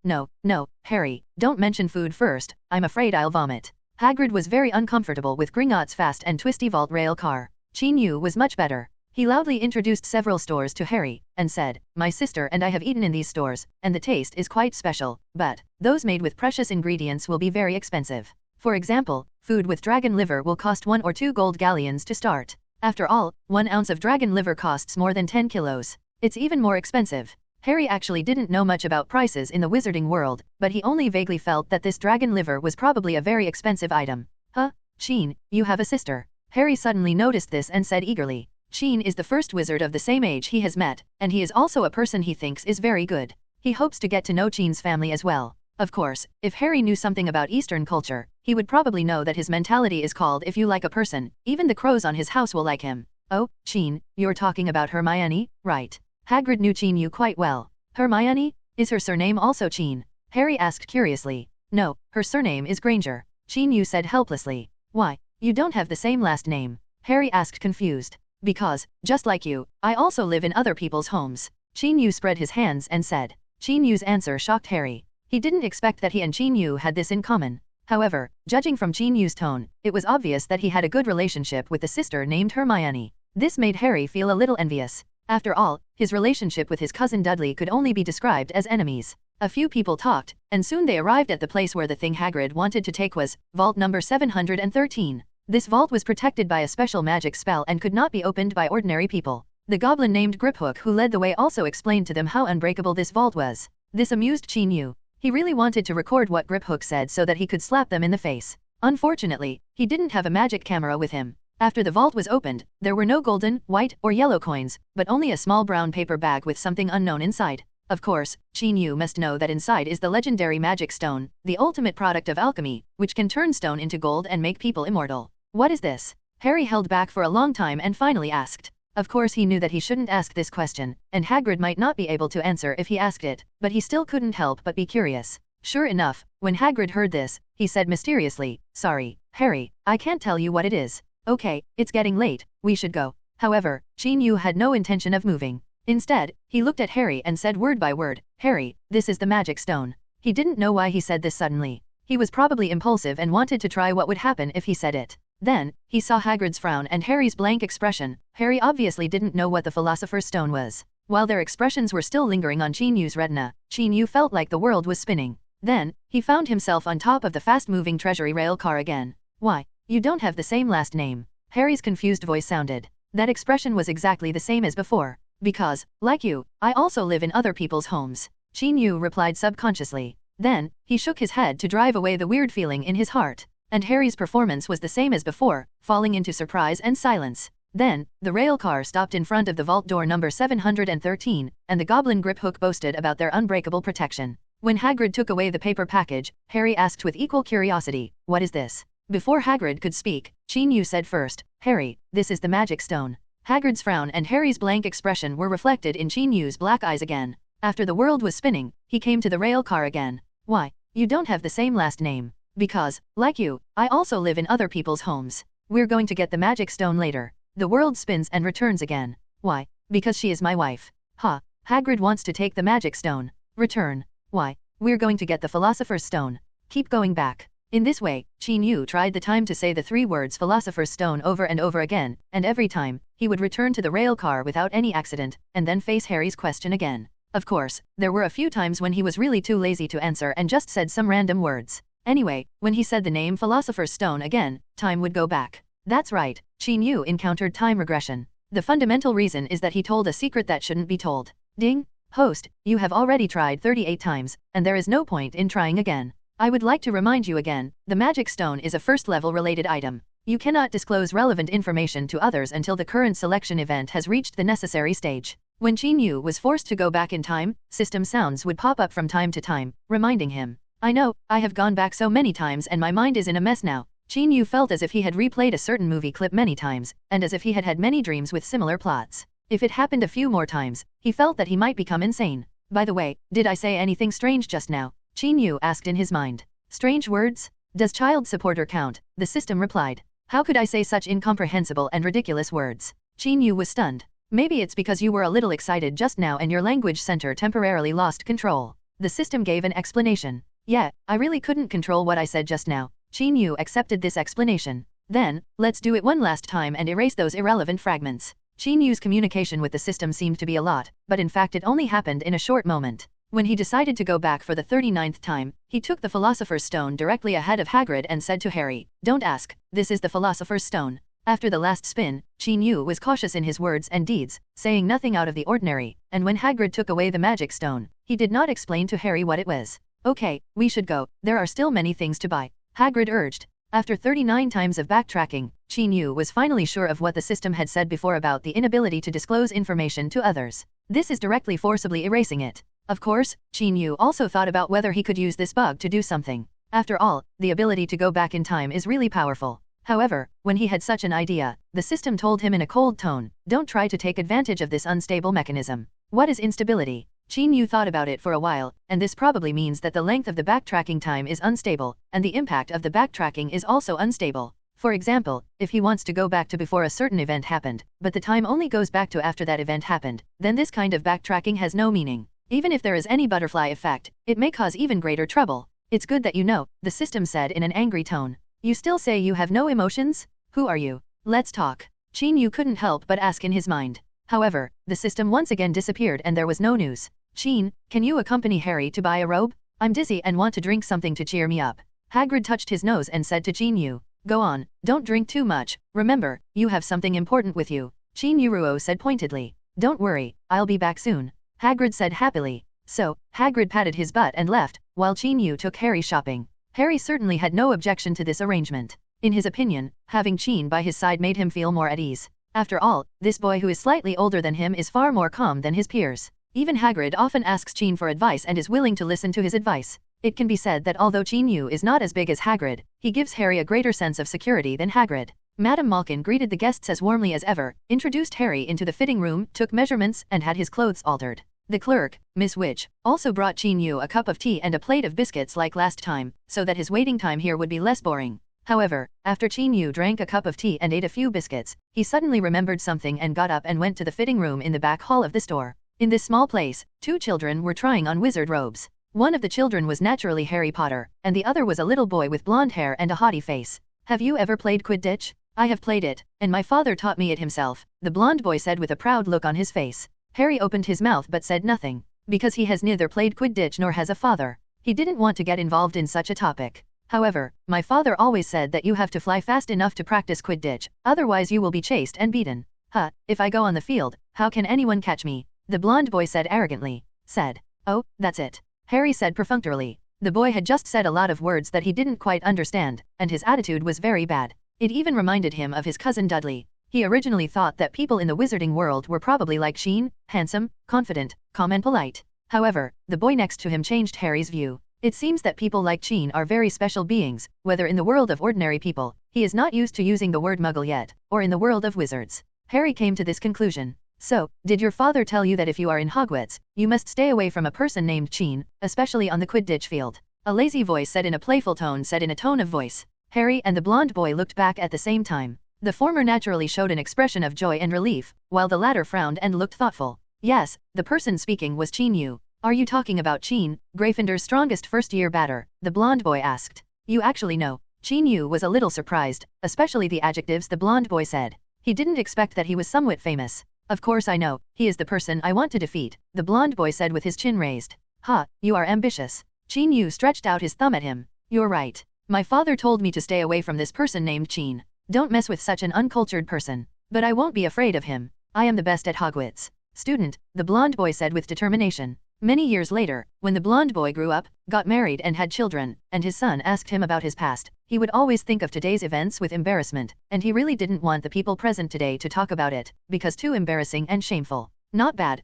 Harry, don't mention food first, I'm afraid I'll vomit. Hagrid was very uncomfortable with Gringotts' fast and twisty vault rail car. Chin Yu was much better. He loudly introduced several stores to Harry, and said, My sister and I have eaten in these stores, and the taste is quite special, but those made with precious ingredients will be very expensive. For example, food with dragon liver will cost 1 or 2 gold galleons to start. After all, 1 ounce of dragon liver costs more than 10 kilos. It's even more expensive. Harry actually didn't know much about prices in the wizarding world, but he only vaguely felt that this dragon liver was probably a very expensive item. Huh? Sheen, you have a sister. Harry suddenly noticed this and said eagerly. Sheen is the first wizard of the same age he has met, and he is also a person he thinks is very good. He hopes to get to know Sheen's family as well. Of course, if Harry knew something about Eastern culture, he would probably know that his mentality is called if you like a person, even the crows on his house will like him. Oh, Sheen, you're talking about Hermione, right? Hagrid knew Sheen quite well. Hermione? Is her surname also Sheen? Harry asked curiously. No, her surname is Granger. Sheen said helplessly. Why, you don't have the same last name? Harry asked confused. Because, just like you, I also live in other people's homes. Sheen spread his hands and said. Sheen answer shocked Harry. He didn't expect that he and Sheen had this in common. However, judging from Sheen tone, it was obvious that he had a good relationship with the sister named Hermione. This made Harry feel a little envious. After all, his relationship with his cousin Dudley could only be described as enemies. A few people talked, and soon they arrived at the place where the thing Hagrid wanted to take was, vault number 713. This vault was protected by a special magic spell and could not be opened by ordinary people. The goblin named Griphook who led the way also explained to them how unbreakable this vault was. This amused Sheen. He really wanted to record what Griphook said so that he could slap them in the face. Unfortunately, he didn't have a magic camera with him. After the vault was opened, there were no golden, white, or yellow coins, but only a small brown paper bag with something unknown inside. Of course, Sheen must know that inside is the legendary magic stone, the ultimate product of alchemy, which can turn stone into gold and make people immortal. What is this? Harry held back for a long time and finally asked. Of course he knew that he shouldn't ask this question, and Hagrid might not be able to answer if he asked it, but he still couldn't help but be curious. Sure enough, when Hagrid heard this, he said mysteriously, Sorry, Harry, I can't tell you what it is. Okay, it's getting late, we should go. However, Sheen had no intention of moving. Instead, he looked at Harry and said word by word, Harry, this is the magic stone. He didn't know why he said this suddenly. He was probably impulsive and wanted to try what would happen if he said it. Then, he saw Hagrid's frown and Harry's blank expression. Harry obviously didn't know what the Philosopher's Stone was. While their expressions were still lingering on Sheen retina, Sheen felt like the world was spinning. Then, he found himself on top of the fast-moving treasury rail car again. Why? You don't have the same last name. Harry's confused voice sounded. That expression was exactly the same as before. Because, like you, I also live in other people's homes. Sheen replied subconsciously. Then, he shook his head to drive away the weird feeling in his heart. And Harry's performance was the same as before, falling into surprise and silence. Then, the rail car stopped in front of the vault door number 713, and the goblin Griphook boasted about their unbreakable protection. When Hagrid took away the paper package, Harry asked with equal curiosity, What is this? Before Hagrid could speak, Sheen said first, Harry, this is the magic stone. Hagrid's frown and Harry's blank expression were reflected in Sheen black eyes again. After the world was spinning, he came to the rail car again. Why? You don't have the same last name. Because, like you, I also live in other people's homes. We're going to get the magic stone later. The world spins and returns again. Why? Because she is my wife. Ha! Hagrid wants to take the magic stone. Return. Why? We're going to get the Philosopher's Stone. Keep going back. In this way, Sheen tried the time to say the 3 words Philosopher's Stone over and over again, and every time, he would return to the rail car without any accident, and then face Harry's question again. Of course, there were a few times when he was really too lazy to answer and just said some random words. Anyway, when he said the name Philosopher's Stone again, time would go back. That's right, Sheen encountered time regression. The fundamental reason is that he told a secret that shouldn't be told. Ding! Host, you have already tried 38 times, and there is no point in trying again. I would like to remind you again, the magic stone is a first-level related item. You cannot disclose relevant information to others until the current selection event has reached the necessary stage. When Sheen was forced to go back in time, system sounds would pop up from time to time, reminding him. I know, I have gone back so many times and my mind is in a mess now. Sheen felt as if he had replayed a certain movie clip many times, and as if he had had many dreams with similar plots. If it happened a few more times, he felt that he might become insane. By the way, did I say anything strange just now? Sheen asked in his mind. Strange words? Does child supporter count? The system replied. How could I say such incomprehensible and ridiculous words? Sheen was stunned. Maybe it's because you were a little excited just now and your language center temporarily lost control. The system gave an explanation. Yeah, I really couldn't control what I said just now. Sheen accepted this explanation. Then, let's do it one last time and erase those irrelevant fragments. Sheen's communication with the system seemed to be a lot, but in fact it only happened in a short moment. When he decided to go back for the 39th time, he took the Philosopher's Stone directly ahead of Hagrid and said to Harry, Don't ask, this is the Philosopher's Stone. After the last spin, Qin Yu was cautious in his words and deeds, saying nothing out of the ordinary, and when Hagrid took away the magic stone, he did not explain to Harry what it was. Okay, we should go, there are still many things to buy, Hagrid urged. After 39 times of backtracking, Qin Yu was finally sure of what the system had said before about the inability to disclose information to others. This is directly forcibly erasing it. Of course, Qin Yu also thought about whether he could use this bug to do something. After all, the ability to go back in time is really powerful. However, when he had such an idea, the system told him in a cold tone, don't try to take advantage of this unstable mechanism. What is instability? Qin Yu thought about it for a while, and this probably means that the length of the backtracking time is unstable, and the impact of the backtracking is also unstable. For example, if he wants to go back to before a certain event happened, but the time only goes back to after that event happened, then this kind of backtracking has no meaning. Even if there is any butterfly effect, it may cause even greater trouble. It's good that you know, the system said in an angry tone. You still say you have no emotions? Who are you? Let's talk. Qin Yu couldn't help but ask in his mind. However, the system once again disappeared and there was no news. Qin, can you accompany Harry to buy a robe? I'm dizzy and want to drink something to cheer me up. Hagrid touched his nose and said to Qin Yu, go on, don't drink too much, remember, you have something important with you. Qin Yuruo said pointedly. Don't worry, I'll be back soon. Hagrid said happily. So, Hagrid patted his butt and left, while Qin Yu took Harry shopping. Harry certainly had no objection to this arrangement. In his opinion, having Qin by his side made him feel more at ease. After all, this boy who is slightly older than him is far more calm than his peers. Even Hagrid often asks Qin for advice and is willing to listen to his advice. It can be said that although Qin Yu is not as big as Hagrid, he gives Harry a greater sense of security than Hagrid. Madame Malkin greeted the guests as warmly as ever, introduced Harry into the fitting room, took measurements, and had his clothes altered. The clerk, Miss Witch, also brought Qin Yu a cup of tea and a plate of biscuits like last time, so that his waiting time here would be less boring. However, after Qin Yu drank a cup of tea and ate a few biscuits, he suddenly remembered something and got up and went to the fitting room in the back hall of the store. In this small place, two children were trying on wizard robes. One of the children was naturally Harry Potter, and the other was a little boy with blonde hair and a haughty face. Have you ever played Quidditch? I have played it, and my father taught me it himself, the blonde boy said with a proud look on his face. Harry opened his mouth but said nothing, because he has neither played Quidditch nor has a father. He didn't want to get involved in such a topic. However, my father always said that you have to fly fast enough to practice Quidditch, otherwise you will be chased and beaten. Huh, if I go on the field, how can anyone catch me? The blonde boy said arrogantly. Said. Oh, that's it. Harry said perfunctorily. The boy had just said a lot of words that he didn't quite understand, and his attitude was very bad. It even reminded him of his cousin Dudley. He originally thought that people in the wizarding world were probably like Sheen, handsome, confident, calm and polite. However, the boy next to him changed Harry's view. It seems that people like Sheen are very special beings, whether in the world of ordinary people, he is not used to using the word muggle yet, or in the world of wizards. Harry came to this conclusion. So, did your father tell you that if you are in Hogwarts, you must stay away from a person named Sheen, especially on the Quidditch field? A lazy voice said in a playful tone said in a tone of voice. Harry and the blonde boy looked back at the same time. The former naturally showed an expression of joy and relief, while the latter frowned and looked thoughtful. Yes, the person speaking was Qin Yu. Are you talking about Qin, Gryffindor's strongest first-year batter? The blonde boy asked. You actually know. Qin Yu was a little surprised, especially the adjectives the blonde boy said. He didn't expect that he was somewhat famous. Of course I know, he is the person I want to defeat, the blonde boy said with his chin raised. Ha, you are ambitious. Qin Yu stretched out his thumb at him. You're right. My father told me to stay away from this person named Qin. Don't mess with such an uncultured person. But I won't be afraid of him. I am the best at Hogwarts. Student, the blonde boy said with determination. Many years later, when the blonde boy grew up, got married and had children, and his son asked him about his past, he would always think of today's events with embarrassment, and he really didn't want the people present today to talk about it, because too embarrassing and shameful. Not bad,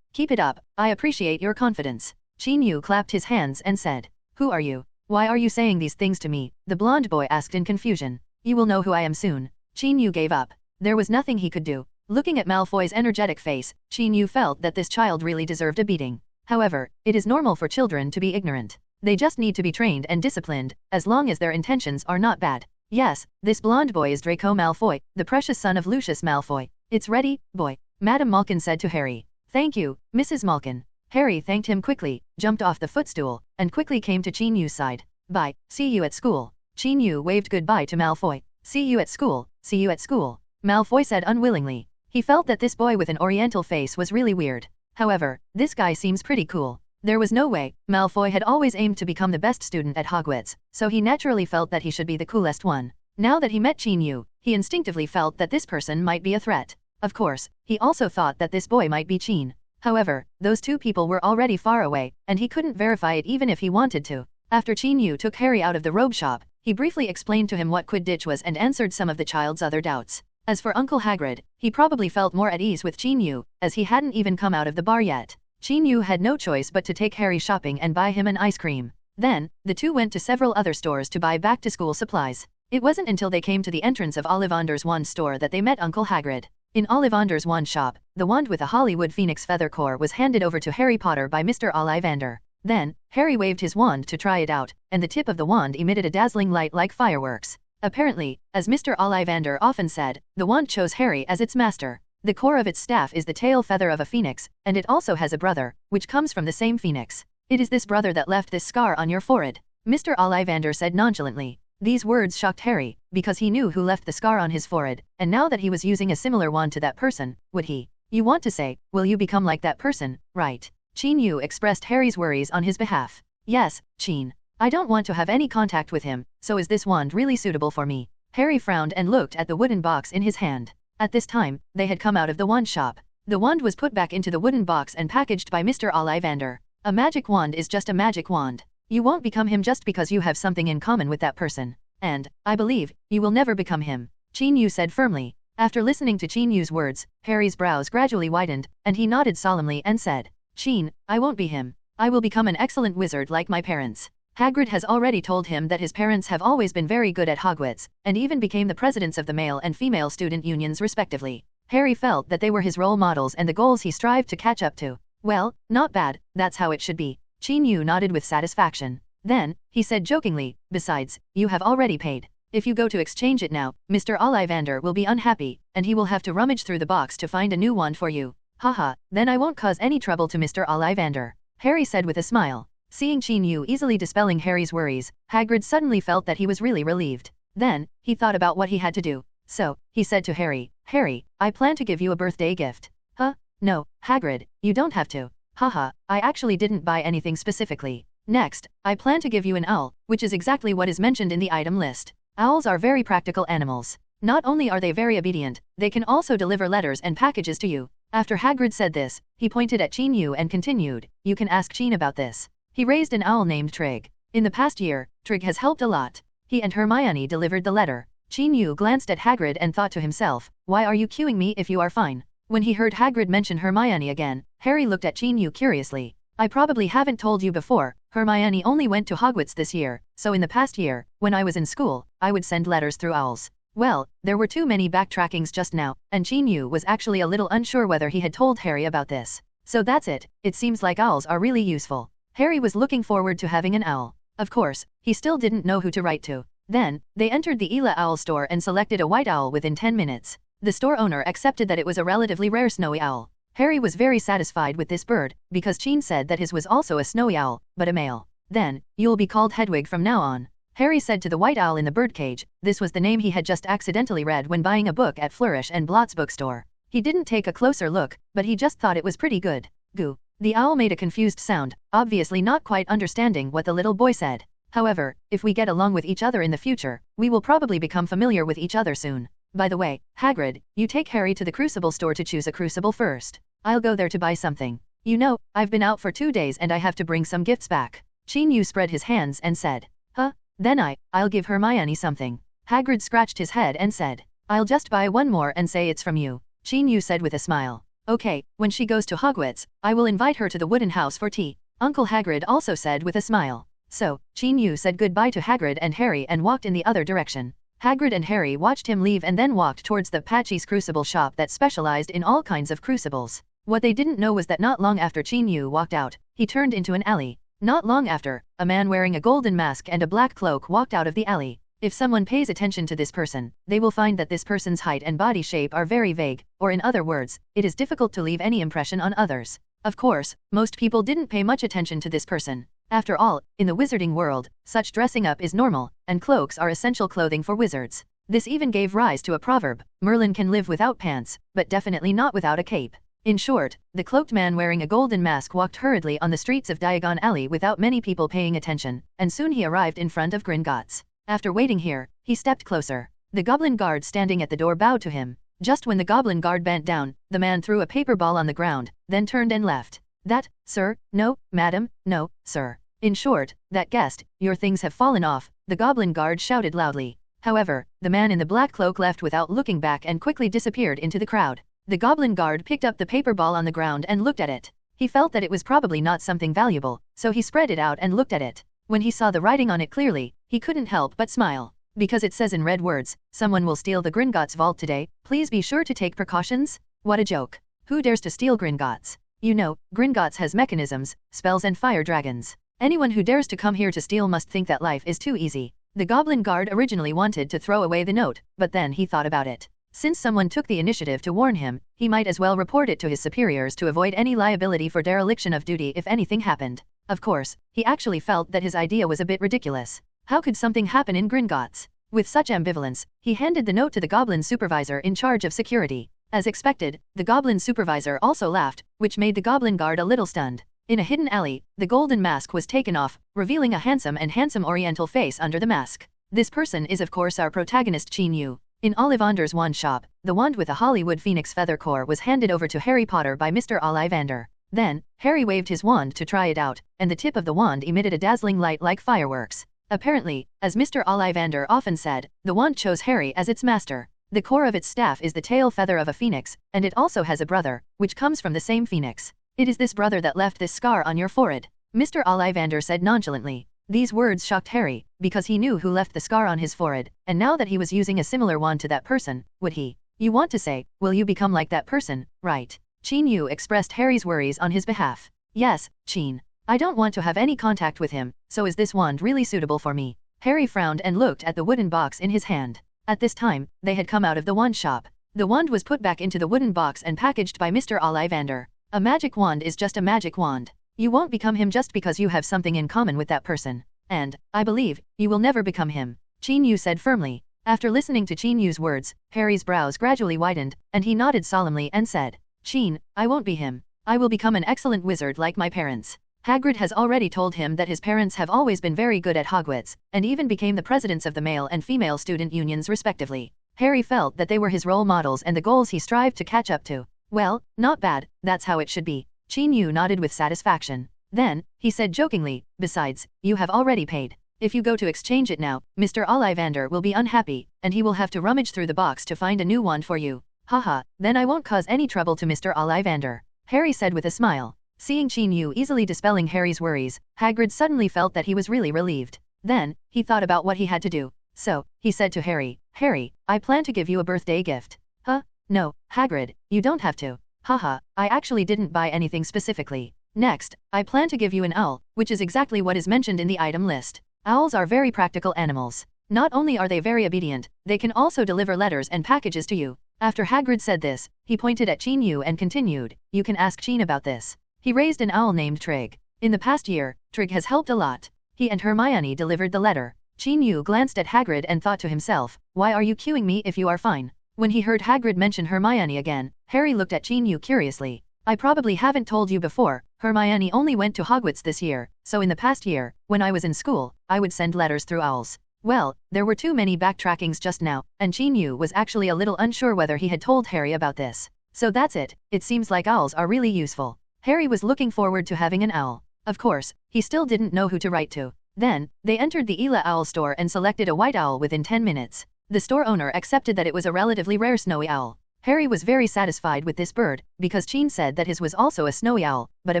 keep it up, I appreciate your confidence. Qin Yu clapped his hands and said. Who are you? Why are you saying these things to me? The blonde boy asked in confusion. You will know who I am soon. Qin Yu gave up. There was nothing he could do. Looking at Malfoy's energetic face, Qin Yu felt that this child really deserved a beating. However, it is normal for children to be ignorant. They just need to be trained and disciplined, as long as their intentions are not bad. Yes, this blonde boy is Draco Malfoy, the precious son of Lucius Malfoy. It's ready, boy. Madame Malkin said to Harry. Thank you, Mrs. Malkin. Harry thanked him quickly, jumped off the footstool, and quickly came to Qin Yu's side. Bye, see you at school. Qin Yu waved goodbye to Malfoy. See you at school, see you at school. Malfoy said unwillingly. He felt that this boy with an oriental face was really weird. However, this guy seems pretty cool. There was no way. Malfoy had always aimed to become the best student at Hogwarts, so he naturally felt that he should be the coolest one. Now that he met Qin Yu, he instinctively felt that this person might be a threat. Of course, he also thought that this boy might be Chin. However, those two people were already far away, and he couldn't verify it even if he wanted to. After Chin Yu took Harry out of the robe shop, he briefly explained to him what Quidditch was and answered some of the child's other doubts. As for Uncle Hagrid, he probably felt more at ease with Chin Yu, as he hadn't even come out of the bar yet. Chin Yu had no choice but to take Harry shopping and buy him an ice cream. Then, the two went to several other stores to buy back-to-school supplies. It wasn't until they came to the entrance of Ollivander's wand store that they met Uncle Hagrid. In Ollivander's wand shop, the wand with a Hollywood phoenix feather core was handed over to Harry Potter by Mr. Ollivander. Then, Harry waved his wand to try it out, and the tip of the wand emitted a dazzling light like fireworks. Apparently, as Mr. Ollivander often said, the wand chose Harry as its master. The core of its staff is the tail feather of a phoenix, and it also has a brother, which comes from the same phoenix. It is this brother that left this scar on your forehead, Mr. Ollivander said nonchalantly. These words shocked Harry, because he knew who left the scar on his forehead, and now that he was using a similar wand to that person, would he? You want to say, will you become like that person, right? Chin Yu expressed Harry's worries on his behalf. Yes, Chin. I don't want to have any contact with him, so is this wand really suitable for me? Harry frowned and looked at the wooden box in his hand. At this time, they had come out of the wand shop. The wand was put back into the wooden box and packaged by Mr. Ollivander. A magic wand is just a magic wand. You won't become him just because you have something in common with that person. And, I believe, you will never become him, Chin Yu said firmly. After listening to Chin Yu's words, Harry's brows gradually widened, and he nodded solemnly and said, Chin, I won't be him. I will become an excellent wizard like my parents. Hagrid has already told him that his parents have always been very good at Hogwarts, and even became the presidents of the male and female student unions respectively. Harry felt that they were his role models and the goals he strived to catch up to. Well, not bad, that's how it should be. Chin Yu nodded with satisfaction. Then, he said jokingly, besides, you have already paid. If you go to exchange it now, Mr. Ollivander will be unhappy, and he will have to rummage through the box to find a new wand for you. Haha, then I won't cause any trouble to Mr. Ollivander, Harry said with a smile. Seeing Chin Yu easily dispelling Harry's worries, Hagrid suddenly felt that he was really relieved. Then, he thought about what he had to do. So, he said to Harry, Harry, I plan to give you a birthday gift. Huh? No, Hagrid, you don't have to. Haha, I actually didn't buy anything specifically. Next, I plan to give you an owl, which is exactly what is mentioned in the item list. Owls are very practical animals. Not only are they very obedient, they can also deliver letters and packages to you. After Hagrid said this, he pointed at Chin Yu and continued, you can ask Chin about this. He raised an owl named Trig. In the past year, Trig has helped a lot. He and Hermione delivered the letter. Chin Yu glanced at Hagrid and thought to himself, why are you cueing me if you are fine? When he heard Hagrid mention Hermione again, Harry looked at Chin Yu curiously. I probably haven't told you before, Hermione only went to Hogwarts this year, so in the past year, when I was in school, I would send letters through owls. Well, there were too many backtrackings just now, and Chin Yu was actually a little unsure whether he had told Harry about this. So that's it, it seems like owls are really useful. Harry was looking forward to having an owl. Of course, he still didn't know who to write to. Then, they entered the Ela Owl store and selected a white owl within 10 minutes. The store owner accepted that it was a relatively rare snowy owl. Harry was very satisfied with this bird, because Chin said that his was also a snowy owl, but a male. Then, you'll be called Hedwig from now on, Harry said to the white owl in the birdcage. This was the name he had just accidentally read when buying a book at Flourish and Blott's bookstore. He didn't take a closer look, but he just thought it was pretty good. Goo. The owl made a confused sound, obviously not quite understanding what the little boy said. However, if we get along with each other in the future, we will probably become familiar with each other soon. By the way, Hagrid, you take Harry to the Crucible store to choose a crucible first. I'll go there to buy something. You know, I've been out for 2 days and I have to bring some gifts back. Chin Yu spread his hands and said, huh? Then I'll give Hermione something. Hagrid scratched his head and said, I'll just buy one more and say it's from you, Chin Yu said with a smile. Okay, when she goes to Hogwarts, I will invite her to the wooden house for tea, Uncle Hagrid also said with a smile. So, Chin Yu said goodbye to Hagrid and Harry and walked in the other direction. Hagrid and Harry watched him leave and then walked towards the Patchy's Crucible shop that specialized in all kinds of crucibles. What they didn't know was that not long after Chin Yu walked out, he turned into an alley. Not long after, a man wearing a golden mask and a black cloak walked out of the alley. If someone pays attention to this person, they will find that this person's height and body shape are very vague, or in other words, it is difficult to leave any impression on others. Of course, most people didn't pay much attention to this person. After all, in the wizarding world, such dressing up is normal, and cloaks are essential clothing for wizards. This even gave rise to a proverb, Merlin can live without pants, but definitely not without a cape. In short, the cloaked man wearing a golden mask walked hurriedly on the streets of Diagon Alley without many people paying attention, and soon he arrived in front of Gringotts. After waiting here, he stepped closer. The goblin guard standing at the door bowed to him. Just when the goblin guard bent down, the man threw a paper ball on the ground, then turned and left. That, sir, no, madam, no, sir. In short, that guest, your things have fallen off, the goblin guard shouted loudly. However, the man in the black cloak left without looking back and quickly disappeared into the crowd. The goblin guard picked up the paper ball on the ground and looked at it. He felt that it was probably not something valuable, so he spread it out and looked at it. When he saw the writing on it clearly, he couldn't help but smile. Because it says in red words, "Someone will steal the Gringotts vault today, please be sure to take precautions." What a joke. Who dares to steal Gringotts? You know, Gringotts has mechanisms, spells and fire dragons. Anyone who dares to come here to steal must think that life is too easy. The goblin guard originally wanted to throw away the note, but then he thought about it. Since someone took the initiative to warn him, he might as well report it to his superiors to avoid any liability for dereliction of duty if anything happened. Of course, he actually felt that his idea was a bit ridiculous. How could something happen in Gringotts? With such ambivalence, he handed the note to the goblin supervisor in charge of security. As expected, the goblin supervisor also laughed, which made the goblin guard a little stunned. In a hidden alley, the golden mask was taken off, revealing a handsome oriental face under the mask. This person is of course our protagonist Qin Yu. In Ollivander's wand shop, the wand with a Hollywood phoenix feather core was handed over to Harry Potter by Mr. Ollivander. Then, Harry waved his wand to try it out, and the tip of the wand emitted a dazzling light like fireworks. Apparently, as Mr. Ollivander often said, the wand chose Harry as its master. The core of its staff is the tail feather of a phoenix, and it also has a brother, which comes from the same phoenix. It is this brother that left this scar on your forehead, Mr. Ollivander said nonchalantly. These words shocked Harry, because he knew who left the scar on his forehead, and now that he was using a similar wand to that person, would he? You want to say, will you become like that person, right? Qin Yu expressed Harry's worries on his behalf. Yes, Qin. I don't want to have any contact with him, so is this wand really suitable for me? Harry frowned and looked at the wooden box in his hand. At this time, they had come out of the wand shop. The wand was put back into the wooden box and packaged by Mr. Ollivander. A magic wand is just a magic wand. You won't become him just because you have something in common with that person. And, I believe, you will never become him, Qin Yu said firmly. After listening to Qin Yu's words, Harry's brows gradually widened, and he nodded solemnly and said, Qin, I won't be him. I will become an excellent wizard like my parents. Hagrid has already told him that his parents have always been very good at Hogwarts, and even became the presidents of the male and female student unions respectively. Harry felt that they were his role models and the goals he strived to catch up to. Well, not bad, that's how it should be. Qin Yu nodded with satisfaction. Then, he said jokingly, besides, you have already paid. If you go to exchange it now, Mr. Ollivander will be unhappy, and he will have to rummage through the box to find a new wand for you. Haha, then I won't cause any trouble to Mr. Ollivander, Harry said with a smile. Seeing Qin Yu easily dispelling Harry's worries, Hagrid suddenly felt that he was really relieved. Then, he thought about what he had to do. So, he said to Harry, Harry, I plan to give you a birthday gift. Huh? No, Hagrid, you don't have to. Haha, I actually didn't buy anything specifically. Next, I plan to give you an owl, which is exactly what is mentioned in the item list. Owls are very practical animals. Not only are they very obedient, they can also deliver letters and packages to you. After Hagrid said this, he pointed at Qin Yu and continued, you can ask Qin about this. He raised an owl named Trig. In the past year, Trig has helped a lot. He and Hermione delivered the letter. Qin Yu glanced at Hagrid and thought to himself, why are you cueing me if you are fine? When he heard Hagrid mention Hermione again, Harry looked at Qin Yu curiously. I probably haven't told you before, Hermione only went to Hogwarts this year, so in the past year, when I was in school, I would send letters through owls. Well, there were too many backtrackings just now, and Qin Yu was actually a little unsure whether he had told Harry about this. So that's it seems like owls are really useful. Harry was looking forward to having an owl. Of course, he still didn't know who to write to. Then, they entered the Ela Owl store and selected a white owl within 10 minutes. The store owner accepted that it was a relatively rare snowy owl. Harry was very satisfied with this bird, because Qin said that his was also a snowy owl, but a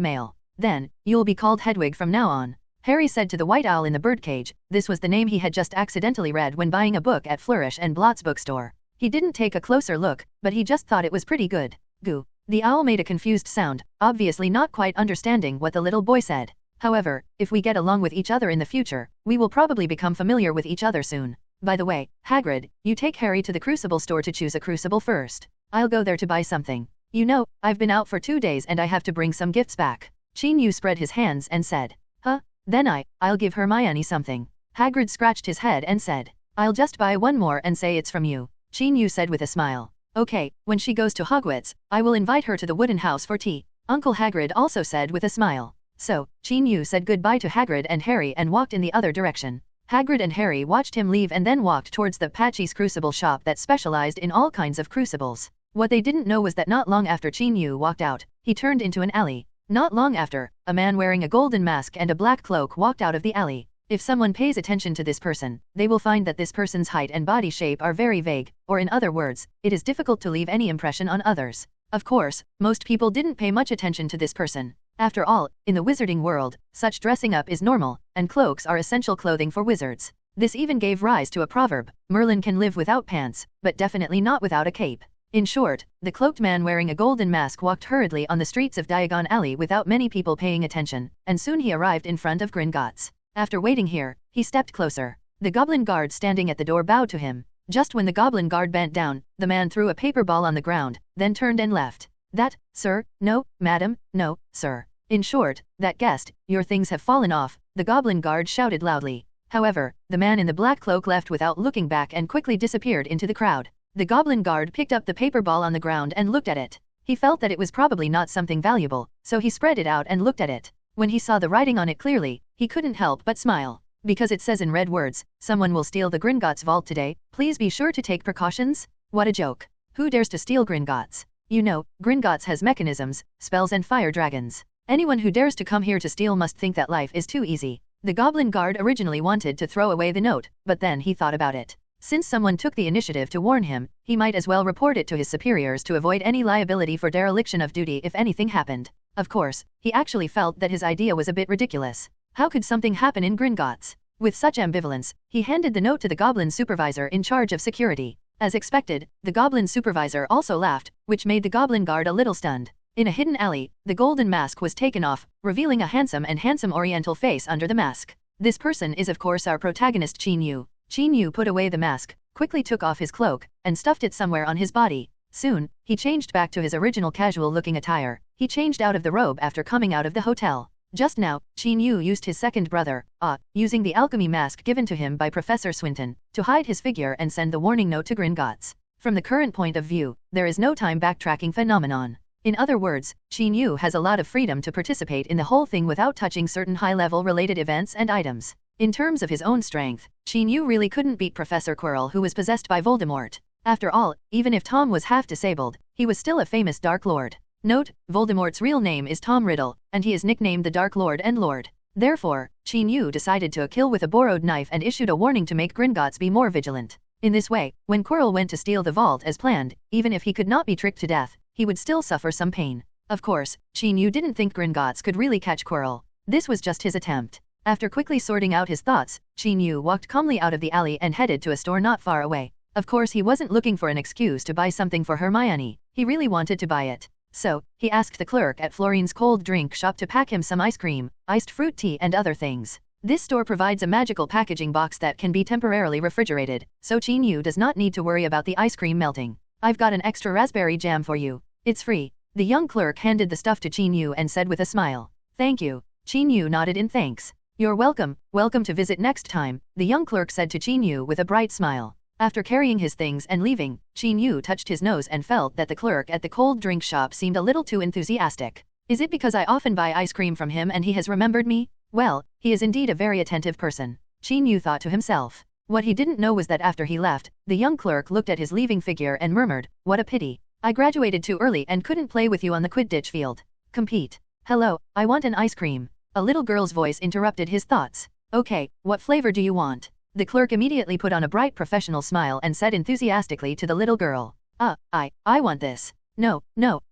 male. Then, you'll be called Hedwig from now on, Harry said to the white owl in the birdcage. This was the name he had just accidentally read when buying a book at Flourish and Blott's bookstore. He didn't take a closer look, but he just thought it was pretty good. Goo. The owl made a confused sound, obviously not quite understanding what the little boy said. However, if we get along with each other in the future, we will probably become familiar with each other soon. By the way, Hagrid, you take Harry to the Crucible store to choose a crucible first. I'll go there to buy something. You know, I've been out for 2 days and I have to bring some gifts back. Qin Yu spread his hands and said. Huh? Then I'll give Hermione something. Hagrid scratched his head and said. I'll just buy one more and say it's from you, Qin Yu said with a smile. Okay, when she goes to Hogwarts, I will invite her to the wooden house for tea, Uncle Hagrid also said with a smile. So, Qin Yu said goodbye to Hagrid and Harry and walked in the other direction. Hagrid and Harry watched him leave and then walked towards the Patchy's crucible shop that specialized in all kinds of crucibles. What they didn't know was that not long after Chin-Yu walked out, he turned into an alley. Not long after, a man wearing a golden mask and a black cloak walked out of the alley. If someone pays attention to this person, they will find that this person's height and body shape are very vague, or in other words, it is difficult to leave any impression on others. Of course, most people didn't pay much attention to this person. After all, in the wizarding world, such dressing up is normal, and cloaks are essential clothing for wizards. This even gave rise to a proverb: Merlin can live without pants, but definitely not without a cape. In short, the cloaked man wearing a golden mask walked hurriedly on the streets of Diagon Alley without many people paying attention, and soon he arrived in front of Gringotts. After waiting here, he stepped closer. The goblin guard standing at the door bowed to him. Just when the goblin guard bent down, the man threw a paper ball on the ground, then turned and left. That, sir, no, madam, no, sir. In short, that guest, your things have fallen off, the goblin guard shouted loudly. However, the man in the black cloak left without looking back and quickly disappeared into the crowd. The goblin guard picked up the paper ball on the ground and looked at it. He felt that it was probably not something valuable, so he spread it out and looked at it. When he saw the writing on it clearly, he couldn't help but smile. Because it says in red words, "Someone will steal the Gringotts vault today, please be sure to take precautions." What a joke. Who dares to steal Gringotts? You know, Gringotts has mechanisms, spells and fire dragons. Anyone who dares to come here to steal must think that life is too easy. The goblin guard originally wanted to throw away the note, but then he thought about it. Since someone took the initiative to warn him, he might as well report it to his superiors to avoid any liability for dereliction of duty if anything happened. Of course, he actually felt that his idea was a bit ridiculous. How could something happen in Gringotts? With such ambivalence, he handed the note to the goblin supervisor in charge of security. As expected, the goblin supervisor also laughed, which made the goblin guard a little stunned. In a hidden alley, the golden mask was taken off, revealing a handsome oriental face under the mask. This person is of course our protagonist Chin-Yu. Chin-Yu put away the mask, quickly took off his cloak, and stuffed it somewhere on his body. Soon, he changed back to his original casual-looking attire. He changed out of the robe after coming out of the hotel. Just now, Chin-Yu used his second brother, using the alchemy mask given to him by Professor Swinton, to hide his figure and send the warning note to Gringotts. From the current point of view, there is no time backtracking phenomenon. In other words, Chin-Yu has a lot of freedom to participate in the whole thing without touching certain high-level related events and items. In terms of his own strength, Chin-Yu really couldn't beat Professor Quirrell, who was possessed by Voldemort. After all, even if Tom was half disabled, he was still a famous Dark Lord. Note, Voldemort's real name is Tom Riddle, and he is nicknamed the Dark Lord and Lord. Therefore, Chin-Yu decided to kill with a borrowed knife and issued a warning to make Gringotts be more vigilant. In this way, when Quirrell went to steal the vault as planned, even if he could not be tricked to death, he would still suffer some pain. Of course, Chin-Yu didn't think Gringotts could really catch Quirrell. This was just his attempt. After quickly sorting out his thoughts, Chin-Yu walked calmly out of the alley and headed to a store not far away. Of course he wasn't looking for an excuse to buy something for Hermione, he really wanted to buy it. So, he asked the clerk at Florine's cold drink shop to pack him some ice cream, iced fruit tea and other things. This store provides a magical packaging box that can be temporarily refrigerated, so Chin-Yu does not need to worry about the ice cream melting. "I've got an extra raspberry jam for you. It's free." The young clerk handed the stuff to Chin-Yu and said with a smile, "Thank you." Chin-Yu nodded in thanks. "You're welcome, welcome to visit next time," the young clerk said to Chin-Yu with a bright smile. After carrying his things and leaving, Chin-Yu touched his nose and felt that the clerk at the cold drink shop seemed a little too enthusiastic. Is it because I often buy ice cream from him and he has remembered me? Well, he is indeed a very attentive person. Chin-Yu thought to himself. What he didn't know was that after he left, the young clerk looked at his leaving figure and murmured, "What a pity. I graduated too early and couldn't play with you on the Quidditch field. Compete. Hello, I want an ice cream." A little girl's voice interrupted his thoughts. "Okay, what flavor do you want?" The clerk immediately put on a bright professional smile and said enthusiastically to the little girl, I want this. No,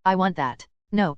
I want that. No,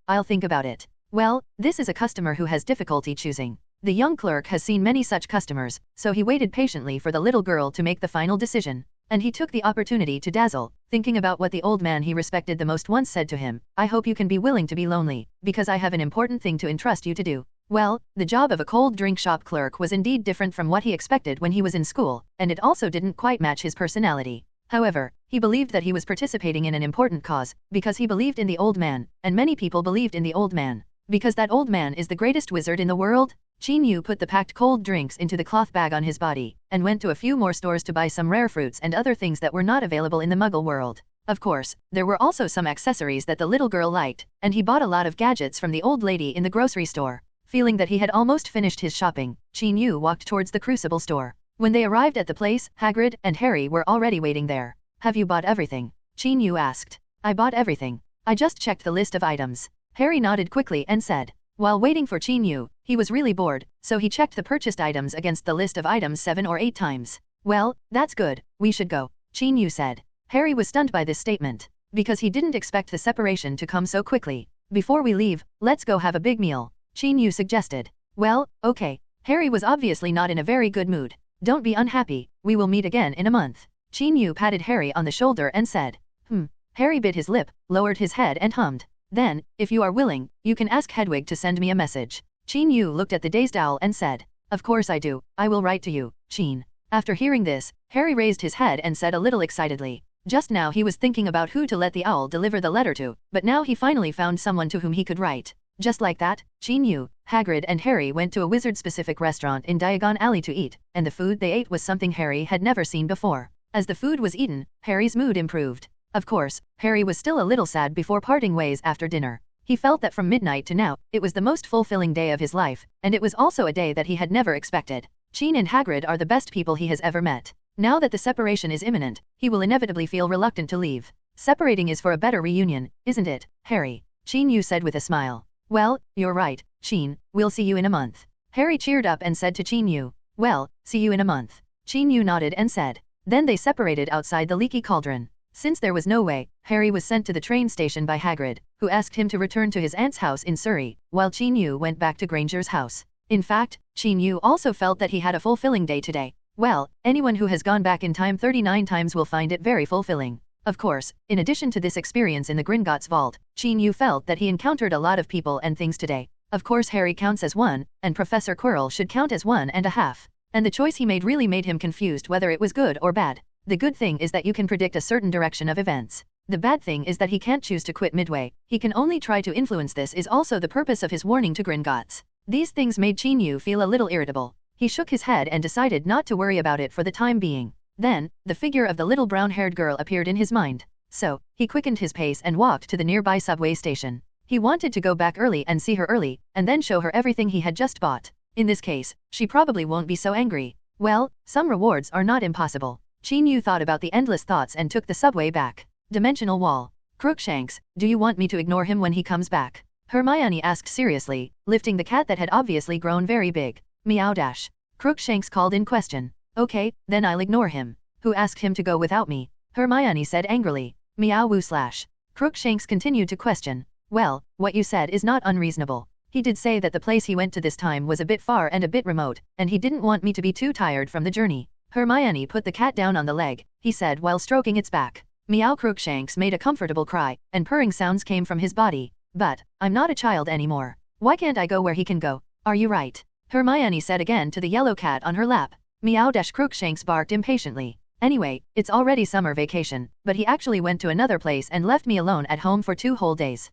I'll think about it." Well, this is a customer who has difficulty choosing. The young clerk has seen many such customers, so he waited patiently for the little girl to make the final decision. And he took the opportunity to dazzle, thinking about what the old man he respected the most once said to him, "I hope you can be willing to be lonely, because I have an important thing to entrust you to do." Well, the job of a cold drink shop clerk was indeed different from what he expected when he was in school, and it also didn't quite match his personality. However, he believed that he was participating in an important cause, because he believed in the old man, and many people believed in the old man. Because that old man is the greatest wizard in the world? Chin-Yu put the packed cold drinks into the cloth bag on his body, and went to a few more stores to buy some rare fruits and other things that were not available in the Muggle world. Of course, there were also some accessories that the little girl liked, and he bought a lot of gadgets from the old lady in the grocery store. Feeling that he had almost finished his shopping, Qin Yu walked towards the Crucible store. When they arrived at the place, Hagrid and Harry were already waiting there. Have you bought everything? Qin Yu asked. I bought everything. I just checked the list of items. Harry nodded quickly and said. While waiting for Qin Yu, he was really bored, so he checked the purchased items against the list of items 7 or 8 times. Well, that's good, we should go, Qin Yu said. Harry was stunned by this statement, because he didn't expect the separation to come so quickly. Before we leave, let's go have a big meal, Qin Yu suggested. Well, okay. Harry was obviously not in a very good mood. Don't be unhappy, we will meet again in a month. Qin Yu patted Harry on the shoulder and said. Harry bit his lip, lowered his head and hummed. Then, if you are willing, you can ask Hedwig to send me a message. Qin Yu looked at the dazed owl and said. Of course I do, I will write to you, Qin. After hearing this, Harry raised his head and said a little excitedly. Just now he was thinking about who to let the owl deliver the letter to, but now he finally found someone to whom he could write. Just like that, Qin Yu, Hagrid and Harry went to a wizard-specific restaurant in Diagon Alley to eat, and the food they ate was something Harry had never seen before. As the food was eaten, Harry's mood improved. Of course, Harry was still a little sad before parting ways after dinner. He felt that from midnight to now, it was the most fulfilling day of his life, and it was also a day that he had never expected. Qin and Hagrid are the best people he has ever met. Now that the separation is imminent, he will inevitably feel reluctant to leave. Separating is for a better reunion, isn't it, Harry? Qin Yu said with a smile. Well, you're right, Qin, we'll see you in a month. Harry cheered up and said to Qin Yu. Well, see you in a month. Qin Yu nodded and said. Then they separated outside the leaky cauldron. Since there was no way, Harry was sent to the train station by Hagrid, who asked him to return to his aunt's house in Surrey, while Qin Yu went back to Granger's house. In fact, Qin Yu also felt that he had a fulfilling day today. Well, anyone who has gone back in time 39 times will find it very fulfilling. Of course, in addition to this experience in the Gringotts vault, Qin Yu felt that he encountered a lot of people and things today. Of course Harry counts as one, and Professor Quirrell should count as 1.5. And the choice he made really made him confused whether it was good or bad. The good thing is that you can predict a certain direction of events. The bad thing is that he can't choose to quit midway, he can only try to influence. This is also the purpose of his warning to Gringotts. These things made Qin Yu feel a little irritable. He shook his head and decided not to worry about it for the time being. Then, the figure of the little brown-haired girl appeared in his mind. So, he quickened his pace and walked to the nearby subway station. He wanted to go back early and see her early, and then show her everything he had just bought. In this case, she probably won't be so angry. Well, some rewards are not impossible. Qin Yu thought about the endless thoughts and took the subway back. Dimensional wall. Crookshanks, do you want me to ignore him when he comes back? Hermione asked seriously, lifting the cat that had obviously grown very big. Meow dash. Crookshanks called in question. Okay, then I'll ignore him. Who asked him to go without me? Hermione said angrily. Meow woo slash. Crookshanks continued to question. Well, what you said is not unreasonable. He did say that the place he went to this time was a bit far and a bit remote, and he didn't want me to be too tired from the journey. Hermione put the cat down on the leg, he said while stroking its back. Meow Crookshanks made a comfortable cry, and purring sounds came from his body. But, I'm not a child anymore. Why can't I go where he can go? Are you right? Hermione said again to the yellow cat on her lap. Meow dash Crookshanks barked impatiently. Anyway, it's already summer vacation, but he actually went to another place and left me alone at home for 2 whole days.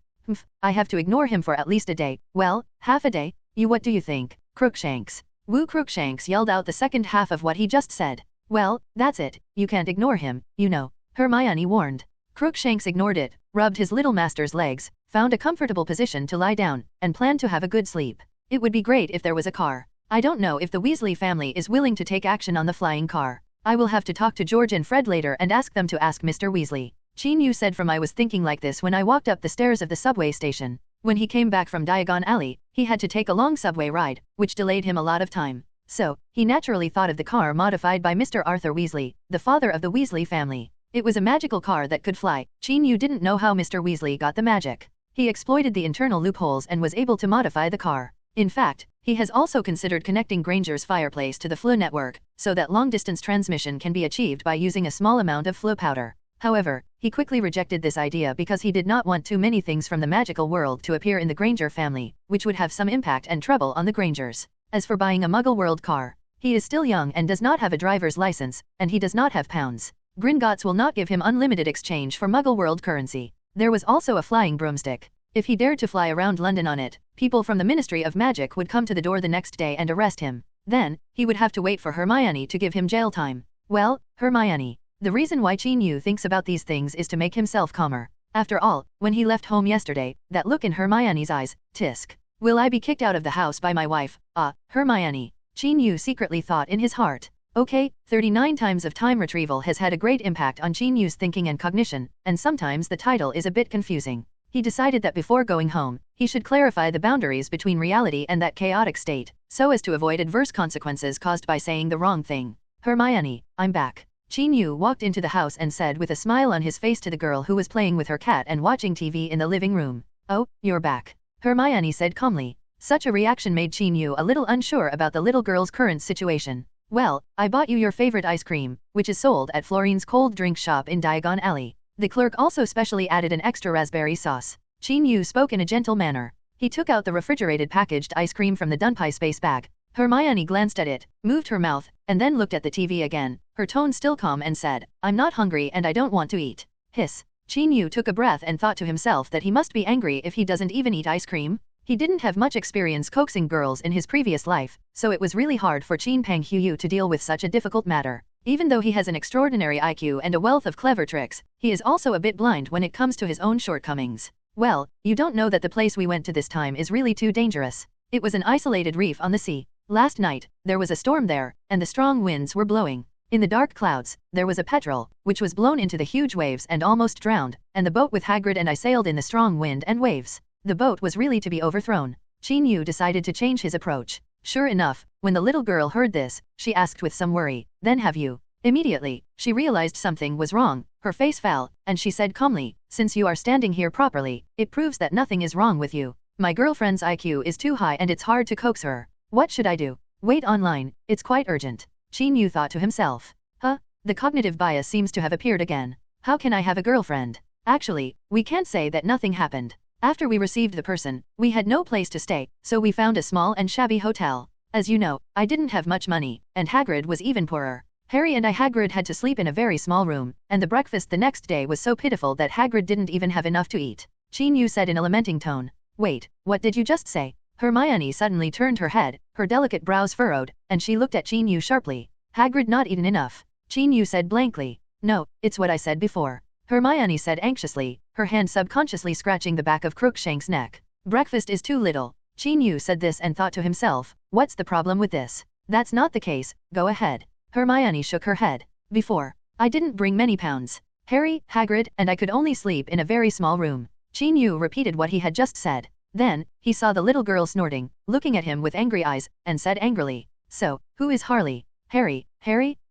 I have to ignore him for at least a day. Well, half a day? What do you think, Crookshanks? Woo Crookshanks yelled out the second half of what he just said. Well, that's it, you can't ignore him, you know, Hermione warned. Crookshanks ignored it, rubbed his little master's legs, found a comfortable position to lie down, and planned to have a good sleep. It would be great if there was a car. I don't know if the Weasley family is willing to take action on the flying car. I will have to talk to George and Fred later and ask them to ask Mr. Weasley. Qin Yu said from I was thinking like this when I walked up the stairs of the subway station. When he came back from Diagon Alley, he had to take a long subway ride, which delayed him a lot of time. So, he naturally thought of the car modified by Mr. Arthur Weasley, the father of the Weasley family. It was a magical car that could fly. Qin Yu didn't know how Mr. Weasley got the magic. He exploited the internal loopholes and was able to modify the car. In fact, he has also considered connecting Granger's fireplace to the Flu network, so that long-distance transmission can be achieved by using a small amount of Flu powder. However, he quickly rejected this idea because he did not want too many things from the magical world to appear in the Granger family, which would have some impact and trouble on the Grangers. As for buying a Muggle world car, he is still young and does not have a driver's license, and he does not have pounds. Gringotts will not give him unlimited exchange for Muggle world currency. There was also a flying broomstick. If he dared to fly around London on it, people from the Ministry of Magic would come to the door the next day and arrest him. Then, he would have to wait for Hermione to give him jail time. Well, Hermione. The reason why Qin Yu thinks about these things is to make himself calmer. After all, when he left home yesterday, that look in Hermione's eyes, tisk. Will I be kicked out of the house by my wife? Hermione. Qin Yu secretly thought in his heart. Okay, 39 times of time retrieval has had a great impact on Qin Yu's thinking and cognition, and sometimes the title is a bit confusing. He decided that before going home, he should clarify the boundaries between reality and that chaotic state, so as to avoid adverse consequences caused by saying the wrong thing. Hermione, I'm back. Qin Yu walked into the house and said with a smile on his face to the girl who was playing with her cat and watching TV in the living room. Oh, you're back. Hermione said calmly. Such a reaction made Qin Yu a little unsure about the little girl's current situation. Well, I bought you your favorite ice cream, which is sold at Florine's cold drink shop in Diagon Alley. The clerk also specially added an extra raspberry sauce. Qin Yu spoke in a gentle manner. He took out the refrigerated packaged ice cream from the Dunpie space bag. Hermione glanced at it, moved her mouth, and then looked at the TV again, her tone still calm and said, I'm not hungry and I don't want to eat. Hiss. Qin Yu took a breath and thought to himself that he must be angry if he doesn't even eat ice cream. He didn't have much experience coaxing girls in his previous life, so it was really hard for Qin Penghuyu to deal with such a difficult matter. Even though he has an extraordinary IQ and a wealth of clever tricks, he is also a bit blind when it comes to his own shortcomings. Well, you don't know that the place we went to this time is really too dangerous. It was an isolated reef on the sea. Last night, there was a storm there, and the strong winds were blowing. In the dark clouds, there was a petrel, which was blown into the huge waves and almost drowned, and the boat with Hagrid and I sailed in the strong wind and waves. The boat was really to be overthrown. Qin Yu decided to change his approach. Sure enough, when the little girl heard this, she asked with some worry, then have you? Immediately, she realized something was wrong, her face fell, and she said calmly, since you are standing here properly, it proves that nothing is wrong with you. My girlfriend's IQ is too high and it's hard to coax her. What should I do? Wait online, it's quite urgent. Qin Yu thought to himself. The cognitive bias seems to have appeared again. How can I have a girlfriend? Actually, we can't say that nothing happened. After we received the person, we had no place to stay, so we found a small and shabby hotel. As you know, I didn't have much money, and Hagrid was even poorer. Harry and Hagrid had to sleep in a very small room, and the breakfast the next day was so pitiful that Hagrid didn't even have enough to eat. Qin Yu said in a lamenting tone. Wait, what did you just say? Hermione suddenly turned her head, her delicate brows furrowed, and she looked at Qin Yu sharply. Hagrid not eaten enough. Qin Yu said blankly. No, it's what I said before. Hermione said anxiously, her hand subconsciously scratching the back of Crookshank's neck. Breakfast is too little. Qin Yu said this and thought to himself, what's the problem with this? That's not the case, go ahead. Hermione shook her head. Before, I didn't bring many pounds. Harry, Hagrid, and I could only sleep in a very small room. Qin Yu repeated what he had just said. Then, he saw the little girl snorting, looking at him with angry eyes, and said angrily, so, who is Harley? Harry?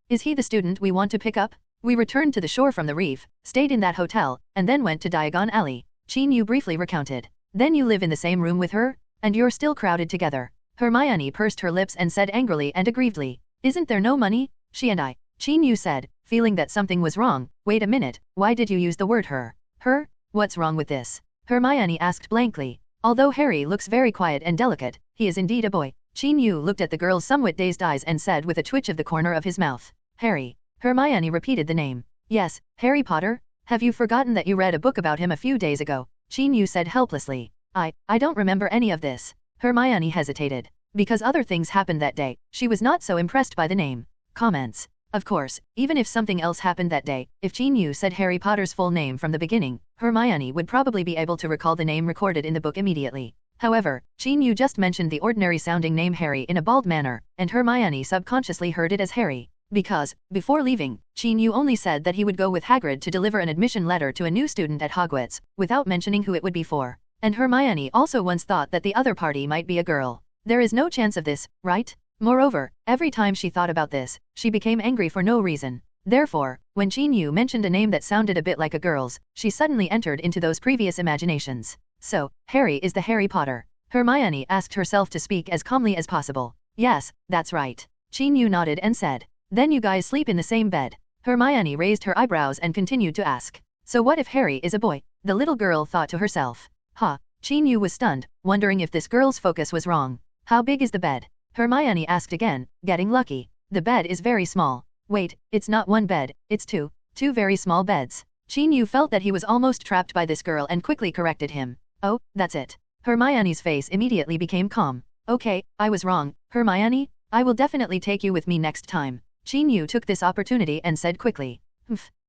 Is he the student we want to pick up? We returned to the shore from the reef, stayed in that hotel, and then went to Diagon Alley. Qin Yu briefly recounted. Then you live in the same room with her? And you're still crowded together. Hermione pursed her lips and said angrily and aggrievedly. Isn't there no money? She and I. Qin Yu said, feeling that something was wrong. Wait a minute, why did you use the word her? Her? What's wrong with this? Hermione asked blankly. Although Harry looks very quiet and delicate, he is indeed a boy. Qin Yu looked at the girl's somewhat dazed eyes and said with a twitch of the corner of his mouth. Harry. Hermione repeated the name. Yes, Harry Potter? Have you forgotten that you read a book about him a few days ago? Qin Yu said helplessly. I don't remember any of this. Hermione hesitated. Because other things happened that day, she was not so impressed by the name. Comments. Of course, even if something else happened that day, if Qin Yu said Harry Potter's full name from the beginning, Hermione would probably be able to recall the name recorded in the book immediately. However, Qin Yu just mentioned the ordinary-sounding name Harry in a bald manner, and Hermione subconsciously heard it as Harry. Because, before leaving, Qin Yu only said that he would go with Hagrid to deliver an admission letter to a new student at Hogwarts, without mentioning who it would be for. And Hermione also once thought that the other party might be a girl. There is no chance of this, right? Moreover, every time she thought about this, she became angry for no reason. Therefore, when Qin Yu mentioned a name that sounded a bit like a girl's, she suddenly entered into those previous imaginations. So, Harry is the Harry Potter. Hermione asked herself to speak as calmly as possible. Yes, that's right. Qin Yu nodded and said. Then you guys sleep in the same bed. Hermione raised her eyebrows and continued to ask. So what if Harry is a boy? The little girl thought to herself. Qin Yu was stunned, wondering if this girl's focus was wrong. How big is the bed? Hermione asked again, getting lucky. The bed is very small. Wait, it's not one bed, it's two very small beds. Qin Yu felt that he was almost trapped by this girl and quickly corrected him. Oh, that's it. Hermione's face immediately became calm. Okay, I was wrong, Hermione. I will definitely take you with me next time. Qin Yu took this opportunity and said quickly.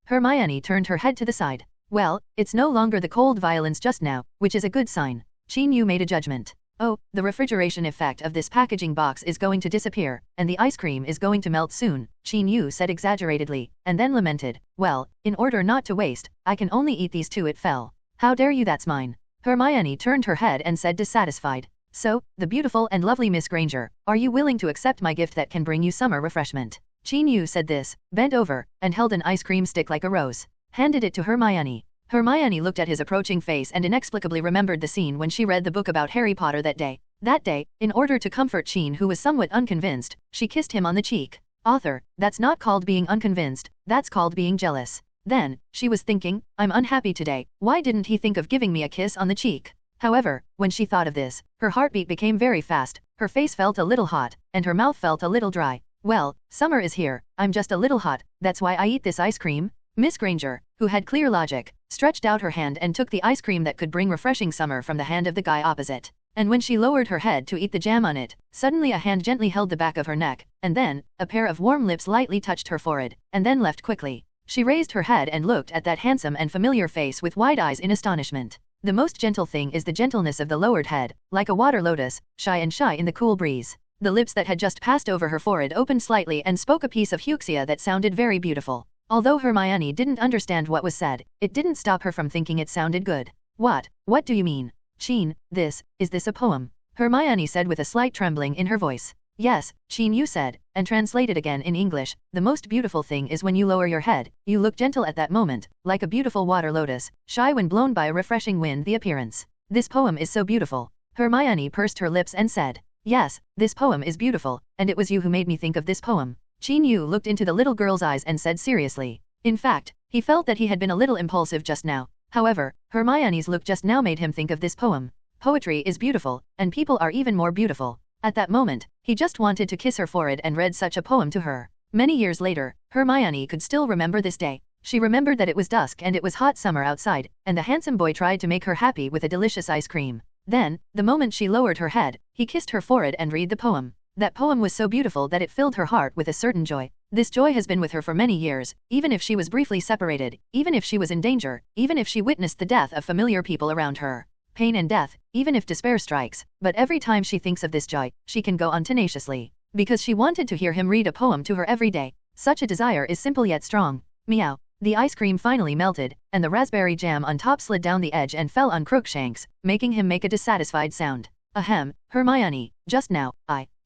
Hermione turned her head to the side. Well, it's no longer the cold violence just now, which is a good sign. Qin Yu made a judgment. Oh, the refrigeration effect of this packaging box is going to disappear, and the ice cream is going to melt soon, Qin Yu said exaggeratedly, and then lamented, well, in order not to waste, I can only eat these two. It fell. How dare you, that's mine. Hermione turned her head and said dissatisfied. So, the beautiful and lovely Miss Granger, are you willing to accept my gift that can bring you summer refreshment? Qin Yu said this, bent over, and held an ice cream stick like a rose. Handed it to Hermione. Hermione looked at his approaching face and inexplicably remembered the scene when she read the book about Harry Potter that day. That day, in order to comfort Qin, who was somewhat unconvinced, she kissed him on the cheek. Author, that's not called being unconvinced, that's called being jealous. Then, she was thinking, I'm unhappy today, why didn't he think of giving me a kiss on the cheek? However, when she thought of this, her heartbeat became very fast, her face felt a little hot, and her mouth felt a little dry. Well, summer is here, I'm just a little hot, that's why I eat this ice cream? Miss Granger, who had clear logic, stretched out her hand and took the ice cream that could bring refreshing summer from the hand of the guy opposite. And when she lowered her head to eat the jam on it, suddenly a hand gently held the back of her neck, and then, a pair of warm lips lightly touched her forehead, and then left quickly. She raised her head and looked at that handsome and familiar face with wide eyes in astonishment. The most gentle thing is the gentleness of the lowered head, like a water lotus, shy in the cool breeze. The lips that had just passed over her forehead opened slightly and spoke a piece of fuchsia that sounded very beautiful. Although Hermione didn't understand what was said, it didn't stop her from thinking it sounded good. What do you mean? Qin, is this a poem? Hermione said with a slight trembling in her voice. Yes, Qin Yu said, and translated again in English, the most beautiful thing is when you lower your head, you look gentle at that moment, like a beautiful water lotus, shy when blown by a refreshing wind. The appearance. This poem is so beautiful. Hermione pursed her lips and said, yes, this poem is beautiful, and it was you who made me think of this poem. Qin Yu looked into the little girl's eyes and said seriously. In fact, he felt that he had been a little impulsive just now. However, Hermione's look just now made him think of this poem. Poetry is beautiful, and people are even more beautiful. At that moment, he just wanted to kiss her forehead and read such a poem to her. Many years later, Hermione could still remember this day. She remembered that it was dusk and it was hot summer outside, and the handsome boy tried to make her happy with a delicious ice cream. Then, the moment she lowered her head, he kissed her forehead and read the poem. That poem was so beautiful that it filled her heart with a certain joy. This joy has been with her for many years, even if she was briefly separated, even if she was in danger, even if she witnessed the death of familiar people around her. Pain and death, even if despair strikes, but every time she thinks of this joy, she can go on tenaciously. Because she wanted to hear him read a poem to her every day. Such a desire is simple yet strong. Meow. The ice cream finally melted, and the raspberry jam on top slid down the edge and fell on Crookshanks, making him make a dissatisfied sound. Ahem, Hermione, just now,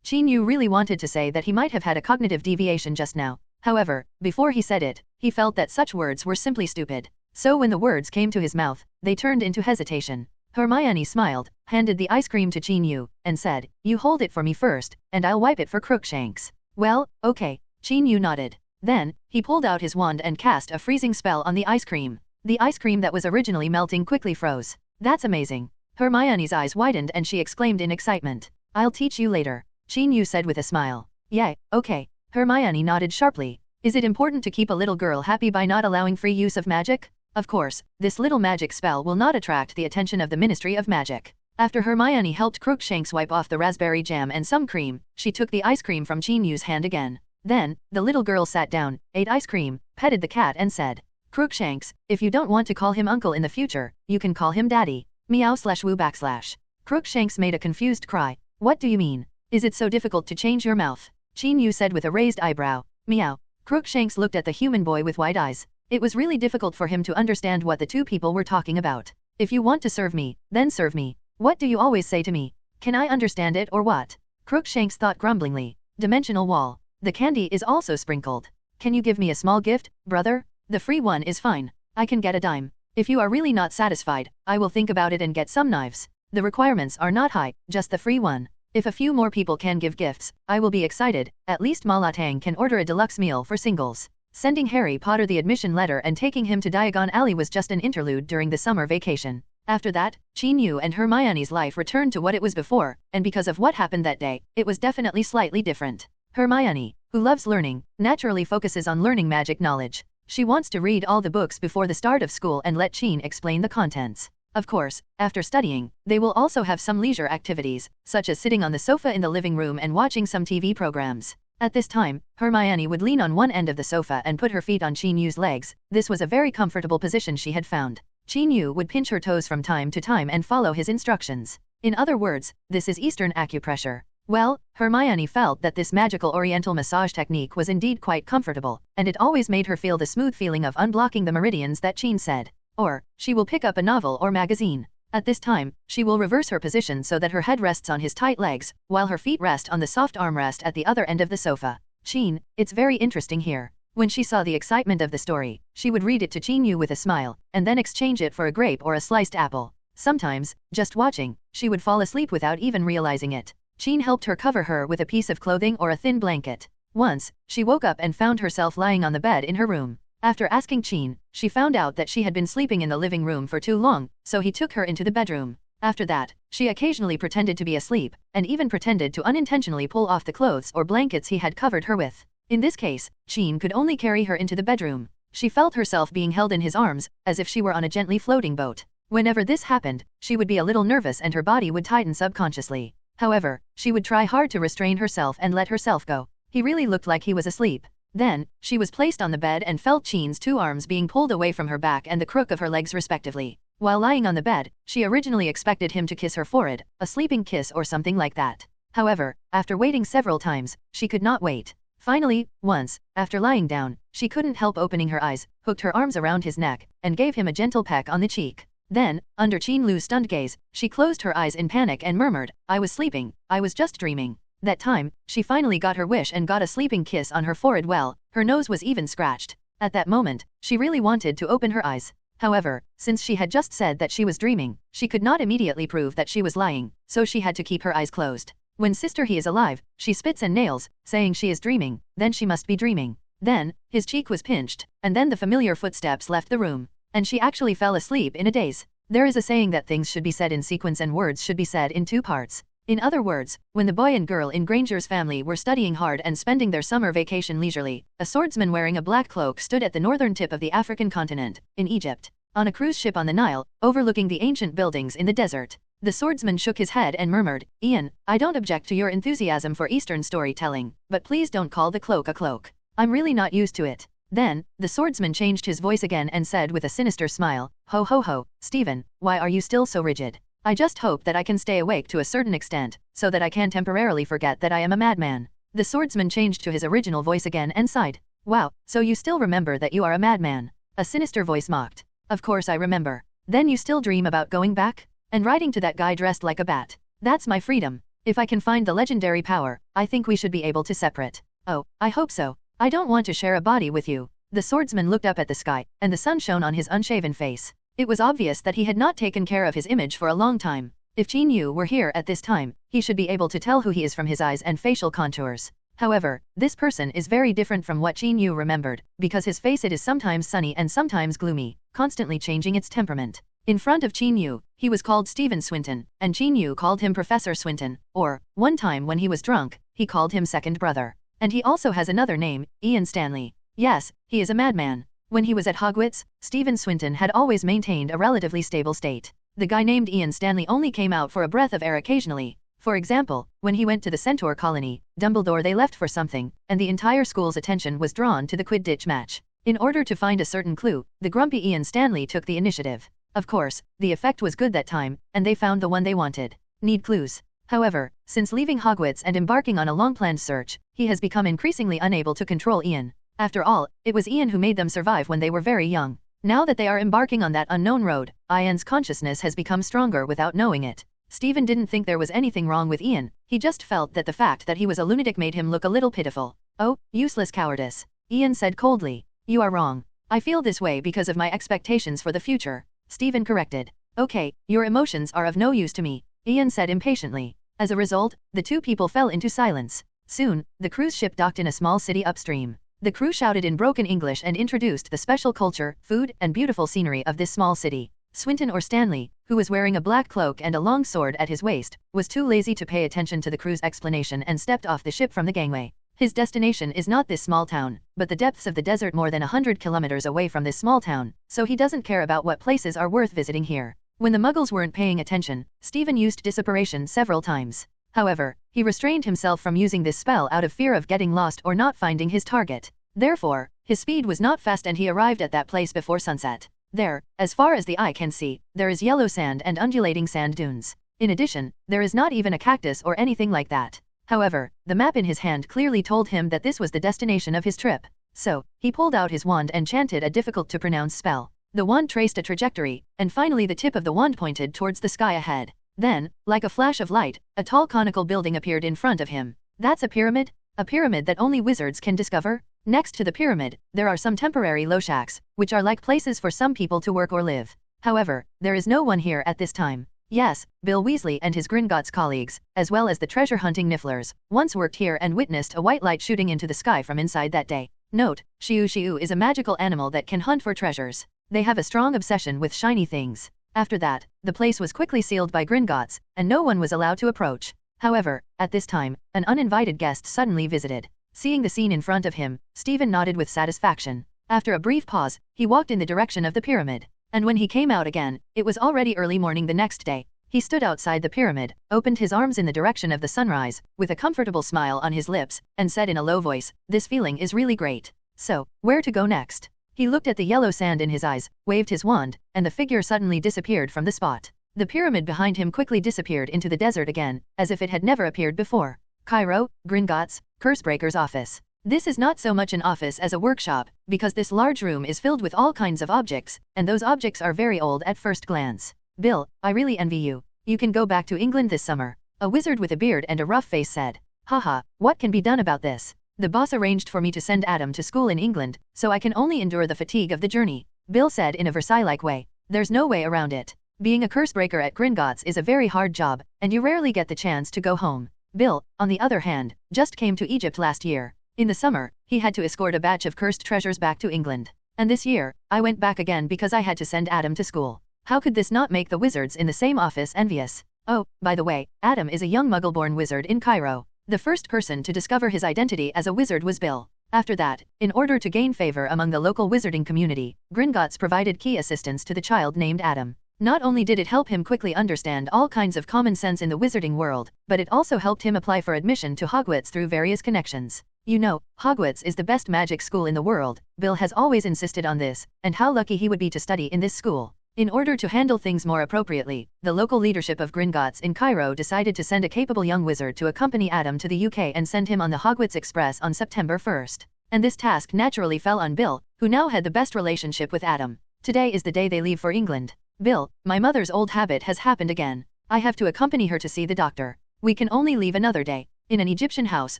Qin Yu really wanted to say that he might have had a cognitive deviation just now. However, before he said it, he felt that such words were simply stupid. So when the words came to his mouth, they turned into hesitation. Hermione smiled, handed the ice cream to Qin Yu, and said, you hold it for me first, and I'll wipe it for Crookshanks. Well, okay. Qin Yu nodded. Then, he pulled out his wand and cast a freezing spell on the ice cream. The ice cream that was originally melting quickly froze. That's amazing. Hermione's eyes widened and she exclaimed in excitement. I'll teach you later. Qin Yu said with a smile. Yay, okay. Hermione nodded sharply. Is it important to keep a little girl happy by not allowing free use of magic? Of course, this little magic spell will not attract the attention of the Ministry of Magic. After Hermione helped Crookshanks wipe off the raspberry jam and some cream, she took the ice cream from Qin Yu's hand again. Then, the little girl sat down, ate ice cream, petted the cat and said, Crookshanks, if you don't want to call him uncle in the future, you can call him daddy. Meow/woo /. Crookshanks made a confused cry. What do you mean? Is it so difficult to change your mouth? Qin Yu said with a raised eyebrow. Meow. Crookshanks looked at the human boy with wide eyes. It was really difficult for him to understand what the two people were talking about. If you want to serve me, then serve me. What do you always say to me? Can I understand it or what? Crookshanks thought grumblingly. Dimensional wall. The candy is also sprinkled. Can you give me a small gift, brother? The free one is fine. I can get a dime. If you are really not satisfied, I will think about it and get some knives. The requirements are not high, just the free one. If a few more people can give gifts, I will be excited. At least Malatang can order a deluxe meal for singles. Sending Harry Potter the admission letter and taking him to Diagon Alley was just an interlude during the summer vacation. After that, Qin Yu and Hermione's life returned to what it was before, and because of what happened that day, it was definitely slightly different. Hermione, who loves learning, naturally focuses on learning magic knowledge. She wants to read all the books before the start of school and let Qin explain the contents. Of course, after studying, they will also have some leisure activities, such as sitting on the sofa in the living room and watching some TV programs. At this time, Hermione would lean on one end of the sofa and put her feet on Qin Yu's legs. This was a very comfortable position she had found. Qin Yu would pinch her toes from time to time and follow his instructions. In other words, this is Eastern acupressure. Well, Hermione felt that this magical oriental massage technique was indeed quite comfortable, and it always made her feel the smooth feeling of unblocking the meridians that Jean said. Or, she will pick up a novel or magazine. At this time, she will reverse her position so that her head rests on his tight legs, while her feet rest on the soft armrest at the other end of the sofa. Jean, it's very interesting here. When she saw the excitement of the story, she would read it to Jean Yu with a smile, and then exchange it for a grape or a sliced apple. Sometimes, just watching, she would fall asleep without even realizing it. Jean helped her cover her with a piece of clothing or a thin blanket. Once, she woke up and found herself lying on the bed in her room. After asking Jean, she found out that she had been sleeping in the living room for too long, so he took her into the bedroom. After that, she occasionally pretended to be asleep, and even pretended to unintentionally pull off the clothes or blankets he had covered her with. In this case, Jean could only carry her into the bedroom. She felt herself being held in his arms, as if she were on a gently floating boat. Whenever this happened, she would be a little nervous and her body would tighten subconsciously. However, she would try hard to restrain herself and let herself go. He really looked like he was asleep. Then, she was placed on the bed and felt Jean's two arms being pulled away from her back and the crook of her legs respectively. While lying on the bed, she originally expected him to kiss her forehead, a sleeping kiss or something like that. However, after waiting several times, she could not wait. Finally, once, after lying down, she couldn't help opening her eyes, hooked her arms around his neck, and gave him a gentle peck on the cheek. Then, under Jean Lu's stunned gaze, she closed her eyes in panic and murmured, "I was sleeping, I was just dreaming." That time, she finally got her wish and got a sleeping kiss on her forehead. Well, her nose was even scratched. At that moment, she really wanted to open her eyes. However, since she had just said that she was dreaming, she could not immediately prove that she was lying, so she had to keep her eyes closed. When Sister He is alive, she spits and nails, saying she is dreaming, then she must be dreaming. Then, his cheek was pinched, and then the familiar footsteps left the room, and she actually fell asleep in a daze. There is a saying that things should be said in sequence and words should be said in two parts. In other words, when the boy and girl in Granger's family were studying hard and spending their summer vacation leisurely, a swordsman wearing a black cloak stood at the northern tip of the African continent, in Egypt, on a cruise ship on the Nile, overlooking the ancient buildings in the desert. The swordsman shook his head and murmured, "Ian, I don't object to your enthusiasm for Eastern storytelling, but please don't call the cloak a cloak. I'm really not used to it." Then, the swordsman changed his voice again and said with a sinister smile, "Ho ho ho, Stephen, why are you still so rigid? I just hope that I can stay awake to a certain extent, so that I can temporarily forget that I am a madman." The swordsman changed to his original voice again and sighed. "Wow, so you still remember that you are a madman?" A sinister voice mocked. "Of course I remember. Then you still dream about going back? And writing to that guy dressed like a bat? That's my freedom. If I can find the legendary power, I think we should be able to separate." "Oh, I hope so. I don't want to share a body with you." The swordsman looked up at the sky, and the sun shone on his unshaven face. It was obvious that he had not taken care of his image for a long time. If Jean Yu were here at this time, he should be able to tell who he is from his eyes and facial contours. However, this person is very different from what Jean Yu remembered, because his face it is sometimes sunny and sometimes gloomy, constantly changing its temperament. In front of Jean Yu, he was called Stephen Swinton, and Jean Yu called him Professor Swinton, or, one time when he was drunk, he called him second brother. And he also has another name, Ian Stanley. Yes, he is a madman. When he was at Hogwarts, Stephen Swinton had always maintained a relatively stable state. The guy named Ian Stanley only came out for a breath of air occasionally. For example, when he went to the Centaur colony, Dumbledore they left for something, and the entire school's attention was drawn to the Quidditch match. In order to find a certain clue, the grumpy Ian Stanley took the initiative. Of course, the effect was good that time, and they found the one they wanted. Need clues. However, since leaving Hogwarts and embarking on a long-planned search, he has become increasingly unable to control Ian. After all, it was Ian who made them survive when they were very young. Now that they are embarking on that unknown road, Ian's consciousness has become stronger without knowing it. Stephen didn't think there was anything wrong with Ian, he just felt that the fact that he was a lunatic made him look a little pitiful. "Oh, useless cowardice," Ian said coldly. "You are wrong. I feel this way because of my expectations for the future," Stephen corrected. "Okay, your emotions are of no use to me," Ian said impatiently. As a result, the two people fell into silence. Soon, the cruise ship docked in a small city upstream. The crew shouted in broken English and introduced the special culture, food, and beautiful scenery of this small city. Swinton or Stanley, who was wearing a black cloak and a long sword at his waist, was too lazy to pay attention to the crew's explanation and stepped off the ship from the gangway. His destination is not this small town, but the depths of the desert more than 100 kilometers away from this small town, so he doesn't care about what places are worth visiting here. When the muggles weren't paying attention, Stephen used Disapparition several times. However, he restrained himself from using this spell out of fear of getting lost or not finding his target. Therefore, his speed was not fast and he arrived at that place before sunset. There, as far as the eye can see, there is yellow sand and undulating sand dunes. In addition, there is not even a cactus or anything like that. However, the map in his hand clearly told him that this was the destination of his trip. So, he pulled out his wand and chanted a difficult-to-pronounce spell. The wand traced a trajectory, and finally the tip of the wand pointed towards the sky ahead. Then, like a flash of light, a tall conical building appeared in front of him. That's a pyramid? A pyramid that only wizards can discover? Next to the pyramid, there are some temporary low shacks, which are like places for some people to work or live. However, there is no one here at this time. Yes, Bill Weasley and his Gringotts colleagues, as well as the treasure-hunting Nifflers, once worked here and witnessed a white light shooting into the sky from inside that day. Note, Shiu is a magical animal that can hunt for treasures. They have a strong obsession with shiny things. After that, the place was quickly sealed by Gringotts, and no one was allowed to approach. However, at this time, an uninvited guest suddenly visited. Seeing the scene in front of him, Stephen nodded with satisfaction. After a brief pause, he walked in the direction of the pyramid. And when he came out again, it was already early morning the next day. He stood outside the pyramid, opened his arms in the direction of the sunrise, with a comfortable smile on his lips, and said in a low voice, "This feeling is really great. So, where to go next?" He looked at the yellow sand in his eyes, waved his wand, and the figure suddenly disappeared from the spot. The pyramid behind him quickly disappeared into the desert again, as if it had never appeared before. Cairo, Gringotts, Cursebreaker's office. This is not so much an office as a workshop, because this large room is filled with all kinds of objects, and those objects are very old at first glance. "Bill, I really envy you. You can go back to England this summer," a wizard with a beard and a rough face said. "Haha, what can be done about this? The boss arranged for me to send Adam to school in England, so I can only endure the fatigue of the journey," Bill said in a Versailles-like way. "There's no way around it. Being a Cursebreaker at Gringotts is a very hard job, and you rarely get the chance to go home." Bill, on the other hand, just came to Egypt last year. In the summer, he had to escort a batch of cursed treasures back to England. And this year, I went back again because I had to send Adam to school. How could this not make the wizards in the same office envious? Oh, by the way, Adam is a young muggle-born wizard in Cairo. The first person to discover his identity as a wizard was Bill. After that, in order to gain favor among the local wizarding community, Gringotts provided key assistance to the child named Adam. Not only did it help him quickly understand all kinds of common sense in the wizarding world, but it also helped him apply for admission to Hogwarts through various connections. You know, Hogwarts is the best magic school in the world. Bill has always insisted on this, and how lucky he would be to study in this school. In order to handle things more appropriately, the local leadership of Gringotts in Cairo decided to send a capable young wizard to accompany Adam to the UK and send him on the Hogwarts Express on September 1st. And this task naturally fell on Bill, who now had the best relationship with Adam. Today is the day they leave for England. "Bill, my mother's old habit has happened again. I have to accompany her to see the doctor. We can only leave another day." In an Egyptian house,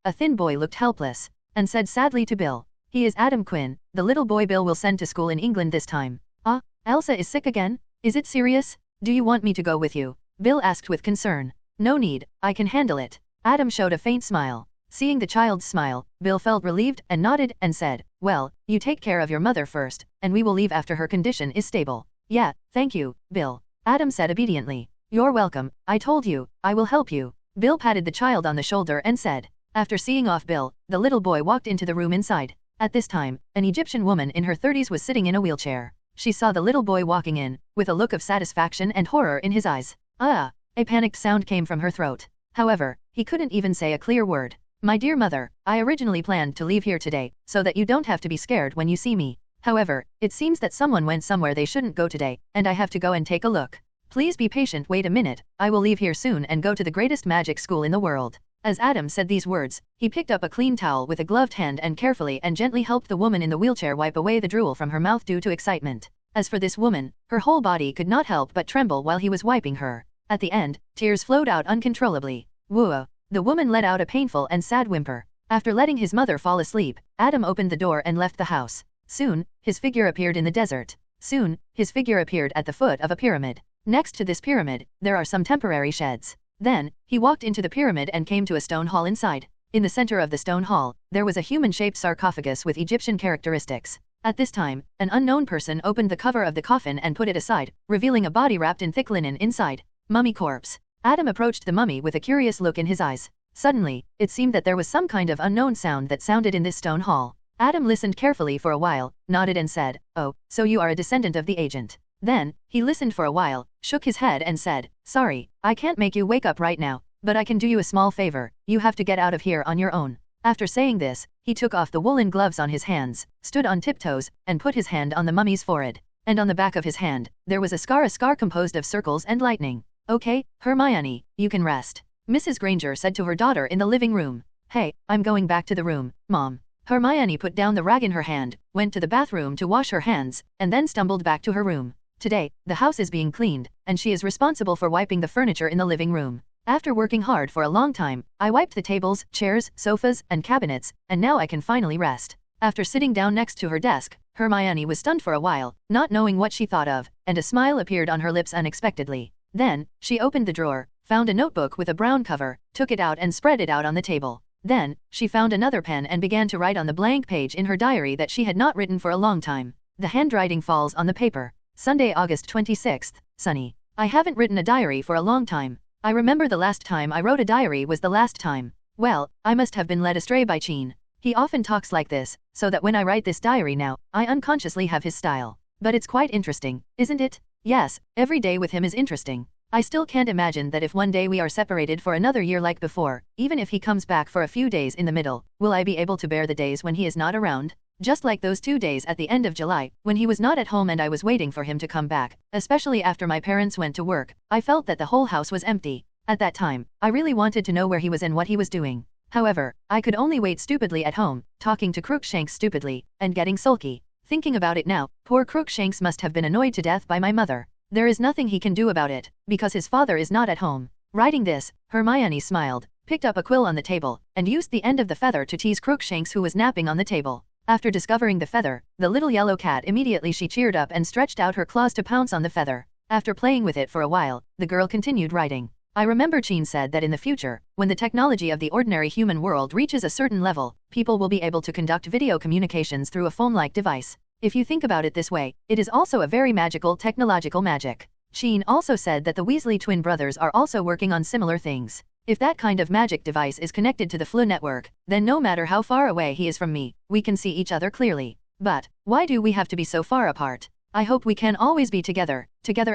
a thin boy looked helpless, and said sadly to Bill, "He is Adam Quinn, the little boy Bill will send to school in England this time." "Ah, Elsa is sick again? Is it serious? Do you want me to go with you?" Bill asked with concern. "No need, I can handle it." Adam showed a faint smile. Seeing the child's smile, Bill felt relieved and nodded and said, "Well, you take care of your mother first, and we will leave after her condition is stable." "Yeah, thank you, Bill," Adam said obediently. "You're welcome, I told you, I will help you." Bill patted the child on the shoulder and said. After seeing off Bill, the little boy walked into the room inside. At this time, an Egyptian woman in her 30s was sitting in a wheelchair. She saw the little boy walking in, with a look of satisfaction and horror in his eyes. "Ah!" A panicked sound came from her throat. However, he couldn't even say a clear word. "My dear mother, I originally planned to leave here today, so that you don't have to be scared when you see me. However, it seems that someone went somewhere they shouldn't go today, and I have to go and take a look. Please be patient, wait a minute, I will leave here soon and go to the greatest magic school in the world." As Adam said these words, he picked up a clean towel with a gloved hand and carefully and gently helped the woman in the wheelchair wipe away the drool from her mouth due to excitement. As for this woman, her whole body could not help but tremble while he was wiping her. At the end, tears flowed out uncontrollably. Whoa! The woman let out a painful and sad whimper. After letting his mother fall asleep, Adam opened the door and left the house. Soon, his figure appeared in the desert. Soon, his figure appeared at the foot of a pyramid. Next to this pyramid, there are some temporary sheds. Then, he walked into the pyramid and came to a stone hall inside. In the center of the stone hall, there was a human-shaped sarcophagus with Egyptian characteristics. At this time, an unknown person opened the cover of the coffin and put it aside, revealing a body wrapped in thick linen inside. Mummy corpse. Adam approached the mummy with a curious look in his eyes. Suddenly, it seemed that there was some kind of unknown sound that sounded in this stone hall. Adam listened carefully for a while, nodded and said, "Oh, so you are a descendant of the agent." Then, he listened for a while, shook his head and said, "Sorry, I can't make you wake up right now, but I can do you a small favor, you have to get out of here on your own." After saying this, he took off the woolen gloves on his hands, stood on tiptoes, and put his hand on the mummy's forehead. And on the back of his hand, there was a scar composed of circles and lightning. Okay, Hermione, you can rest. Mrs. Granger said to her daughter in the living room. Hey, I'm going back to the room, Mom. Hermione put down the rag in her hand, went to the bathroom to wash her hands, and then stumbled back to her room. Today, the house is being cleaned, and she is responsible for wiping the furniture in the living room. After working hard for a long time, I wiped the tables, chairs, sofas, and cabinets, and now I can finally rest. After sitting down next to her desk, Hermione was stunned for a while, not knowing what she thought of, and a smile appeared on her lips unexpectedly. Then, she opened the drawer, found a notebook with a brown cover, took it out and spread it out on the table. Then, she found another pen and began to write on the blank page in her diary that she had not written for a long time. The handwriting falls on the paper. Sunday, August 26th, Sunny. I haven't written a diary for a long time. I remember the last time I wrote a diary was the last time. Well, I must have been led astray by Chin. He often talks like this, so that when I write this diary now, I unconsciously have his style. But it's quite interesting, isn't it? Yes, every day with him is interesting. I still can't imagine that if one day we are separated for another year like before, even if he comes back for a few days in the middle, will I be able to bear the days when he is not around? Just like those 2 days at the end of July, when he was not at home and I was waiting for him to come back, especially after my parents went to work, I felt that the whole house was empty. At that time, I really wanted to know where he was and what he was doing. However, I could only wait stupidly at home, talking to Crookshanks stupidly, and getting sulky. Thinking about it now, poor Crookshanks must have been annoyed to death by my mother. There is nothing he can do about it, because his father is not at home. Writing this, Hermione smiled, picked up a quill on the table, and used the end of the feather to tease Crookshanks who was napping on the table. After discovering the feather, the little yellow cat immediately she cheered up and stretched out her claws to pounce on the feather. After playing with it for a while, the girl continued writing. I remember Chin said that in the future, when the technology of the ordinary human world reaches a certain level, people will be able to conduct video communications through a phone-like device. If you think about it this way, it is also a very magical technological magic. Chin also said that the Weasley twin brothers are also working on similar things. If that kind of magic device is connected to the FLU network, then no matter how far away he is from me, we can see each other clearly. But, why do we have to be so far apart? I hope we can always be together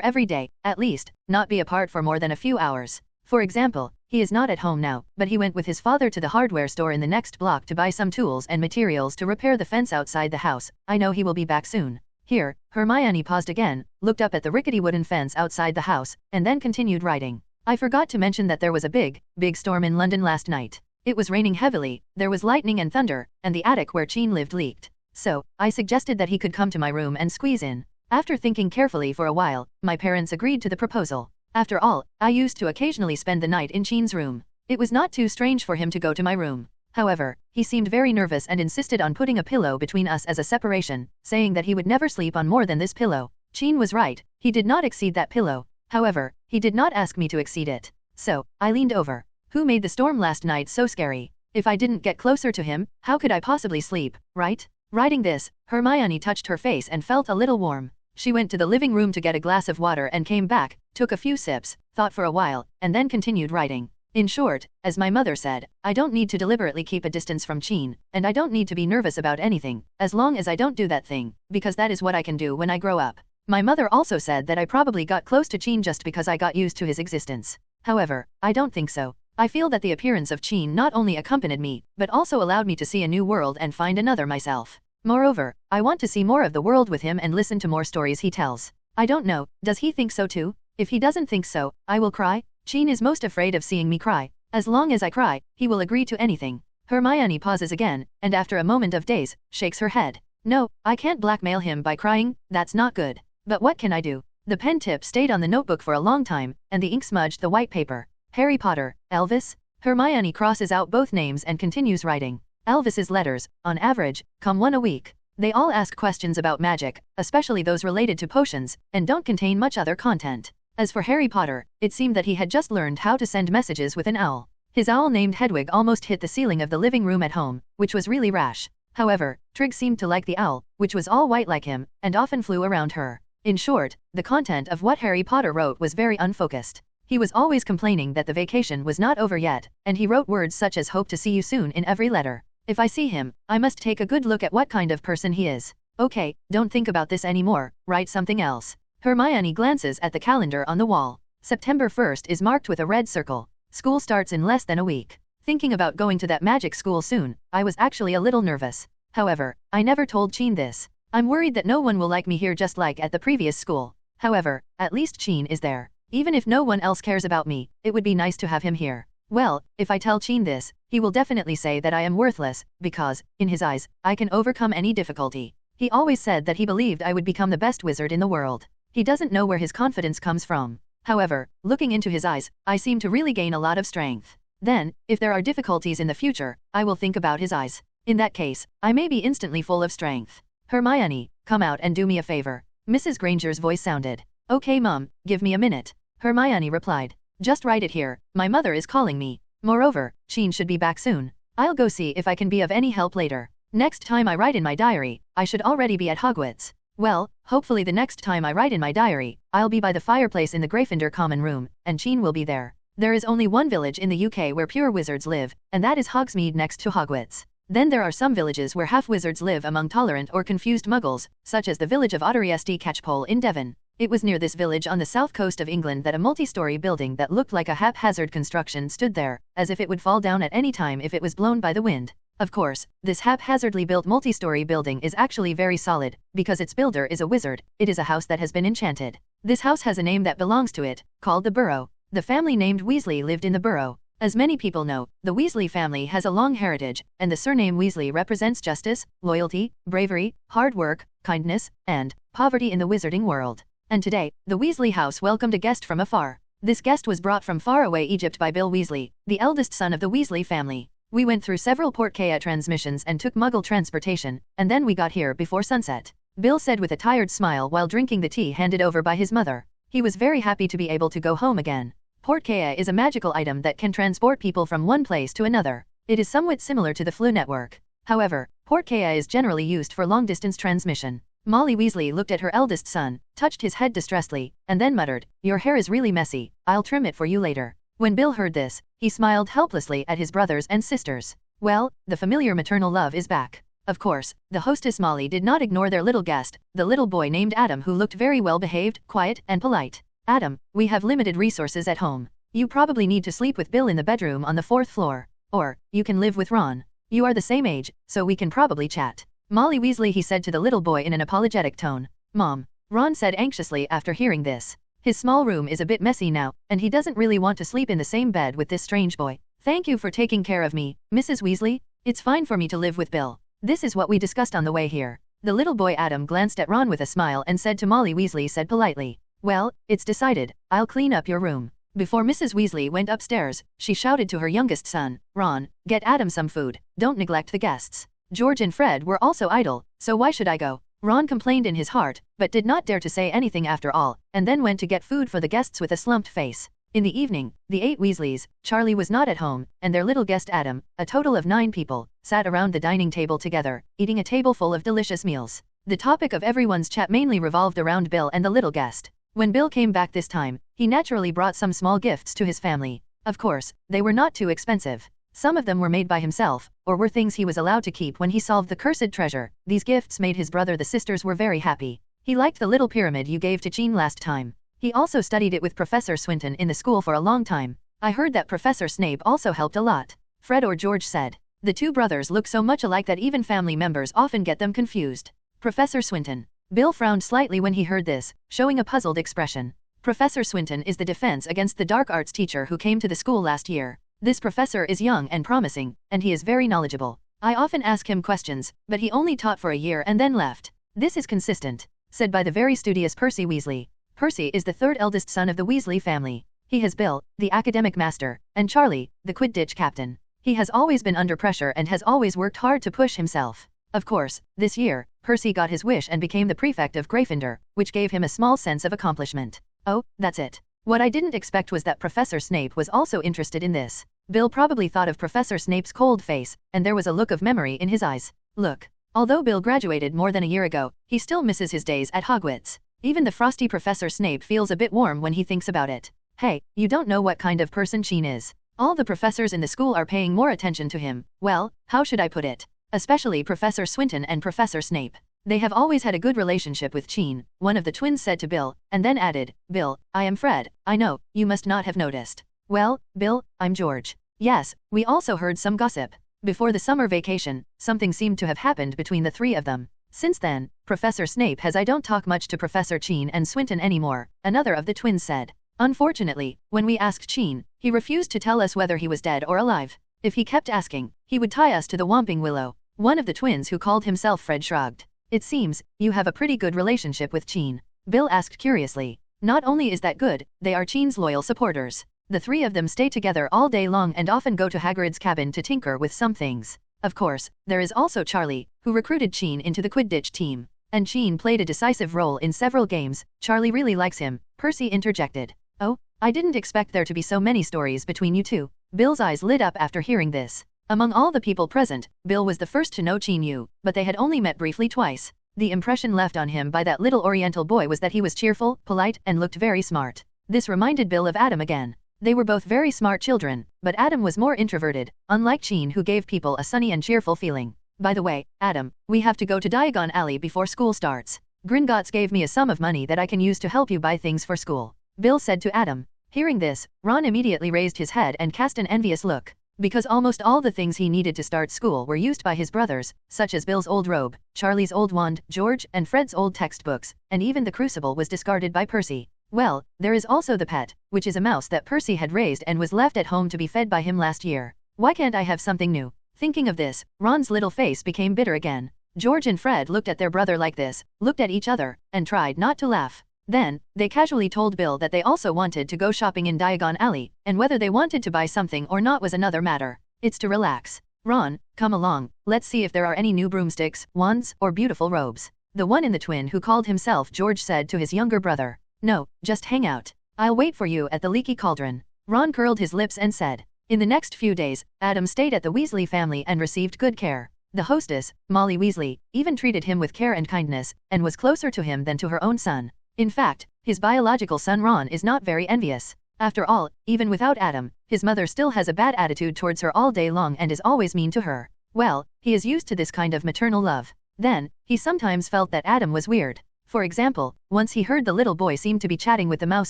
every day, at least, not be apart for more than a few hours. For example, he is not at home now, but he went with his father to the hardware store in the next block to buy some tools and materials to repair the fence outside the house. I know he will be back soon. Here, Hermione paused again, looked up at the rickety wooden fence outside the house, and then continued writing. I forgot to mention that there was a big storm in London last night. It was raining heavily, there was lightning and thunder, and the attic where Chin lived leaked. So, I suggested that he could come to my room and squeeze in. After thinking carefully for a while, my parents agreed to the proposal. After all, I used to occasionally spend the night in Chin's room. It was not too strange for him to go to my room. However, he seemed very nervous and insisted on putting a pillow between us as a separation, saying that he would never sleep on more than this pillow. Chin was right, he did not exceed that pillow. However, he did not ask me to exceed it. So, I leaned over. Who made the storm last night so scary? If I didn't get closer to him, how could I possibly sleep, right? Writing this, Hermione touched her face and felt a little warm. She went to the living room to get a glass of water and came back, took a few sips, thought for a while, and then continued writing. In short, as my mother said, I don't need to deliberately keep a distance from Chin, and I don't need to be nervous about anything, as long as I don't do that thing, because that is what I can do when I grow up. My mother also said that I probably got close to Chin just because I got used to his existence. However, I don't think so. I feel that the appearance of Chin not only accompanied me, but also allowed me to see a new world and find another myself. Moreover, I want to see more of the world with him and listen to more stories he tells. I don't know, does he think so too? If he doesn't think so, I will cry. Chin is most afraid of seeing me cry. As long as I cry, he will agree to anything. Hermione pauses again, and after a moment of daze, shakes her head. No, I can't blackmail him by crying, that's not good. But what can I do? The pen tip stayed on the notebook for a long time, and the ink smudged the white paper. Harry Potter, Elvis? Hermione crosses out both names and continues writing. Elvis's letters, on average, come one a week. They all ask questions about magic, especially those related to potions, and don't contain much other content. As for Harry Potter, it seemed that he had just learned how to send messages with an owl. His owl named Hedwig almost hit the ceiling of the living room at home, which was really rash. However, Trig seemed to like the owl, which was all white like him, and often flew around her. In short, the content of what Harry Potter wrote was very unfocused. He was always complaining that the vacation was not over yet, and he wrote words such as hope to see you soon in every letter. If I see him, I must take a good look at what kind of person he is. Okay, don't think about this anymore, write something else. Hermione glances at the calendar on the wall. September 1st is marked with a red circle. School starts in less than a week. Thinking about going to that magic school soon, I was actually a little nervous. However, I never told Chin this. I'm worried that no one will like me here just like at the previous school. However, at least Chin is there. Even if no one else cares about me, it would be nice to have him here. Well, if I tell Qin this, he will definitely say that I am worthless, because, in his eyes, I can overcome any difficulty. He always said that he believed I would become the best wizard in the world. He doesn't know where his confidence comes from. However, looking into his eyes, I seem to really gain a lot of strength. Then, if there are difficulties in the future, I will think about his eyes. In that case, I may be instantly full of strength. Hermione, come out and do me a favor. Mrs. Granger's voice sounded. Okay Mum, give me a minute. Hermione replied. Just write it here, my mother is calling me. Moreover, Qin should be back soon. I'll go see if I can be of any help later. Next time I write in my diary, I should already be at Hogwarts. Well, hopefully the next time I write in my diary, I'll be by the fireplace in the Gryffindor common room, and Qin will be there. There is only one village in the UK where pure wizards live, and that is Hogsmeade next to Hogwarts. Then there are some villages where half-wizards live among tolerant or confused muggles, such as the village of Ottery Catchpole in Devon. It was near this village on the south coast of England that a multi-story building that looked like a haphazard construction stood there, as if it would fall down at any time if it was blown by the wind. Of course, this haphazardly built multi-story building is actually very solid, because its builder is a wizard. It is a house that has been enchanted. This house has a name that belongs to it, called the Burrow. The family named Weasley lived in the Burrow. As many people know, the Weasley family has a long heritage, and the surname Weasley represents justice, loyalty, bravery, hard work, kindness, and poverty in the wizarding world. And today, the Weasley house welcomed a guest from afar. This guest was brought from faraway Egypt by Bill Weasley, the eldest son of the Weasley family. We went through several Portkaya transmissions and took Muggle transportation, and then we got here before sunset. Bill said with a tired smile while drinking the tea handed over by his mother. He was very happy to be able to go home again. Portkaya is a magical item that can transport people from one place to another. It is somewhat similar to the Flu network. However, Portkaya is generally used for long-distance transmission. Molly Weasley looked at her eldest son, touched his head distressedly, and then muttered, "Your hair is really messy, I'll trim it for you later." When Bill heard this, he smiled helplessly at his brothers and sisters. Well, the familiar maternal love is back. Of course, the hostess Molly did not ignore their little guest, the little boy named Adam who looked very well behaved, quiet, and polite. Adam, we have limited resources at home. You probably need to sleep with Bill in the bedroom on the 4th floor. Or, you can live with Ron. You are the same age, so we can probably chat. Molly Weasley, he said to the little boy in an apologetic tone. Mom, Ron said anxiously after hearing this. His small room is a bit messy now, and he doesn't really want to sleep in the same bed with this strange boy. Thank you for taking care of me, Mrs. Weasley. It's fine for me to live with Bill. This is what we discussed on the way here. The little boy Adam glanced at Ron with a smile and said to Molly Weasley said politely. Well, it's decided, I'll clean up your room. Before Mrs. Weasley went upstairs, she shouted to her youngest son, Ron, get Adam some food, don't neglect the guests. George and Fred were also idle, so why should I go? Ron complained in his heart, but did not dare to say anything after all, and then went to get food for the guests with a slumped face. In the evening, the 8 Weasleys, Charlie was not at home, and their little guest Adam, a total of 9 people, sat around the dining table together, eating a table full of delicious meals. The topic of everyone's chat mainly revolved around Bill and the little guest. When Bill came back this time, he naturally brought some small gifts to his family. Of course, they were not too expensive. Some of them were made by himself, or were things he was allowed to keep when he solved the cursed treasure. These gifts made his brother the sisters were very happy. He liked the little pyramid you gave to Jean last time. He also studied it with Professor Swinton in the school for a long time. I heard that Professor Snape also helped a lot. Fred or George said. The two brothers look so much alike that even family members often get them confused. Professor Swinton. Bill frowned slightly when he heard this, showing a puzzled expression. Professor Swinton is the defense against the dark arts teacher who came to the school last year. This professor is young and promising, and he is very knowledgeable. I often ask him questions, but he only taught for a year and then left. This is consistent, said by the very studious Percy Weasley. Percy is the third eldest son of the Weasley family. He has Bill, the academic master, and Charlie, the Quidditch captain. He has always been under pressure and has always worked hard to push himself. Of course, this year, Percy got his wish and became the prefect of Gryffindor, which gave him a small sense of accomplishment. Oh, that's it. What I didn't expect was that Professor Snape was also interested in this. Bill probably thought of Professor Snape's cold face, and there was a look of memory in his eyes. Look. Although Bill graduated more than a year ago, he still misses his days at Hogwarts. Even the frosty Professor Snape feels a bit warm when he thinks about it. Hey, you don't know what kind of person Jean is. All the professors in the school are paying more attention to him. Well, how should I put it? Especially Professor Swinton and Professor Snape. They have always had a good relationship with Jean, one of the twins said to Bill, and then added, Bill, I am Fred, I know, you must not have noticed. Well, Bill, I'm George. Yes, we also heard some gossip. Before the summer vacation, something seemed to have happened between the three of them. Since then, Professor Snape has I don't talk much to Professor Jean and Swinton anymore, another of the twins said. Unfortunately, when we asked Chin, he refused to tell us whether he was dead or alive. If he kept asking, he would tie us to the Whomping Willow. One of the twins who called himself Fred shrugged. It seems, you have a pretty good relationship with Chin. Bill asked curiously. Not only is that good, they are Chin's loyal supporters. The three of them stay together all day long and often go to Hagrid's cabin to tinker with some things. Of course, there is also Charlie, who recruited Chin into the Quidditch team. And Chin played a decisive role in several games. Charlie really likes him, Percy interjected. Oh, I didn't expect there to be so many stories between you two. Bill's eyes lit up after hearing this. Among all the people present, Bill was the first to know Chin Yu, but they had only met briefly twice. The impression left on him by that little Oriental boy was that he was cheerful, polite, and looked very smart. This reminded Bill of Adam again. They were both very smart children, but Adam was more introverted, unlike Chin, who gave people a sunny and cheerful feeling. By the way, Adam, we have to go to Diagon Alley before school starts. Gringotts gave me a sum of money that I can use to help you buy things for school, Bill said to Adam. Hearing this, Ron immediately raised his head and cast an envious look. Because almost all the things he needed to start school were used by his brothers, such as Bill's old robe, Charlie's old wand, George and Fred's old textbooks, and even the crucible was discarded by Percy. Well, there is also the pet, which is a mouse that Percy had raised and was left at home to be fed by him last year. Why can't I have something new? Thinking of this, Ron's little face became bitter again. George and Fred looked at their brother like this, looked at each other, and tried not to laugh. Then, they casually told Bill that they also wanted to go shopping in Diagon Alley, and whether they wanted to buy something or not was another matter. It's to relax. Ron, come along, let's see if there are any new broomsticks, wands, or beautiful robes. The one in the twin who called himself George said to his younger brother. No, just hang out. I'll wait for you at the Leaky Cauldron. Ron curled his lips and said. In the next few days, Adam stayed at the Weasley family and received good care. The hostess, Molly Weasley, even treated him with care and kindness, and was closer to him than to her own son. In fact, his biological son Ron is not very envious. After all, even without Adam, his mother still has a bad attitude towards her all day long and is always mean to her. Well, he is used to this kind of maternal love. Then, he sometimes felt that Adam was weird. For example, once he heard the little boy seem to be chatting with the mouse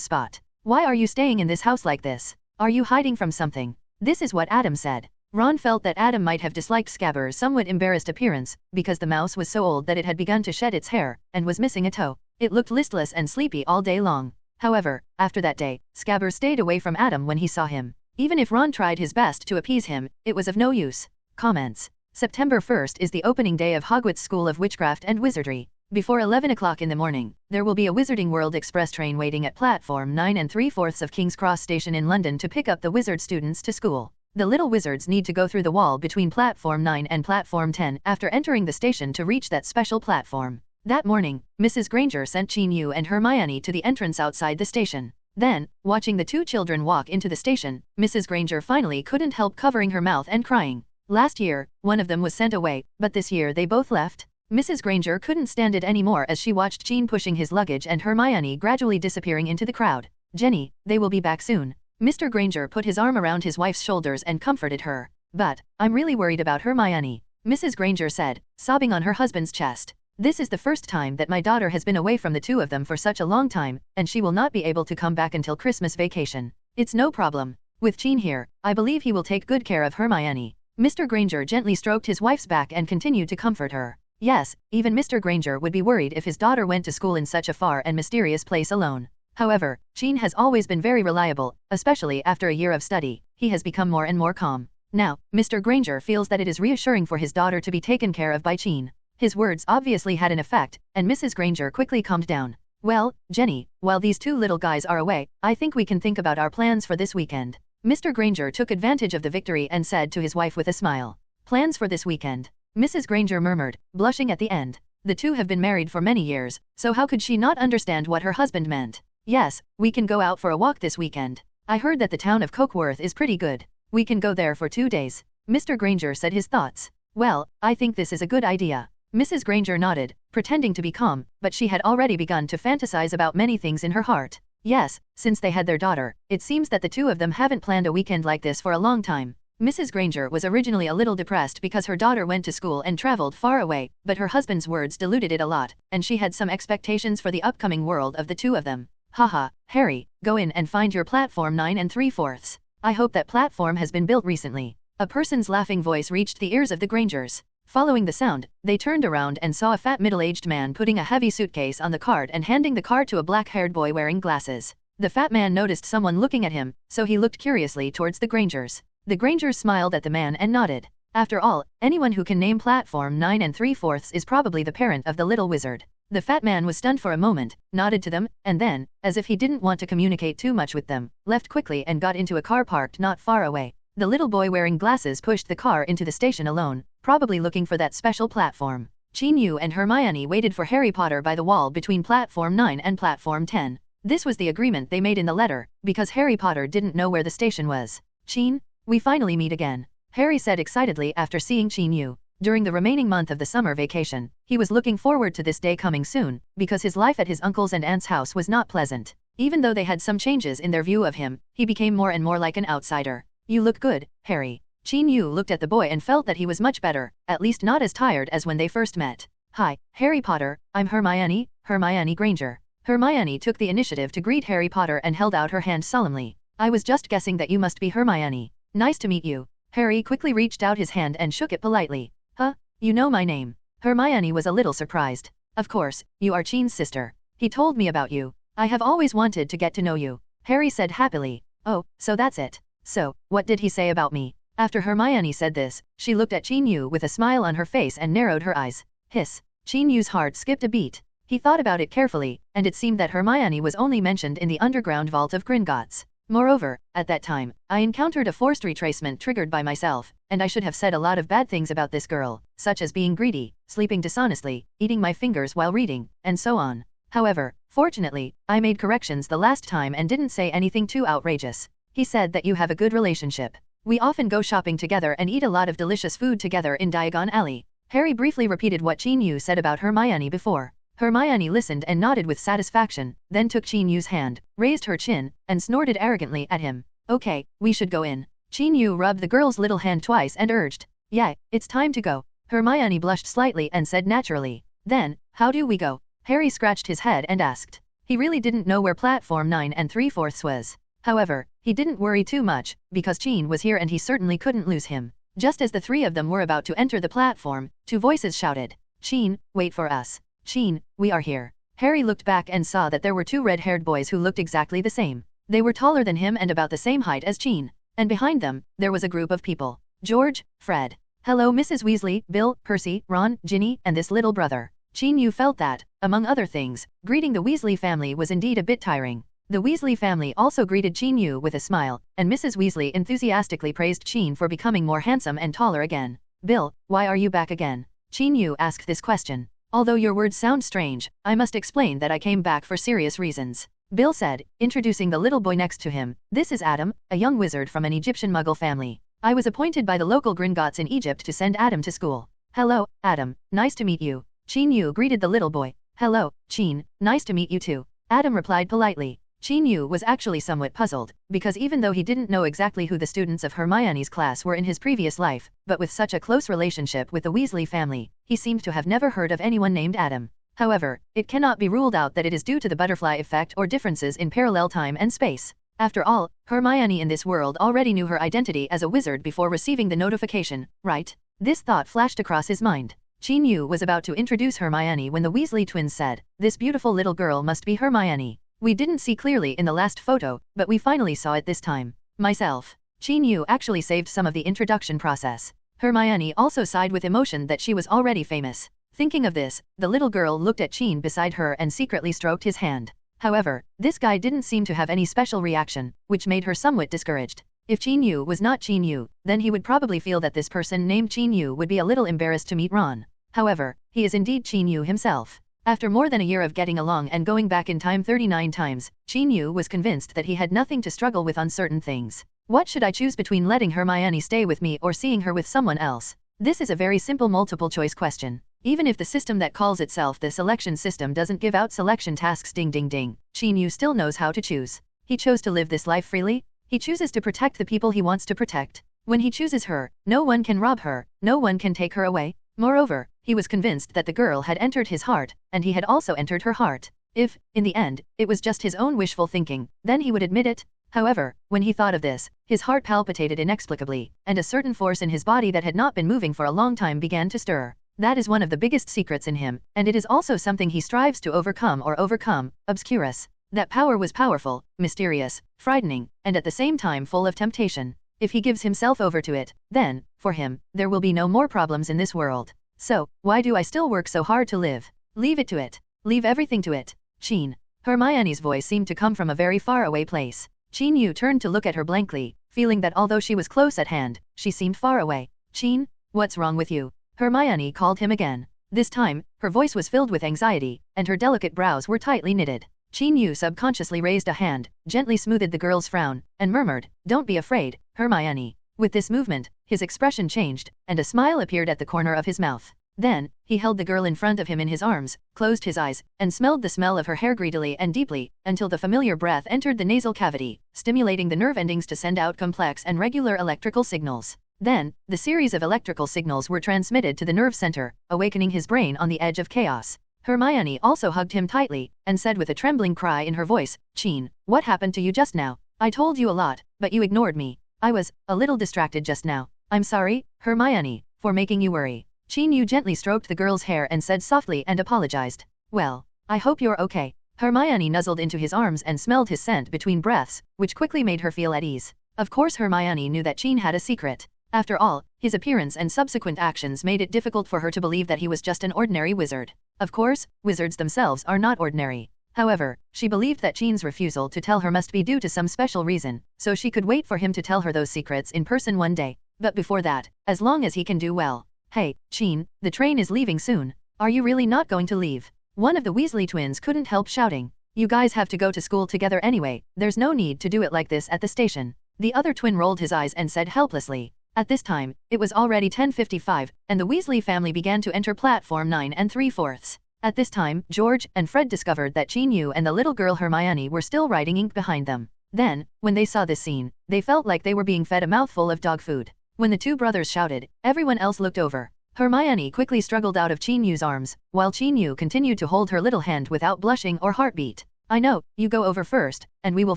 Spot. Why are you staying in this house like this? Are you hiding from something? This is what Adam said. Ron felt that Adam might have disliked Scabbers' somewhat embarrassed appearance, because the mouse was so old that it had begun to shed its hair, and was missing a toe. It looked listless and sleepy all day long. However, after that day, Scabbers stayed away from Adam when he saw him. Even if Ron tried his best to appease him, it was of no use. Comments. September 1st is the opening day of Hogwarts School of Witchcraft and Wizardry. Before 11 o'clock in the morning, there will be a Wizarding World Express train waiting at platform 9 3/4 of King's Cross Station in London to pick up the wizard students to school. The little wizards need to go through the wall between platform 9 and platform 10 after entering the station to reach that special platform. That morning, Mrs. Granger sent Chin Yu and Hermione to the entrance outside the station. Then, watching the two children walk into the station, Mrs. Granger finally couldn't help covering her mouth and crying. Last year, one of them was sent away, but this year they both left. Mrs. Granger couldn't stand it anymore as she watched Chin pushing his luggage and Hermione gradually disappearing into the crowd. Jenny, they will be back soon. Mr. Granger put his arm around his wife's shoulders and comforted her. But, I'm really worried about Hermione, Mrs. Granger said, sobbing on her husband's chest. This is the first time that my daughter has been away from the two of them for such a long time, and she will not be able to come back until Christmas vacation. It's no problem. With Chin here, I believe he will take good care of Hermione. Mr. Granger gently stroked his wife's back and continued to comfort her. Yes, even Mr. Granger would be worried if his daughter went to school in such a far and mysterious place alone. However, Chin has always been very reliable, especially after a year of study. He has become more and more calm. Now, Mr. Granger feels that it is reassuring for his daughter to be taken care of by Chin. His words obviously had an effect, and Mrs. Granger quickly calmed down. Well, Jenny, while these two little guys are away, I think we can think about our plans for this weekend. Mr. Granger took advantage of the victory and said to his wife with a smile. Plans for this weekend? Mrs. Granger murmured, blushing at the end. The two have been married for many years, so how could she not understand what her husband meant? Yes, we can go out for a walk this weekend. I heard that the town of Cokeworth is pretty good. We can go there for 2 days. Mr. Granger said his thoughts. Well, I think this is a good idea. Mrs. Granger nodded, pretending to be calm, but she had already begun to fantasize about many things in her heart. Yes, since they had their daughter, it seems that the two of them haven't planned a weekend like this for a long time. Mrs. Granger was originally a little depressed because her daughter went to school and traveled far away, but her husband's words diluted it a lot, and she had some expectations for the upcoming world of the two of them. Haha, Harry, go in and find your platform 9 3/4. I hope that platform has been built recently. A person's laughing voice reached the ears of the Grangers. Following the sound, they turned around and saw a fat middle-aged man putting a heavy suitcase on the cart and handing the cart to a black-haired boy wearing glasses. The fat man noticed someone looking at him, so he looked curiously towards the Grangers. The Grangers smiled at the man and nodded. After all, anyone who can name platform 9 3/4 is probably the parent of the little wizard. The fat man was stunned for a moment, nodded to them, and then, as if he didn't want to communicate too much with them, left quickly and got into a car parked not far away. The little boy wearing glasses pushed the car into the station alone, probably looking for that special platform. Chin-Yu and Hermione waited for Harry Potter by the wall between platform 9 and platform 10. This was the agreement they made in the letter, because Harry Potter didn't know where the station was. Chin, we finally meet again, Harry said excitedly after seeing Chin-Yu. During the remaining month of the summer vacation, he was looking forward to this day coming soon, because his life at his uncle's and aunt's house was not pleasant. Even though they had some changes in their view of him, he became more and more like an outsider. You look good, Harry. Chin-Yu looked at the boy and felt that he was much better, at least not as tired as when they first met. Hi, Harry Potter, I'm Hermione, Hermione Granger. Hermione took the initiative to greet Harry Potter and held out her hand solemnly. I was just guessing that you must be Hermione. Nice to meet you. Harry quickly reached out his hand and shook it politely. Huh? You know my name. Hermione was a little surprised. Of course, you are Chin's sister. He told me about you. I have always wanted to get to know you. Harry said happily. Oh, so that's it. So, what did he say about me? After Hermione said this, she looked at Chin-Yu with a smile on her face and narrowed her eyes. Hiss. Chin-Yu's heart skipped a beat. He thought about it carefully, and it seemed that Hermione was only mentioned in the underground vault of Gringotts. Moreover, at that time, I encountered a forced retracement triggered by myself, and I should have said a lot of bad things about this girl, such as being greedy, sleeping dishonestly, eating my fingers while reading, and so on. However, fortunately, I made corrections the last time and didn't say anything too outrageous. He said that you have a good relationship. We often go shopping together and eat a lot of delicious food together in Diagon Alley. Harry briefly repeated what Chin-Yu said about Hermione before. Hermione listened and nodded with satisfaction, then took Chin-Yu's hand, raised her chin, and snorted arrogantly at him. Okay, we should go in. Chin-Yu rubbed the girl's little hand twice and urged. Yeah, it's time to go. Hermione blushed slightly and said naturally. Then, how do we go? Harry scratched his head and asked. He really didn't know where platform 9 3/4 was. However, he didn't worry too much, because Chin was here and he certainly couldn't lose him. Just as the three of them were about to enter the platform, two voices shouted. Chin, wait for us. Chin, we are here. Harry looked back and saw that there were two red-haired boys who looked exactly the same. They were taller than him and about the same height as Chin. And behind them, there was a group of people. George, Fred. Hello Mrs. Weasley, Bill, Percy, Ron, Ginny, and this little brother. Chin-Yu felt that, among other things, greeting the Weasley family was indeed a bit tiring. The Weasley family also greeted Chin-Yu with a smile, and Mrs. Weasley enthusiastically praised Chin for becoming more handsome and taller again. Bill, why are you back again? Chin-Yu asked this question. Although your words sound strange, I must explain that I came back for serious reasons. Bill said, introducing the little boy next to him. This is Adam, a young wizard from an Egyptian Muggle family. I was appointed by the local Gringotts in Egypt to send Adam to school. Hello, Adam, nice to meet you. Chin-Yu greeted the little boy. Hello, Chin, nice to meet you too. Adam replied politely. Chin-Yu was actually somewhat puzzled, because even though he didn't know exactly who the students of Hermione's class were in his previous life, but with such a close relationship with the Weasley family, he seemed to have never heard of anyone named Adam. However, it cannot be ruled out that it is due to the butterfly effect or differences in parallel time and space. After all, Hermione in this world already knew her identity as a wizard before receiving the notification, right? This thought flashed across his mind. Chin-Yu was about to introduce Hermione when the Weasley twins said, "This beautiful little girl must be Hermione. We didn't see clearly in the last photo, but we finally saw it this time." Myself. Chin-Yu actually saved some of the introduction process. Hermione also sighed with emotion that she was already famous. Thinking of this, the little girl looked at Chin beside her and secretly stroked his hand. However, this guy didn't seem to have any special reaction, which made her somewhat discouraged. If Chin-Yu was not Chin-Yu, then he would probably feel that this person named Chin-Yu would be a little embarrassed to meet Ron. However, he is indeed Chin-Yu himself. After more than a year of getting along and going back in time 39 times, Chin-Yu was convinced that he had nothing to struggle with on certain things. What should I choose between letting Hermione stay with me or seeing her with someone else? This is a very simple multiple choice question. Even if the system that calls itself the selection system doesn't give out selection tasks ding ding ding, Chin-Yu still knows how to choose. He chose to live this life freely. He chooses to protect the people he wants to protect. When he chooses her, no one can rob her, no one can take her away. Moreover, he was convinced that the girl had entered his heart, and he had also entered her heart. If, in the end, it was just his own wishful thinking, then he would admit it. However, when he thought of this, his heart palpitated inexplicably, and a certain force in his body that had not been moving for a long time began to stir. That is one of the biggest secrets in him, and it is also something he strives to overcome. Obscurus. That power was powerful, mysterious, frightening, and at the same time full of temptation. If he gives himself over to it, then, for him, there will be no more problems in this world. So, why do I still work so hard to live? Leave it to it. Leave everything to it. Qin. Hermione's voice seemed to come from a very far away place. Qin Yu turned to look at her blankly, feeling that although she was close at hand, she seemed far away. Qin, what's wrong with you? Hermione called him again. This time, her voice was filled with anxiety, and her delicate brows were tightly knitted. Qin Yu subconsciously raised a hand, gently smoothed the girl's frown, and murmured, "Don't be afraid, Hermione." With this movement, his expression changed, and a smile appeared at the corner of his mouth. Then, he held the girl in front of him in his arms, closed his eyes, and smelled the smell of her hair greedily and deeply, until the familiar breath entered the nasal cavity, stimulating the nerve endings to send out complex and regular electrical signals. Then, the series of electrical signals were transmitted to the nerve center, awakening his brain on the edge of chaos. Hermione also hugged him tightly, and said with a trembling cry in her voice, "Qin, what happened to you just now? I told you a lot, but you ignored me. I was a little distracted just now. I'm sorry, Hermione, for making you worry." Qin Yu gently stroked the girl's hair and said softly and apologized. "Well, I hope you're okay." Hermione nuzzled into his arms and smelled his scent between breaths, which quickly made her feel at ease. Of course Hermione knew that Qin had a secret. After all, his appearance and subsequent actions made it difficult for her to believe that he was just an ordinary wizard. Of course, wizards themselves are not ordinary. However, she believed that Qin's refusal to tell her must be due to some special reason, so she could wait for him to tell her those secrets in person one day. But before that, as long as he can do well. "Hey, Qin, the train is leaving soon. Are you really not going to leave?" One of the Weasley twins couldn't help shouting. "You guys have to go to school together anyway, there's no need to do it like this at the station." The other twin rolled his eyes and said helplessly. At this time, it was already 10:55, and the Weasley family began to enter platform 9 3/4. At this time, George and Fred discovered that Qin Yu and the little girl Hermione were still writing ink behind them. Then, when they saw this scene, they felt like they were being fed a mouthful of dog food. When the two brothers shouted, everyone else looked over. Hermione quickly struggled out of Qin Yu's arms, while Qin Yu continued to hold her little hand without blushing or heartbeat. "I know, you go over first, and we will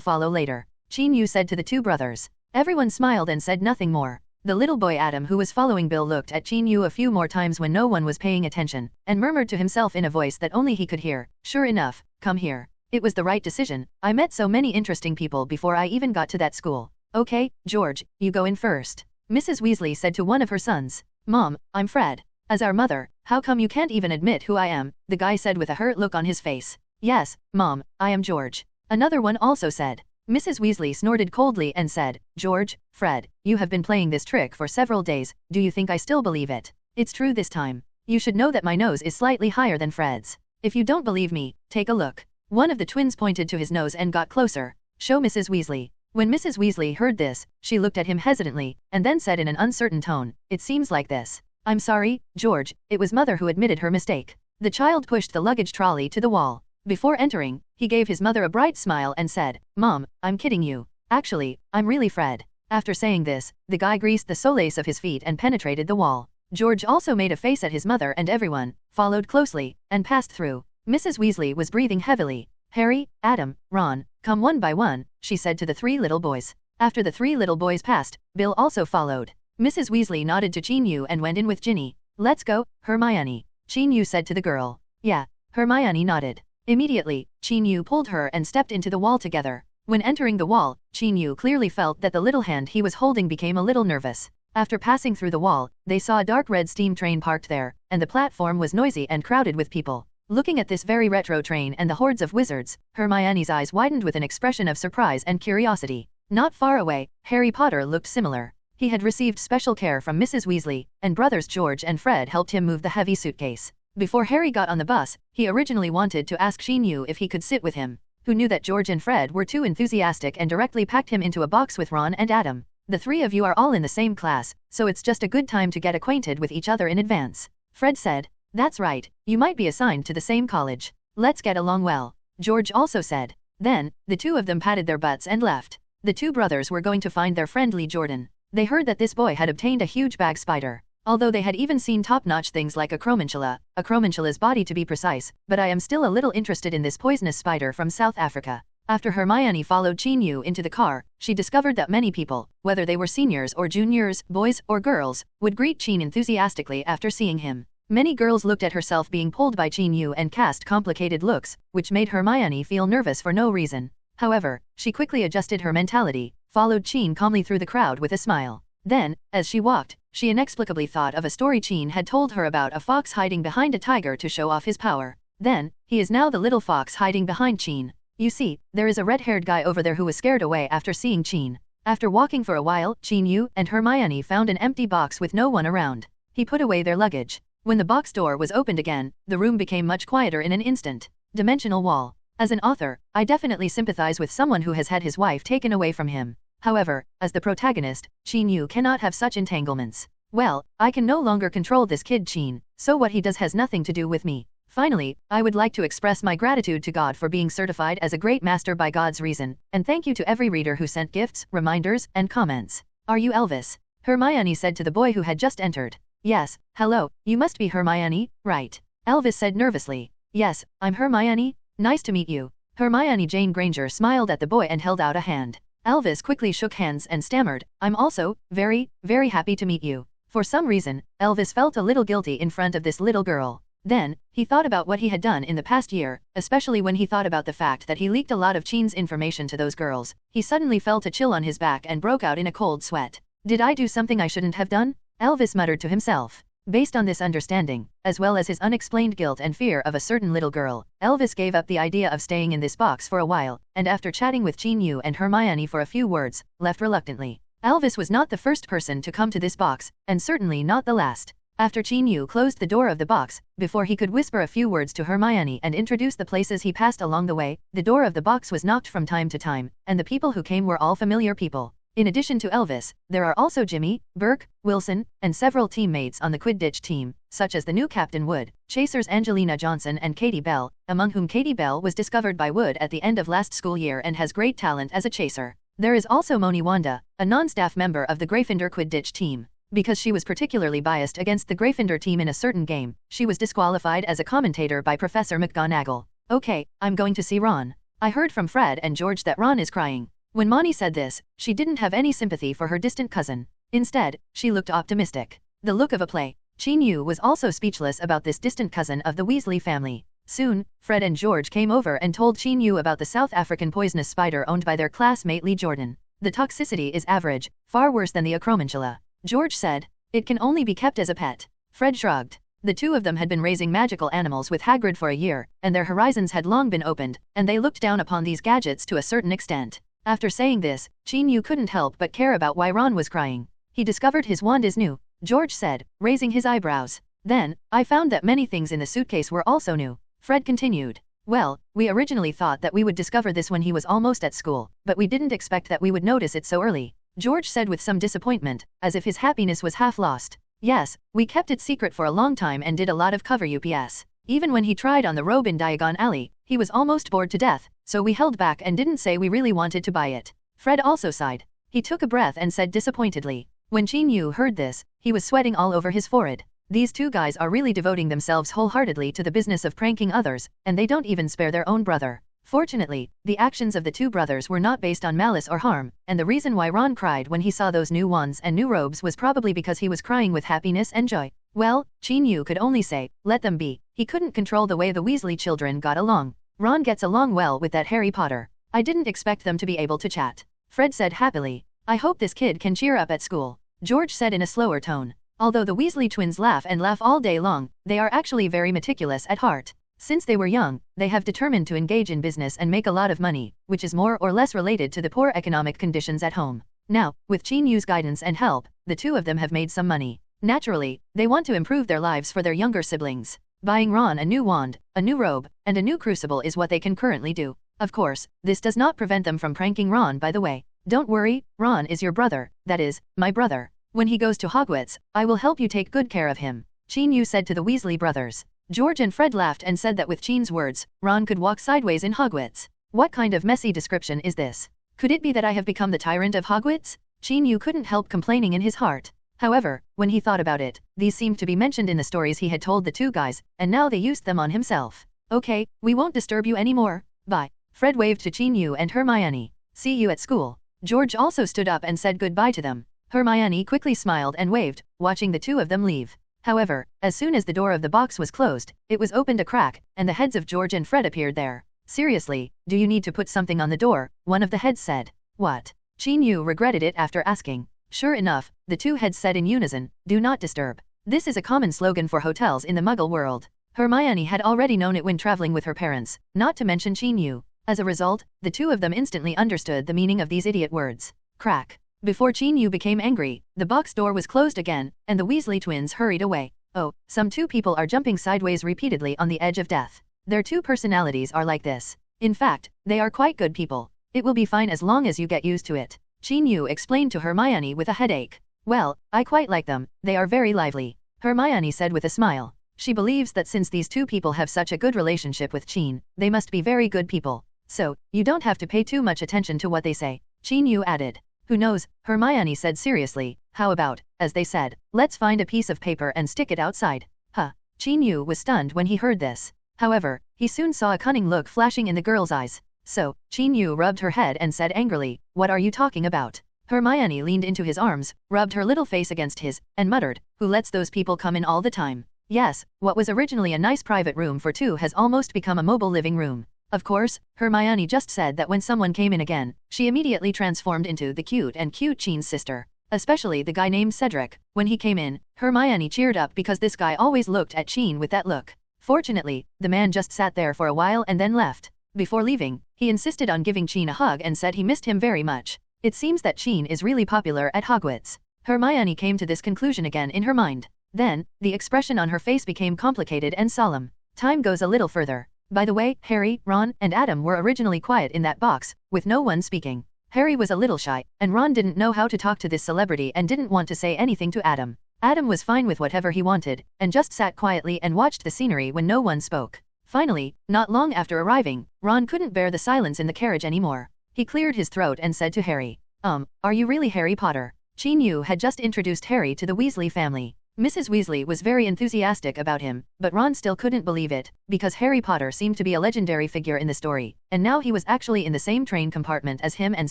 follow later," Qin Yu said to the two brothers. Everyone smiled and said nothing more. The little boy Adam who was following Bill looked at Qin Yu a few more times when no one was paying attention, and murmured to himself in a voice that only he could hear, "Sure enough, come here. It was the right decision. I met so many interesting people before I even got to that school." "Okay, George, you go in first," Mrs. Weasley said to one of her sons. "Mom, I'm Fred. As our mother, how come you can't even admit who I am?" the guy said with a hurt look on his face. "Yes, Mom, I am George," another one also said. Mrs. Weasley snorted coldly and said, "George, Fred, you have been playing this trick for several days, do you think I still believe it? It's true this time. You should know that my nose is slightly higher than Fred's. If you don't believe me, take a look." One of the twins pointed to his nose and got closer. "Show Mrs. Weasley." When Mrs. Weasley heard this, she looked at him hesitantly, and then said in an uncertain tone, "It seems like this." "I'm sorry, George," it was Mother who admitted her mistake. The child pushed the luggage trolley to the wall. Before entering, he gave his mother a bright smile and said, "Mom, I'm kidding you. Actually, I'm really Fred." After saying this, the guy greased the soles of his feet and penetrated the wall. George also made a face at his mother and everyone, followed closely, and passed through. Mrs. Weasley was breathing heavily. "Harry, Adam, Ron, come one by one," she said to the three little boys. After the three little boys passed, Bill also followed. Mrs. Weasley nodded to Qin Yu and went in with Ginny. "Let's go, Hermione," Qin Yu said to the girl. "Yeah." Hermione nodded. Immediately, Qin Yu pulled her and stepped into the wall together. When entering the wall, Qin Yu clearly felt that the little hand he was holding became a little nervous. After passing through the wall, they saw a dark red steam train parked there, and the platform was noisy and crowded with people. Looking at this very retro train and the hordes of wizards, Hermione's eyes widened with an expression of surprise and curiosity. Not far away, Harry Potter looked similar. He had received special care from Mrs. Weasley, and brothers George and Fred helped him move the heavy suitcase. Before Harry got on the bus, he originally wanted to ask Qin Yu if he could sit with him, who knew that George and Fred were too enthusiastic and directly packed him into a box with Ron and Adam. "The three of you are all in the same class, so it's just a good time to get acquainted with each other in advance," Fred said. "That's right, you might be assigned to the same college. Let's get along well," George also said. Then, the two of them patted their butts and left. The two brothers were going to find their friend Lee Jordan. They heard that this boy had obtained a huge bag spider. Although they had even seen top-notch things like a chrominchula's body to be precise, but I am still a little interested in this poisonous spider from South Africa. After Hermione followed Qin Yu into the car, she discovered that many people, whether they were seniors or juniors, boys or girls, would greet Qin enthusiastically after seeing him. Many girls looked at herself being pulled by Chin Yu and cast complicated looks, which made Hermione feel nervous for no reason. However, she quickly adjusted her mentality, followed Chin calmly through the crowd with a smile. Then, as she walked, she inexplicably thought of a story Chin had told her about a fox hiding behind a tiger to show off his power. Then, he is now the little fox hiding behind Chin. You see, there is a red-haired guy over there who was scared away after seeing Chin. After walking for a while, Chin Yu and Hermione found an empty box with no one around. He put away their luggage. When the box door was opened again, the room became much quieter in an instant. Dimensional wall. As an author, I definitely sympathize with someone who has had his wife taken away from him. However, as the protagonist, Chin Yu cannot have such entanglements. Well, I can no longer control this kid Chin, so what he does has nothing to do with me. Finally, I would like to express my gratitude to God for being certified as a great master by God's reason, and thank you to every reader who sent gifts, reminders, and comments. Are you Elvis? Hermione said to the boy who had just entered. Yes, hello, you must be Hermione, right? Elvis said nervously. Yes, I'm Hermione, nice to meet you. Hermione Jane Granger smiled at the boy and held out a hand. Elvis quickly shook hands and stammered, I'm also, very, very happy to meet you. For some reason, Elvis felt a little guilty in front of this little girl. Then, he thought about what he had done in the past year, especially when he thought about the fact that he leaked a lot of Chin's information to those girls. He suddenly felt a chill on his back and broke out in a cold sweat. Did I do something I shouldn't have done? Elvis muttered to himself. Based on this understanding, as well as his unexplained guilt and fear of a certain little girl, Elvis gave up the idea of staying in this box for a while, and after chatting with Chin Yu and Hermione for a few words, left reluctantly. Elvis was not the first person to come to this box, and certainly not the last. After Chin Yu closed the door of the box, before he could whisper a few words to Hermione and introduce the places he passed along the way, the door of the box was knocked from time to time, and the people who came were all familiar people. In addition to Elvis, there are also Jimmy, Burke, Wilson, and several teammates on the Quidditch team, such as the new Captain Wood, Chasers Angelina Johnson and Katie Bell, among whom Katie Bell was discovered by Wood at the end of last school year and has great talent as a chaser. There is also Moni Wanda, a non-staff member of the Gryffindor Quidditch team. Because she was particularly biased against the Gryffindor team in a certain game, she was disqualified as a commentator by Professor McGonagall. Okay, I'm going to see Ron. I heard from Fred and George that Ron is crying. When Moni said this, she didn't have any sympathy for her distant cousin. Instead, she looked optimistic. The look of a play. Chin Yu was also speechless about this distant cousin of the Weasley family. Soon, Fred and George came over and told Chin Yu about the South African poisonous spider owned by their classmate Lee Jordan. The toxicity is average, far worse than the acromantula. George said, it can only be kept as a pet. Fred shrugged. The two of them had been raising magical animals with Hagrid for a year, and their horizons had long been opened, and they looked down upon these gadgets to a certain extent. After saying this, Chin Yu couldn't help but care about why Ron was crying. He discovered his wand is new, George said, raising his eyebrows. Then, I found that many things in the suitcase were also new. Fred continued. Well, we originally thought that we would discover this when he was almost at school, but we didn't expect that we would notice it so early. George said with some disappointment, as if his happiness was half lost. Yes, we kept it secret for a long time and did a lot of cover UPS. Even when he tried on the robe in Diagon Alley, he was almost bored to death, so we held back and didn't say we really wanted to buy it. Fred also sighed. He took a breath and said disappointedly. When Chin Yu heard this, he was sweating all over his forehead. These two guys are really devoting themselves wholeheartedly to the business of pranking others, and they don't even spare their own brother. Fortunately, the actions of the two brothers were not based on malice or harm, and the reason why Ron cried when he saw those new wands and new robes was probably because he was crying with happiness and joy. Well, Chin Yu could only say, let them be. He couldn't control the way the Weasley children got along. Ron gets along well with that Harry Potter. I didn't expect them to be able to chat. Fred said happily. I hope this kid can cheer up at school. George said in a slower tone. Although the Weasley twins laugh and laugh all day long, they are actually very meticulous at heart. Since they were young, they have determined to engage in business and make a lot of money, which is more or less related to the poor economic conditions at home. Now, with Chin Yu's guidance and help, the two of them have made some money. Naturally, they want to improve their lives for their younger siblings. Buying Ron a new wand, a new robe, and a new crucible is what they can currently do. Of course, this does not prevent them from pranking Ron by the way. Don't worry, Ron is your brother, that is, my brother. When he goes to Hogwarts, I will help you take good care of him, Chin Yu said to the Weasley brothers. George and Fred laughed and said that with Chin's words, Ron could walk sideways in Hogwarts. What kind of messy description is this? Could it be that I have become the tyrant of Hogwarts? Chin Yu couldn't help complaining in his heart. However, when he thought about it, these seemed to be mentioned in the stories he had told the two guys, and now they used them on himself. Okay, we won't disturb you anymore. Bye. Fred waved to Chin Yu and Hermione. See you at school. George also stood up and said goodbye to them. Hermione quickly smiled and waved, watching the two of them leave. However, as soon as the door of the box was closed, it was opened a crack, and the heads of George and Fred appeared there. Seriously, do you need to put something on the door? One of the heads said. What? Qin Yu regretted it after asking. Sure enough, the two heads said in unison, do not disturb. This is a common slogan for hotels in the Muggle world. Hermione had already known it when traveling with her parents, not to mention Qin Yu. As a result, the two of them instantly understood the meaning of these idiot words. Crack. Before Qin Yu became angry, the box door was closed again, and the Weasley twins hurried away. Oh, some two people are jumping sideways repeatedly on the edge of death. Their two personalities are like this. In fact, they are quite good people. It will be fine as long as you get used to it. Qin Yu explained to Hermione with a headache. Well, I quite like them, they are very lively. Hermione said with a smile. She believes that since these two people have such a good relationship with Qin, they must be very good people. So, you don't have to pay too much attention to what they say. Qin Yu added. Who knows, Hermione said seriously, how about, as they said, let's find a piece of paper and stick it outside. Huh. Qin Yu was stunned when he heard this. However, he soon saw a cunning look flashing in the girl's eyes. So, Qin Yu rubbed her head and said angrily, what are you talking about? Hermione leaned into his arms, rubbed her little face against his, and muttered, who lets those people come in all the time? Yes, what was originally a nice private room for two has almost become a mobile living room. Of course, Hermione just said that when someone came in again, she immediately transformed into the cute Qin's sister. Especially the guy named Cedric. When he came in, Hermione cheered up because this guy always looked at Qin with that look. Fortunately, the man just sat there for a while and then left. Before leaving, he insisted on giving Qin a hug and said he missed him very much. It seems that Qin is really popular at Hogwarts. Hermione came to this conclusion again in her mind. Then, the expression on her face became complicated and solemn. Time goes a little further. By the way, Harry, Ron, and Adam were originally quiet in that box, with no one speaking. Harry was a little shy, and Ron didn't know how to talk to this celebrity and didn't want to say anything to Adam. Adam was fine with whatever he wanted, and just sat quietly and watched the scenery when no one spoke. Finally, not long after arriving, Ron couldn't bear the silence in the carriage anymore. He cleared his throat and said to Harry, are you really Harry Potter? Qin Yu had just introduced Harry to the Weasley family. Mrs. Weasley was very enthusiastic about him, but Ron still couldn't believe it, because Harry Potter seemed to be a legendary figure in the story, and now he was actually in the same train compartment as him and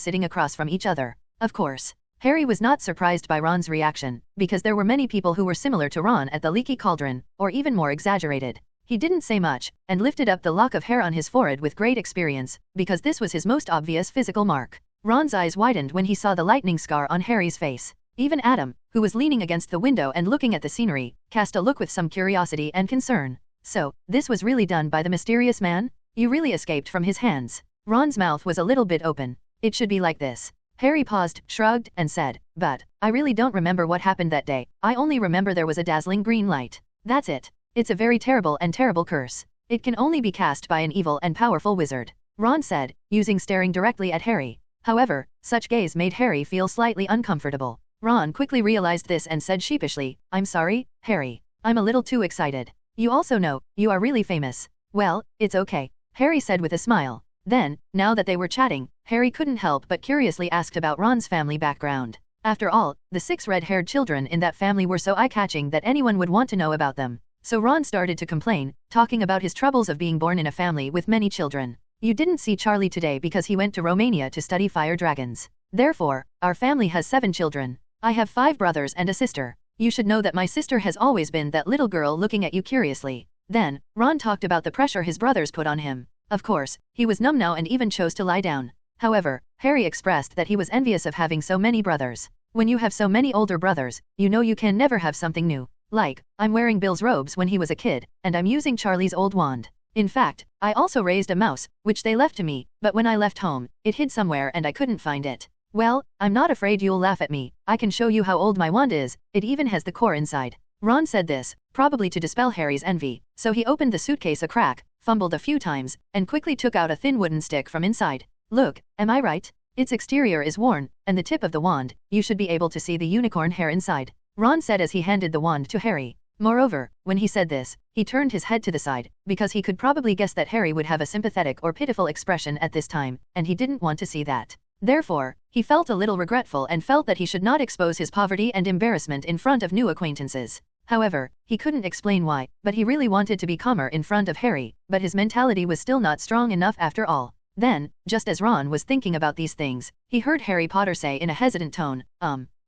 sitting across from each other. Of course, Harry was not surprised by Ron's reaction, because there were many people who were similar to Ron at the Leaky Cauldron, or even more exaggerated. He didn't say much, and lifted up the lock of hair on his forehead with great experience, because this was his most obvious physical mark. Ron's eyes widened when he saw the lightning scar on Harry's face. Even Adam, who was leaning against the window and looking at the scenery, cast a look with some curiosity and concern. So, this was really done by the mysterious man? You really escaped from his hands. Ron's mouth was a little bit open. It should be like this. Harry paused, shrugged, and said, but, I really don't remember what happened that day. I only remember there was a dazzling green light. That's it. It's a very terrible curse. It can only be cast by an evil and powerful wizard. Ron said, staring directly at Harry. However, such gaze made Harry feel slightly uncomfortable. Ron quickly realized this and said sheepishly, I'm sorry, Harry. I'm a little too excited. You also know, you are really famous. Well, it's okay, Harry said with a smile. Then, now that they were chatting, Harry couldn't help but curiously asked about Ron's family background. After all, the 6 red-haired children in that family were so eye-catching that anyone would want to know about them. So Ron started to complain, talking about his troubles of being born in a family with many children. You didn't see Charlie today because he went to Romania to study fire dragons. Therefore, our family has 7 children. I have 5 brothers and a sister. You should know that my sister has always been that little girl looking at you curiously. Then, Ron talked about the pressure his brothers put on him. Of course, he was numb now and even chose to lie down. However, Harry expressed that he was envious of having so many brothers. When you have so many older brothers, you know you can never have something new. Like, I'm wearing Bill's robes when he was a kid, and I'm using Charlie's old wand. In fact, I also raised a mouse, which they left to me, but when I left home, it hid somewhere and I couldn't find it. Well, I'm not afraid you'll laugh at me. I can show you how old my wand is, it even has the core inside. Ron said this, probably to dispel Harry's envy, so he opened the suitcase a crack, fumbled a few times, and quickly took out a thin wooden stick from inside. Look, am I right? Its exterior is worn, and the tip of the wand, you should be able to see the unicorn hair inside. Ron said as he handed the wand to Harry. Moreover, when he said this, he turned his head to the side, because he could probably guess that Harry would have a sympathetic or pitiful expression at this time, and he didn't want to see that. Therefore, he felt a little regretful and felt that he should not expose his poverty and embarrassment in front of new acquaintances. However, he couldn't explain why, but he really wanted to be calmer in front of Harry, but his mentality was still not strong enough after all. Then, just as Ron was thinking about these things, he heard Harry Potter say in a hesitant tone,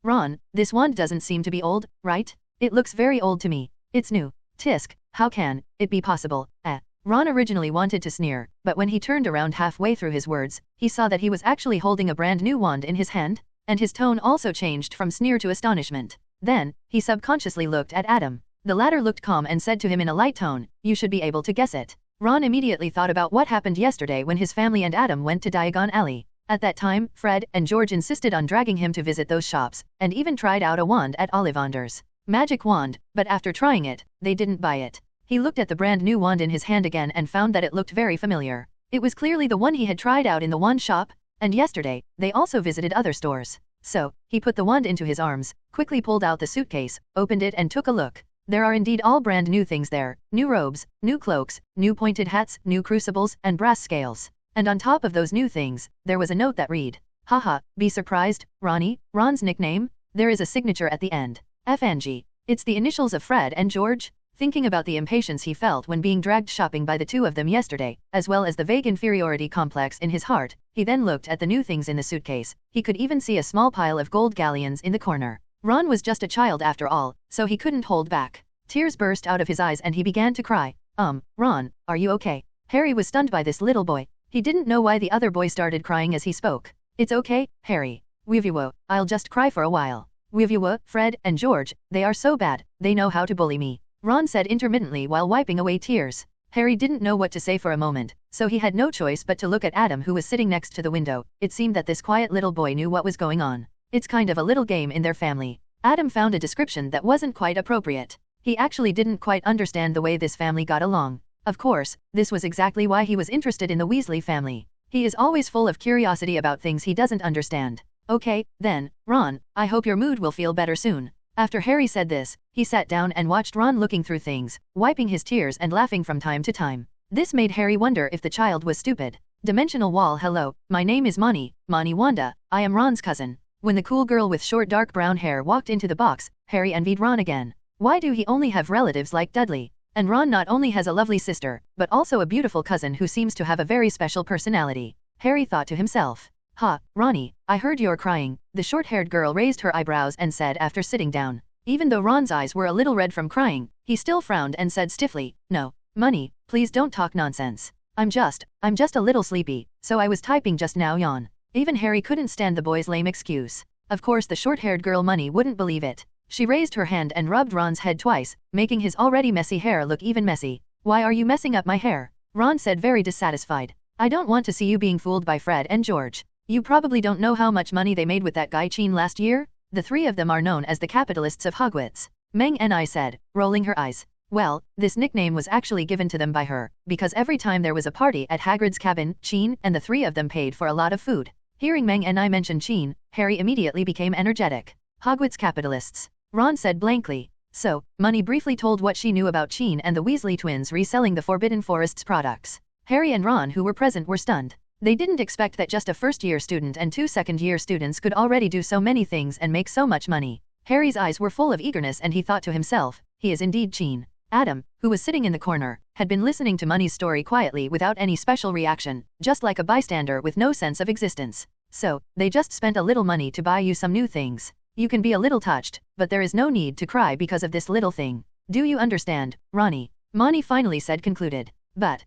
Ron, this wand doesn't seem to be old, right? It looks very old to me. It's new. Tisk, how can it be possible? Ron originally wanted to sneer, but when he turned around halfway through his words, he saw that he was actually holding a brand new wand in his hand, and his tone also changed from sneer to astonishment. Then, he subconsciously looked at Adam. The latter looked calm and said to him in a light tone, "You should be able to guess it." Ron immediately thought about what happened yesterday when his family and Adam went to Diagon Alley. At that time, Fred and George insisted on dragging him to visit those shops, and even tried out a wand at Ollivander's magic wand, but after trying it, they didn't buy it. He looked at the brand new wand in his hand again and found that it looked very familiar. It was clearly the one he had tried out in the wand shop, and yesterday, they also visited other stores. So, he put the wand into his arms, quickly pulled out the suitcase, opened it and took a look. There are indeed all brand new things there, new robes, new cloaks, new pointed hats, new crucibles, and brass scales. And on top of those new things, there was a note that read, "Haha, be surprised, Ronnie, Ron's nickname?" There is a signature at the end. FNG. It's the initials of Fred and George. Thinking about the impatience he felt when being dragged shopping by the two of them yesterday, as well as the vague inferiority complex in his heart, he then looked at the new things in the suitcase. He could even see a small pile of gold galleons in the corner. Ron was just a child after all, so he couldn't hold back. Tears burst out of his eyes and he began to cry. Ron, are you okay?" Harry was stunned by this little boy. He didn't know why the other boy started crying as he spoke. "It's okay, Harry. Wivywo, I'll just cry for a while. Wivywo, Fred and George, they are so bad, they know how to bully me," Ron said intermittently while wiping away tears. Harry didn't know what to say for a moment, so he had no choice but to look at Adam who was sitting next to the window. It seemed that this quiet little boy knew what was going on. It's kind of a little game in their family. Adam found a description that wasn't quite appropriate. He actually didn't quite understand the way this family got along. Of course, this was exactly why he was interested in the Weasley family. He is always full of curiosity about things he doesn't understand. "Okay, then, Ron, I hope your mood will feel better soon." After Harry said this, he sat down and watched Ron looking through things, wiping his tears and laughing from time to time. This made Harry wonder if the child was stupid. Dimensional wall. "Hello, my name is Moni Wanda, I am Ron's cousin." When the cool girl with short dark brown hair walked into the box, Harry envied Ron again. Why do he only have relatives like Dudley? And Ron not only has a lovely sister, but also a beautiful cousin who seems to have a very special personality. Harry thought to himself. "Ha, Ronnie, I heard you're crying," the short-haired girl raised her eyebrows and said after sitting down. Even though Ron's eyes were a little red from crying, he still frowned and said stiffly, "No, Money, please don't talk nonsense. I'm just a little sleepy, so I was typing just now." Yawn. Even Harry couldn't stand the boy's lame excuse. Of course the short-haired girl Money wouldn't believe it. She raised her hand and rubbed Ron's head twice, making his already messy hair look even messy. "Why are you messing up my hair?" Ron said very dissatisfied. "I don't want to see you being fooled by Fred and George. You probably don't know how much money they made with that guy Chin last year? The three of them are known as the capitalists of Hogwarts." Meng and said, rolling her eyes. Well, this nickname was actually given to them by her, because every time there was a party at Hagrid's cabin, Chin and the three of them paid for a lot of food. Hearing Meng and mention Chin, Harry immediately became energetic. "Hogwarts capitalists," Ron said blankly. So, Money briefly told what she knew about Chin and the Weasley twins reselling the Forbidden Forest's products. Harry and Ron who were present were stunned. They didn't expect that just a first-year student and two second-year students could already do so many things and make so much money. Harry's eyes were full of eagerness and he thought to himself, he is indeed Chin. Adam, who was sitting in the corner, had been listening to Money's story quietly without any special reaction, just like a bystander with no sense of existence. "So, they just spent a little money to buy you some new things. You can be a little touched, but there is no need to cry because of this little thing. Do you understand, Ronnie?" Money finally said concluded. But,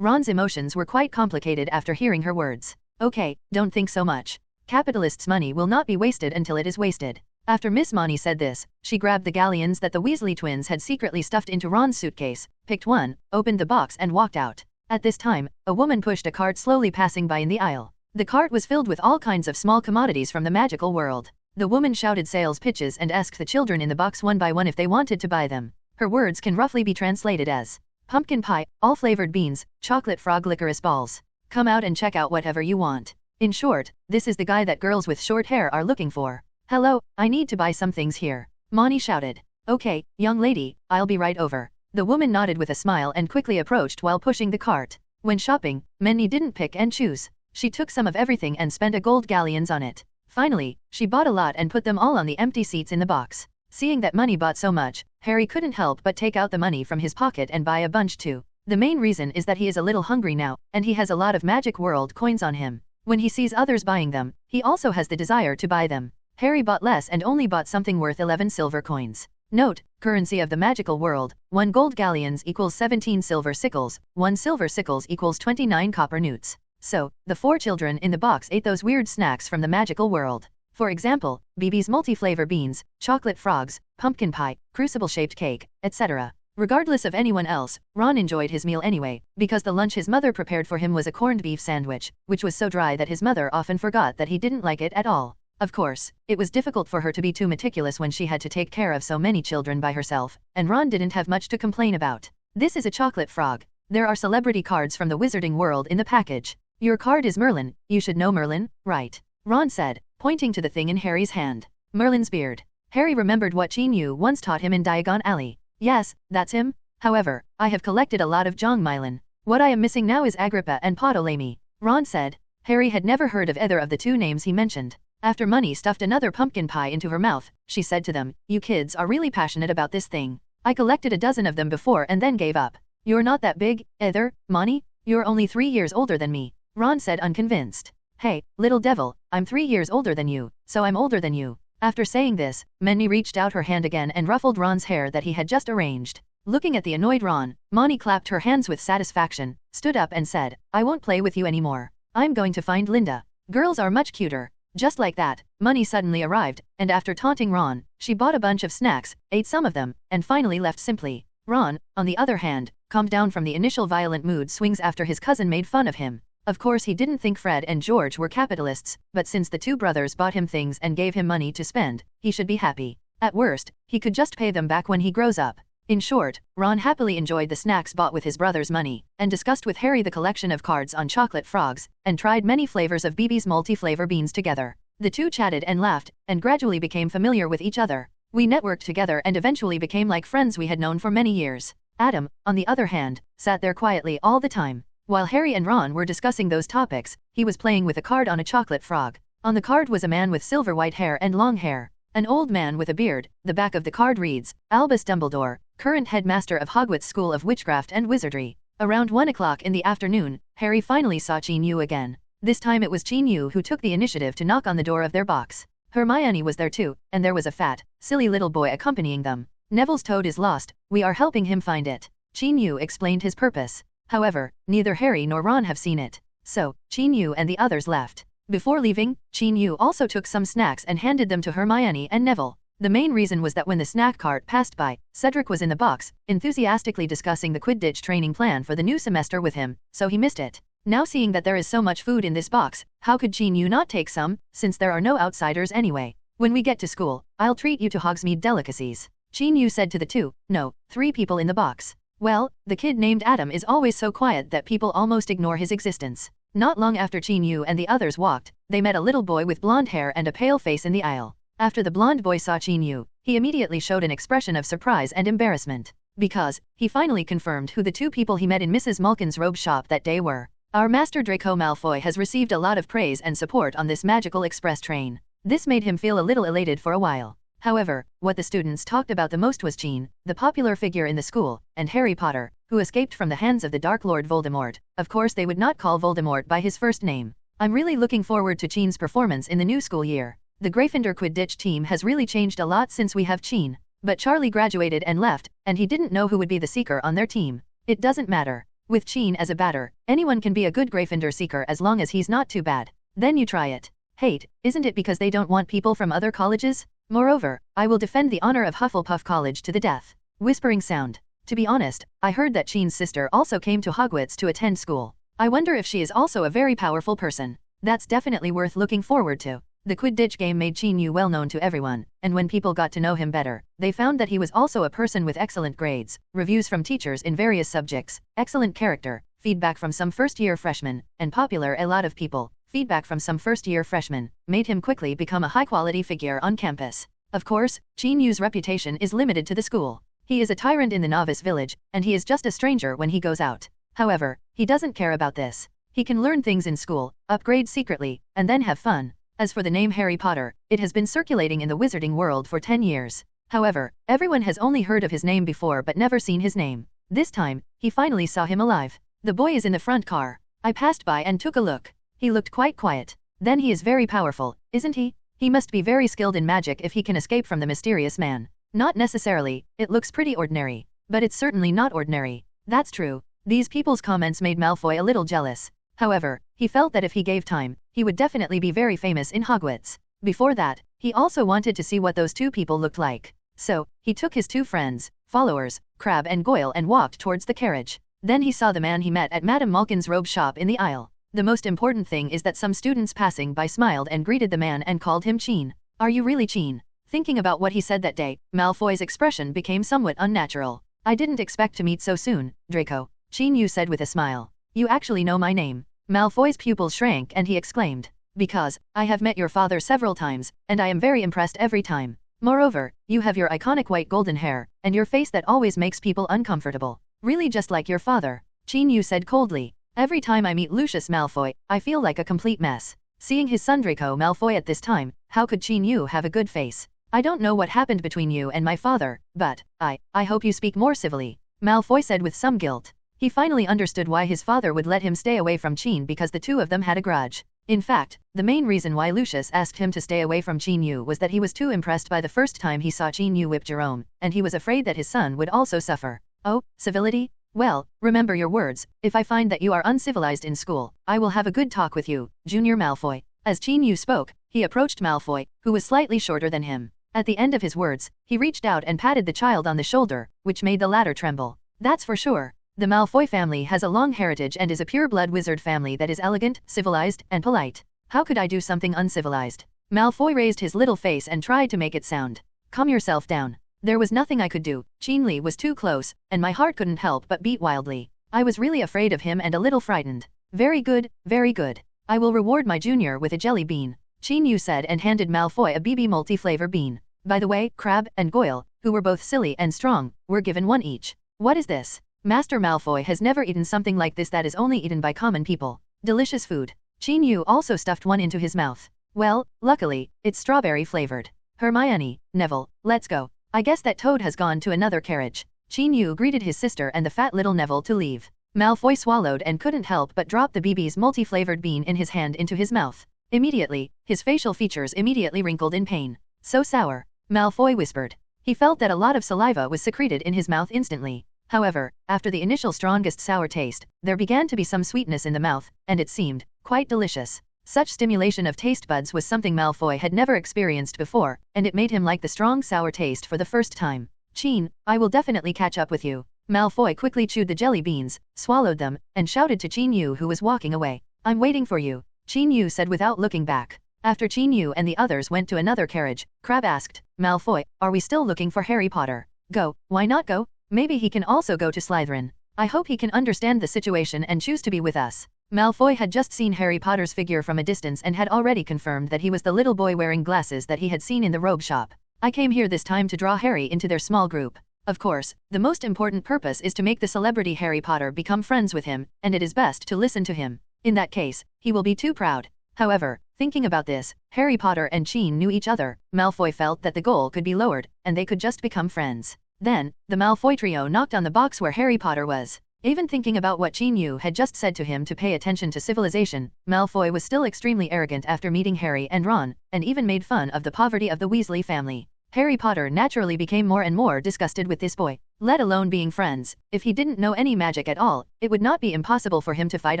Ron's emotions were quite complicated after hearing her words. "Okay, don't think so much. Capitalists' money will not be wasted until it is wasted." After Miss Money said this, she grabbed the galleons that the Weasley twins had secretly stuffed into Ron's suitcase, picked one, opened the box and walked out. At this time, a woman pushed a cart slowly passing by in the aisle. The cart was filled with all kinds of small commodities from the magical world. The woman shouted sales pitches and asked the children in the box one by one if they wanted to buy them. Her words can roughly be translated as pumpkin pie, all flavored beans, chocolate frog licorice balls. Come out and check out whatever you want. In short, this is the guy that girls with short hair are looking for. "Hello, I need to buy some things here," Monty shouted. "Okay, young lady, I'll be right over." The woman nodded with a smile and quickly approached while pushing the cart. When shopping, Minnie didn't pick and choose. She took some of everything and spent a gold galleons on it. Finally, she bought a lot and put them all on the empty seats in the box. Seeing that Money bought so much, Harry couldn't help but take out the money from his pocket and buy a bunch too. The main reason is that he is a little hungry now, and he has a lot of magic world coins on him. When he sees others buying them, he also has the desire to buy them. Harry bought less and only bought something worth 11 silver coins. Note, currency of the magical world, 1 gold galleons equals 17 silver sickles, 1 silver sickles equals 29 copper newts. So, the 4 children in the box ate those weird snacks from the magical world. For example, BB's multi-flavor beans, chocolate frogs, pumpkin pie, crucible-shaped cake, etc. Regardless of anyone else, Ron enjoyed his meal anyway, because the lunch his mother prepared for him was a corned beef sandwich, which was so dry that his mother often forgot that he didn't like it at all. Of course, it was difficult for her to be too meticulous when she had to take care of so many children by herself, and Ron didn't have much to complain about. This is a chocolate frog. There are celebrity cards from the wizarding world in the package. Your card is Merlin, you should know Merlin, right? Ron said, pointing to the thing in Harry's hand. Merlin's beard. Harry remembered what Chin Yu once taught him in Diagon Alley. Yes, that's him. However, I have collected a lot of Jongmylan. What I am missing now is Agrippa and Ptolemy. Ron said. Harry had never heard of either of the 2 names he mentioned. After Money stuffed another pumpkin pie into her mouth, she said to them, "You kids are really passionate about this thing. I collected a dozen of them before and then gave up. You're not that big, either, Money? You're only 3 years older than me," Ron said unconvinced. "Hey, little devil, I'm 3 years older than you, so I'm older than you." After saying this, Minnie reached out her hand again and ruffled Ron's hair that he had just arranged. Looking at the annoyed Ron, Money clapped her hands with satisfaction, stood up and said, "I won't play with you anymore. I'm going to find Linda. Girls are much cuter." Just like that, Money suddenly arrived, and after taunting Ron, she bought a bunch of snacks, ate some of them, and finally left simply. Ron, on the other hand, calmed down from the initial violent mood swings after his cousin made fun of him. Of course he didn't think Fred and George were capitalists, but since the 2 brothers bought him things and gave him money to spend, he should be happy. At worst, he could just pay them back when he grows up. In short, Ron happily enjoyed the snacks bought with his brother's money, and discussed with Harry the collection of cards on chocolate frogs, and tried many flavors of BB's multi-flavor beans together. The 2 chatted and laughed, and gradually became familiar with each other. We networked together and eventually became like friends we had known for many years. Adam, on the other hand, sat there quietly all the time. While Harry and Ron were discussing those topics, he was playing with a card on a chocolate frog. On the card was a man with silver white hair and long hair. An old man with a beard. The back of the card reads, Albus Dumbledore, current headmaster of Hogwarts School of Witchcraft and Wizardry. Around 1 o'clock in the afternoon, Harry finally saw Chin Yu again. This time it was Chin Yu who took the initiative to knock on the door of their box. Hermione was there too, and there was a fat, silly little boy accompanying them. Neville's toad is lost, we are helping him find it. Chin Yu explained his purpose. However, neither Harry nor Ron have seen it. So, Chin Yu and the others left. Before leaving, Chin Yu also took some snacks and handed them to Hermione and Neville. The main reason was that when the snack cart passed by, Cedric was in the box, enthusiastically discussing the Quidditch training plan for the new semester with him, so he missed it. Now seeing that there is so much food in this box, how could Chin Yu not take some, since there are no outsiders anyway? When we get to school, I'll treat you to Hogsmeade delicacies. Chin Yu said to the 3 people in the box. Well, the kid named Adam is always so quiet that people almost ignore his existence. Not long after Chin Yu and the others walked, they met a little boy with blonde hair and a pale face in the aisle. After the blonde boy saw Chin Yu, he immediately showed an expression of surprise and embarrassment. Because, he finally confirmed who the 2 people he met in Mrs. Malkin's robe shop that day were. Our Master Draco Malfoy has received a lot of praise and support on this magical express train. This made him feel a little elated for a while. However, what the students talked about the most was Chin, the popular figure in the school, and Harry Potter, who escaped from the hands of the Dark Lord Voldemort. Of course they would not call Voldemort by his first name. I'm really looking forward to Chin's performance in the new school year. The Gryffindor Quidditch team has really changed a lot since we have Chin. But Charlie graduated and left, and he didn't know who would be the seeker on their team. It doesn't matter. With Chin as a batter, anyone can be a good Gryffindor seeker as long as he's not too bad. Then you try it. Hate, isn't it because they don't want people from other colleges? Moreover, I will defend the honor of Hufflepuff College to the death. Whispering sound. To be honest, I heard that Chin's sister also came to Hogwarts to attend school. I wonder if she is also a very powerful person. That's definitely worth looking forward to. The Quidditch game made Chin Yu well known to everyone, and when people got to know him better, they found that he was also a person with excellent grades, reviews from teachers in various subjects, excellent character, feedback from some first-year freshmen, and popular a lot of people. Feedback from some first-year freshmen made him quickly become a high-quality figure on campus. Of course, Chin Yu's reputation is limited to the school. He is a tyrant in the novice village, and he is just a stranger when he goes out. However, he doesn't care about this. He can learn things in school, upgrade secretly, and then have fun. As for the name Harry Potter, it has been circulating in the wizarding world for 10 years. However, everyone has only heard of his name before but never seen his name. This time, he finally saw him alive. The boy is in the front car. I passed by and took a look. He looked quite quiet. Then he is very powerful, isn't he? He must be very skilled in magic if he can escape from the mysterious man. Not necessarily, it looks pretty ordinary. But it's certainly not ordinary. That's true. These people's comments made Malfoy a little jealous. However, he felt that if he gave time, he would definitely be very famous in Hogwarts. Before that, he also wanted to see what those two people looked like. So, he took his two friends, followers, Crabbe and Goyle, and walked towards the carriage. Then he saw the man he met at Madame Malkin's robe shop in the aisle. The most important thing is that some students passing by smiled and greeted the man and called him Chin. Are you really Chin? Thinking about what he said that day, Malfoy's expression became somewhat unnatural. I didn't expect to meet so soon, Draco, Chin Yu said with a smile. You actually know my name. Malfoy's pupils shrank and he exclaimed. Because, I have met your father several times, and I am very impressed every time. Moreover, you have your iconic white golden hair, and your face that always makes people uncomfortable. Really just like your father, Chin Yu said coldly. Every time I meet Lucius Malfoy, I feel like a complete mess. Seeing his son Draco Malfoy at this time, how could Chin Yu have a good face? I don't know what happened between you and my father, but, I hope you speak more civilly, Malfoy said with some guilt. He finally understood why his father would let him stay away from Chin because the two of them had a grudge. In fact, the main reason why Lucius asked him to stay away from Chin Yu was that he was too impressed by the first time he saw Chin Yu whip Jerome, and he was afraid that his son would also suffer. Oh, civility? Well, remember your words, if I find that you are uncivilized in school, I will have a good talk with you, Junior Malfoy. As Chin Yu spoke, he approached Malfoy, who was slightly shorter than him. At the end of his words, he reached out and patted the child on the shoulder, which made the latter tremble. That's for sure. The Malfoy family has a long heritage and is a pure-blood wizard family that is elegant, civilized, and polite. How could I do something uncivilized? Malfoy raised his little face and tried to make it sound. Calm yourself down. There was nothing I could do. Chin Li was too close, and my heart couldn't help but beat wildly. I was really afraid of him and a little frightened. Very good, very good. I will reward my junior with a jelly bean, Chin Yu said and handed Malfoy a BB multi-flavor bean. By the way, Crabbe and Goyle, who were both silly and strong, were given one each. What is this? Master Malfoy has never eaten something like this that is only eaten by common people. Delicious food. Chin Yu also stuffed one into his mouth. Well, luckily, it's strawberry flavored. Hermione, Neville, let's go. I guess that Toad has gone to another carriage. Chin Yu greeted his sister and the fat little Neville to leave. Malfoy swallowed and couldn't help but drop the BB's multi-flavored bean in his hand into his mouth. Immediately, his facial features immediately wrinkled in pain. So sour, Malfoy whispered. He felt that a lot of saliva was secreted in his mouth instantly. However, after the initial strongest sour taste, there began to be some sweetness in the mouth, and it seemed quite delicious. Such stimulation of taste buds was something Malfoy had never experienced before, and it made him like the strong sour taste for the first time. Chin, I will definitely catch up with you. Malfoy quickly chewed the jelly beans, swallowed them, and shouted to Chin Yu who was walking away. I'm waiting for you, Chin Yu said without looking back. After Chin Yu and the others went to another carriage, Crabbe asked, Malfoy, are we still looking for Harry Potter? Go, why not go? Maybe he can also go to Slytherin. I hope he can understand the situation and choose to be with us. Malfoy had just seen Harry Potter's figure from a distance and had already confirmed that he was the little boy wearing glasses that he had seen in the robe shop. I came here this time to draw Harry into their small group. Of course, the most important purpose is to make the celebrity Harry Potter become friends with him, and it is best to listen to him. In that case, he will be too proud. However, thinking about this, Harry Potter and Chin knew each other. Malfoy felt that the goal could be lowered, and they could just become friends. Then, the Malfoy trio knocked on the box where Harry Potter was. Even thinking about what Chin Yu had just said to him to pay attention to civilization, Malfoy was still extremely arrogant after meeting Harry and Ron, and even made fun of the poverty of the Weasley family. Harry Potter naturally became more and more disgusted with this boy. Let alone being friends, if he didn't know any magic at all, it would not be impossible for him to fight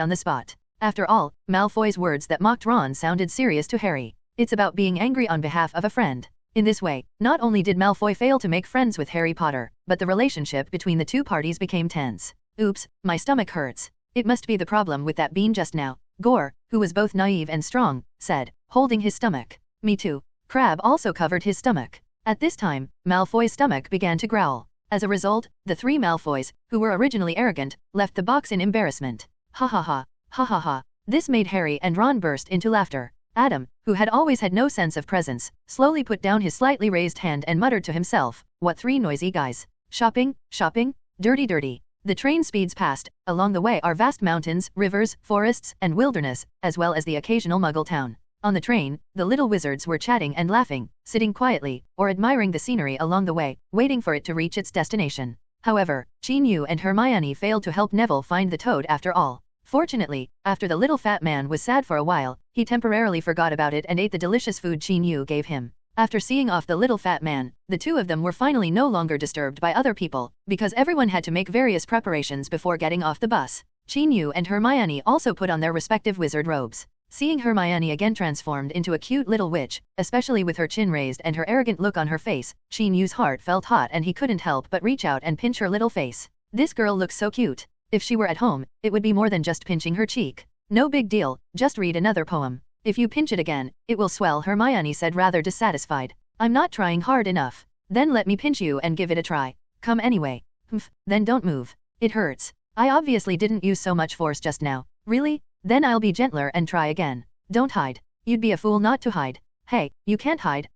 on the spot. After all, Malfoy's words that mocked Ron sounded serious to Harry. It's about being angry on behalf of a friend. In this way, not only did Malfoy fail to make friends with Harry Potter, but the relationship between the two parties became tense. Oops, my stomach hurts. It must be the problem with that bean just now, Gore, who was both naive and strong, said, holding his stomach. Me too. Crabbe also covered his stomach. At this time, Malfoy's stomach began to growl. As a result, the three Malfoys, who were originally arrogant, left the box in embarrassment. Ha ha ha. Ha ha ha. This made Harry and Ron burst into laughter. Adam, who had always had no sense of presence, slowly put down his slightly raised hand and muttered to himself, what three noisy guys. Shopping, shopping, dirty dirty. The train speeds past. Along the way are vast mountains, rivers, forests, and wilderness, as well as the occasional Muggle town. On the train, the little wizards were chatting and laughing, sitting quietly, or admiring the scenery along the way, waiting for it to reach its destination. However, Chin Yu and Hermione failed to help Neville find the toad after all. Fortunately, after the little fat man was sad for a while, he temporarily forgot about it and ate the delicious food Chin Yu gave him. After seeing off the little fat man, the two of them were finally no longer disturbed by other people, because everyone had to make various preparations before getting off the bus. Chin-Yu and Hermione also put on their respective wizard robes. Seeing Hermione again transformed into a cute little witch, especially with her chin raised and her arrogant look on her face, Chin-Yu's heart felt hot and he couldn't help but reach out and pinch her little face. This girl looks so cute. If she were at home, it would be more than just pinching her cheek. No big deal, just read another poem. If you pinch it again, it will swell, Hermione said rather dissatisfied. I'm not trying hard enough. Then let me pinch you and give it a try. Come anyway. Humph, then don't move. It hurts. I obviously didn't use so much force just now. Really? Then I'll be gentler and try again. Don't hide. You'd be a fool not to hide. Hey, you can't hide.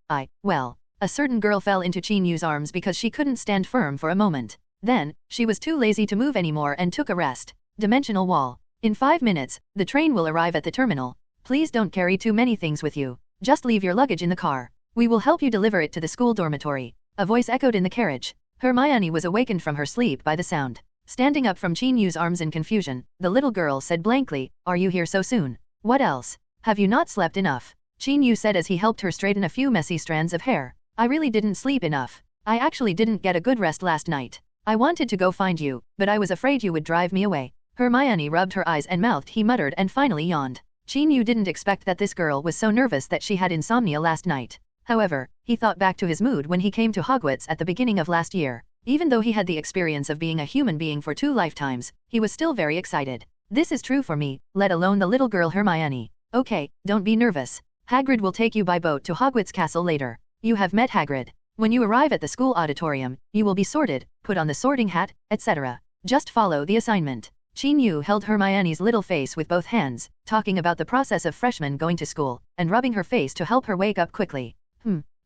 Well. A certain girl fell into Chin-Yu's arms because she couldn't stand firm for a moment. Then, she was too lazy to move anymore and took a rest. Dimensional wall. In 5 minutes, the train will arrive at the terminal. Please don't carry too many things with you. Just leave your luggage in the car. We will help you deliver it to the school dormitory. A voice echoed in the carriage. Hermione was awakened from her sleep by the sound. Standing up from Chin-Yu's arms in confusion, the little girl said blankly, "Are you here so soon? What else? Have you not slept enough?" Chin-Yu said as he helped her straighten a few messy strands of hair. "I really didn't sleep enough. I actually didn't get a good rest last night. I wanted to go find you, but I was afraid you would drive me away." Hermione rubbed her eyes and mouthed he muttered and finally yawned. Chin-Yu didn't expect that this girl was so nervous that she had insomnia last night. However, he thought back to his mood when he came to Hogwarts at the beginning of last year. Even though he had the experience of being a human being for 2 lifetimes, he was still very excited. This is true for me, let alone the little girl Hermione. Okay, don't be nervous. Hagrid will take you by boat to Hogwarts Castle later. You have met Hagrid. When you arrive at the school auditorium, you will be sorted, put on the sorting hat, etc. Just follow the assignment. Chin-Yu held Hermione's little face with both hands, talking about the process of freshmen going to school, and rubbing her face to help her wake up quickly.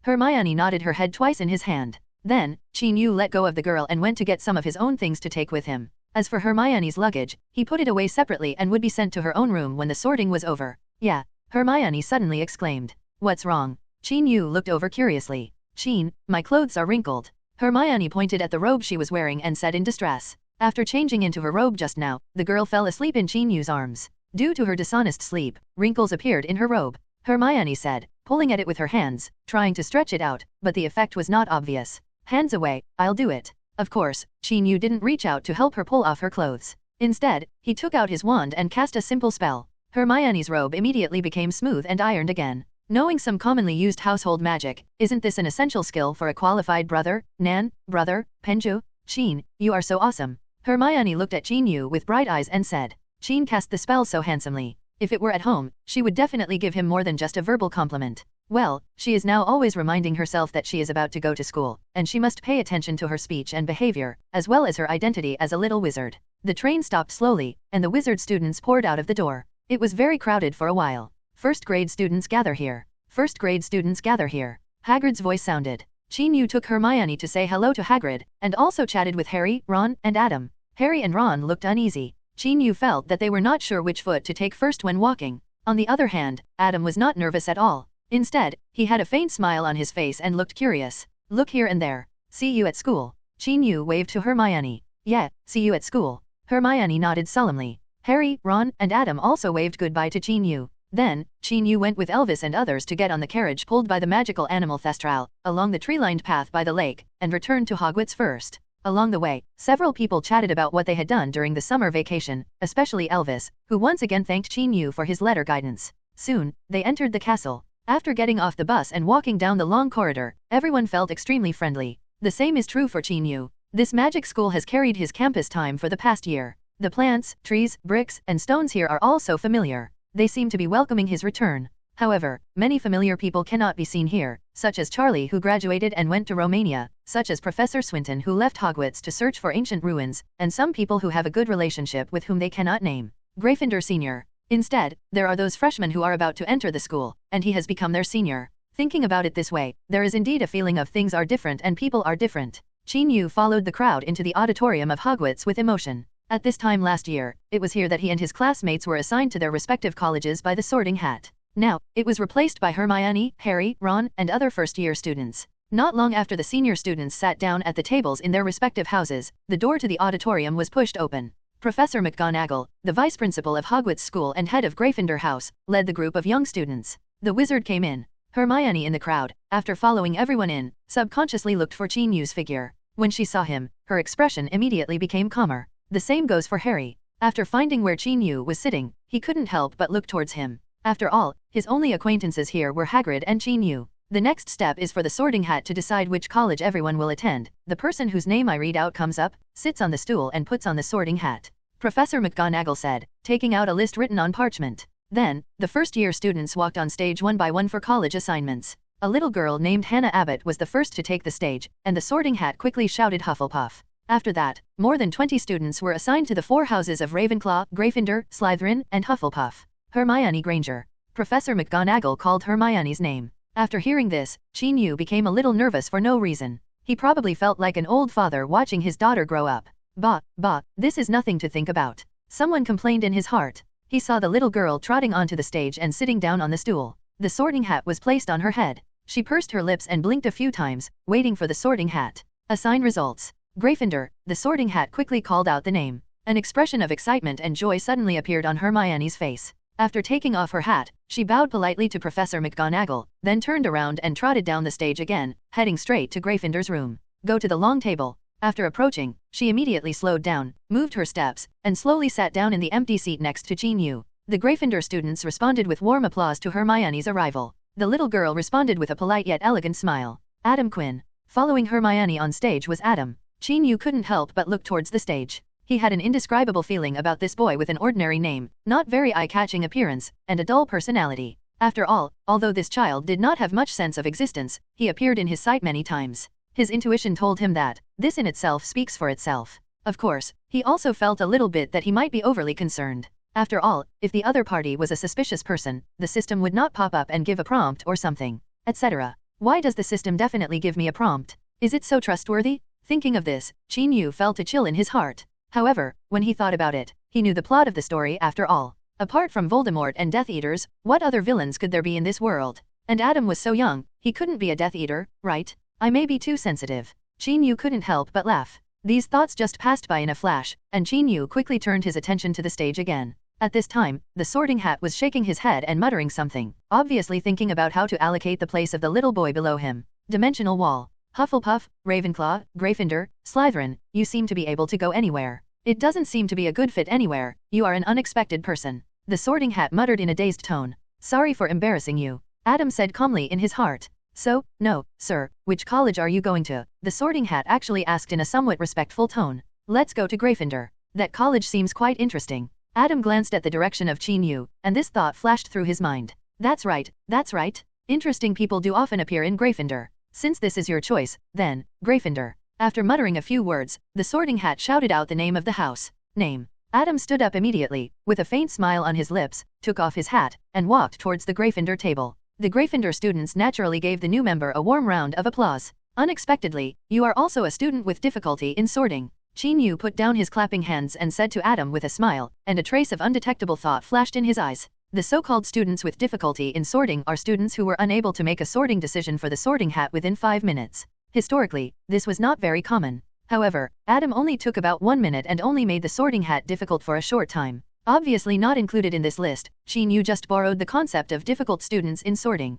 Hermione nodded her head twice in his hand. Then, Chin-Yu let go of the girl and went to get some of his own things to take with him. As for Hermione's luggage, he put it away separately and would be sent to her own room when the sorting was over. Yeah, Hermione suddenly exclaimed. What's wrong? Chin-Yu looked over curiously. Chin, my clothes are wrinkled. Hermione pointed at the robe she was wearing and said in distress. After changing into her robe just now, the girl fell asleep in Chin-Yu's arms. Due to her dishonest sleep, wrinkles appeared in her robe. Hermione said, pulling at it with her hands, trying to stretch it out, but the effect was not obvious. Hands away, I'll do it. Of course, Chin-Yu didn't reach out to help her pull off her clothes. Instead, he took out his wand and cast a simple spell. Hermione's robe immediately became smooth and ironed again. Knowing some commonly used household magic, isn't this an essential skill for a qualified brother, Nan, brother, Penju? Chin, you are so awesome. Hermione looked at Chin-Yu with bright eyes and said. Chin cast the spell so handsomely. If it were at home, she would definitely give him more than just a verbal compliment. Well, she is now always reminding herself that she is about to go to school, and she must pay attention to her speech and behavior, as well as her identity as a little wizard. The train stopped slowly, and the wizard students poured out of the door. It was very crowded for a while. First grade students gather here. First grade students gather here. Hagrid's voice sounded. Chin-Yu took Hermione to say hello to Hagrid, and also chatted with Harry, Ron, and Adam. Harry and Ron looked uneasy. Chin-Yu felt that they were not sure which foot to take first when walking. On the other hand, Adam was not nervous at all. Instead, he had a faint smile on his face and looked curious. Look here and there. See you at school. Chin-Yu waved to Hermione. Yeah, see you at school. Hermione nodded solemnly. Harry, Ron, and Adam also waved goodbye to Chin-Yu. Then, Chin-Yu went with Elvis and others to get on the carriage pulled by the magical animal Thestral, along the tree-lined path by the lake, and returned to Hogwarts first. Along the way, several people chatted about what they had done during the summer vacation, especially Elvis, who once again thanked Chin-Yu for his letter guidance. Soon, they entered the castle. After getting off the bus and walking down the long corridor, everyone felt extremely friendly. The same is true for Chin-Yu. This magic school has carried his campus time for the past year. The plants, trees, bricks, and stones here are all so familiar. They seem to be welcoming his return. However, many familiar people cannot be seen here, such as Charlie who graduated and went to Romania, such as Professor Swinton who left Hogwarts to search for ancient ruins, and some people who have a good relationship with whom they cannot name. Gryffindor Senior. Instead, there are those freshmen who are about to enter the school, and he has become their senior. Thinking about it this way, there is indeed a feeling of things are different and people are different. Chin-Yu followed the crowd into the auditorium of Hogwarts with emotion. At this time last year, it was here that he and his classmates were assigned to their respective colleges by the Sorting Hat. Now, it was replaced by Hermione, Harry, Ron, and other first-year students. Not long after the senior students sat down at the tables in their respective houses, the door to the auditorium was pushed open. Professor McGonagall, the vice principal of Hogwarts School and head of Gryffindor House, led the group of young students. The wizard came in. Hermione in the crowd, after following everyone in, subconsciously looked for Qin Yu's figure. When she saw him, her expression immediately became calmer. The same goes for Harry. After finding where Qin Yu was sitting, he couldn't help but look towards him. After all, his only acquaintances here were Hagrid and Qin Yu. The next step is for the Sorting Hat to decide which college everyone will attend. The person whose name I read out comes up, sits on the stool and puts on the Sorting Hat. Professor McGonagall said, taking out a list written on parchment. Then, the first-year students walked on stage one by one for college assignments. A little girl named Hannah Abbott was the first to take the stage, and the Sorting Hat quickly shouted Hufflepuff. After that, more than 20 students were assigned to the 4 houses of Ravenclaw, Gryffindor, Slytherin, and Hufflepuff. Hermione Granger. Professor McGonagall called Hermione's name. After hearing this, Qin Yu became a little nervous for no reason. He probably felt like an old father watching his daughter grow up. Bah, this is nothing to think about. Someone complained in his heart. He saw the little girl trotting onto the stage and sitting down on the stool. The Sorting Hat was placed on her head. She pursed her lips and blinked a few times, waiting for the Sorting Hat. Assign results. Gryffindor. The Sorting Hat quickly called out the name. An expression of excitement and joy suddenly appeared on Hermione's face. After taking off her hat, she bowed politely to Professor McGonagall, then turned around and trotted down the stage again, heading straight to Gryffindor's room. Go to the long table. After approaching, she immediately slowed down, moved her steps, and slowly sat down in the empty seat next to Qin Yu. The Gryffindor students responded with warm applause to Hermione's arrival. The little girl responded with a polite yet elegant smile. Adam Quinn. Following Hermione on stage was Adam. Qin Yu couldn't help but look towards the stage. He had an indescribable feeling about this boy with an ordinary name, not very eye-catching appearance, and a dull personality. After all, although this child did not have much sense of existence, he appeared in his sight many times. His intuition told him that this in itself speaks for itself. Of course, he also felt a little bit that he might be overly concerned. After all, if the other party was a suspicious person, the system would not pop up and give a prompt or something, etc. Why does the system definitely give me a prompt? Is it so trustworthy? Thinking of this, Qin Yu felt a chill in his heart. However, when he thought about it, he knew the plot of the story after all. Apart from Voldemort and Death Eaters, what other villains could there be in this world? And Adam was so young, he couldn't be a Death Eater, right? I may be too sensitive. Qin Yu couldn't help but laugh. These thoughts just passed by in a flash, and Qin Yu quickly turned his attention to the stage again. At this time, the Sorting Hat was shaking his head and muttering something, obviously thinking about how to allocate the place of the little boy below him. Dimensional wall. Hufflepuff, Ravenclaw, Gryffindor, Slytherin, you seem to be able to go anywhere. It doesn't seem to be a good fit anywhere, you are an unexpected person. The Sorting Hat muttered in a dazed tone. Sorry for embarrassing you. Adam said calmly in his heart. So, no, sir, which college are you going to? The Sorting Hat actually asked in a somewhat respectful tone. Let's go to Gryffindor. That college seems quite interesting. Adam glanced at the direction of Qin Yu, and this thought flashed through his mind. That's right. Interesting people do often appear in Gryffindor. Since this is your choice, then, Gryffindor. After muttering a few words, the Sorting Hat shouted out the name of the house. Name. Adam stood up immediately, with a faint smile on his lips, took off his hat, and walked towards the Gryffindor table. The Gryffindor students naturally gave the new member a warm round of applause. Unexpectedly, you are also a student with difficulty in sorting. Qin Yu put down his clapping hands and said to Adam with a smile, and a trace of undetectable thought flashed in his eyes. The so-called students with difficulty in sorting are students who were unable to make a sorting decision for the Sorting Hat within 5 minutes. Historically, this was not very common. However, Adam only took about 1 minute and only made the Sorting Hat difficult for a short time. Obviously not included in this list, Qin Yu just borrowed the concept of difficult students in sorting.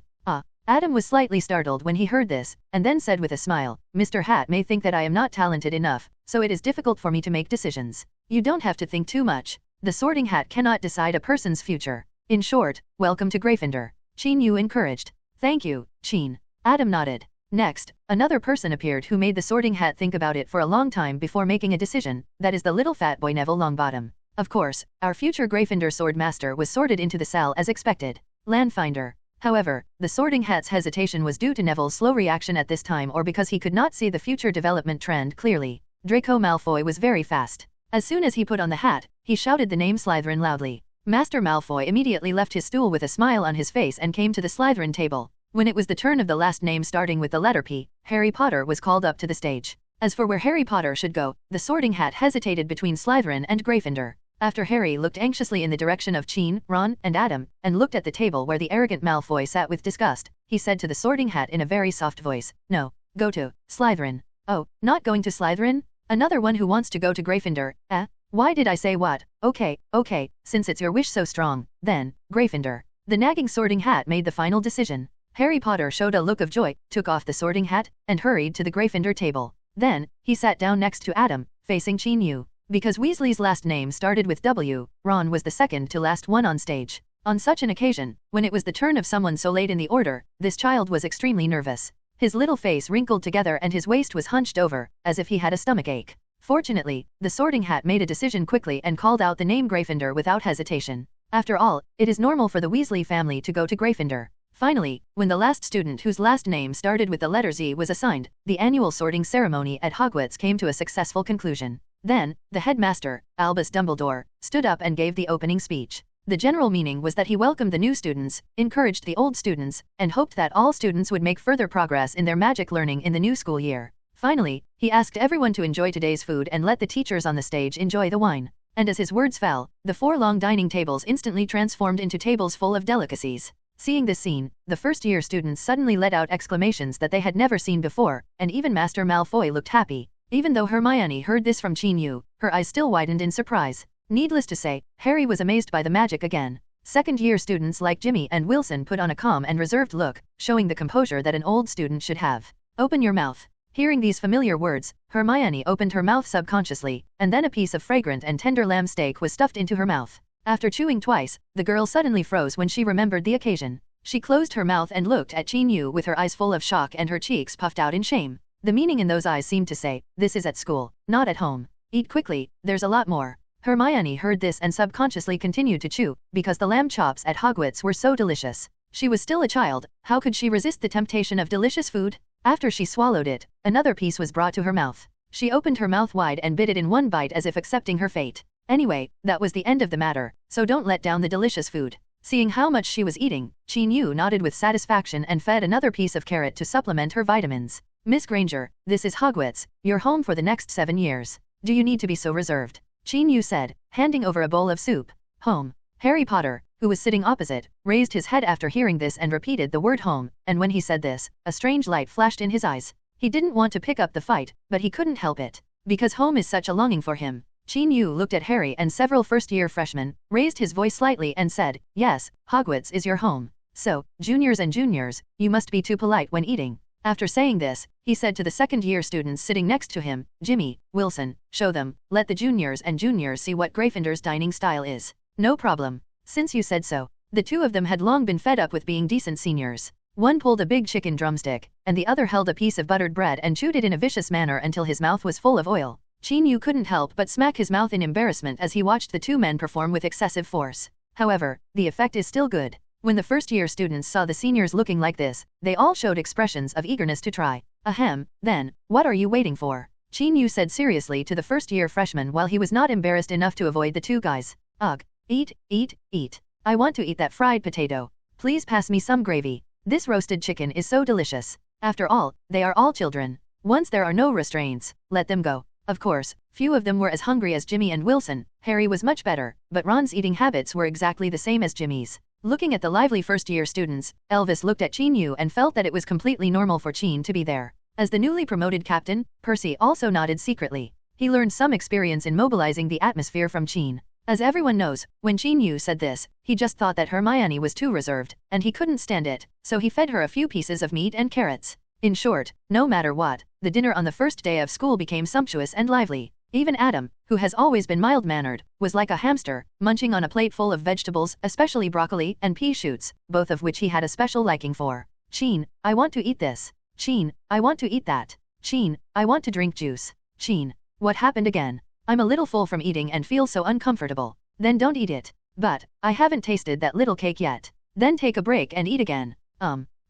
Adam was slightly startled when he heard this, and then said with a smile, Mr. Hat may think that I am not talented enough, so it is difficult for me to make decisions. You don't have to think too much. The Sorting Hat cannot decide a person's future. In short, welcome to Gryffindor. Qin Yu encouraged. Thank you, Qin. Adam nodded. Next, another person appeared who made the Sorting Hat think about it for a long time before making a decision, that is the little fat boy Neville Longbottom. Of course, our future Gryffindor Sword Master was sorted into the cell as expected. Landfinder. However, the Sorting Hat's hesitation was due to Neville's slow reaction at this time or because he could not see the future development trend clearly. Draco Malfoy was very fast. As soon as he put on the hat, he shouted the name Slytherin loudly. Master Malfoy immediately left his stool with a smile on his face and came to the Slytherin table. When it was the turn of the last name starting with the letter P, Harry Potter was called up to the stage. As for where Harry Potter should go, the Sorting Hat hesitated between Slytherin and Gryffindor. After Harry looked anxiously in the direction of Qin, Ron, and Adam, and looked at the table where the arrogant Malfoy sat with disgust, he said to the Sorting Hat in a very soft voice, No, go to Slytherin. Oh, not going to Slytherin? Another one who wants to go to Gryffindor, eh? Why did I say what? Okay, since it's your wish so strong, then, Gryffindor. The nagging Sorting Hat made the final decision. Harry Potter showed a look of joy, took off the sorting hat, and hurried to the Gryffindor table. Then, he sat down next to Adam, facing Chin Yu. Because Weasley's last name started with W, Ron was the second to last one on stage. On such an occasion, when it was the turn of someone so late in the order, this child was extremely nervous. His little face wrinkled together and his waist was hunched over, as if he had a stomachache. Fortunately, the sorting hat made a decision quickly and called out the name Gryffindor without hesitation. After all, it is normal for the Weasley family to go to Gryffindor. Finally, when the last student whose last name started with the letter Z was assigned, the annual sorting ceremony at Hogwarts came to a successful conclusion. Then, the headmaster, Albus Dumbledore, stood up and gave the opening speech. The general meaning was that he welcomed the new students, encouraged the old students, and hoped that all students would make further progress in their magic learning in the new school year. Finally, he asked everyone to enjoy today's food and let the teachers on the stage enjoy the wine. And as his words fell, the 4 long dining tables instantly transformed into tables full of delicacies. Seeing this scene, the first-year students suddenly let out exclamations that they had never seen before, and even Master Malfoy looked happy. Even though Hermione heard this from Chin Yu, her eyes still widened in surprise. Needless to say, Harry was amazed by the magic again. Second-year students like Jimmy and Wilson put on a calm and reserved look, showing the composure that an old student should have. Open your mouth. Hearing these familiar words, Hermione opened her mouth subconsciously, and then a piece of fragrant and tender lamb steak was stuffed into her mouth. After chewing twice, the girl suddenly froze when she remembered the occasion. She closed her mouth and looked at Chin Yu with her eyes full of shock and her cheeks puffed out in shame. The meaning in those eyes seemed to say, "This is at school, not at home. Eat quickly, there's a lot more." Hermione heard this and subconsciously continued to chew, because the lamb chops at Hogwarts were so delicious. She was still a child, how could she resist the temptation of delicious food? After she swallowed it, another piece was brought to her mouth. She opened her mouth wide and bit it in one bite as if accepting her fate. Anyway, that was the end of the matter, so don't let down the delicious food. Seeing how much she was eating, Chin Yu nodded with satisfaction and fed another piece of carrot to supplement her vitamins. "Miss Granger, this is Hogwarts, your home for the next 7 years. Do you need to be so reserved?" Chin Yu said, handing over a bowl of soup. "Home." Harry Potter, who was sitting opposite, raised his head after hearing this and repeated the word home, and when he said this, a strange light flashed in his eyes. He didn't want to pick up the fight, but he couldn't help it. Because home is such a longing for him. Chin Yu looked at Harry and several first-year freshmen, raised his voice slightly and said, "Yes, Hogwarts is your home. So, juniors and juniors, you must be too polite when eating." After saying this, he said to the second-year students sitting next to him, "Jimmy, Wilson, show them, let the juniors and juniors see what Gryffindor's dining style is." "No problem. Since you said so." The two of them had long been fed up with being decent seniors. One pulled a big chicken drumstick, and the other held a piece of buttered bread and chewed it in a vicious manner until his mouth was full of oil. Chin Yu couldn't help but smack his mouth in embarrassment as he watched the two men perform with excessive force. However, the effect is still good. When the first-year students saw the seniors looking like this, they all showed expressions of eagerness to try. "Ahem, then, what are you waiting for?" Chin Yu said seriously to the first-year freshman while he was not embarrassed enough to avoid the two guys. "Ugh, eat, eat, eat. I want to eat that fried potato. Please pass me some gravy. This roasted chicken is so delicious." After all, they are all children. Once there are no restraints, let them go. Of course, few of them were as hungry as Jimmy and Wilson. Harry was much better, but Ron's eating habits were exactly the same as Jimmy's. Looking at the lively first-year students, Elvis looked at Chin Yu and felt that it was completely normal for Chin to be there. As the newly promoted captain, Percy also nodded secretly. He learned some experience in mobilizing the atmosphere from Chin. As everyone knows, when Chin Yu said this, he just thought that Hermione was too reserved, and he couldn't stand it, so he fed her a few pieces of meat and carrots. In short, no matter what, the dinner on the first day of school became sumptuous and lively. Even Adam, who has always been mild-mannered, was like a hamster, munching on a plate full of vegetables, especially broccoli and pea shoots, both of which he had a special liking for. "Chin, I want to eat this. Chin, I want to eat that. Chin, I want to drink juice. Chin, what happened again? I'm a little full from eating and feel so uncomfortable." "Then don't eat it." "But, I haven't tasted that little cake yet." "Then take a break and eat again."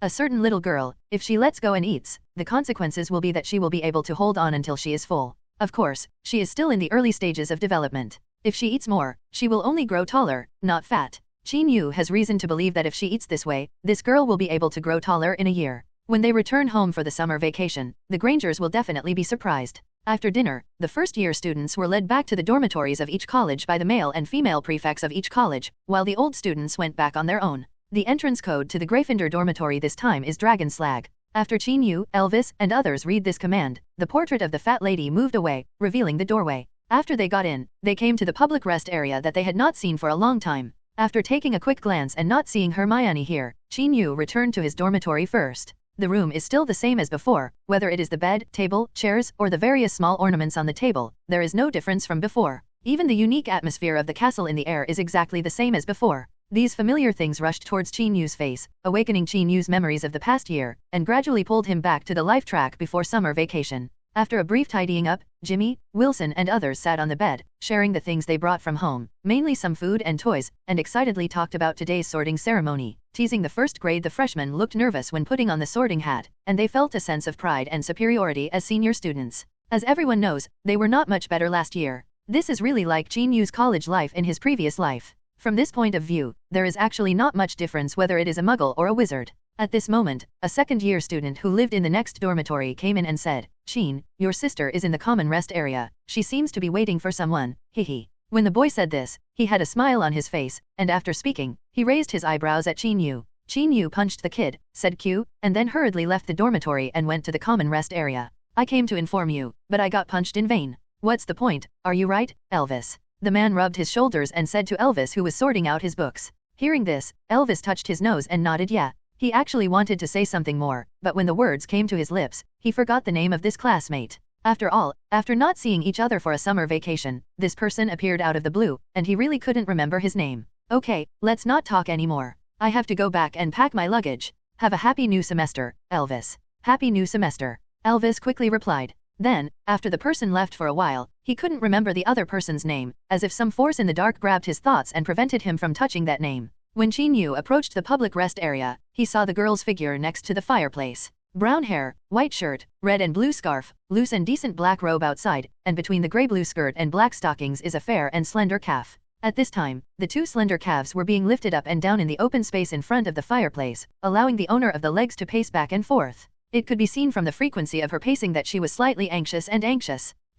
A certain little girl, if she lets go and eats, the consequences will be that she will be able to hold on until she is full. Of course, she is still in the early stages of development. If she eats more, she will only grow taller, not fat. Chin Yu has reason to believe that if she eats this way, this girl will be able to grow taller in a year. When they return home for the summer vacation, the Grangers will definitely be surprised. After dinner, the first-year students were led back to the dormitories of each college by the male and female prefects of each college, while the old students went back on their own. The entrance code to the Gryffindor dormitory this time is Dragon Slag. After Chin Yu, Elvis, and others read this command, the portrait of the fat lady moved away, revealing the doorway. After they got in, they came to the public rest area that they had not seen for a long time. After taking a quick glance and not seeing Hermione here, Chin-Yu returned to his dormitory first. The room is still the same as before, whether it is the bed, table, chairs, or the various small ornaments on the table, there is no difference from before. Even the unique atmosphere of the castle in the air is exactly the same as before. These familiar things rushed towards Chin-Yu's face, awakening Chin-Yu's memories of the past year, and gradually pulled him back to the life track before summer vacation. After a brief tidying up, Jimmy, Wilson and others sat on the bed, sharing the things they brought from home, mainly some food and toys, and excitedly talked about today's sorting ceremony. Teasing the first grade, the freshmen looked nervous when putting on the sorting hat, and they felt a sense of pride and superiority as senior students. As everyone knows, they were not much better last year. This is really like Chin-Yu's college life in his previous life. From this point of view, there is actually not much difference whether it is a muggle or a wizard. At this moment, a second-year student who lived in the next dormitory came in and said, "Chin, your sister is in the common rest area. She seems to be waiting for someone, hehe." When the boy said this, he had a smile on his face, and after speaking, he raised his eyebrows at Chin-Yu. Chin-Yu punched the kid, said Q, and then hurriedly left the dormitory and went to the common rest area. "I came to inform you, but I got punched in vain. What's the point, are you right, Elvis?" The man rubbed his shoulders and said to Elvis, who was sorting out his books. Hearing this, Elvis touched his nose and nodded yeah. He actually wanted to say something more, but when the words came to his lips, he forgot the name of this classmate. After all, after not seeing each other for a summer vacation, this person appeared out of the blue, and he really couldn't remember his name. "Okay, let's not talk anymore. I have to go back and pack my luggage. Have a happy new semester, Elvis." "Happy new semester," Elvis quickly replied. Then, after the person left for a while, he couldn't remember the other person's name, as if some force in the dark grabbed his thoughts and prevented him from touching that name. When Chin-Yu approached the public rest area, he saw the girl's figure next to the fireplace. Brown hair, white shirt, red and blue scarf, loose and decent black robe outside, and between the grey-blue skirt and black stockings is a fair and slender calf. At this time, the two slender calves were being lifted up and down in the open space in front of the fireplace, allowing the owner of the legs to pace back and forth. It could be seen from the frequency of her pacing that she was slightly anxious,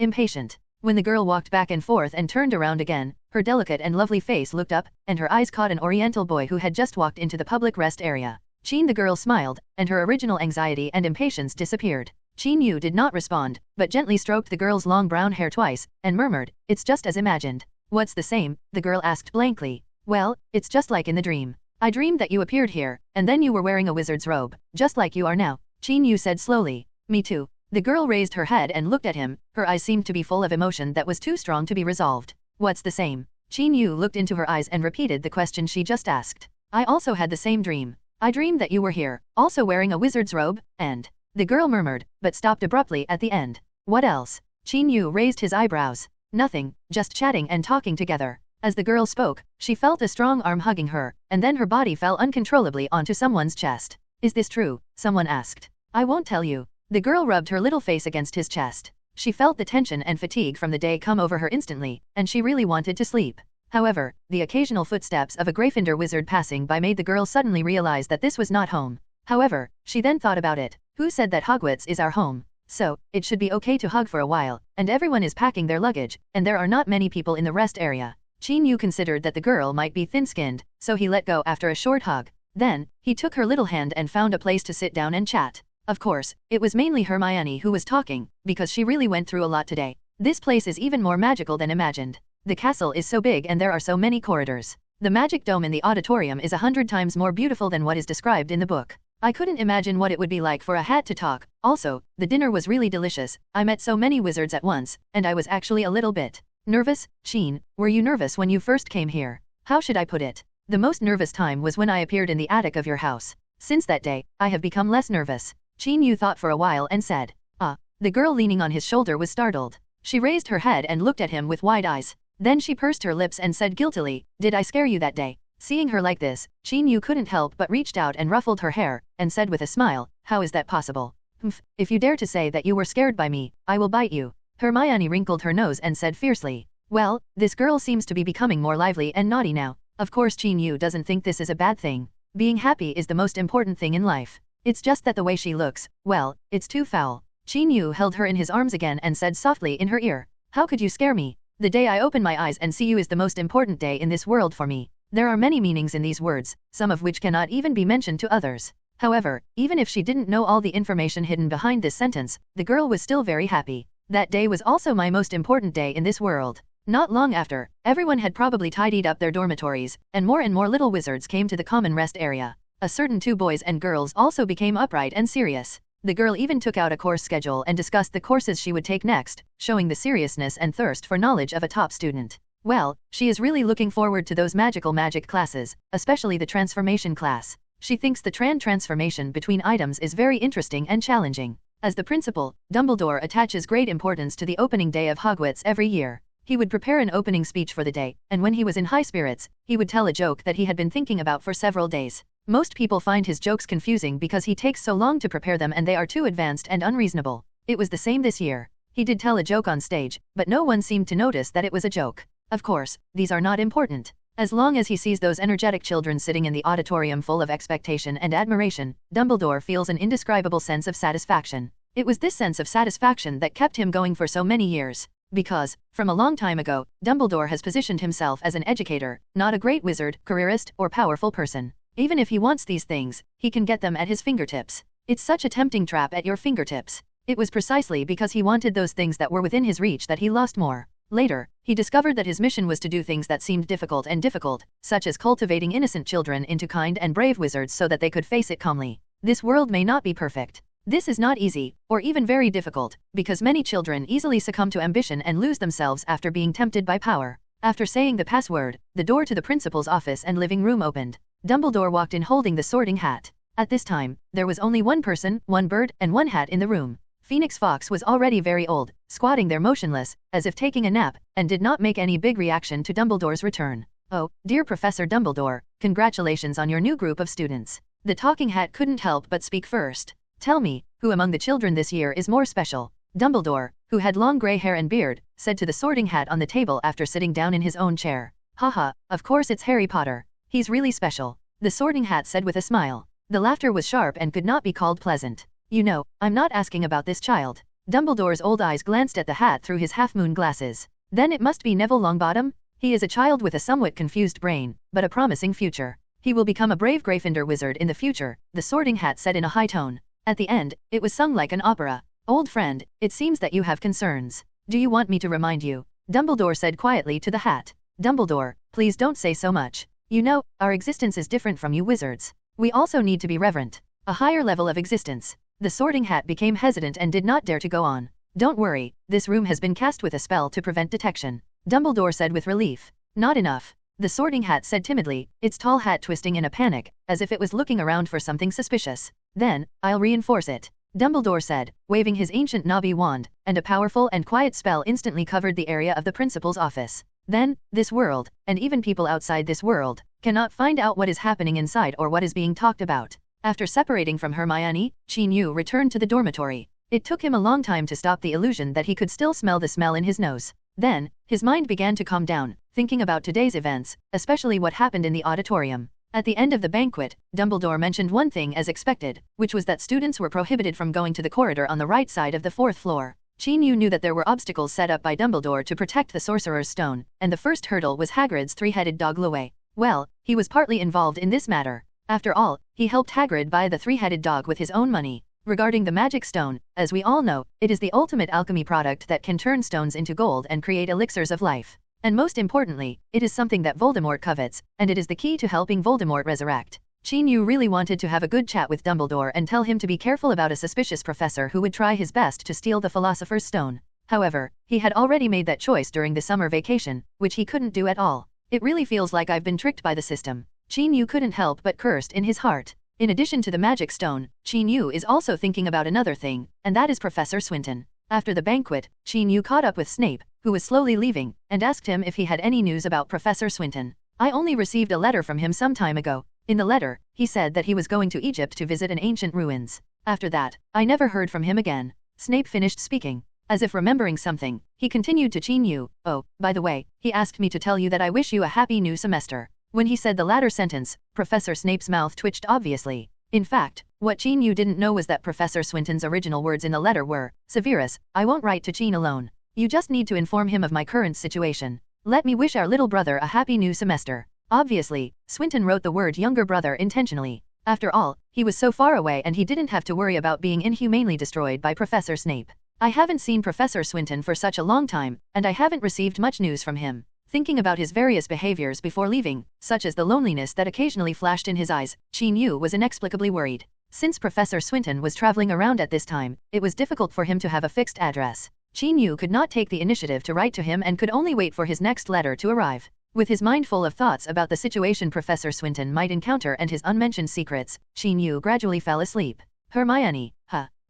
impatient. When the girl walked back and forth and turned around again, her delicate and lovely face looked up, and her eyes caught an oriental boy who had just walked into the public rest area. Chin, the girl smiled, and her original anxiety and impatience disappeared. Chin-Yu did not respond, but gently stroked the girl's long brown hair twice, and murmured, "It's just as imagined." "What's the same?" the girl asked blankly. "Well, it's just like in the dream. I dreamed that you appeared here, and then you were wearing a wizard's robe, just like you are now," Chin-Yu said slowly. "Me too." The girl raised her head and looked at him, her eyes seemed to be full of emotion that was too strong to be resolved. "What's the same?" Chin-Yu looked into her eyes and repeated the question she just asked. "I also had the same dream. I dreamed that you were here, also wearing a wizard's robe, and..." The girl murmured, but stopped abruptly at the end. "What else?" Chin-Yu raised his eyebrows. "Nothing, just chatting and talking together." As the girl spoke, she felt a strong arm hugging her, and then her body fell uncontrollably onto someone's chest. "Is this true?" someone asked. "I won't tell you." The girl rubbed her little face against his chest. She felt the tension and fatigue from the day come over her instantly, and she really wanted to sleep. However, the occasional footsteps of a Gryffindor wizard passing by made the girl suddenly realize that this was not home. However, she then thought about it. Who said that Hogwarts is our home? So, it should be okay to hug for a while, and everyone is packing their luggage, and there are not many people in the rest area. Chin-Yu considered that the girl might be thin-skinned, so he let go after a short hug. Then, he took her little hand and found a place to sit down and chat. Of course, it was mainly Hermione who was talking, because she really went through a lot today. This place is even more magical than imagined. The castle is so big and there are so many corridors. The magic dome in the auditorium is 100 times more beautiful than what is described in the book. I couldn't imagine what it would be like for a hat to talk. Also, the dinner was really delicious. I met so many wizards at once, and I was actually a little bit nervous. Chin, were you nervous when you first came here? How should I put it? The most nervous time was when I appeared in the attic of your house. Since that day, I have become less nervous. Chin-Yu thought for a while and said, "Ah." The girl leaning on his shoulder was startled. She raised her head and looked at him with wide eyes. Then she pursed her lips and said guiltily, "Did I scare you that day?" Seeing her like this, Chin-Yu couldn't help but reached out and ruffled her hair, and said with a smile, "How is that possible? Humph, if you dare to say that you were scared by me, I will bite you." Hermione wrinkled her nose and said fiercely, "Well, this girl seems to be becoming more lively and naughty now." Of course Chin-Yu doesn't think this is a bad thing. Being happy is the most important thing in life. It's just that the way she looks, well, it's too foul. Chin-Yu held her in his arms again and said softly in her ear, "How could you scare me? The day I open my eyes and see you is the most important day in this world for me." There are many meanings in these words, some of which cannot even be mentioned to others. However, even if she didn't know all the information hidden behind this sentence, the girl was still very happy. That day was also my most important day in this world. Not long after, everyone had probably tidied up their dormitories, and more little wizards came to the common rest area. A certain 2 boys and girls also became upright and serious. The girl even took out a course schedule and discussed the courses she would take next, showing the seriousness and thirst for knowledge of a top student. Well, she is really looking forward to those magic classes, especially the transformation class. She thinks the transformation between items is very interesting and challenging. As the principal, Dumbledore attaches great importance to the opening day of Hogwarts every year. He would prepare an opening speech for the day, and when he was in high spirits, he would tell a joke that he had been thinking about for several days. Most people find his jokes confusing because he takes so long to prepare them and they are too advanced and unreasonable. It was the same this year. He did tell a joke on stage, but no one seemed to notice that it was a joke. Of course, these are not important. As long as he sees those energetic children sitting in the auditorium full of expectation and admiration, Dumbledore feels an indescribable sense of satisfaction. It was this sense of satisfaction that kept him going for so many years. Because, from a long time ago, Dumbledore has positioned himself as an educator, not a great wizard, careerist, or powerful person. Even if he wants these things, he can get them at his fingertips. It's such a tempting trap at your fingertips. It was precisely because he wanted those things that were within his reach that he lost more. Later, he discovered that his mission was to do things that seemed difficult, such as cultivating innocent children into kind and brave wizards so that they could face it calmly. This world may not be perfect. This is not easy, or even very difficult, because many children easily succumb to ambition and lose themselves after being tempted by power. After saying the password, the door to the principal's office and living room opened. Dumbledore walked in holding the Sorting Hat. At this time, there was only one person, one bird, and one hat in the room. Phoenix Fox was already very old, squatting there motionless, as if taking a nap, and did not make any big reaction to Dumbledore's return. "Oh, dear Professor Dumbledore, congratulations on your new group of students." The Talking Hat couldn't help but speak first. "Tell me, who among the children this year is more special?" Dumbledore, who had long grey hair and beard, said to the Sorting Hat on the table after sitting down in his own chair. "Haha, of course it's Harry Potter. He's really special," the Sorting Hat said with a smile. The laughter was sharp and could not be called pleasant. "You know, I'm not asking about this child." Dumbledore's old eyes glanced at the hat through his half-moon glasses. "Then it must be Neville Longbottom? He is a child with a somewhat confused brain, but a promising future. He will become a brave Gryffindor wizard in the future," the Sorting Hat said in a high tone. At the end, it was sung like an opera. "Old friend, it seems that you have concerns. Do you want me to remind you?" Dumbledore said quietly to the hat. "Dumbledore, please don't say so much. You know, our existence is different from you wizards. We also need to be reverent. A higher level of existence." The Sorting Hat became hesitant and did not dare to go on. "Don't worry, this room has been cast with a spell to prevent detection," Dumbledore said with relief. "Not enough," the Sorting Hat said timidly, its tall hat twisting in a panic, as if it was looking around for something suspicious. "Then, I'll reinforce it," Dumbledore said, waving his ancient knobby wand, and a powerful and quiet spell instantly covered the area of the principal's office. Then, this world, and even people outside this world, cannot find out what is happening inside or what is being talked about. After separating from Hermione, Yu returned to the dormitory. It took him a long time to stop the illusion that he could still smell the smell in his nose. Then, his mind began to calm down, thinking about today's events, especially what happened in the auditorium. At the end of the banquet, Dumbledore mentioned one thing as expected, which was that students were prohibited from going to the corridor on the right side of the 4th floor. Yu knew that there were obstacles set up by Dumbledore to protect the Sorcerer's Stone, and the first hurdle was Hagrid's 3-headed dog Loue. Well, he was partly involved in this matter. After all, he helped Hagrid buy the 3-headed dog with his own money. Regarding the magic stone, as we all know, it is the ultimate alchemy product that can turn stones into gold and create elixirs of life. And most importantly, it is something that Voldemort covets, and it is the key to helping Voldemort resurrect. Yu really wanted to have a good chat with Dumbledore and tell him to be careful about a suspicious professor who would try his best to steal the Philosopher's Stone. However, he had already made that choice during the summer vacation, which he couldn't do at all. "It really feels like I've been tricked by the system," Yu couldn't help but cursed in his heart. In addition to the magic stone, Yu is also thinking about another thing, and that is Professor Swinton. After the banquet, Yu caught up with Snape, who was slowly leaving, and asked him if he had any news about Professor Swinton. "I only received a letter from him some time ago. In the letter, he said that he was going to Egypt to visit an ancient ruins. After that, I never heard from him again." Snape finished speaking. As if remembering something, he continued to Yu. "Oh, by the way, he asked me to tell you that I wish you a happy new semester." When he said the latter sentence, Professor Snape's mouth twitched obviously. In fact, what Yu didn't know was that Professor Swinton's original words in the letter were, "Severus, I won't write to Chin alone. You just need to inform him of my current situation. Let me wish our little brother a happy new semester." Obviously, Swinton wrote the word younger brother intentionally. After all, he was so far away and he didn't have to worry about being inhumanely destroyed by Professor Snape. I haven't seen Professor Swinton for such a long time, and I haven't received much news from him. Thinking about his various behaviors before leaving, such as the loneliness that occasionally flashed in his eyes, Qin Yu was inexplicably worried. Since Professor Swinton was traveling around at this time, it was difficult for him to have a fixed address. Qin Yu could not take the initiative to write to him and could only wait for his next letter to arrive. With his mind full of thoughts about the situation Professor Swinton might encounter and his unmentioned secrets, Qin Yu gradually fell asleep. Hermione,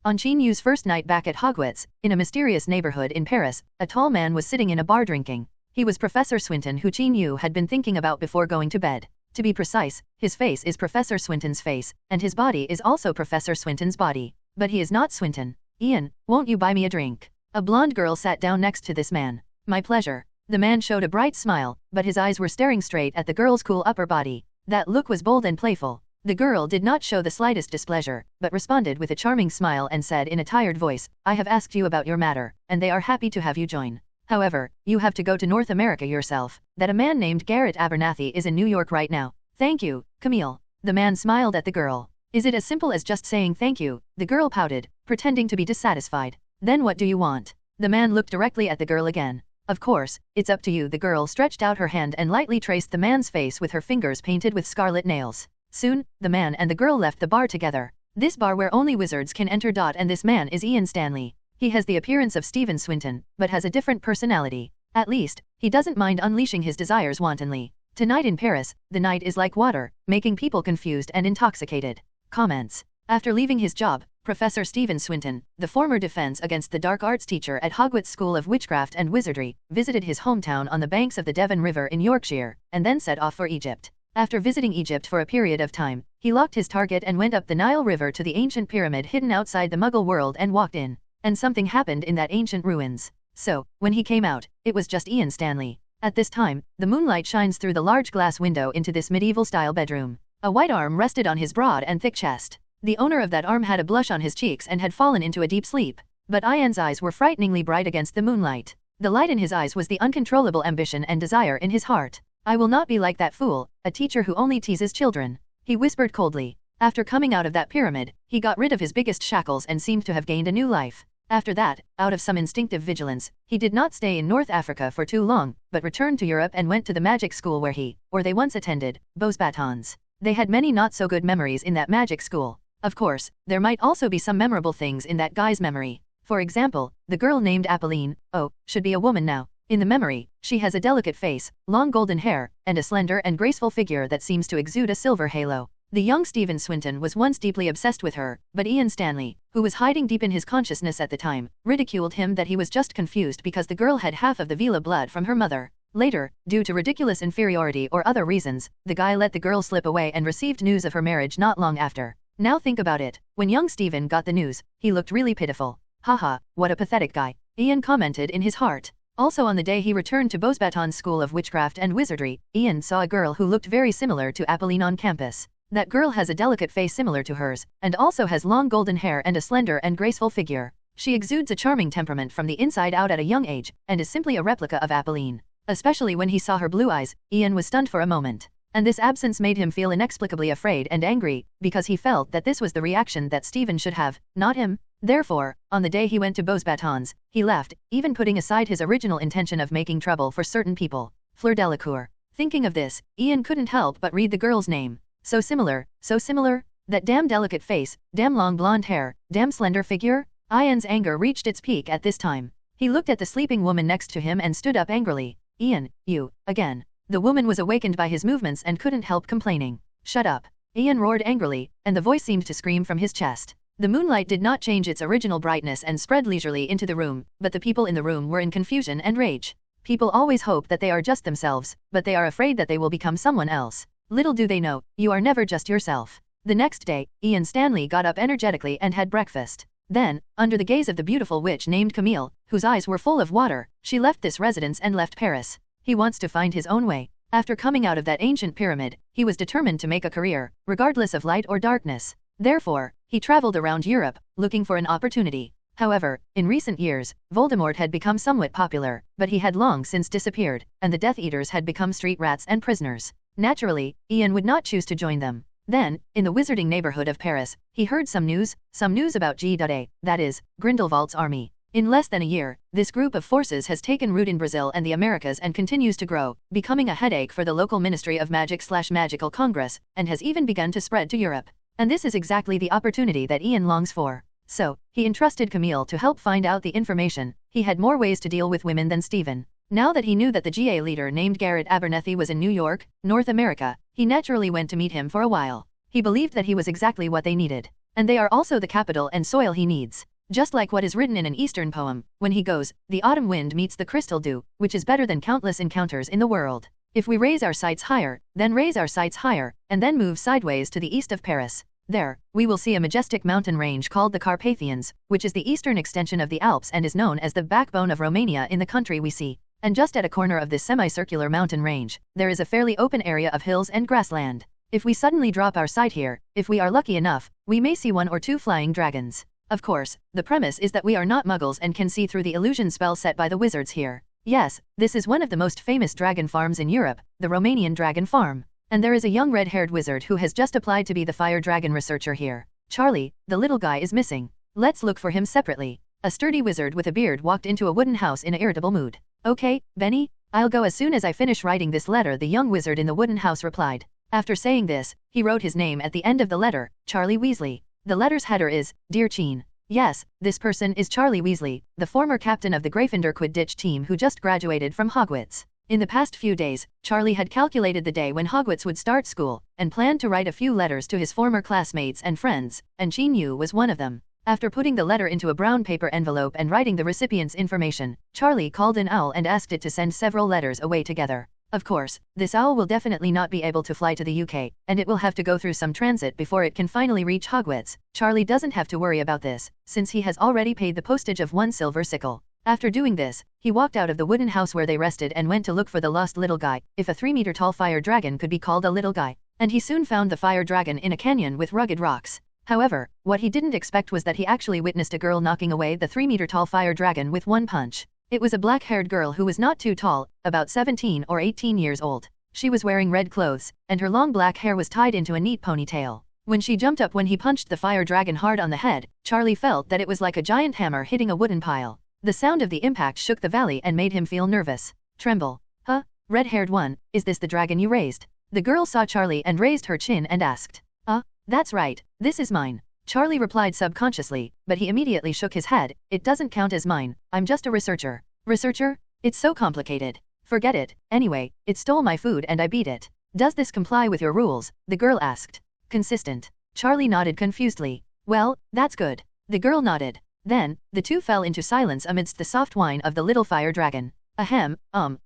On Qin Yu's first night back at Hogwarts, in a mysterious neighborhood in Paris, a tall man was sitting in a bar drinking. He was Professor Swinton, who Qin Yu had been thinking about before going to bed. To be precise, his face is Professor Swinton's face, and his body is also Professor Swinton's body. But he is not Swinton. Ian, won't you buy me a drink? A blonde girl sat down next to this man. My pleasure. The man showed a bright smile, but his eyes were staring straight at the girl's cool upper body. That look was bold and playful. The girl did not show the slightest displeasure, but responded with a charming smile and said in a tired voice, I have asked you about your matter, and they are happy to have you join. However, you have to go to North America yourself. That a man named Garrett Abernathy is in New York right now. Thank you, Camille. The man smiled at the girl. Is it as simple as just saying thank you? The girl pouted, pretending to be dissatisfied. Then what do you want? The man looked directly at the girl again. Of course, it's up to you. The girl stretched out her hand and lightly traced the man's face with her fingers painted with scarlet nails. Soon, the man and the girl left the bar together. This bar where only wizards can enter. And this man is Ian Stanley. He has the appearance of Stephen Swinton, but has a different personality. At least, he doesn't mind unleashing his desires wantonly. Tonight in Paris, the night is like water, making people confused and intoxicated. Comments. After leaving his job, Professor Stephen Swinton, the former defense against the dark arts teacher at Hogwarts School of Witchcraft and Wizardry, visited his hometown on the banks of the Devon River in Yorkshire, and then set off for Egypt. After visiting Egypt for a period of time, he locked his target and went up the Nile River to the ancient pyramid hidden outside the Muggle world and walked in. And something happened in that ancient ruins. So, when he came out, it was just Ian Stanley. At this time, the moonlight shines through the large glass window into this medieval-style bedroom. A white arm rested on his broad and thick chest. The owner of that arm had a blush on his cheeks and had fallen into a deep sleep. But Ian's eyes were frighteningly bright against the moonlight. The light in his eyes was the uncontrollable ambition and desire in his heart. I will not be like that fool, a teacher who only teases children. He whispered coldly. After coming out of that pyramid, he got rid of his biggest shackles and seemed to have gained a new life. After that, out of some instinctive vigilance, he did not stay in North Africa for too long, but returned to Europe and went to the magic school where they once attended, Beauxbatons. They had many not-so-good memories in that magic school. Of course, there might also be some memorable things in that guy's memory. For example, the girl named Apolline, should be a woman now. In the memory, she has a delicate face, long golden hair, and a slender and graceful figure that seems to exude a silver halo. The young Stephen Swinton was once deeply obsessed with her, but Ian Stanley, who was hiding deep in his consciousness at the time, ridiculed him that he was just confused because the girl had half of the Vila blood from her mother. Later, due to ridiculous inferiority or other reasons, the guy let the girl slip away and received news of her marriage not long after. Now think about it. When young Stephen got the news, he looked really pitiful. Haha, what a pathetic guy. Ian commented in his heart. Also on the day he returned to Beauxbatons School of Witchcraft and Wizardry, Ian saw a girl who looked very similar to Apolline on campus. That girl has a delicate face similar to hers, and also has long golden hair and a slender and graceful figure. She exudes a charming temperament from the inside out at a young age, and is simply a replica of Apolline. Especially when he saw her blue eyes, Ian was stunned for a moment. And this absence made him feel inexplicably afraid and angry, because he felt that this was the reaction that Stephen should have, not him. Therefore, on the day he went to Beauxbatons, he left, even putting aside his original intention of making trouble for certain people. Fleur Delacour. Thinking of this, Ian couldn't help but read the girl's name. So similar, that damn delicate face, damn long blonde hair, damn slender figure. Ian's anger reached its peak at this time. He looked at the sleeping woman next to him and stood up angrily. Ian, you, again. The woman was awakened by his movements and couldn't help complaining. Shut up. Ian roared angrily, and the voice seemed to scream from his chest. The moonlight did not change its original brightness and spread leisurely into the room, but the people in the room were in confusion and rage. People always hope that they are just themselves, but they are afraid that they will become someone else. Little do they know, you are never just yourself. The next day, Ian Stanley got up energetically and had breakfast. Then, under the gaze of the beautiful witch named Camille, whose eyes were full of water, she left this residence and left Paris. He wants to find his own way. After coming out of that ancient pyramid, he was determined to make a career, regardless of light or darkness. Therefore, he traveled around Europe, looking for an opportunity. However, in recent years, Voldemort had become somewhat popular, but he had long since disappeared, and the Death Eaters had become street rats and prisoners. Naturally, Ian would not choose to join them. Then, in the wizarding neighborhood of Paris, he heard some news about G.A, that is, Grindelwald's army. In less than a year, this group of forces has taken root in Brazil and the Americas and continues to grow, becoming a headache for the local Ministry of Magic/Magical Congress, and has even begun to spread to Europe. And this is exactly the opportunity that Ian longs for. So, he entrusted Camille to help find out the information. He had more ways to deal with women than Stephen. Now that he knew that the GA leader named Garrett Abernethy was in New York, North America, he naturally went to meet him for a while. He believed that he was exactly what they needed. And they are also the capital and soil he needs. Just like what is written in an Eastern poem, when he goes, the autumn wind meets the crystal dew, which is better than countless encounters in the world. If we raise our sights higher, then raise our sights higher, and then move sideways to the east of Paris, there, we will see a majestic mountain range called the Carpathians, which is the eastern extension of the Alps and is known as the backbone of Romania in the country we see. And just at a corner of this semicircular mountain range, there is a fairly open area of hills and grassland. If we suddenly drop our sight here, if we are lucky enough, we may see 1 or 2 flying dragons. Of course, the premise is that we are not muggles and can see through the illusion spell set by the wizards here. Yes, this is one of the most famous dragon farms in Europe, the Romanian Dragon Farm. And there is a young red-haired wizard who has just applied to be the fire dragon researcher here. Charlie, the little guy, is missing. Let's look for him separately. A sturdy wizard with a beard walked into a wooden house in an irritable mood. Okay, Benny, I'll go as soon as I finish writing this letter, the young wizard in the wooden house replied. After saying this, he wrote his name at the end of the letter, Charlie Weasley. The letter's header is, Dear Chin. Yes, this person is Charlie Weasley, the former captain of the Gryffindor Quidditch team who just graduated from Hogwarts. In the past few days, Charlie had calculated the day when Hogwarts would start school, and planned to write a few letters to his former classmates and friends, and Chin Yu was one of them. After putting the letter into a brown paper envelope and writing the recipient's information, Charlie called an owl and asked it to send several letters away together. Of course, this owl will definitely not be able to fly to the UK, and it will have to go through some transit before it can finally reach Hogwarts. Charlie doesn't have to worry about this, since he has already paid the postage of 1 silver sickle. After doing this, he walked out of the wooden house where they rested and went to look for the lost little guy, if a 3-meter-tall fire dragon could be called a little guy. And he soon found the fire dragon in a canyon with rugged rocks. However, what he didn't expect was that he actually witnessed a girl knocking away the 3-meter-tall fire dragon with one punch. It was a black-haired girl who was not too tall, about 17 or 18 years old. She was wearing red clothes, and her long black hair was tied into a neat ponytail. When she jumped up when he punched the fire dragon hard on the head, Charlie felt that it was like a giant hammer hitting a wooden pile. The sound of the impact shook the valley and made him feel nervous. Tremble. Huh? Red-haired one, is this the dragon you raised? The girl saw Charlie and raised her chin and asked. That's right, this is mine. Charlie replied subconsciously, but he immediately shook his head. It doesn't count as mine, I'm just a researcher. Researcher? It's so complicated. Forget it. Anyway, it stole my food and I beat it. Does this comply with your rules? The girl asked. Consistent. Charlie nodded confusedly. Well, that's good. The girl nodded. Then, the two fell into silence amidst the soft whine of the little fire dragon. Ahem,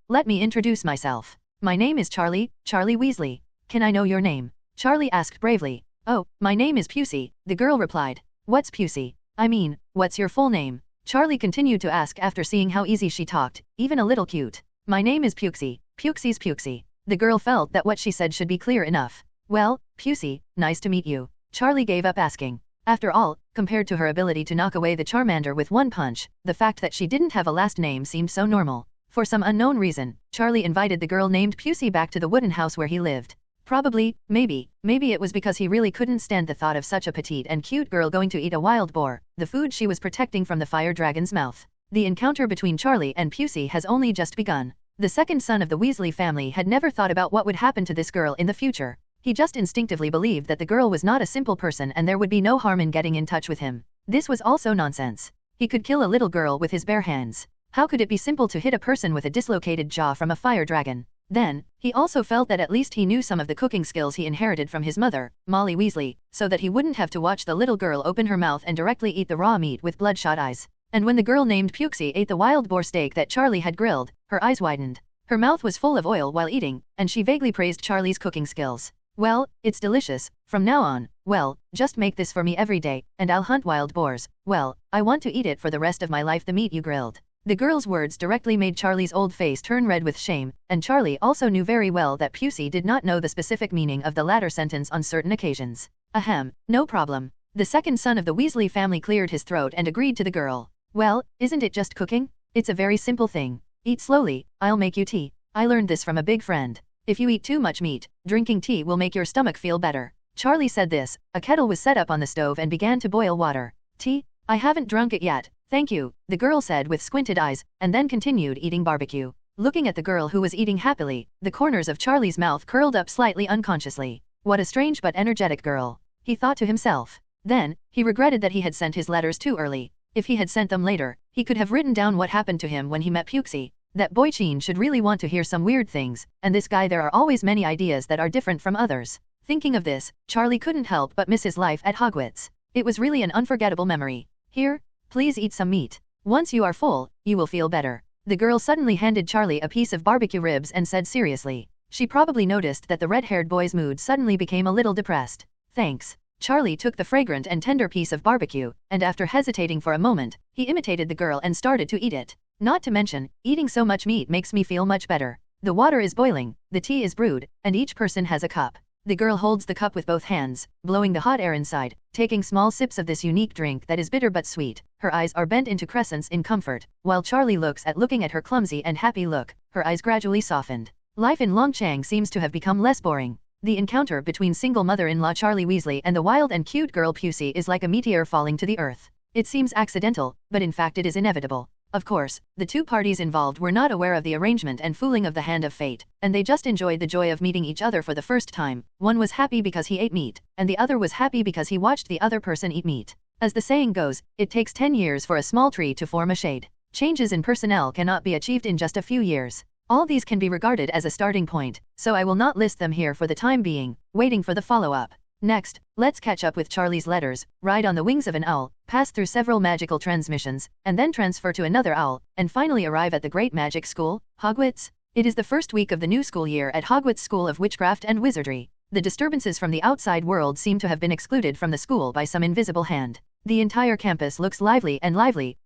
let me introduce myself. My name is Charlie Weasley. Can I know your name? Charlie asked bravely. Oh, my name is Pusey, the girl replied. What's Pusey? I mean, what's your full name? Charlie continued to ask after seeing how easy she talked, even a little cute. My name is Puxey. Puxey's Puxey. The girl felt that what she said should be clear enough. Well, Pusey, nice to meet you. Charlie gave up asking. After all, compared to her ability to knock away the Charmander with one punch, the fact that she didn't have a last name seemed so normal. For some unknown reason, Charlie invited the girl named Pusey back to the wooden house where he lived. Probably, maybe it was because he really couldn't stand the thought of such a petite and cute girl going to eat a wild boar, the food she was protecting from the fire dragon's mouth. The encounter between Charlie and Pusey has only just begun. The second son of the Weasley family had never thought about what would happen to this girl in the future. He just instinctively believed that the girl was not a simple person and there would be no harm in getting in touch with him. This was also nonsense. He could kill a little girl with his bare hands. How could it be simple to hit a person with a dislocated jaw from a fire dragon? Then, he also felt that at least he knew some of the cooking skills he inherited from his mother, Molly Weasley, so that he wouldn't have to watch the little girl open her mouth and directly eat the raw meat with bloodshot eyes. And when the girl named Puxey ate the wild boar steak that Charlie had grilled, her eyes widened. Her mouth was full of oil while eating, and she vaguely praised Charlie's cooking skills. Well, it's delicious. From now on, well, just make this for me every day, and I'll hunt wild boars. Well, I want to eat it for the rest of my life, the meat you grilled. The girl's words directly made Charlie's old face turn red with shame, and Charlie also knew very well that Pusey did not know the specific meaning of the latter sentence on certain occasions. Ahem, no problem. The second son of the Weasley family cleared his throat and agreed to the girl. Well, isn't it just cooking? It's a very simple thing. Eat slowly, I'll make you tea. I learned this from a big friend. If you eat too much meat, drinking tea will make your stomach feel better. Charlie said this. A kettle was set up on the stove and began to boil water. Tea? I haven't drunk it yet, Thank you, the girl said with squinted eyes, and then continued eating barbecue. Looking at the girl who was eating happily, the corners of Charlie's mouth curled up slightly unconsciously. What a strange but energetic girl, he thought to himself. Then, he regretted that he had sent his letters too early. If he had sent them later, he could have written down what happened to him when he met Puxie. That boy Chin should really want to hear some weird things, and this guy there are always many ideas that are different from others. Thinking of this, Charlie couldn't help but miss his life at Hogwarts. It was really an unforgettable memory. Here, please eat some meat. Once you are full, you will feel better. The girl suddenly handed Charlie a piece of barbecue ribs and said seriously. She probably noticed that the red-haired boy's mood suddenly became a little depressed. Thanks. Charlie took the fragrant and tender piece of barbecue, and after hesitating for a moment, he imitated the girl and started to eat it. Not to mention, eating so much meat makes me feel much better. The water is boiling, the tea is brewed, and each person has a cup. The girl holds the cup with both hands, blowing the hot air inside, taking small sips of this unique drink that is bitter but sweet. Her eyes are bent into crescents in comfort, while Charlie looking at her clumsy and happy look, her eyes gradually softened. Life in Longchang seems to have become less boring. The encounter between single mother-in-law Charlie Weasley and the wild and cute girl Puxie is like a meteor falling to the earth. It seems accidental, but in fact it is inevitable. Of course, the two parties involved were not aware of the arrangement and fooling of the hand of fate, and they just enjoyed the joy of meeting each other for the first time. One was happy because he ate meat, and the other was happy because he watched the other person eat meat. As the saying goes, it takes 10 years for a small tree to form a shade. Changes in personnel cannot be achieved in just a few years. All these can be regarded as a starting point, so I will not list them here for the time being, waiting for the follow-up. Next, let's catch up with Charlie's letters, ride on the wings of an owl, pass through several magical transmissions, and then transfer to another owl, and finally arrive at the Great Magic School, Hogwarts. It is the first week of the new school year at Hogwarts School of Witchcraft and Wizardry. The disturbances from the outside world seem to have been excluded from the school by some invisible hand. The entire campus looks lively,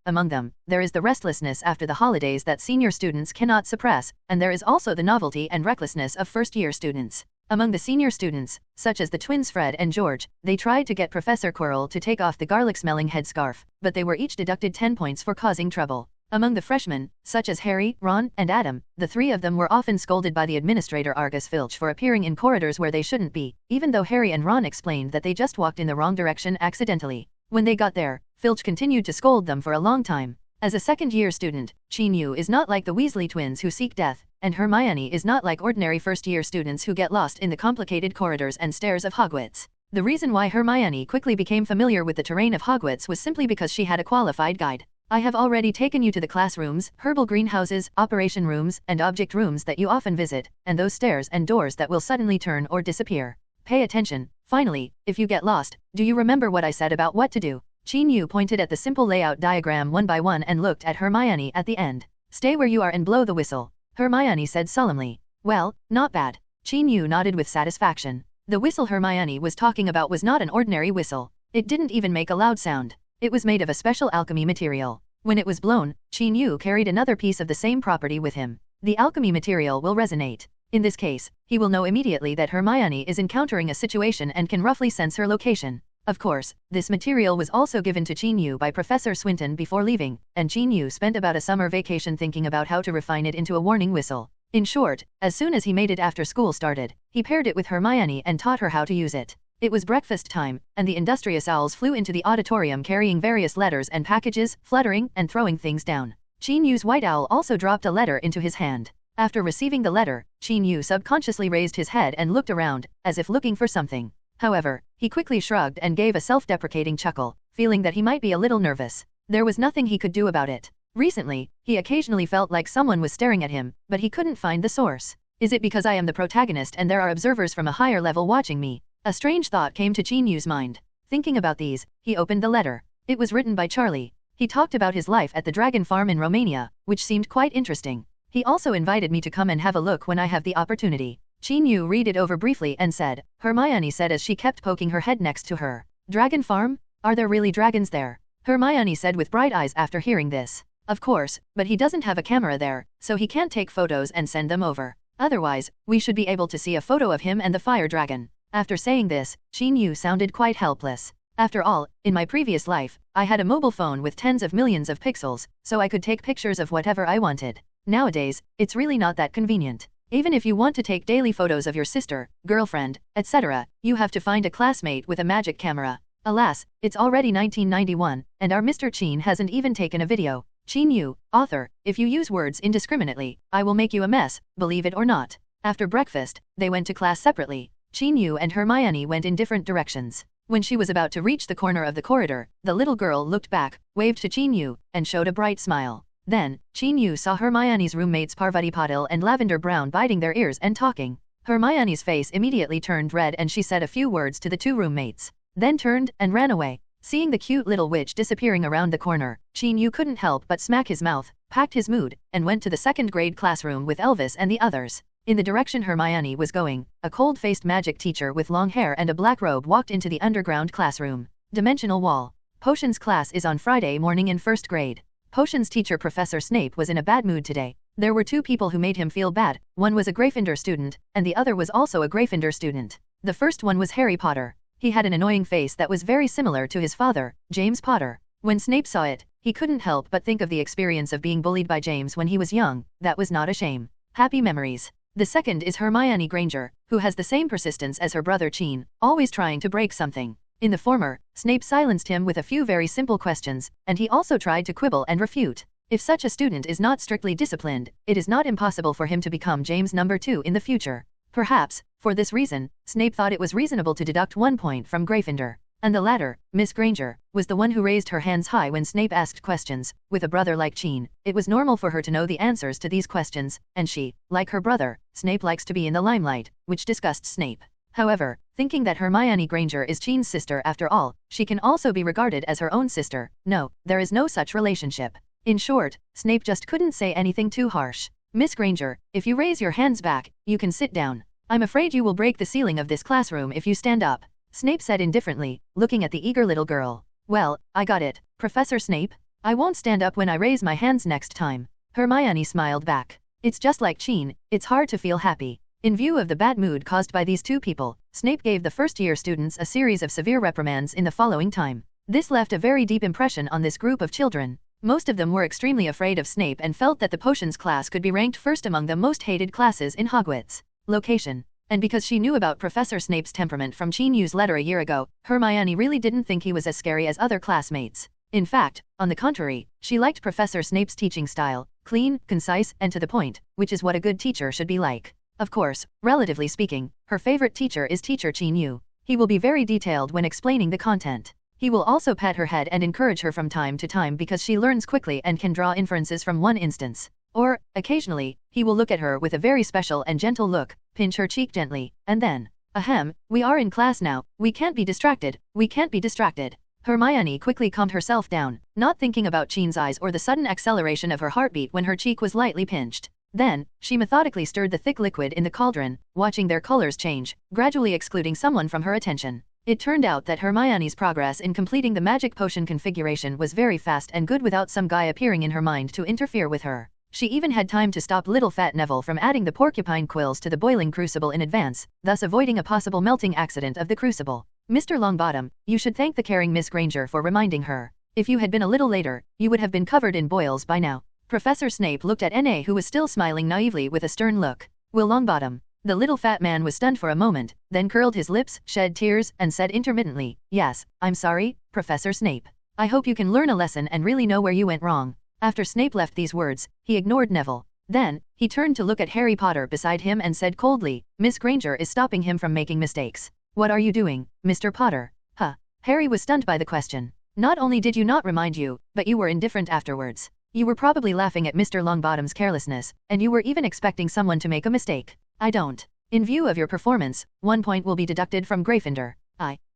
among them, there is the restlessness after the holidays that senior students cannot suppress, and there is also the novelty and recklessness of first-year students. Among the senior students, such as the twins Fred and George, they tried to get Professor Quirrell to take off the garlic-smelling headscarf, but they were each deducted 10 points for causing trouble. Among the freshmen, such as Harry, Ron, and Adam, the three of them were often scolded by the administrator Argus Filch for appearing in corridors where they shouldn't be, even though Harry and Ron explained that they just walked in the wrong direction accidentally. When they got there, Filch continued to scold them for a long time. As a second-year student, Chin Yu is not like the Weasley twins who seek death, and Hermione is not like ordinary first-year students who get lost in the complicated corridors and stairs of Hogwarts. The reason why Hermione quickly became familiar with the terrain of Hogwarts was simply because she had a qualified guide. I have already taken you to the classrooms, herbal greenhouses, operation rooms, and object rooms that you often visit, and those stairs and doors that will suddenly turn or disappear. Pay attention. Finally, if you get lost, do you remember what I said about what to do? Chin Yu pointed at the simple layout diagram one by one and looked at Hermione at the end. Stay where you are and blow the whistle, Hermione said solemnly. Well, not bad. Chin Yu nodded with satisfaction. The whistle Hermione was talking about was not an ordinary whistle. It didn't even make a loud sound. It was made of a special alchemy material. When it was blown, Chin Yu carried another piece of the same property with him. The alchemy material will resonate. In this case, he will know immediately that Hermione is encountering a situation and can roughly sense her location. Of course, this material was also given to Chin Yu by Professor Swinton before leaving, and Chin Yu spent about a summer vacation thinking about how to refine it into a warning whistle. In short, as soon as he made it after school started, he paired it with Hermione and taught her how to use it. It was breakfast time, and the industrious owls flew into the auditorium carrying various letters and packages, fluttering and throwing things down. Chin Yu's white owl also dropped a letter into his hand. After receiving the letter, Chin Yu subconsciously raised his head and looked around, as if looking for something. However, he quickly shrugged and gave a self-deprecating chuckle, feeling that he might be a little nervous. There was nothing he could do about it. Recently, he occasionally felt like someone was staring at him, but he couldn't find the source. Is it because I am the protagonist and there are observers from a higher level watching me? A strange thought came to Chin Yu's mind. Thinking about these, he opened the letter. It was written by Charlie. He talked about his life at the dragon farm in Romania, which seemed quite interesting. He also invited me to come and have a look when I have the opportunity. Chin Yu read it over briefly and said, Hermione said as she kept poking her head next to her. Dragon farm? Are there really dragons there? Hermione said with bright eyes after hearing this. Of course, but he doesn't have a camera there, so he can't take photos and send them over. Otherwise, we should be able to see a photo of him and the fire dragon. After saying this, Chin Yu sounded quite helpless. After all, in my previous life, I had a mobile phone with tens of millions of pixels, so I could take pictures of whatever I wanted. Nowadays, it's really not that convenient. Even if you want to take daily photos of your sister, girlfriend, etc., you have to find a classmate with a magic camera. Alas, it's already 1991, and our Mr. Chin hasn't even taken a video. Chin Yu, author, if you use words indiscriminately, I will make you a mess, believe it or not. After breakfast, they went to class separately. Chin Yu and Hermione went in different directions. When she was about to reach the corner of the corridor, the little girl looked back, waved to Chin Yu, and showed a bright smile. Then, Chin Yu saw Hermione's roommates Parvati Patil and Lavender Brown biting their ears and talking. Hermione's face immediately turned red and she said a few words to the two roommates, then turned and ran away. Seeing the cute little witch disappearing around the corner, Chin Yu couldn't help but smack his mouth, packed his mood, and went to the second-grade classroom with Elvis and the others. In the direction Hermione was going, a cold-faced magic teacher with long hair and a black robe walked into the underground classroom. Dimensional wall. Potions class is on Friday morning in first grade. Potions teacher Professor Snape was in a bad mood today. There were two people who made him feel bad, one was a Gryffindor student, and the other was also a Gryffindor student. The first one was Harry Potter. He had an annoying face that was very similar to his father, James Potter. When Snape saw it, he couldn't help but think of the experience of being bullied by James when he was young. That was not a shame. Happy memories. The second is Hermione Granger, who has the same persistence as her brother Chin, always trying to break something. In the former, Snape silenced him with a few very simple questions, and he also tried to quibble and refute. If such a student is not strictly disciplined, it is not impossible for him to become James number 2 in the future. Perhaps, for this reason, Snape thought it was reasonable to deduct 1 point from Gryffindor. And the latter, Miss Granger, was the one who raised her hands high when Snape asked questions. With a brother like Chin, it was normal for her to know the answers to these questions, and she, like her brother, Snape likes to be in the limelight, which disgusts Snape. However, thinking that Hermione Granger is Chin's sister after all, she can also be regarded as her own sister. No, there is no such relationship. In short, Snape just couldn't say anything too harsh. Miss Granger, if you raise your hands back, you can sit down. I'm afraid you will break the ceiling of this classroom if you stand up, Snape said indifferently, looking at the eager little girl. Well, I got it, Professor Snape. I won't stand up when I raise my hands next time. Hermione smiled back. It's just like Chin, it's hard to feel happy. In view of the bad mood caused by these two people, Snape gave the first-year students a series of severe reprimands in the following time. This left a very deep impression on this group of children. Most of them were extremely afraid of Snape and felt that the potions class could be ranked first among the most hated classes in Hogwarts. Location. And because she knew about Professor Snape's temperament from Chin Yu's letter a year ago, Hermione really didn't think he was as scary as other classmates. In fact, on the contrary, she liked Professor Snape's teaching style, clean, concise, and to the point, which is what a good teacher should be like. Of course, relatively speaking, her favorite teacher is Teacher Chin Yu. He will be very detailed when explaining the content. He will also pat her head and encourage her from time to time because she learns quickly and can draw inferences from one instance. Or, occasionally, he will look at her with a very special and gentle look, pinch her cheek gently, and then, ahem, we are in class now, we can't be distracted, we can't be distracted. Hermione quickly calmed herself down, not thinking about Chin's eyes or the sudden acceleration of her heartbeat when her cheek was lightly pinched. Then, she methodically stirred the thick liquid in the cauldron, watching their colors change, gradually excluding someone from her attention. It turned out that Hermione's progress in completing the magic potion configuration was very fast and good without some guy appearing in her mind to interfere with her. She even had time to stop little fat Neville from adding the porcupine quills to the boiling crucible in advance, thus avoiding a possible melting accident of the crucible. Mr. Longbottom, you should thank the caring Miss Granger for reminding her. If you had been a little later, you would have been covered in boils by now. Professor Snape looked at N.A. who was still smiling naively with a stern look. Will Longbottom. The little fat man was stunned for a moment, then curled his lips, shed tears, and said intermittently, yes, I'm sorry, Professor Snape. I hope you can learn a lesson and really know where you went wrong. After Snape left these words, he ignored Neville. Then, he turned to look at Harry Potter beside him and said coldly, Miss Granger is stopping him from making mistakes. What are you doing, Mr. Potter? Huh. Harry was stunned by the question. Not only did you not remind you, but you were indifferent afterwards. You were probably laughing at Mr. Longbottom's carelessness, and you were even expecting someone to make a mistake. I don't. In view of your performance, 1 point will be deducted from Gryffindor.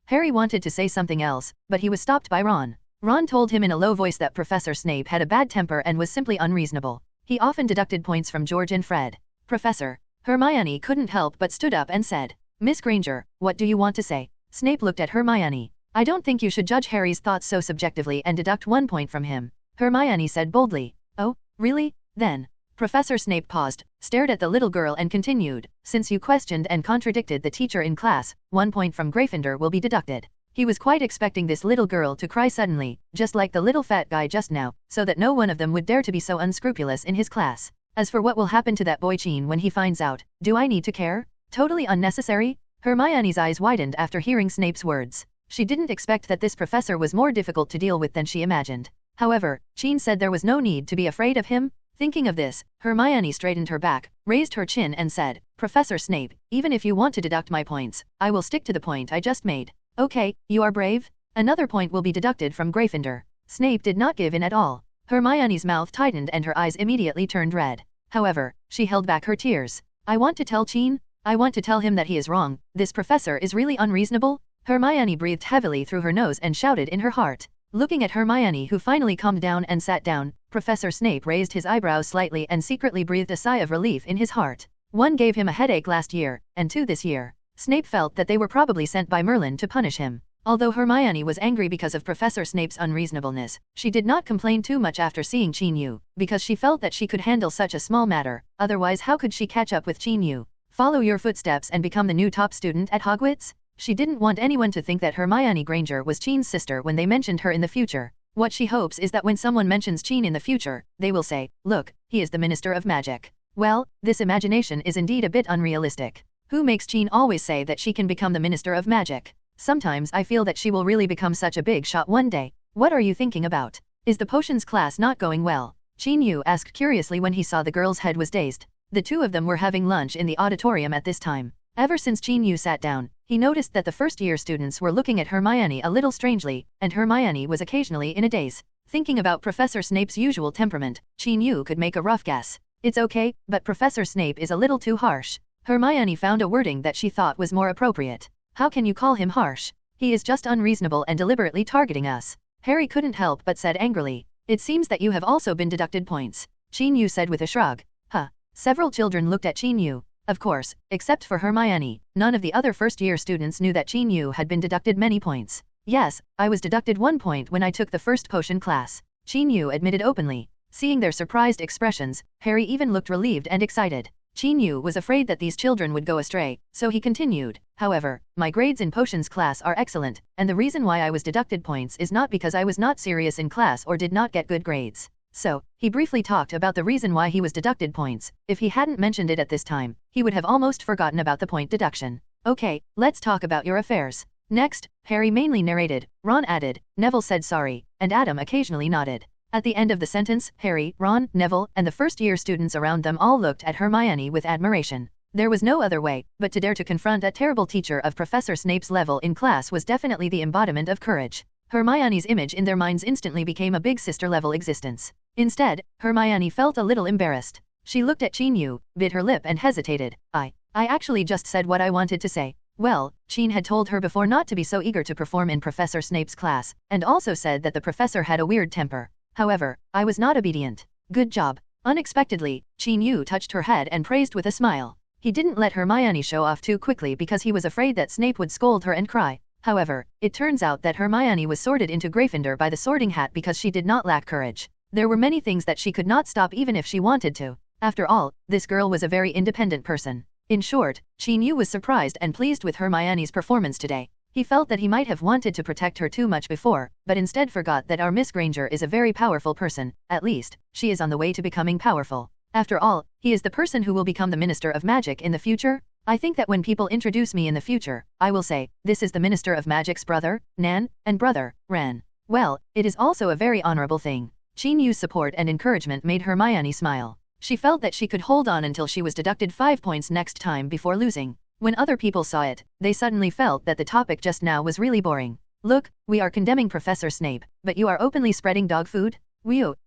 Harry wanted to say something else, but he was stopped by Ron. Ron told him in a low voice that Professor Snape had a bad temper and was simply unreasonable. He often deducted points from George and Fred. Professor. Hermione couldn't help but stood up and said, Miss Granger, what do you want to say? Snape looked at Hermione. I don't think you should judge Harry's thoughts so subjectively and deduct 1 point from him. Hermione said boldly. Oh, really? Then. Professor Snape paused, stared at the little girl and continued, since you questioned and contradicted the teacher in class, 1 point from Gryffindor will be deducted. He was quite expecting this little girl to cry suddenly, just like the little fat guy just now, so that no one of them would dare to be so unscrupulous in his class. As for what will happen to that boy Chin when he finds out, do I need to care? Totally unnecessary? Hermione's eyes widened after hearing Snape's words. She didn't expect that this professor was more difficult to deal with than she imagined. However, Jean said there was no need to be afraid of him. Thinking of this, Hermione straightened her back, raised her chin and said, "Professor Snape, even if you want to deduct my points, I will stick to the point I just made. Okay, you are brave? Another point will be deducted from Gryffindor." Snape did not give in at all. Hermione's mouth tightened and her eyes immediately turned red. However, she held back her tears. "I want to tell Jean. I want to tell him that he is wrong. This professor is really unreasonable." Hermione breathed heavily through her nose and shouted in her heart. Looking at Hermione, who finally calmed down and sat down, Professor Snape raised his eyebrows slightly and secretly breathed a sigh of relief in his heart. 1 gave him a headache last year, and 2 this year. Snape felt that they were probably sent by Merlin to punish him. Although Hermione was angry because of Professor Snape's unreasonableness, she did not complain too much after seeing Qin Yu, because she felt that she could handle such a small matter, otherwise how could she catch up with Qin Yu? Follow your footsteps and become the new top student at Hogwarts? She didn't want anyone to think that Hermione Granger was Qin's sister when they mentioned her in the future. What she hopes is that when someone mentions Qin in the future, they will say, "Look, he is the Minister of Magic." Well, this imagination is indeed a bit unrealistic. Who makes Qin always say that she can become the Minister of Magic? Sometimes I feel that she will really become such a big shot one day. What are you thinking about? Is the potions class not going well? Qin Yu asked curiously when he saw the girl's head was dazed. The two of them were having lunch in the auditorium at this time. Ever since Qin Yu sat down, he noticed that the first-year students were looking at Hermione a little strangely, and Hermione was occasionally in a daze. Thinking about Professor Snape's usual temperament, Qin Yu could make a rough guess. It's okay, but Professor Snape is a little too harsh. Hermione found a wording that she thought was more appropriate. How can you call him harsh? He is just unreasonable and deliberately targeting us. Harry couldn't help but said angrily. It seems that you have also been deducted points. Qin Yu said with a shrug. Huh. Several children looked at Qin Yu. Of course, except for Hermione, none of the other first-year students knew that Qin Yu had been deducted many points. Yes, I was deducted 1 point when I took the first potion class. Qin Yu admitted openly. Seeing their surprised expressions, Harry even looked relieved and excited. Qin Yu was afraid that these children would go astray, so he continued. However, my grades in potions class are excellent, and the reason why I was deducted points is not because I was not serious in class or did not get good grades. So, he briefly talked about the reason why he was deducted points. If he hadn't mentioned it at this time, he would have almost forgotten about the point deduction. Okay, let's talk about your affairs. Next, Harry mainly narrated, Ron added, Neville said sorry, and Adam occasionally nodded. At the end of the sentence, Harry, Ron, Neville, and the first-year students around them all looked at Hermione with admiration. There was no other way, but to dare to confront a terrible teacher of Professor Snape's level in class was definitely the embodiment of courage. Hermione's image in their minds instantly became a big sister-level existence. Instead, Hermione felt a little embarrassed. She looked at Qin Yu, bit her lip and hesitated. I actually just said what I wanted to say. Well, Qin had told her before not to be so eager to perform in Professor Snape's class, and also said that the professor had a weird temper. However, I was not obedient. Good job. Unexpectedly, Qin Yu touched her head and praised with a smile. He didn't let Hermione show off too quickly because he was afraid that Snape would scold her and cry. However, it turns out that Hermione was sorted into Gryffindor by the Sorting Hat because she did not lack courage. There were many things that she could not stop even if she wanted to. After all, this girl was a very independent person. In short, Qin Yu was surprised and pleased with Hermione's performance today. He felt that he might have wanted to protect her too much before, but instead forgot that our Miss Granger is a very powerful person. At least, she is on the way to becoming powerful. After all, he is the person who will become the Minister of Magic in the future. I think that when people introduce me in the future, I will say, this is the Minister of Magic's brother, Nan, and brother, Ran. Well, it is also a very honorable thing. Qin Yu's support and encouragement made Hermione smile. She felt that she could hold on until she was deducted 5 points next time before losing. When other people saw it, they suddenly felt that the topic just now was really boring. Look, we are condemning Professor Snape, but you are openly spreading dog food?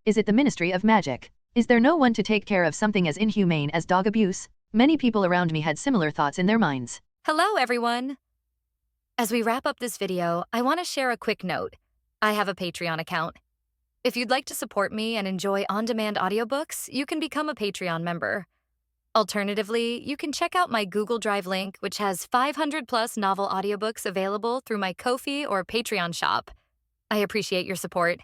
Is it the Ministry of Magic? Is there no one to take care of something as inhumane as dog abuse? Many people around me had similar thoughts in their minds. Hello, everyone. As we wrap up this video, I want to share a quick note. I have a Patreon account. If you'd like to support me and enjoy on-demand audiobooks, you can become a Patreon member. Alternatively, you can check out my Google Drive link, which has 500+ novel audiobooks available through my Ko-fi or Patreon shop. I appreciate your support.